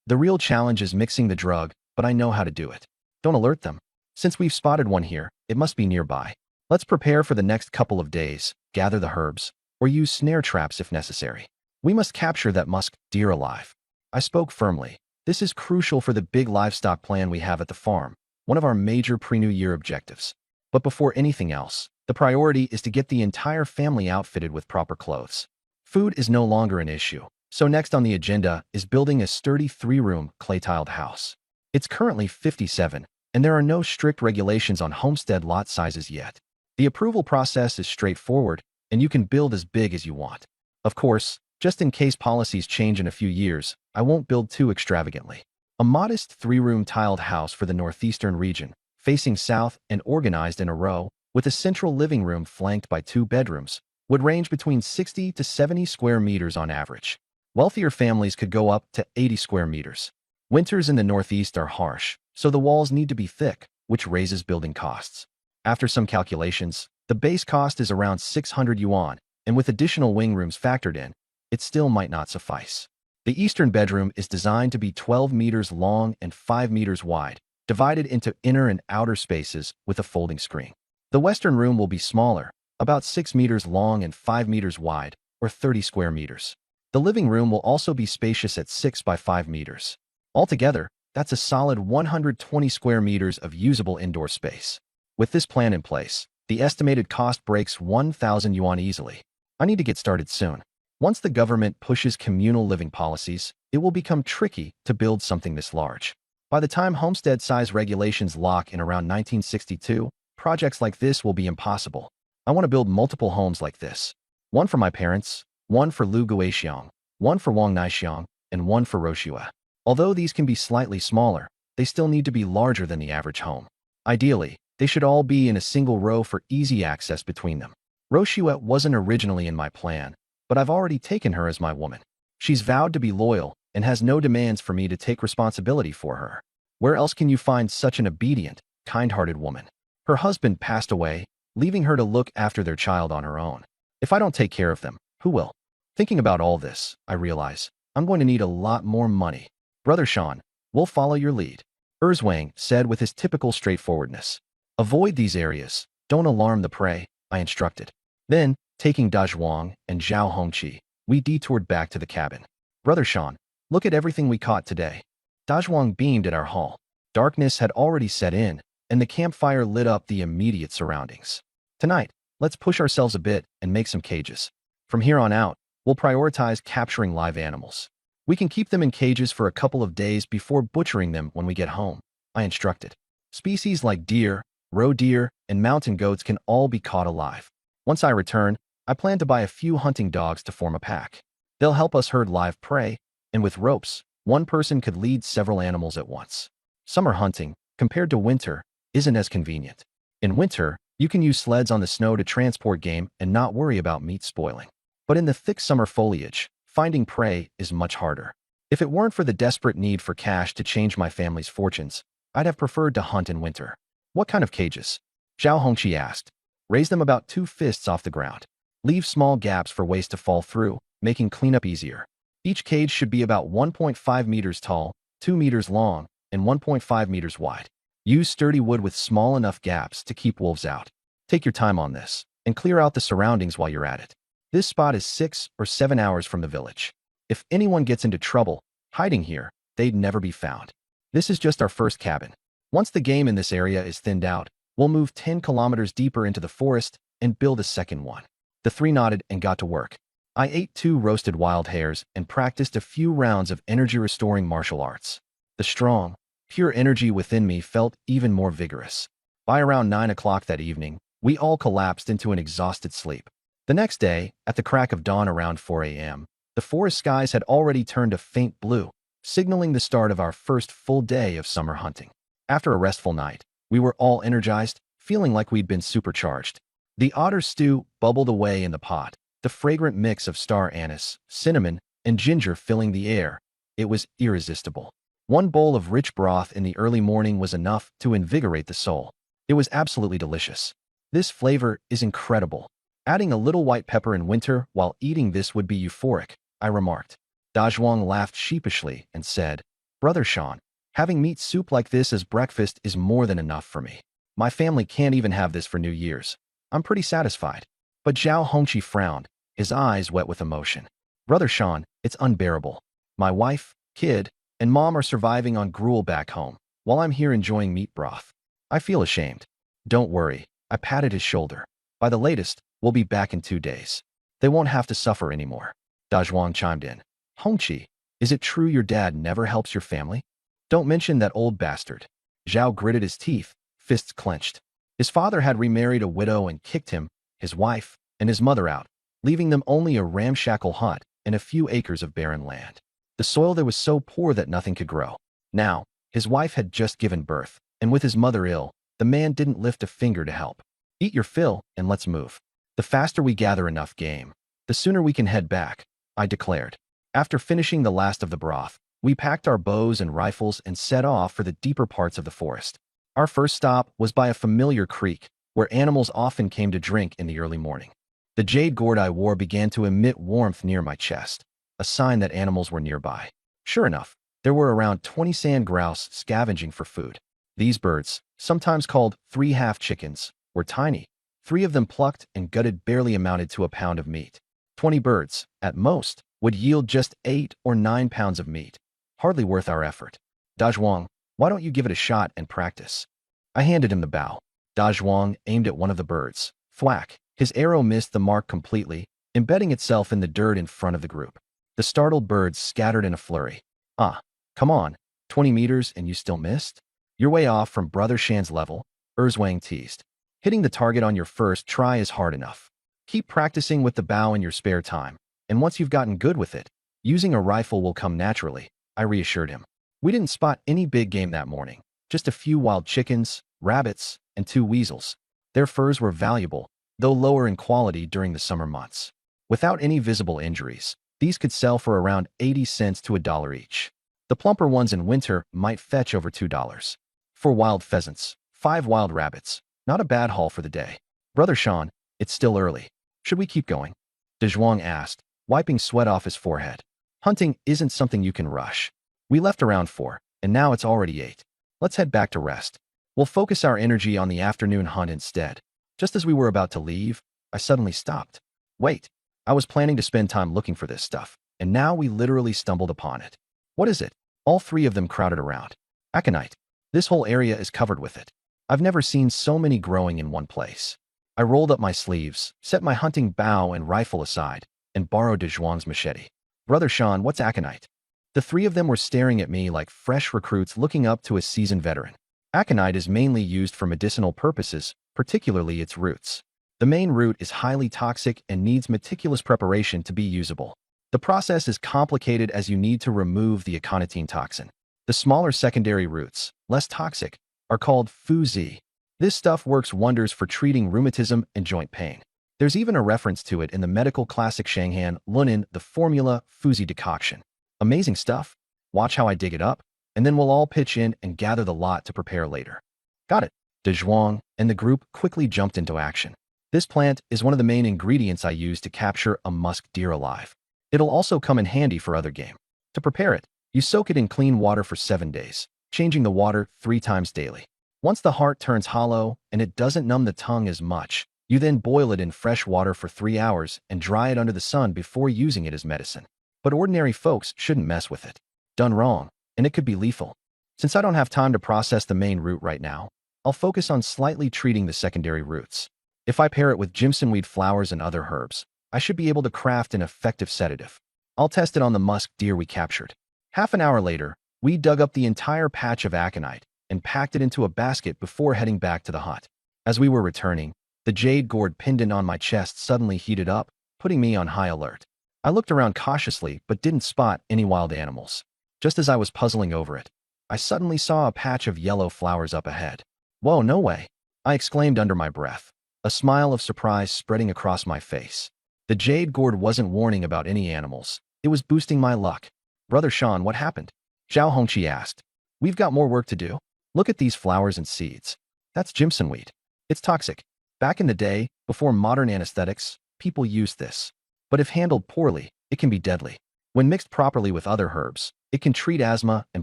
The real challenge is mixing the drug, but I know how to do it. Don't alert them. Since we've spotted one here, it must be nearby. Let's prepare for the next couple of days, gather the herbs, or use snare traps if necessary. We must capture that musk deer alive. I spoke firmly. This is crucial for the big livestock plan we have at the farm, one of our major pre-New Year objectives. But before anything else, the priority is to get the entire family outfitted with proper clothes. Food is no longer an issue, so next on the agenda is building a sturdy 3-room, clay-tiled house. It's currently 57, and there are no strict regulations on homestead lot sizes yet. The approval process is straightforward, and you can build as big as you want. Of course, just in case policies change in a few years, I won't build too extravagantly. A modest 3-room tiled house for the northeastern region, facing south and organized in a row, with a central living room flanked by 2 bedrooms, would range between 60 to 70 square meters on average. Wealthier families could go up to 80 square meters. Winters in the northeast are harsh, so the walls need to be thick, which raises building costs. After some calculations, the base cost is around 600 yuan, and with additional wing rooms factored in, it still might not suffice. The eastern bedroom is designed to be 12 meters long and 5 meters wide, divided into inner and outer spaces with a folding screen. The western room will be smaller, about 6 meters long and 5 meters wide, or 30 square meters. The living room will also be spacious at 6 by 5 meters. Altogether, that's a solid 120 square meters of usable indoor space. With this plan in place, the estimated cost breaks 1,000 yuan easily. I need to get started soon. Once the government pushes communal living policies, it will become tricky to build something this large. By the time homestead size regulations lock in around 1962, projects like this will be impossible. I want to build multiple homes like this. One for my parents, one for Lu Guixiang, one for Wang Naixiang, and one for Roshua. Although these can be slightly smaller, they still need to be larger than the average home. Ideally, they should all be in a single row for easy access between them. Roshua wasn't originally in my plan, but I've already taken her as my woman. She's vowed to be loyal and has no demands for me to take responsibility for her. Where else can you find such an obedient, kind-hearted woman? Her husband passed away, leaving her to look after their child on her own. If I don't take care of them, who will? Thinking about all this, I realize I'm going to need a lot more money. Brother Sean, we'll follow your lead, Erzwang said with his typical straightforwardness. Avoid these areas. Don't alarm the prey, I instructed. Then, taking Dazhuang and Zhao Hongqi, we detoured back to the cabin. Brother Sean, look at everything we caught today. Dazhuang beamed at our haul. Darkness had already set in, and the campfire lit up the immediate surroundings. Tonight, let's push ourselves a bit and make some cages. From here on out, we'll prioritize capturing live animals. We can keep them in cages for a couple of days before butchering them when we get home, I instructed. Species like deer, roe deer, and mountain goats can all be caught alive. Once I return, I plan to buy a few hunting dogs to form a pack. They'll help us herd live prey, and with ropes, one person could lead several animals at once. Summer hunting, compared to winter, isn't as convenient. In winter, you can use sleds on the snow to transport game and not worry about meat spoiling. But in the thick summer foliage, finding prey is much harder. If it weren't for the desperate need for cash to change my family's fortunes, I'd have preferred to hunt in winter. What kind of cages? Zhao Hongqi asked. Raise them about 2 fists off the ground. Leave small gaps for waste to fall through, making cleanup easier. Each cage should be about 1.5 meters tall, 2 meters long, and 1.5 meters wide. Use sturdy wood with small enough gaps to keep wolves out. Take your time on this, and clear out the surroundings while you're at it. This spot is 6 or 7 hours from the village. If anyone gets into trouble, hiding here, they'd never be found. This is just our first cabin. Once the game in this area is thinned out, we'll move 10 kilometers deeper into the forest and build a second one. The three nodded and got to work. I ate 2 roasted wild hares and practiced a few rounds of energy-restoring martial arts. The strong, pure energy within me felt even more vigorous. By around 9 o'clock that evening, we all collapsed into an exhausted sleep. The next day, at the crack of dawn around 4 a.m., the forest skies had already turned a faint blue, signaling the start of our first full day of summer hunting. After a restful night, we were all energized, feeling like we'd been supercharged. The otter stew bubbled away in the pot, the fragrant mix of star anise, cinnamon, and ginger filling the air. It was irresistible. One bowl of rich broth in the early morning was enough to invigorate the soul. It was absolutely delicious. This flavor is incredible. Adding a little white pepper in winter while eating this would be euphoric, I remarked. Dazhuang laughed sheepishly and said, Brother Sean, having meat soup like this as breakfast is more than enough for me. My family can't even have this for New Year's. I'm pretty satisfied. But Zhao Hongqi frowned, his eyes wet with emotion. Brother Sean, it's unbearable. My wife, kid, and mom are surviving on gruel back home, while I'm here enjoying meat broth. I feel ashamed. Don't worry, I patted his shoulder. By the latest, we'll be back in 2 days. They won't have to suffer anymore. Dazhuang chimed in. Hongqi, is it true your dad never helps your family? Don't mention that old bastard. Zhao gritted his teeth, fists clenched. His father had remarried a widow and kicked him, his wife, and his mother out, leaving them only a ramshackle hut and a few acres of barren land. The soil there was so poor that nothing could grow. Now, his wife had just given birth, and with his mother ill, the man didn't lift a finger to help. Eat your fill, and let's move. The faster we gather enough game, the sooner we can head back, I declared. After finishing the last of the broth, we packed our bows and rifles and set off for the deeper parts of the forest. Our first stop was by a familiar creek, where animals often came to drink in the early morning. The jade gourd I wore began to emit warmth near my chest, a sign that animals were nearby. Sure enough, there were around 20 sand grouse scavenging for food. These birds, sometimes called 3-half chickens, were tiny. 3 of them plucked and gutted barely amounted to a pound of meat. 20 birds, at most, would yield just 8 or 9 pounds of meat. Hardly worth our effort. Dazhuang, why don't you give it a shot and practice? I handed him the bow. Dazhuang aimed at one of the birds. Thwack! His arrow missed the mark completely, embedding itself in the dirt in front of the group. The startled birds scattered in a flurry. Ah, come on, 20 meters and you still missed? You're way off from Brother Shan's level, Erzwang teased. Hitting the target on your first try is hard enough. Keep practicing with the bow in your spare time, and once you've gotten good with it, using a rifle will come naturally, I reassured him. We didn't spot any big game that morning, just a few wild chickens, rabbits, and 2 weasels. Their furs were valuable, though lower in quality during the summer months. Without any visible injuries, these could sell for around 80 cents to $1 each. The plumper ones in winter might fetch over $2. 4 wild pheasants, 5 wild rabbits. Not a bad haul for the day. Brother Sean, it's still early. Should we keep going? De Zhuang asked, wiping sweat off his forehead. Hunting isn't something you can rush. We left around 4, and now it's already 8. Let's head back to rest. We'll focus our energy on the afternoon hunt instead. Just as we were about to leave, I suddenly stopped. Wait, I was planning to spend time looking for this stuff, and now we literally stumbled upon it. What is it? All 3 of them crowded around. Aconite. This whole area is covered with it. I've never seen so many growing in one place. I rolled up my sleeves, set my hunting bow and rifle aside, and borrowed De Zhuang's machete. Brother Sean, what's aconite? The 3 of them were staring at me like fresh recruits looking up to a seasoned veteran. Aconite is mainly used for medicinal purposes, particularly its roots. The main root is highly toxic and needs meticulous preparation to be usable. The process is complicated as you need to remove the aconitine toxin. The smaller secondary roots, less toxic, are called fuzi. This stuff works wonders for treating rheumatism and joint pain. There's even a reference to it in the medical classic Shanghan Lunin, the formula fuzi decoction. Amazing stuff. Watch how I dig it up, and then we'll all pitch in and gather the lot to prepare later. Got it. De Zhuang and the group quickly jumped into action. This plant is one of the main ingredients I use to capture a musk deer alive. It'll also come in handy for other game. To prepare it, you soak it in clean water for 7 days, changing the water 3 times daily. Once the heart turns hollow and it doesn't numb the tongue as much, you then boil it in fresh water for 3 hours and dry it under the sun before using it as medicine. But ordinary folks shouldn't mess with it. Done wrong, and it could be lethal. Since I don't have time to process the main root right now, I'll focus on slightly treating the secondary roots. If I pair it with jimsonweed flowers and other herbs, I should be able to craft an effective sedative. I'll test it on the musk deer we captured. Half an hour later, we dug up the entire patch of aconite and packed it into a basket before heading back to the hut. As we were returning, the jade gourd pendant on my chest suddenly heated up, putting me on high alert. I looked around cautiously but didn't spot any wild animals. Just as I was puzzling over it, I suddenly saw a patch of yellow flowers up ahead. Whoa, no way! I exclaimed under my breath, a smile of surprise spreading across my face. The jade gourd wasn't warning about any animals. It was boosting my luck. Brother Sean, what happened? Zhao Hongqi asked. We've got more work to do. Look at these flowers and seeds. That's jimsonweed. It's toxic. Back in the day, before modern anesthetics, people used this. But if handled poorly, it can be deadly. When mixed properly with other herbs, it can treat asthma and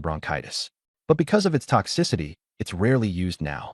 bronchitis. But because of its toxicity, it's rarely used now.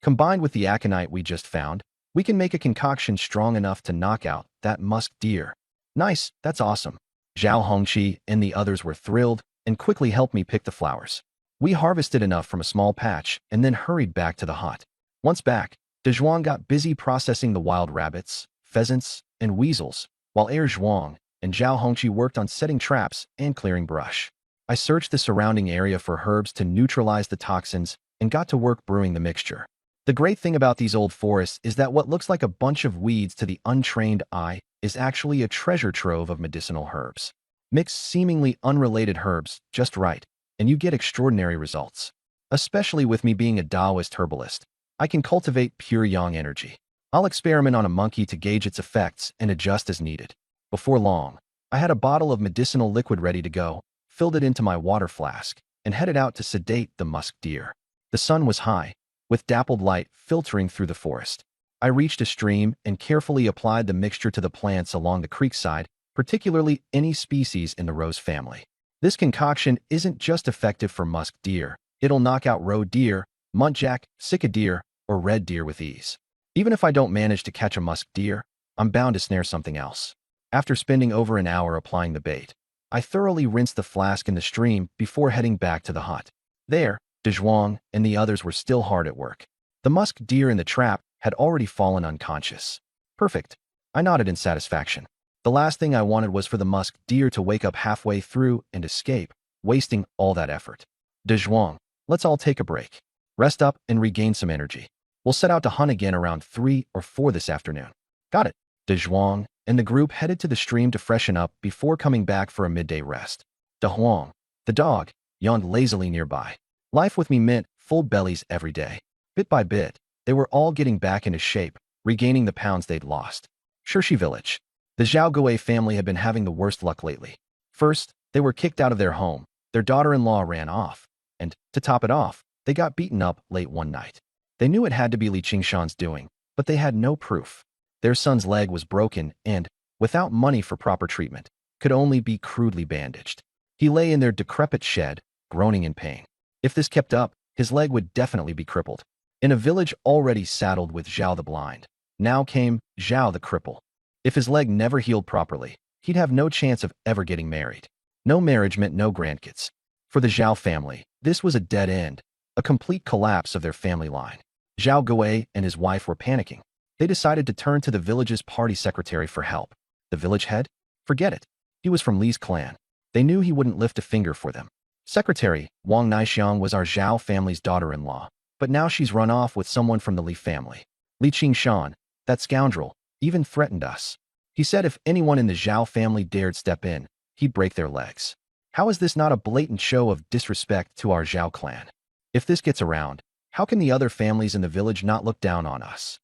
Combined with the aconite we just found, we can make a concoction strong enough to knock out that musk deer. Nice, that's awesome. Zhao Hongqi and the others were thrilled and quickly helped me pick the flowers. We harvested enough from a small patch and then hurried back to the hut. Once back, De Zhuang got busy processing the wild rabbits, pheasants, and weasels, while Zhuang and Zhao Hongqi worked on setting traps and clearing brush. I searched the surrounding area for herbs to neutralize the toxins and got to work brewing the mixture. The great thing about these old forests is that what looks like a bunch of weeds to the untrained eye is actually a treasure trove of medicinal herbs. Mix seemingly unrelated herbs just right, and you get extraordinary results. Especially with me being a Taoist herbalist, I can cultivate pure yang energy. I'll experiment on a monkey to gauge its effects and adjust as needed. Before long, I had a bottle of medicinal liquid ready to go, filled it into my water flask, and headed out to sedate the musk deer. The sun was high, with dappled light filtering through the forest. I reached a stream and carefully applied the mixture to the plants along the creek side, particularly any species in the rose family. This concoction isn't just effective for musk deer, it'll knock out roe deer, muntjac, sika deer, or red deer with ease. Even if I don't manage to catch a musk deer, I'm bound to snare something else. After spending over an hour applying the bait, I thoroughly rinsed the flask in the stream before heading back to the hut. There, De Zhuang and the others were still hard at work. The musk deer in the trap had already fallen unconscious. Perfect. I nodded in satisfaction. The last thing I wanted was for the musk deer to wake up halfway through and escape, wasting all that effort. De Zhuang, let's all take a break. Rest up and regain some energy. We'll set out to hunt again around 3 or 4 this afternoon. Got it. De Zhuang and the group headed to the stream to freshen up before coming back for a midday rest. De Huang, the dog, yawned lazily nearby. Life with me meant full bellies every day. Bit by bit, they were all getting back into shape, regaining the pounds they'd lost. Shirshi village. The Zhao Gui family had been having the worst luck lately. First, they were kicked out of their home, Their daughter-in-law ran off, and, to top it off, they got beaten up late one night. They knew it had to be Li Qingshan's doing, but they had no proof. Their son's leg was broken and, without money for proper treatment, could only be crudely bandaged. He lay in their decrepit shed, groaning in pain. If this kept up, his leg would definitely be crippled. In a village already saddled with Zhao the blind, now came Zhao the cripple. If his leg never healed properly, he'd have no chance of ever getting married. No marriage meant no grandkids. For the Zhao family, this was a dead end, a complete collapse of their family line. Zhao Gui and his wife were panicking. They decided to turn to the village's party secretary for help. The village head? Forget it. He was from Li's clan. They knew he wouldn't lift a finger for them. Secretary Wang Naixiang was our Zhao family's daughter-in-law, but now she's run off with someone from the Li family. Li Qingshan, that scoundrel, even threatened us. He said if anyone in the Zhao family dared step in, he'd break their legs. How is this not a blatant show of disrespect to our Zhao clan? If this gets around, how can the other families in the village not look down on us?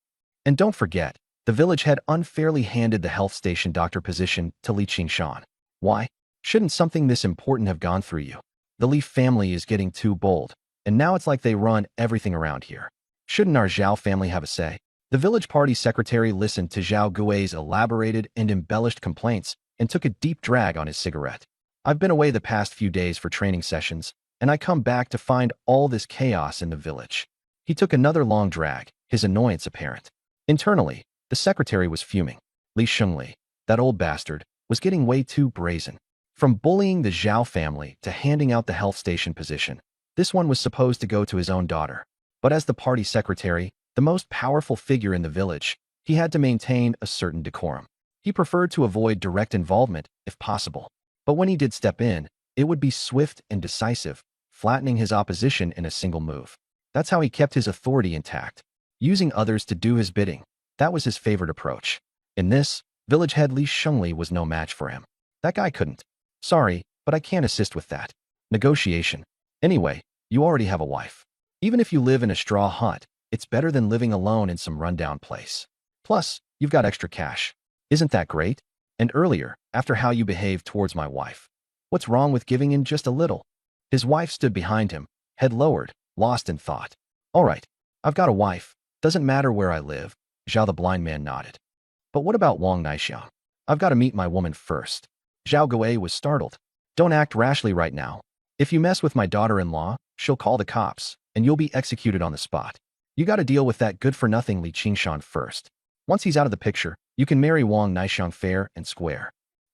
And don't forget, the village had unfairly handed the health station doctor position to Li Qingshan. Why? Shouldn't something this important have gone through you? The Li family is getting too bold, and now it's like they run everything around here. Shouldn't our Zhao family have a say? The village party secretary listened to Zhao Gui's elaborated and embellished complaints and took a deep drag on his cigarette. I've been away the past few days for training sessions, and I come back to find all this chaos in the village. He took another long drag, his annoyance apparent. Internally, the secretary was fuming. Li Shengli, that old bastard, was getting way too brazen. From bullying the Zhao family to handing out the health station position, this one was supposed to go to his own daughter. But as the party secretary, the most powerful figure in the village, he had to maintain a certain decorum. He preferred to avoid direct involvement, if possible. But when he did step in, it would be swift and decisive, flattening his opposition in a single move. That's how he kept his authority intact. Using others to do his bidding, that was his favorite approach. In this, village head Li Shengli was no match for him. That guy couldn't. Sorry, but I can't assist with that. Negotiation. Anyway, you already have a wife. Even if you live in a straw hut, it's better than living alone in some rundown place. Plus, you've got extra cash. Isn't that great? And earlier, after how you behaved towards my wife. What's wrong with giving in just a little? His wife stood behind him, head lowered, lost in thought. All right, I've got a wife. Doesn't matter where I live. Zhao the blind man nodded. But what about Wang Naixiang? I've got to meet my woman first. Zhao Gui was startled. Don't act rashly right now. If you mess with my daughter-in-law, she'll call the cops, and you'll be executed on the spot. You got to deal with that good-for-nothing Li Qingshan first. Once he's out of the picture, you can marry Wang Naixiang fair and square.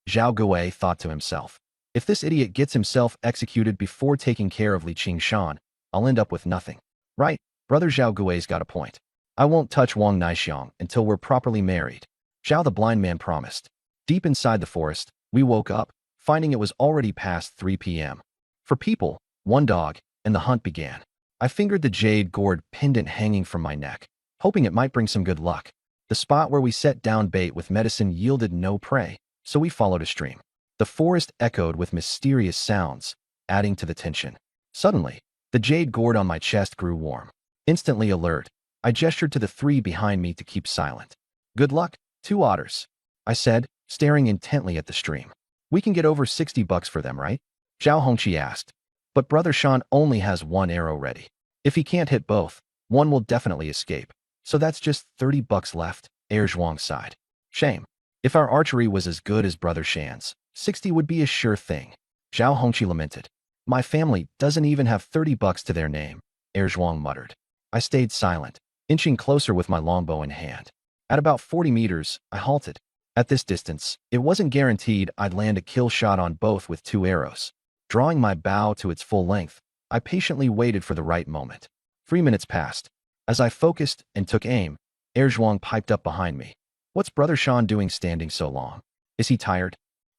Zhao Gui thought to himself. If this idiot gets himself executed before taking care of Li Qingshan, I'll end up with nothing. Right, brother Zhao Gui's got a point. I won't touch Wang Naixiang until we're properly married. Zhao the blind man promised. Deep inside the forest, we woke up, finding it was already past 3 p.m. For people, one dog, and the hunt began. I fingered the jade gourd pendant hanging from my neck, hoping it might bring some good luck. The spot where we set down bait with medicine yielded no prey, so we followed a stream. The forest echoed with mysterious sounds, adding to the tension. Suddenly, the jade gourd on my chest grew warm. Instantly alert, I gestured to the three behind me to keep silent. Good luck, 2 otters, I said, staring intently at the stream. We can get over $60 for them, right? Zhao Hongqi asked. But Brother Shan only has 1 arrow ready. If he can't hit both, one will definitely escape. So that's just $30 left, Zhuang sighed. Shame. If our archery was as good as Brother Shan's, 60 would be a sure thing. Zhao Hongqi lamented. My family doesn't even have $30 to their name, Zhuang muttered. I stayed silent, inching closer with my longbow in hand. At about 40 meters, I halted. At this distance, it wasn't guaranteed I'd land a kill shot on both with 2 arrows. Drawing my bow to its full length, I patiently waited for the right moment. 3 minutes passed. As I focused and took aim, Zhuang piped up behind me. What's Brother Shan doing standing so long? Is he tired?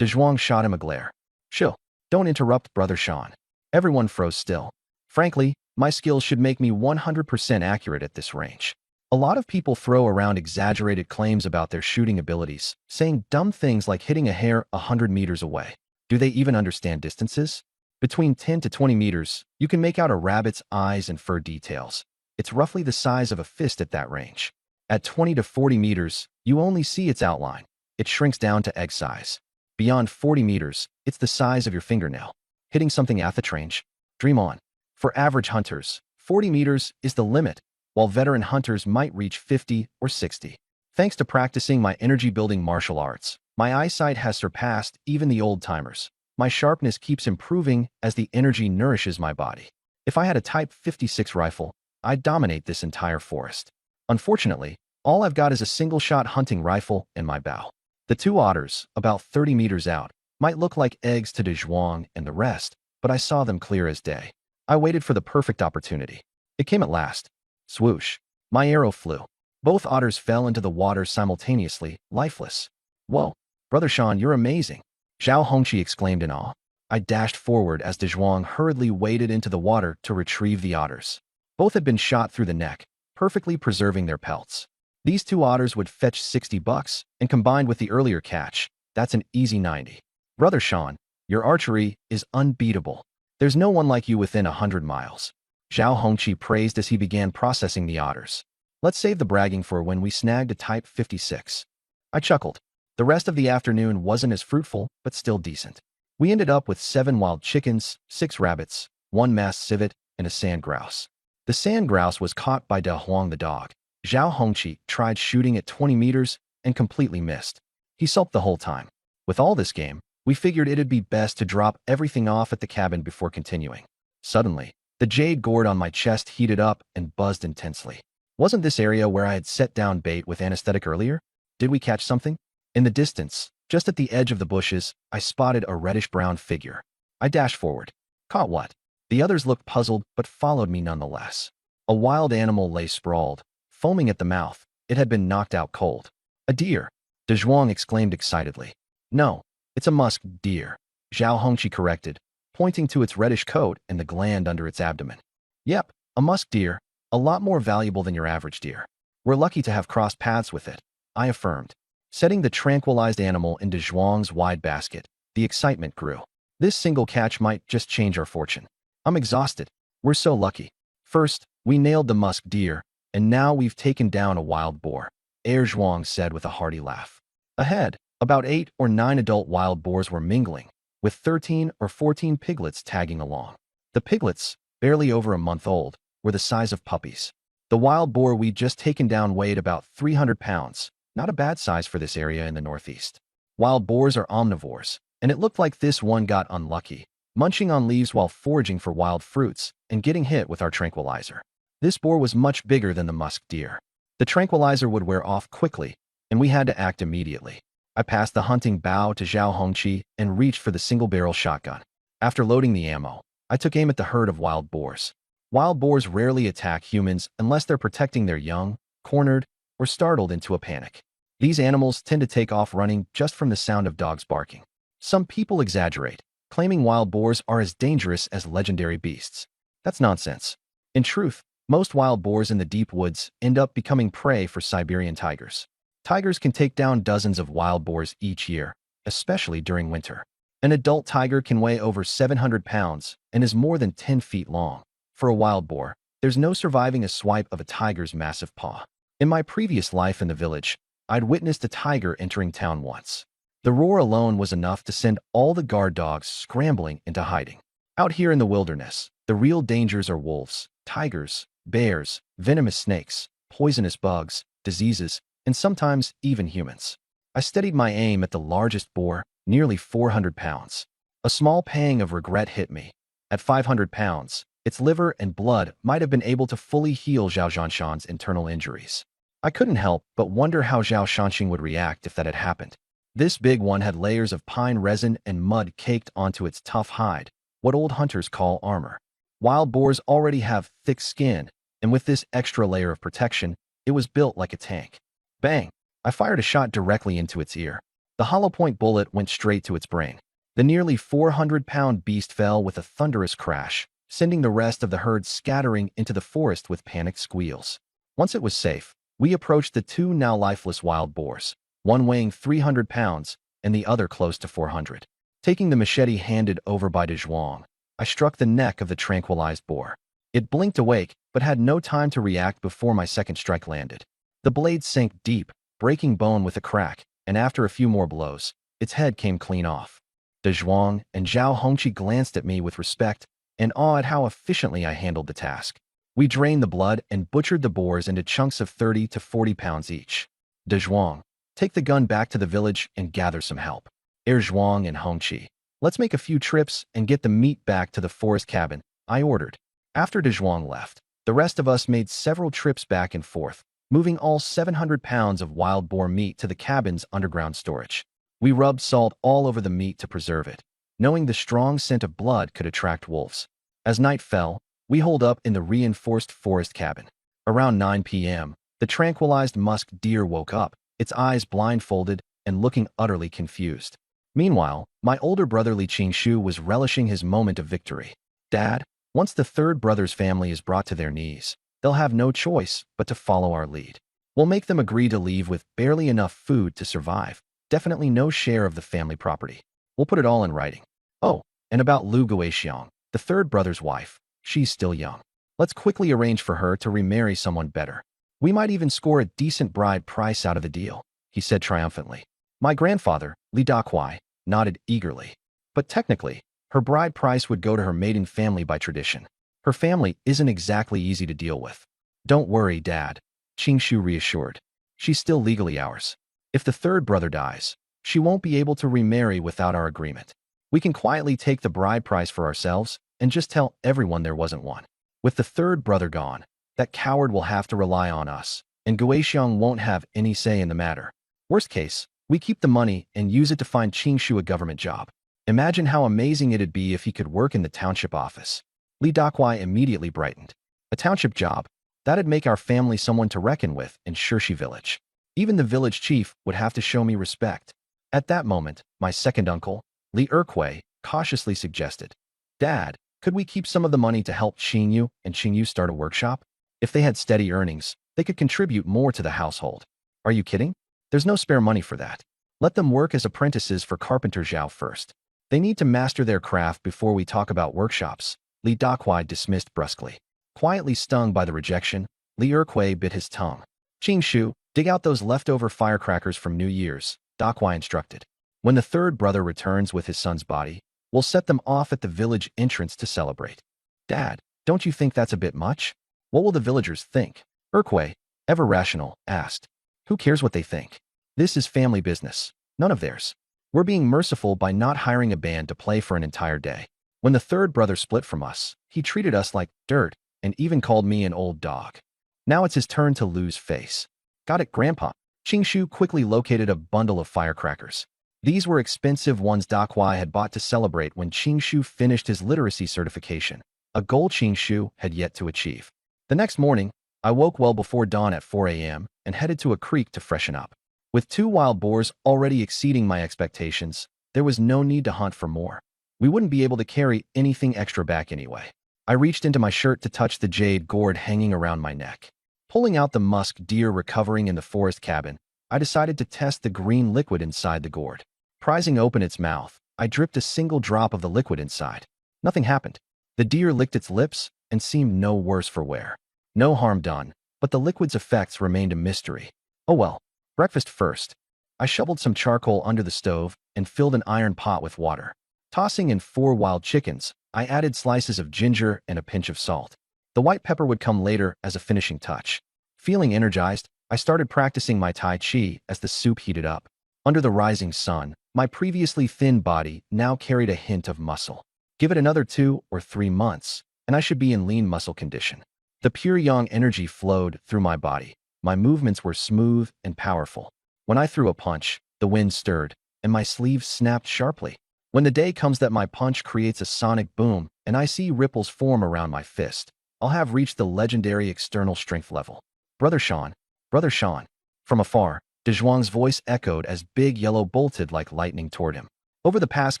Zhuang shot him a glare. Chill. Don't interrupt Brother Shan. Everyone froze still. Frankly, my skills should make me 100% accurate at this range. A lot of people throw around exaggerated claims about their shooting abilities, saying dumb things like hitting a hare 100 meters away. Do they even understand distances? Between 10 to 20 meters, you can make out a rabbit's eyes and fur details. It's roughly the size of a fist at that range. At 20 to 40 meters, you only see its outline. It shrinks down to egg size. Beyond 40 meters, it's the size of your fingernail. hitting something at the range. Dream on. For average hunters, 40 meters is the limit, while veteran hunters might reach 50 or 60. Thanks to practicing my energy-building martial arts, my eyesight has surpassed even the old-timers. My sharpness keeps improving as the energy nourishes my body. If I had a Type 56 rifle, I'd dominate this entire forest. Unfortunately, all I've got is a single-shot hunting rifle in my bow. The two otters, about 30 meters out, might look like eggs to De Zhuang and the rest, but I saw them clear as day. I waited for the perfect opportunity. It came at last. Swoosh. My arrow flew. Both otters fell into the water simultaneously, lifeless. Whoa, Brother Shan, you're amazing, Zhao Hongqi exclaimed in awe. I dashed forward as De Zhuang hurriedly waded into the water to retrieve the otters. Both had been shot through the neck, perfectly preserving their pelts. These two otters would fetch $60, and combined with the earlier catch, that's an easy 90. Brother Shan, your archery is unbeatable. There's no one like you within 100 miles. Zhao Hongqi praised as he began processing the otters. Let's save the bragging for when we snagged a Type 56. I chuckled. The rest of the afternoon wasn't as fruitful, but still decent. We ended up with 7 wild chickens, 6 rabbits, 1 masked civet, and a sand grouse. The sand grouse was caught by De Huang the dog. Zhao Hongqi tried shooting at 20 meters and completely missed. He sulked the whole time. With all this game, we figured it'd be best to drop everything off at the cabin before continuing. Suddenly, the jade gourd on my chest heated up and buzzed intensely. Wasn't this area where I had set down bait with anesthetic earlier? Did we catch something? In the distance, just at the edge of the bushes, I spotted a reddish-brown figure. I dashed forward. Caught what? The others looked puzzled but followed me nonetheless. A wild animal lay sprawled, foaming at the mouth. It had been knocked out cold. A deer, De Zhuang exclaimed excitedly. No, it's a musk deer, Zhao Hongqi corrected, pointing to its reddish coat and the gland under its abdomen. Yep, a musk deer, a lot more valuable than your average deer. We're lucky to have crossed paths with it, I affirmed. Setting the tranquilized animal in De Zhuang's wide basket, the excitement grew. This single catch might just change our fortune. I'm exhausted. We're so lucky. First, we nailed the musk deer, and now we've taken down a wild boar, Zhuang said with a hearty laugh. Ahead, about 8 or 9 adult wild boars were mingling, with 13 or 14 piglets tagging along. The piglets, barely over a month old, were the size of puppies. The wild boar we'd just taken down weighed about 300 pounds, not a bad size for this area in the northeast. Wild boars are omnivores, and it looked like this one got unlucky, munching on leaves while foraging for wild fruits and getting hit with our tranquilizer. This boar was much bigger than the musk deer. The tranquilizer would wear off quickly, and we had to act immediately. I passed the hunting bow to Zhao Hongqi and reached for the single-barrel shotgun. After loading the ammo, I took aim at the herd of wild boars. Wild boars rarely attack humans unless they're protecting their young, cornered, or startled into a panic. These animals tend to take off running just from the sound of dogs barking. Some people exaggerate, claiming wild boars are as dangerous as legendary beasts. That's nonsense. In truth, most wild boars in the deep woods end up becoming prey for Siberian tigers. Tigers can take down dozens of wild boars each year, especially during winter. An adult tiger can weigh over 700 pounds and is more than 10 feet long. For a wild boar, there's no surviving a swipe of a tiger's massive paw. In my previous life in the village, I'd witnessed a tiger entering town once. The roar alone was enough to send all the guard dogs scrambling into hiding. Out here in the wilderness, the real dangers are wolves, tigers, bears, venomous snakes, poisonous bugs, diseases, and sometimes even humans. I steadied my aim at the largest boar, nearly 400 pounds. A small pang of regret hit me. At 500 pounds, its liver and blood might have been able to fully heal Zhao Zhanshan's internal injuries. I couldn't help but wonder how Zhao Shanxing would react if that had happened. This big one had layers of pine resin and mud caked onto its tough hide, what old hunters call armor. Wild boars already have thick skin, and with this extra layer of protection, it was built like a tank. Bang! I fired a shot directly into its ear. The hollow point bullet went straight to its brain. The nearly 400-pound beast fell with a thunderous crash, sending the rest of the herd scattering into the forest with panicked squeals. Once it was safe, we approached the 2 now lifeless wild boars, one weighing 300 pounds and the other close to 400. Taking the machete handed over by De Zhuang, I struck the neck of the tranquilized boar. It blinked awake, but had no time to react before my second strike landed. The blade sank deep, breaking bone with a crack, and after a few more blows, its head came clean off. De Zhuang and Zhao Hongqi glanced at me with respect and awe at how efficiently I handled the task. We drained the blood and butchered the boars into chunks of 30 to 40 pounds each. De Zhuang, take the gun back to the village and gather some help. Zhuang and Hongqi, let's make a few trips and get the meat back to the forest cabin, I ordered. After De Zhuang left, the rest of us made several trips back and forth, moving all 700 pounds of wild boar meat to the cabin's underground storage. We rubbed salt all over the meat to preserve it, knowing the strong scent of blood could attract wolves. As night fell, we holed up in the reinforced forest cabin. Around 9 p.m., the tranquilized musk deer woke up, its eyes blindfolded and looking utterly confused. Meanwhile, my older brother Li Qingshu was relishing his moment of victory. Dad, once the third brother's family is brought to their knees, they'll have no choice but to follow our lead. We'll make them agree to leave with barely enough food to survive. Definitely no share of the family property. We'll put it all in writing. Oh, and about Lu Guixiang, the third brother's wife. She's still young. Let's quickly arrange for her to remarry someone better. We might even score a decent bride price out of the deal, he said triumphantly. My grandfather, Li Dakuai, nodded eagerly. But technically, her bride price would go to her maiden family by tradition. Her family isn't exactly easy to deal with. Don't worry, Dad, Qingshu reassured. She's still legally ours. If the third brother dies, she won't be able to remarry without our agreement. We can quietly take the bride price for ourselves and just tell everyone there wasn't one. With the third brother gone, that coward will have to rely on us, and Guixiang won't have any say in the matter. Worst case, we keep the money and use it to find Qingshu a government job. Imagine how amazing it'd be if he could work in the township office. Li Dakuai immediately brightened. A township job? That'd make our family someone to reckon with in Shirshi village. Even the village chief would have to show me respect. At that moment, my second uncle, Li Erkui, cautiously suggested, Dad, could we keep some of the money to help Qingyu and Qingyu start a workshop? If they had steady earnings, they could contribute more to the household. Are you kidding? There's no spare money for that. Let them work as apprentices for Carpenter Zhao first. They need to master their craft before we talk about workshops, Li Dakuai dismissed brusquely. Quietly stung by the rejection, Li Erkui bit his tongue. Qingshu, dig out those leftover firecrackers from New Year's, Dakuai instructed. When the third brother returns with his son's body, we'll set them off at the village entrance to celebrate. Dad, don't you think that's a bit much? What will the villagers think? Erkui, ever rational, asked. Who cares what they think? This is family business, none of theirs. We're being merciful by not hiring a band to play for an entire day. When the third brother split from us, he treated us like dirt and even called me an old dog. Now it's his turn to lose face. Got it, Grandpa. Qingshu quickly located a bundle of firecrackers. These were expensive ones Dakuai had bought to celebrate when Qingshu finished his literacy certification, a goal Qingshu had yet to achieve. The next morning, I woke well before dawn at 4 a.m. and headed to a creek to freshen up. With 2 wild boars already exceeding my expectations, there was no need to hunt for more. We wouldn't be able to carry anything extra back anyway. I reached into my shirt to touch the jade gourd hanging around my neck. Pulling out the musk deer recovering in the forest cabin, I decided to test the green liquid inside the gourd. Prizing open its mouth, I dripped a single drop of the liquid inside. Nothing happened. The deer licked its lips and seemed no worse for wear. No harm done, but the liquid's effects remained a mystery. Oh well, breakfast first. I shoveled some charcoal under the stove and filled an iron pot with water. Tossing in 4 wild chickens, I added slices of ginger and a pinch of salt. The white pepper would come later as a finishing touch. Feeling energized, I started practicing my Tai Chi as the soup heated up. Under the rising sun, my previously thin body now carried a hint of muscle. Give it another 2 or 3 months, and I should be in lean muscle condition. The pure yang energy flowed through my body. My movements were smooth and powerful. When I threw a punch, the wind stirred, and my sleeves snapped sharply. When the day comes that my punch creates a sonic boom and I see ripples form around my fist, I'll have reached the legendary external strength level. Brother Sean. Brother Sean. From afar, De Zhuang's voice echoed as Big Yellow bolted like lightning toward him. Over the past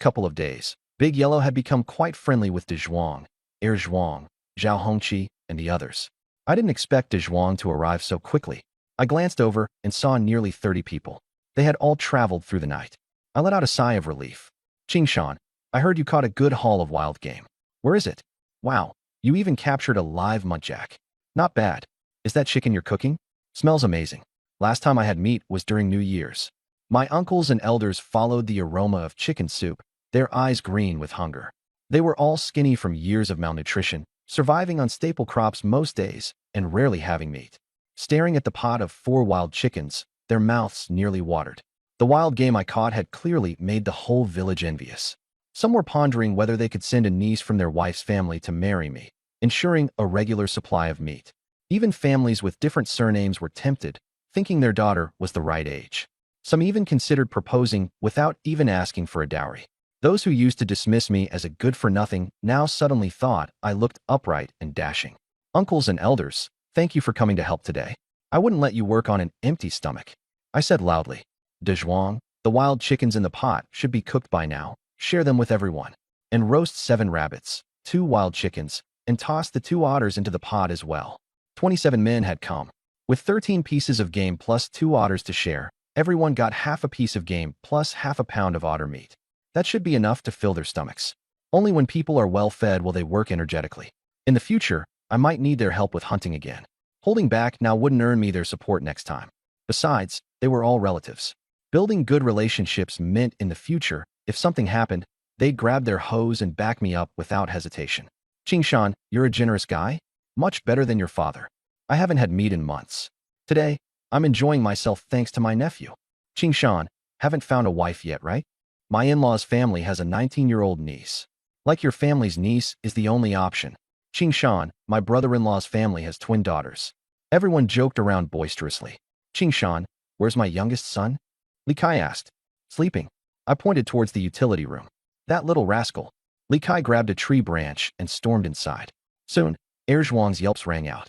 couple of days, Big Yellow had become quite friendly with De Zhuang, Zhuang, Zhao Hongqi, and the others. I didn't expect De Zhuang to arrive so quickly. I glanced over and saw nearly 30 people. They had all traveled through the night. I let out a sigh of relief. Qingshan, I heard you caught a good haul of wild game. Where is it? Wow, you even captured a live muntjac. Not bad. Is that chicken you're cooking? Smells amazing. Last time I had meat was during New Year's. My uncles and elders followed the aroma of chicken soup, their eyes green with hunger. They were all skinny from years of malnutrition, surviving on staple crops most days and rarely having meat. Staring at the pot of 4 wild chickens, their mouths nearly watered. The wild game I caught had clearly made the whole village envious. Some were pondering whether they could send a niece from their wife's family to marry me, ensuring a regular supply of meat. Even families with different surnames were tempted, thinking their daughter was the right age. Some even considered proposing without even asking for a dowry. Those who used to dismiss me as a good-for-nothing now suddenly thought I looked upright and dashing. Uncles and elders, thank you for coming to help today. I wouldn't let you work on an empty stomach, I said loudly. De Zhuang, the wild chickens in the pot should be cooked by now. Share them with everyone. And roast 7 rabbits, 2 wild chickens, and toss the 2 otters into the pot as well. 27 men had come. With 13 pieces of game plus 2 otters to share, everyone got half a piece of game plus half a pound of otter meat. That should be enough to fill their stomachs. Only when people are well fed will they work energetically. In the future, I might need their help with hunting again. Holding back now wouldn't earn me their support next time. Besides, they were all relatives. Building good relationships meant in the future, if something happened, they'd grab their hose and back me up without hesitation. Qingshan, you're a generous guy? Much better than your father. I haven't had meat in months. Today, I'm enjoying myself thanks to my nephew. Qingshan, haven't found a wife yet, right? My in-laws' family has a 19-year-old niece. Like your family's niece is the only option. Qingshan, my brother-in-law's family has twin daughters. Everyone joked around boisterously. Qingshan, where's my youngest son? Li Kai asked. Sleeping. I pointed towards the utility room. That little rascal. Li Kai grabbed a tree branch and stormed inside. Soon, Zhuang's yelps rang out.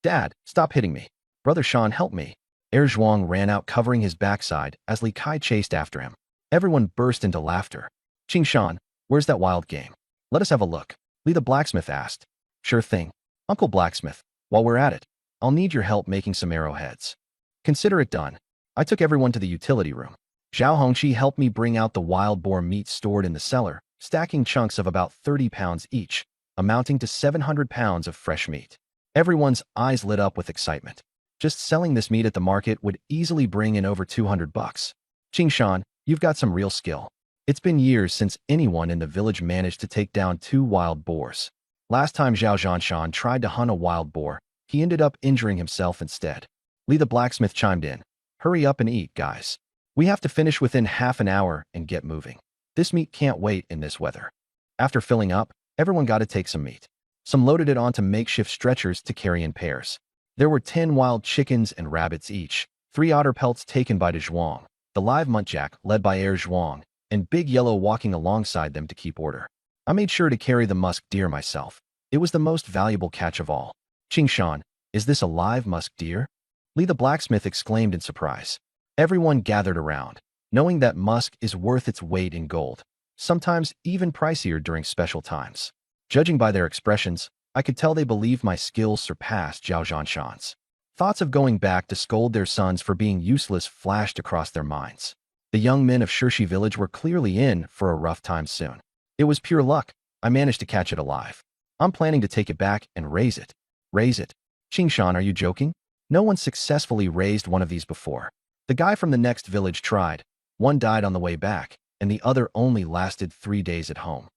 Dad, stop hitting me. Brother Shan, help me. Zhuang ran out covering his backside as Li Kai chased after him. Everyone burst into laughter. Qingshan, where's that wild game? Let us have a look. Li the blacksmith asked. Sure thing. Uncle Blacksmith, while we're at it, I'll need your help making some arrowheads. Consider it done. I took everyone to the utility room. Zhao Hongqi helped me bring out the wild boar meat stored in the cellar, stacking chunks of about 30 pounds each, amounting to 700 pounds of fresh meat. Everyone's eyes lit up with excitement. Just selling this meat at the market would easily bring in over 200 bucks. Qingshan, you've got some real skill. It's been years since anyone in the village managed to take down 2 wild boars. Last time Zhao Zhanshan tried to hunt a wild boar, he ended up injuring himself instead. Li the blacksmith chimed in. Hurry up and eat, guys. We have to finish within half an hour and get moving. This meat can't wait in this weather. After filling up, everyone got to take some meat. Some loaded it onto makeshift stretchers to carry in pairs. There were 10 wild chickens and rabbits each, 3 otter pelts taken by De Zhuang, the live muntjac led by Zhuang, and Big Yellow walking alongside them to keep order. I made sure to carry the musk deer myself. It was the most valuable catch of all. Qingshan, is this a live musk deer? Li the blacksmith exclaimed in surprise. Everyone gathered around, knowing that musk is worth its weight in gold, sometimes even pricier during special times. Judging by their expressions, I could tell they believed my skills surpassed Zhao Zhanshan's. Thoughts of going back to scold their sons for being useless flashed across their minds. The young men of Shirshi village were clearly in for a rough time soon. It was pure luck. I managed to catch it alive. I'm planning to take it back and raise it. Raise it. Qingshan, are you joking? No one successfully raised one of these before. The guy from the next village tried. One died on the way back, and the other only lasted 3 days at home.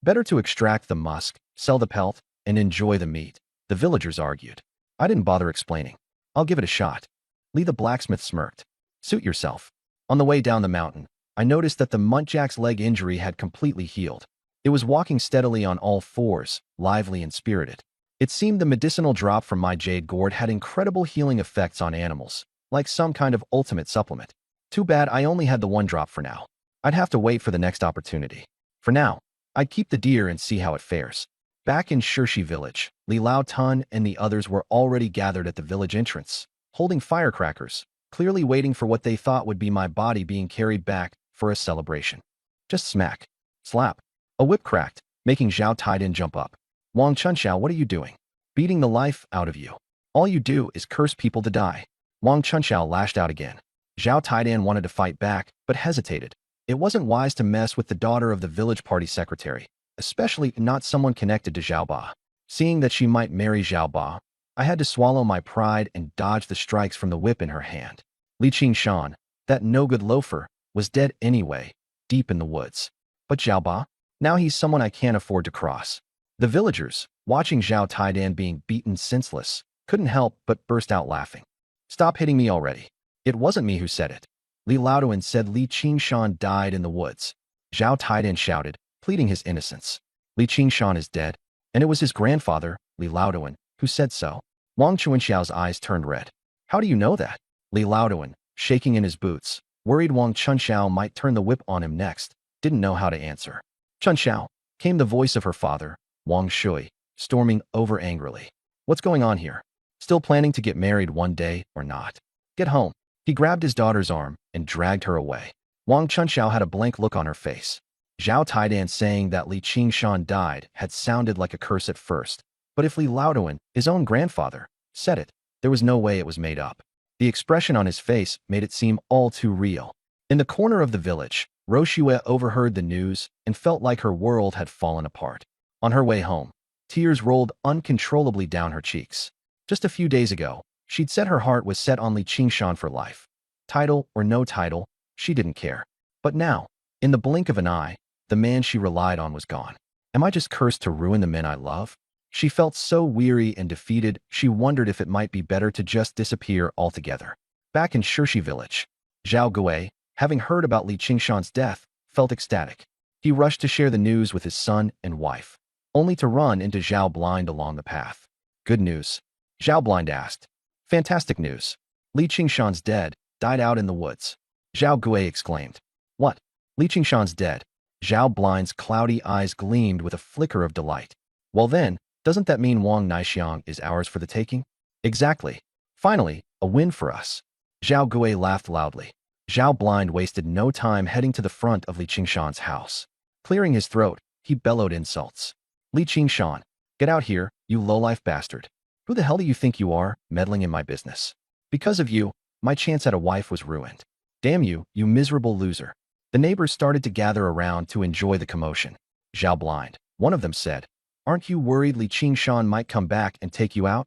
Better to extract the musk, sell the pelt, and enjoy the meat, the villagers argued. I didn't bother explaining. I'll give it a shot. Li the blacksmith smirked. Suit yourself. On the way down the mountain, I noticed that the muntjac's leg injury had completely healed. It was walking steadily on all fours, lively and spirited. It seemed the medicinal drop from my jade gourd had incredible healing effects on animals, like some kind of ultimate supplement. Too bad I only had the 1 drop for now. I'd have to wait for the next opportunity. For now, I'd keep the deer and see how it fares. Back in Shirshi village, Li Lao Tun and the others were already gathered at the village entrance, holding firecrackers, clearly waiting for what they thought would be my body being carried back for a celebration. Just smack. Slap. A whip cracked, making Zhao Taidin jump up. Wang Chunxiao, what are you doing? Beating the life out of you. All you do is curse people to die. Wang Chunxiao lashed out again. Zhao Taidin wanted to fight back, but hesitated. It wasn't wise to mess with the daughter of the village party secretary, especially not someone connected to Zhao Ba. Seeing that she might marry Zhao Ba, I had to swallow my pride and dodge the strikes from the whip in her hand. Li Qingshan, that no-good loafer, was dead anyway, deep in the woods. But Zhao Ba? Now he's someone I can't afford to cross. The villagers, watching Zhao Taidan being beaten senseless, couldn't help but burst out laughing. Stop hitting me already. It wasn't me who said it. Li Laoduan said Li Qingshan died in the woods. Zhao Taidan shouted, pleading his innocence. Li Qingshan is dead, and it was his grandfather, Li Laoduan, who said so. Wang Chunxiao's eyes turned red. How do you know that? Li Laoduan, shaking in his boots, worried Wang Chunxiao might turn the whip on him next, didn't know how to answer. Chunxiao, came the voice of her father, Wang Shui, storming over angrily. What's going on here? Still planning to get married one day or not? Get home. He grabbed his daughter's arm and dragged her away. Wang Chunxiao had a blank look on her face. Zhao Taidan saying that Li Qingshan died had sounded like a curse at first, but if Li Laoduan, his own grandfather, said it, there was no way it was made up. The expression on his face made it seem all too real. In the corner of the village, Roshue overheard the news and felt like her world had fallen apart. On her way home, tears rolled uncontrollably down her cheeks. Just a few days ago, she'd said her heart was set on Li Qingshan for life. Title or no title, she didn't care. But now, in the blink of an eye, the man she relied on was gone. Am I just cursed to ruin the men I love? She felt so weary and defeated, she wondered if it might be better to just disappear altogether. Back in Shirshi village, Zhao Gui, having heard about Li Qingshan's death, felt ecstatic. He rushed to share the news with his son and wife, only to run into Zhao Blind along the path. Good news? Zhao Blind asked. Fantastic news. Li Qingshan's dead, died out in the woods. Zhao Gui exclaimed. What? Li Qingshan's dead. Zhao Blind's cloudy eyes gleamed with a flicker of delight. Well then, doesn't that mean Wang Naixiang is ours for the taking? Exactly. Finally, a win for us. Zhao Gui laughed loudly. Zhao Blind wasted no time heading to the front of Li Qingshan's house. Clearing his throat, he bellowed insults. Li Qingshan, get out here, you lowlife bastard. Who the hell do you think you are, meddling in my business? Because of you, my chance at a wife was ruined. Damn you, you miserable loser. The neighbors started to gather around to enjoy the commotion. Zhao Blind, one of them said, aren't you worried Li Qingshan might come back and take you out?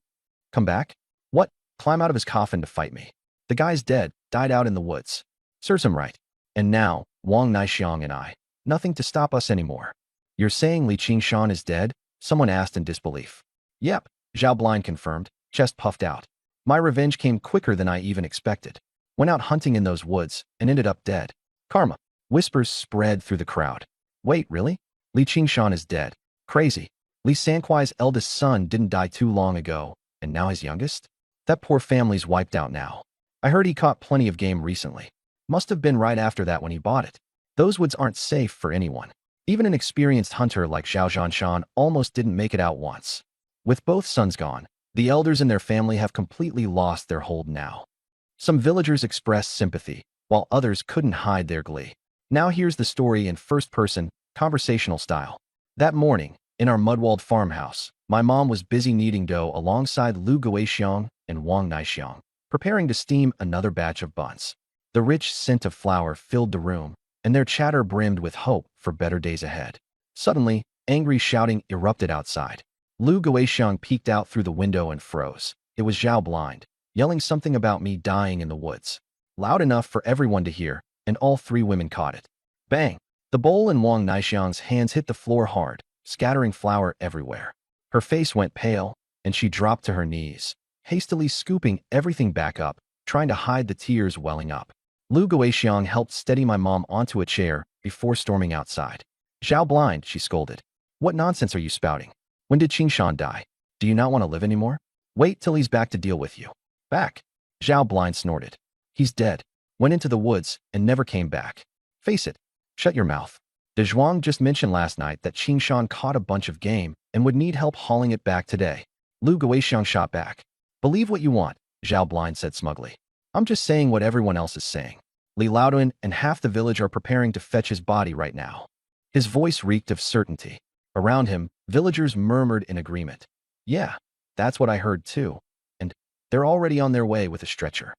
Come back? What? Climb out of his coffin to fight me. The guy's dead, died out in the woods. Serves him right. And now, Wang Naixiang and I. Nothing to stop us anymore. You're saying Li Qingshan is dead? Someone asked in disbelief. Yep, Zhao Blind confirmed, chest puffed out. My revenge came quicker than I even expected. Went out hunting in those woods and ended up dead. Karma. Whispers spread through the crowd. Wait, really? Li Qingshan is dead. Crazy. Li Sankuai's eldest son didn't die too long ago, and now his youngest? That poor family's wiped out now. I heard he caught plenty of game recently. Must have been right after that when he bought it. Those woods aren't safe for anyone. Even an experienced hunter like Zhao Zhanshan almost didn't make it out once. With both sons gone, the elders in their family have completely lost their hold now. Some villagers expressed sympathy, while others couldn't hide their glee. Now here's the story in first-person, conversational style. That morning, in our mud-walled farmhouse, my mom was busy kneading dough alongside Lu Guixiang and Wang Naixiang, preparing to steam another batch of buns. The rich scent of flour filled the room, and their chatter brimmed with hope for better days ahead. Suddenly, angry shouting erupted outside. Lu Guixiang peeked out through the window and froze. It was Zhao Blind, yelling something about me dying in the woods. Loud enough for everyone to hear, and all three women caught it. Bang! The bowl in Wang Naixiang's hands hit the floor hard, scattering flour everywhere. Her face went pale, and she dropped to her knees, hastily scooping everything back up, trying to hide the tears welling up. Lu Guixiang helped steady my mom onto a chair before storming outside. Zhao Blind, she scolded. What nonsense are you spouting? When did Qingshan die? Do you not want to live anymore? Wait till he's back to deal with you. Back? Zhao Blind snorted. He's dead. Went into the woods and never came back. Face it. Shut your mouth. De Zhuang just mentioned last night that Qingshan caught a bunch of game and would need help hauling it back today. Lu Guixiang shot back. Believe what you want, Zhao Blind said smugly. I'm just saying what everyone else is saying. Li Laoduan and half the village are preparing to fetch his body right now. His voice reeked of certainty. Around him, villagers murmured in agreement. Yeah, that's what I heard too. And they're already on their way with a stretcher.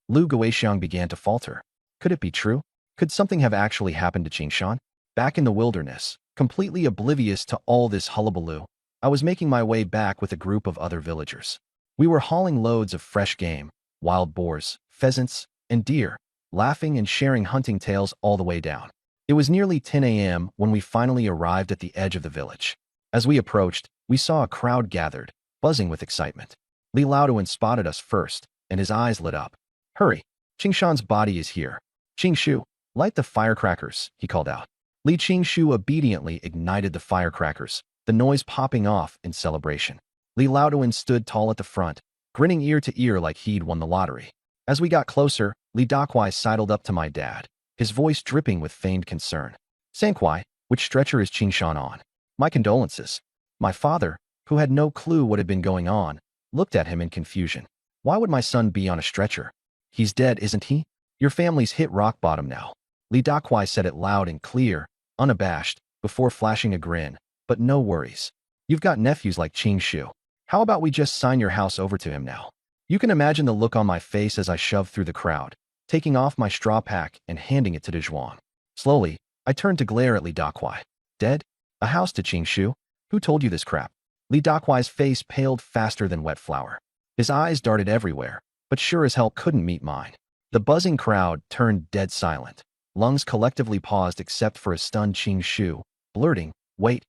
Lu Guixiang began to falter. Could it be true? Could something have actually happened to Qingshan? Back in the wilderness, completely oblivious to all this hullabaloo, I was making my way back with a group of other villagers. We were hauling loads of fresh game, wild boars, pheasants, and deer, laughing and sharing hunting tales all the way down. It was nearly 10 a.m. when we finally arrived at the edge of the village. As we approached, we saw a crowd gathered, buzzing with excitement. Li Laoduan spotted us first, and his eyes lit up. Hurry! Qingshan's body is here. Qingshu, light the firecrackers, he called out. Li Qingshu obediently ignited the firecrackers, the noise popping off in celebration. Li Laoduan stood tall at the front, grinning ear to ear like he'd won the lottery. As we got closer, Li Dakwai sidled up to my dad, his voice dripping with feigned concern. Sankwai, which stretcher is Qingshan on? My condolences. My father, who had no clue what had been going on, looked at him in confusion. Why would my son be on a stretcher? He's dead, isn't he? Your family's hit rock bottom now. Li Dakwai said it loud and clear, unabashed, before flashing a grin. But no worries. You've got nephews like Qingshu. How about we just sign your house over to him now? You can imagine the look on my face as I shoved through the crowd, taking off my straw pack and handing it to Dezhuang. Slowly, I turned to glare at Li Dakwai. Dead? A house to Qingshu? Who told you this crap? Li Dakwai's face paled faster than wet flour. His eyes darted everywhere, but sure as hell couldn't meet mine. The buzzing crowd turned dead silent. Lungs collectively paused except for a stunned Qingshu, blurting, Wait.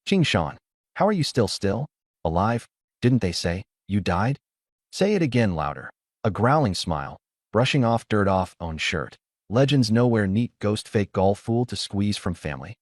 Qingshan, how are you still? Alive? Didn't they say you died? Say it again louder. A growling smile, brushing off dirt off own shirt. Legends nowhere neat ghost fake gall fool to squeeze from family.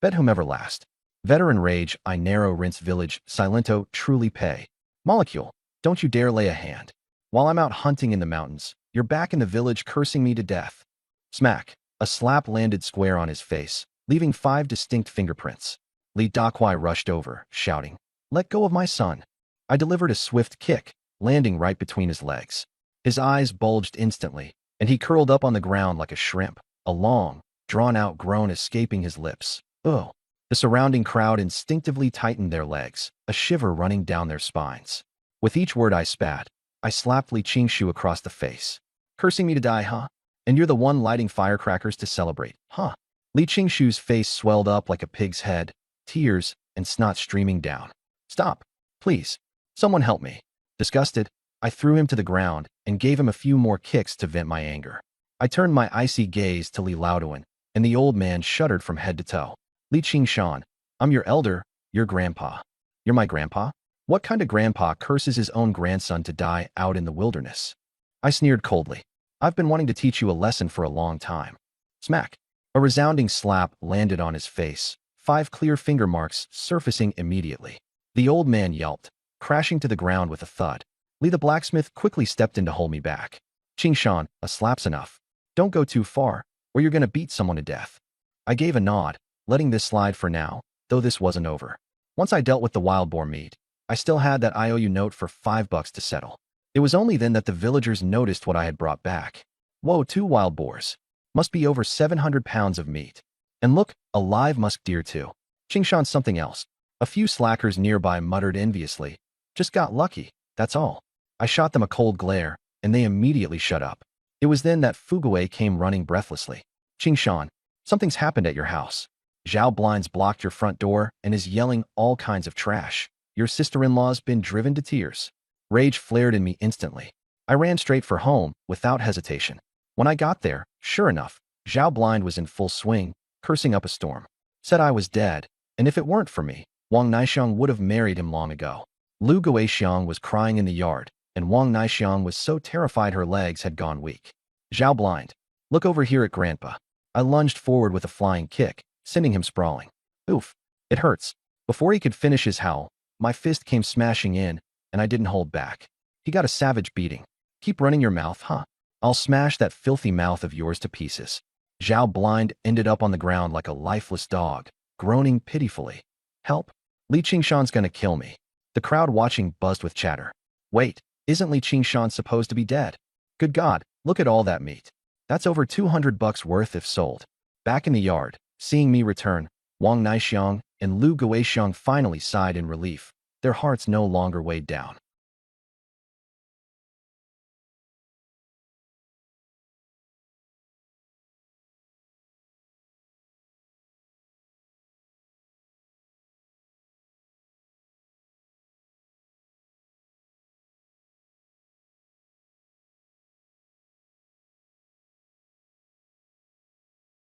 Bet whomever last. Veteran rage, I narrow rinse village, silento, truly pay. Molecule, don't you dare lay a hand. While I'm out hunting in the mountains, you're back in the village cursing me to death. Smack, a slap landed square on his face, leaving 5 distinct fingerprints. Li Dakwai rushed over, shouting, Let go of my son. I delivered a swift kick, landing right between his legs. His eyes bulged instantly, and he curled up on the ground like a shrimp, a long, drawn-out groan escaping his lips. Ugh. The surrounding crowd instinctively tightened their legs, a shiver running down their spines. With each word I spat, I slapped Li Qingshu across the face. Cursing me to die, huh? And you're the one lighting firecrackers to celebrate, huh? Li Qingshu's face swelled up like a pig's head, tears and snot streaming down. Stop, please. Someone help me. Disgusted, I threw him to the ground and gave him a few more kicks to vent my anger. I turned my icy gaze to Li Laoduan, and the old man shuddered from head to toe. Li Qingshan, I'm your elder, your grandpa. You're my grandpa? What kind of grandpa curses his own grandson to die out in the wilderness? I sneered coldly. I've been wanting to teach you a lesson for a long time. Smack. A resounding slap landed on his face, 5 clear finger marks surfacing immediately. The old man yelped, crashing to the ground with a thud. Li the blacksmith quickly stepped in to hold me back. Qingshan, a slap's enough. Don't go too far, or you're gonna beat someone to death. I gave a nod, letting this slide for now, though this wasn't over. Once I dealt with the wild boar meat, I still had that IOU note for $5 to settle. It was only then that the villagers noticed what I had brought back. Whoa, 2 wild boars. Must be over 700 pounds of meat. And look, a live musk deer too. Qingshan's something else. A few slackers nearby muttered enviously. Just got lucky, that's all. I shot them a cold glare, and they immediately shut up. It was then that Fugaway came running breathlessly. Qingshan, something's happened at your house. Zhao Blinds blocked your front door and is yelling all kinds of trash. Your sister-in-law's been driven to tears. Rage flared in me instantly. I ran straight for home, without hesitation. When I got there, sure enough, Zhao Blind was in full swing, cursing up a storm. Said I was dead, and if it weren't for me, Wang Naixiang would have married him long ago. Lu Guixiang was crying in the yard, and Wang Naixiang was so terrified her legs had gone weak. Zhao Blind, look over here at Grandpa. I lunged forward with a flying kick, sending him sprawling. Oof, it hurts. Before he could finish his howl, my fist came smashing in, and I didn't hold back. He got a savage beating. Keep running your mouth, huh? I'll smash that filthy mouth of yours to pieces. Zhao Blind ended up on the ground like a lifeless dog, groaning pitifully. Help! Li Qingshan's gonna kill me. The crowd watching buzzed with chatter. Wait, isn't Li Qingshan supposed to be dead? Good God, look at all that meat. That's over $200 worth if sold. Back in the yard, seeing me return, Wang Naixiang and Lu Guixiang finally sighed in relief. Their hearts no longer weighed down.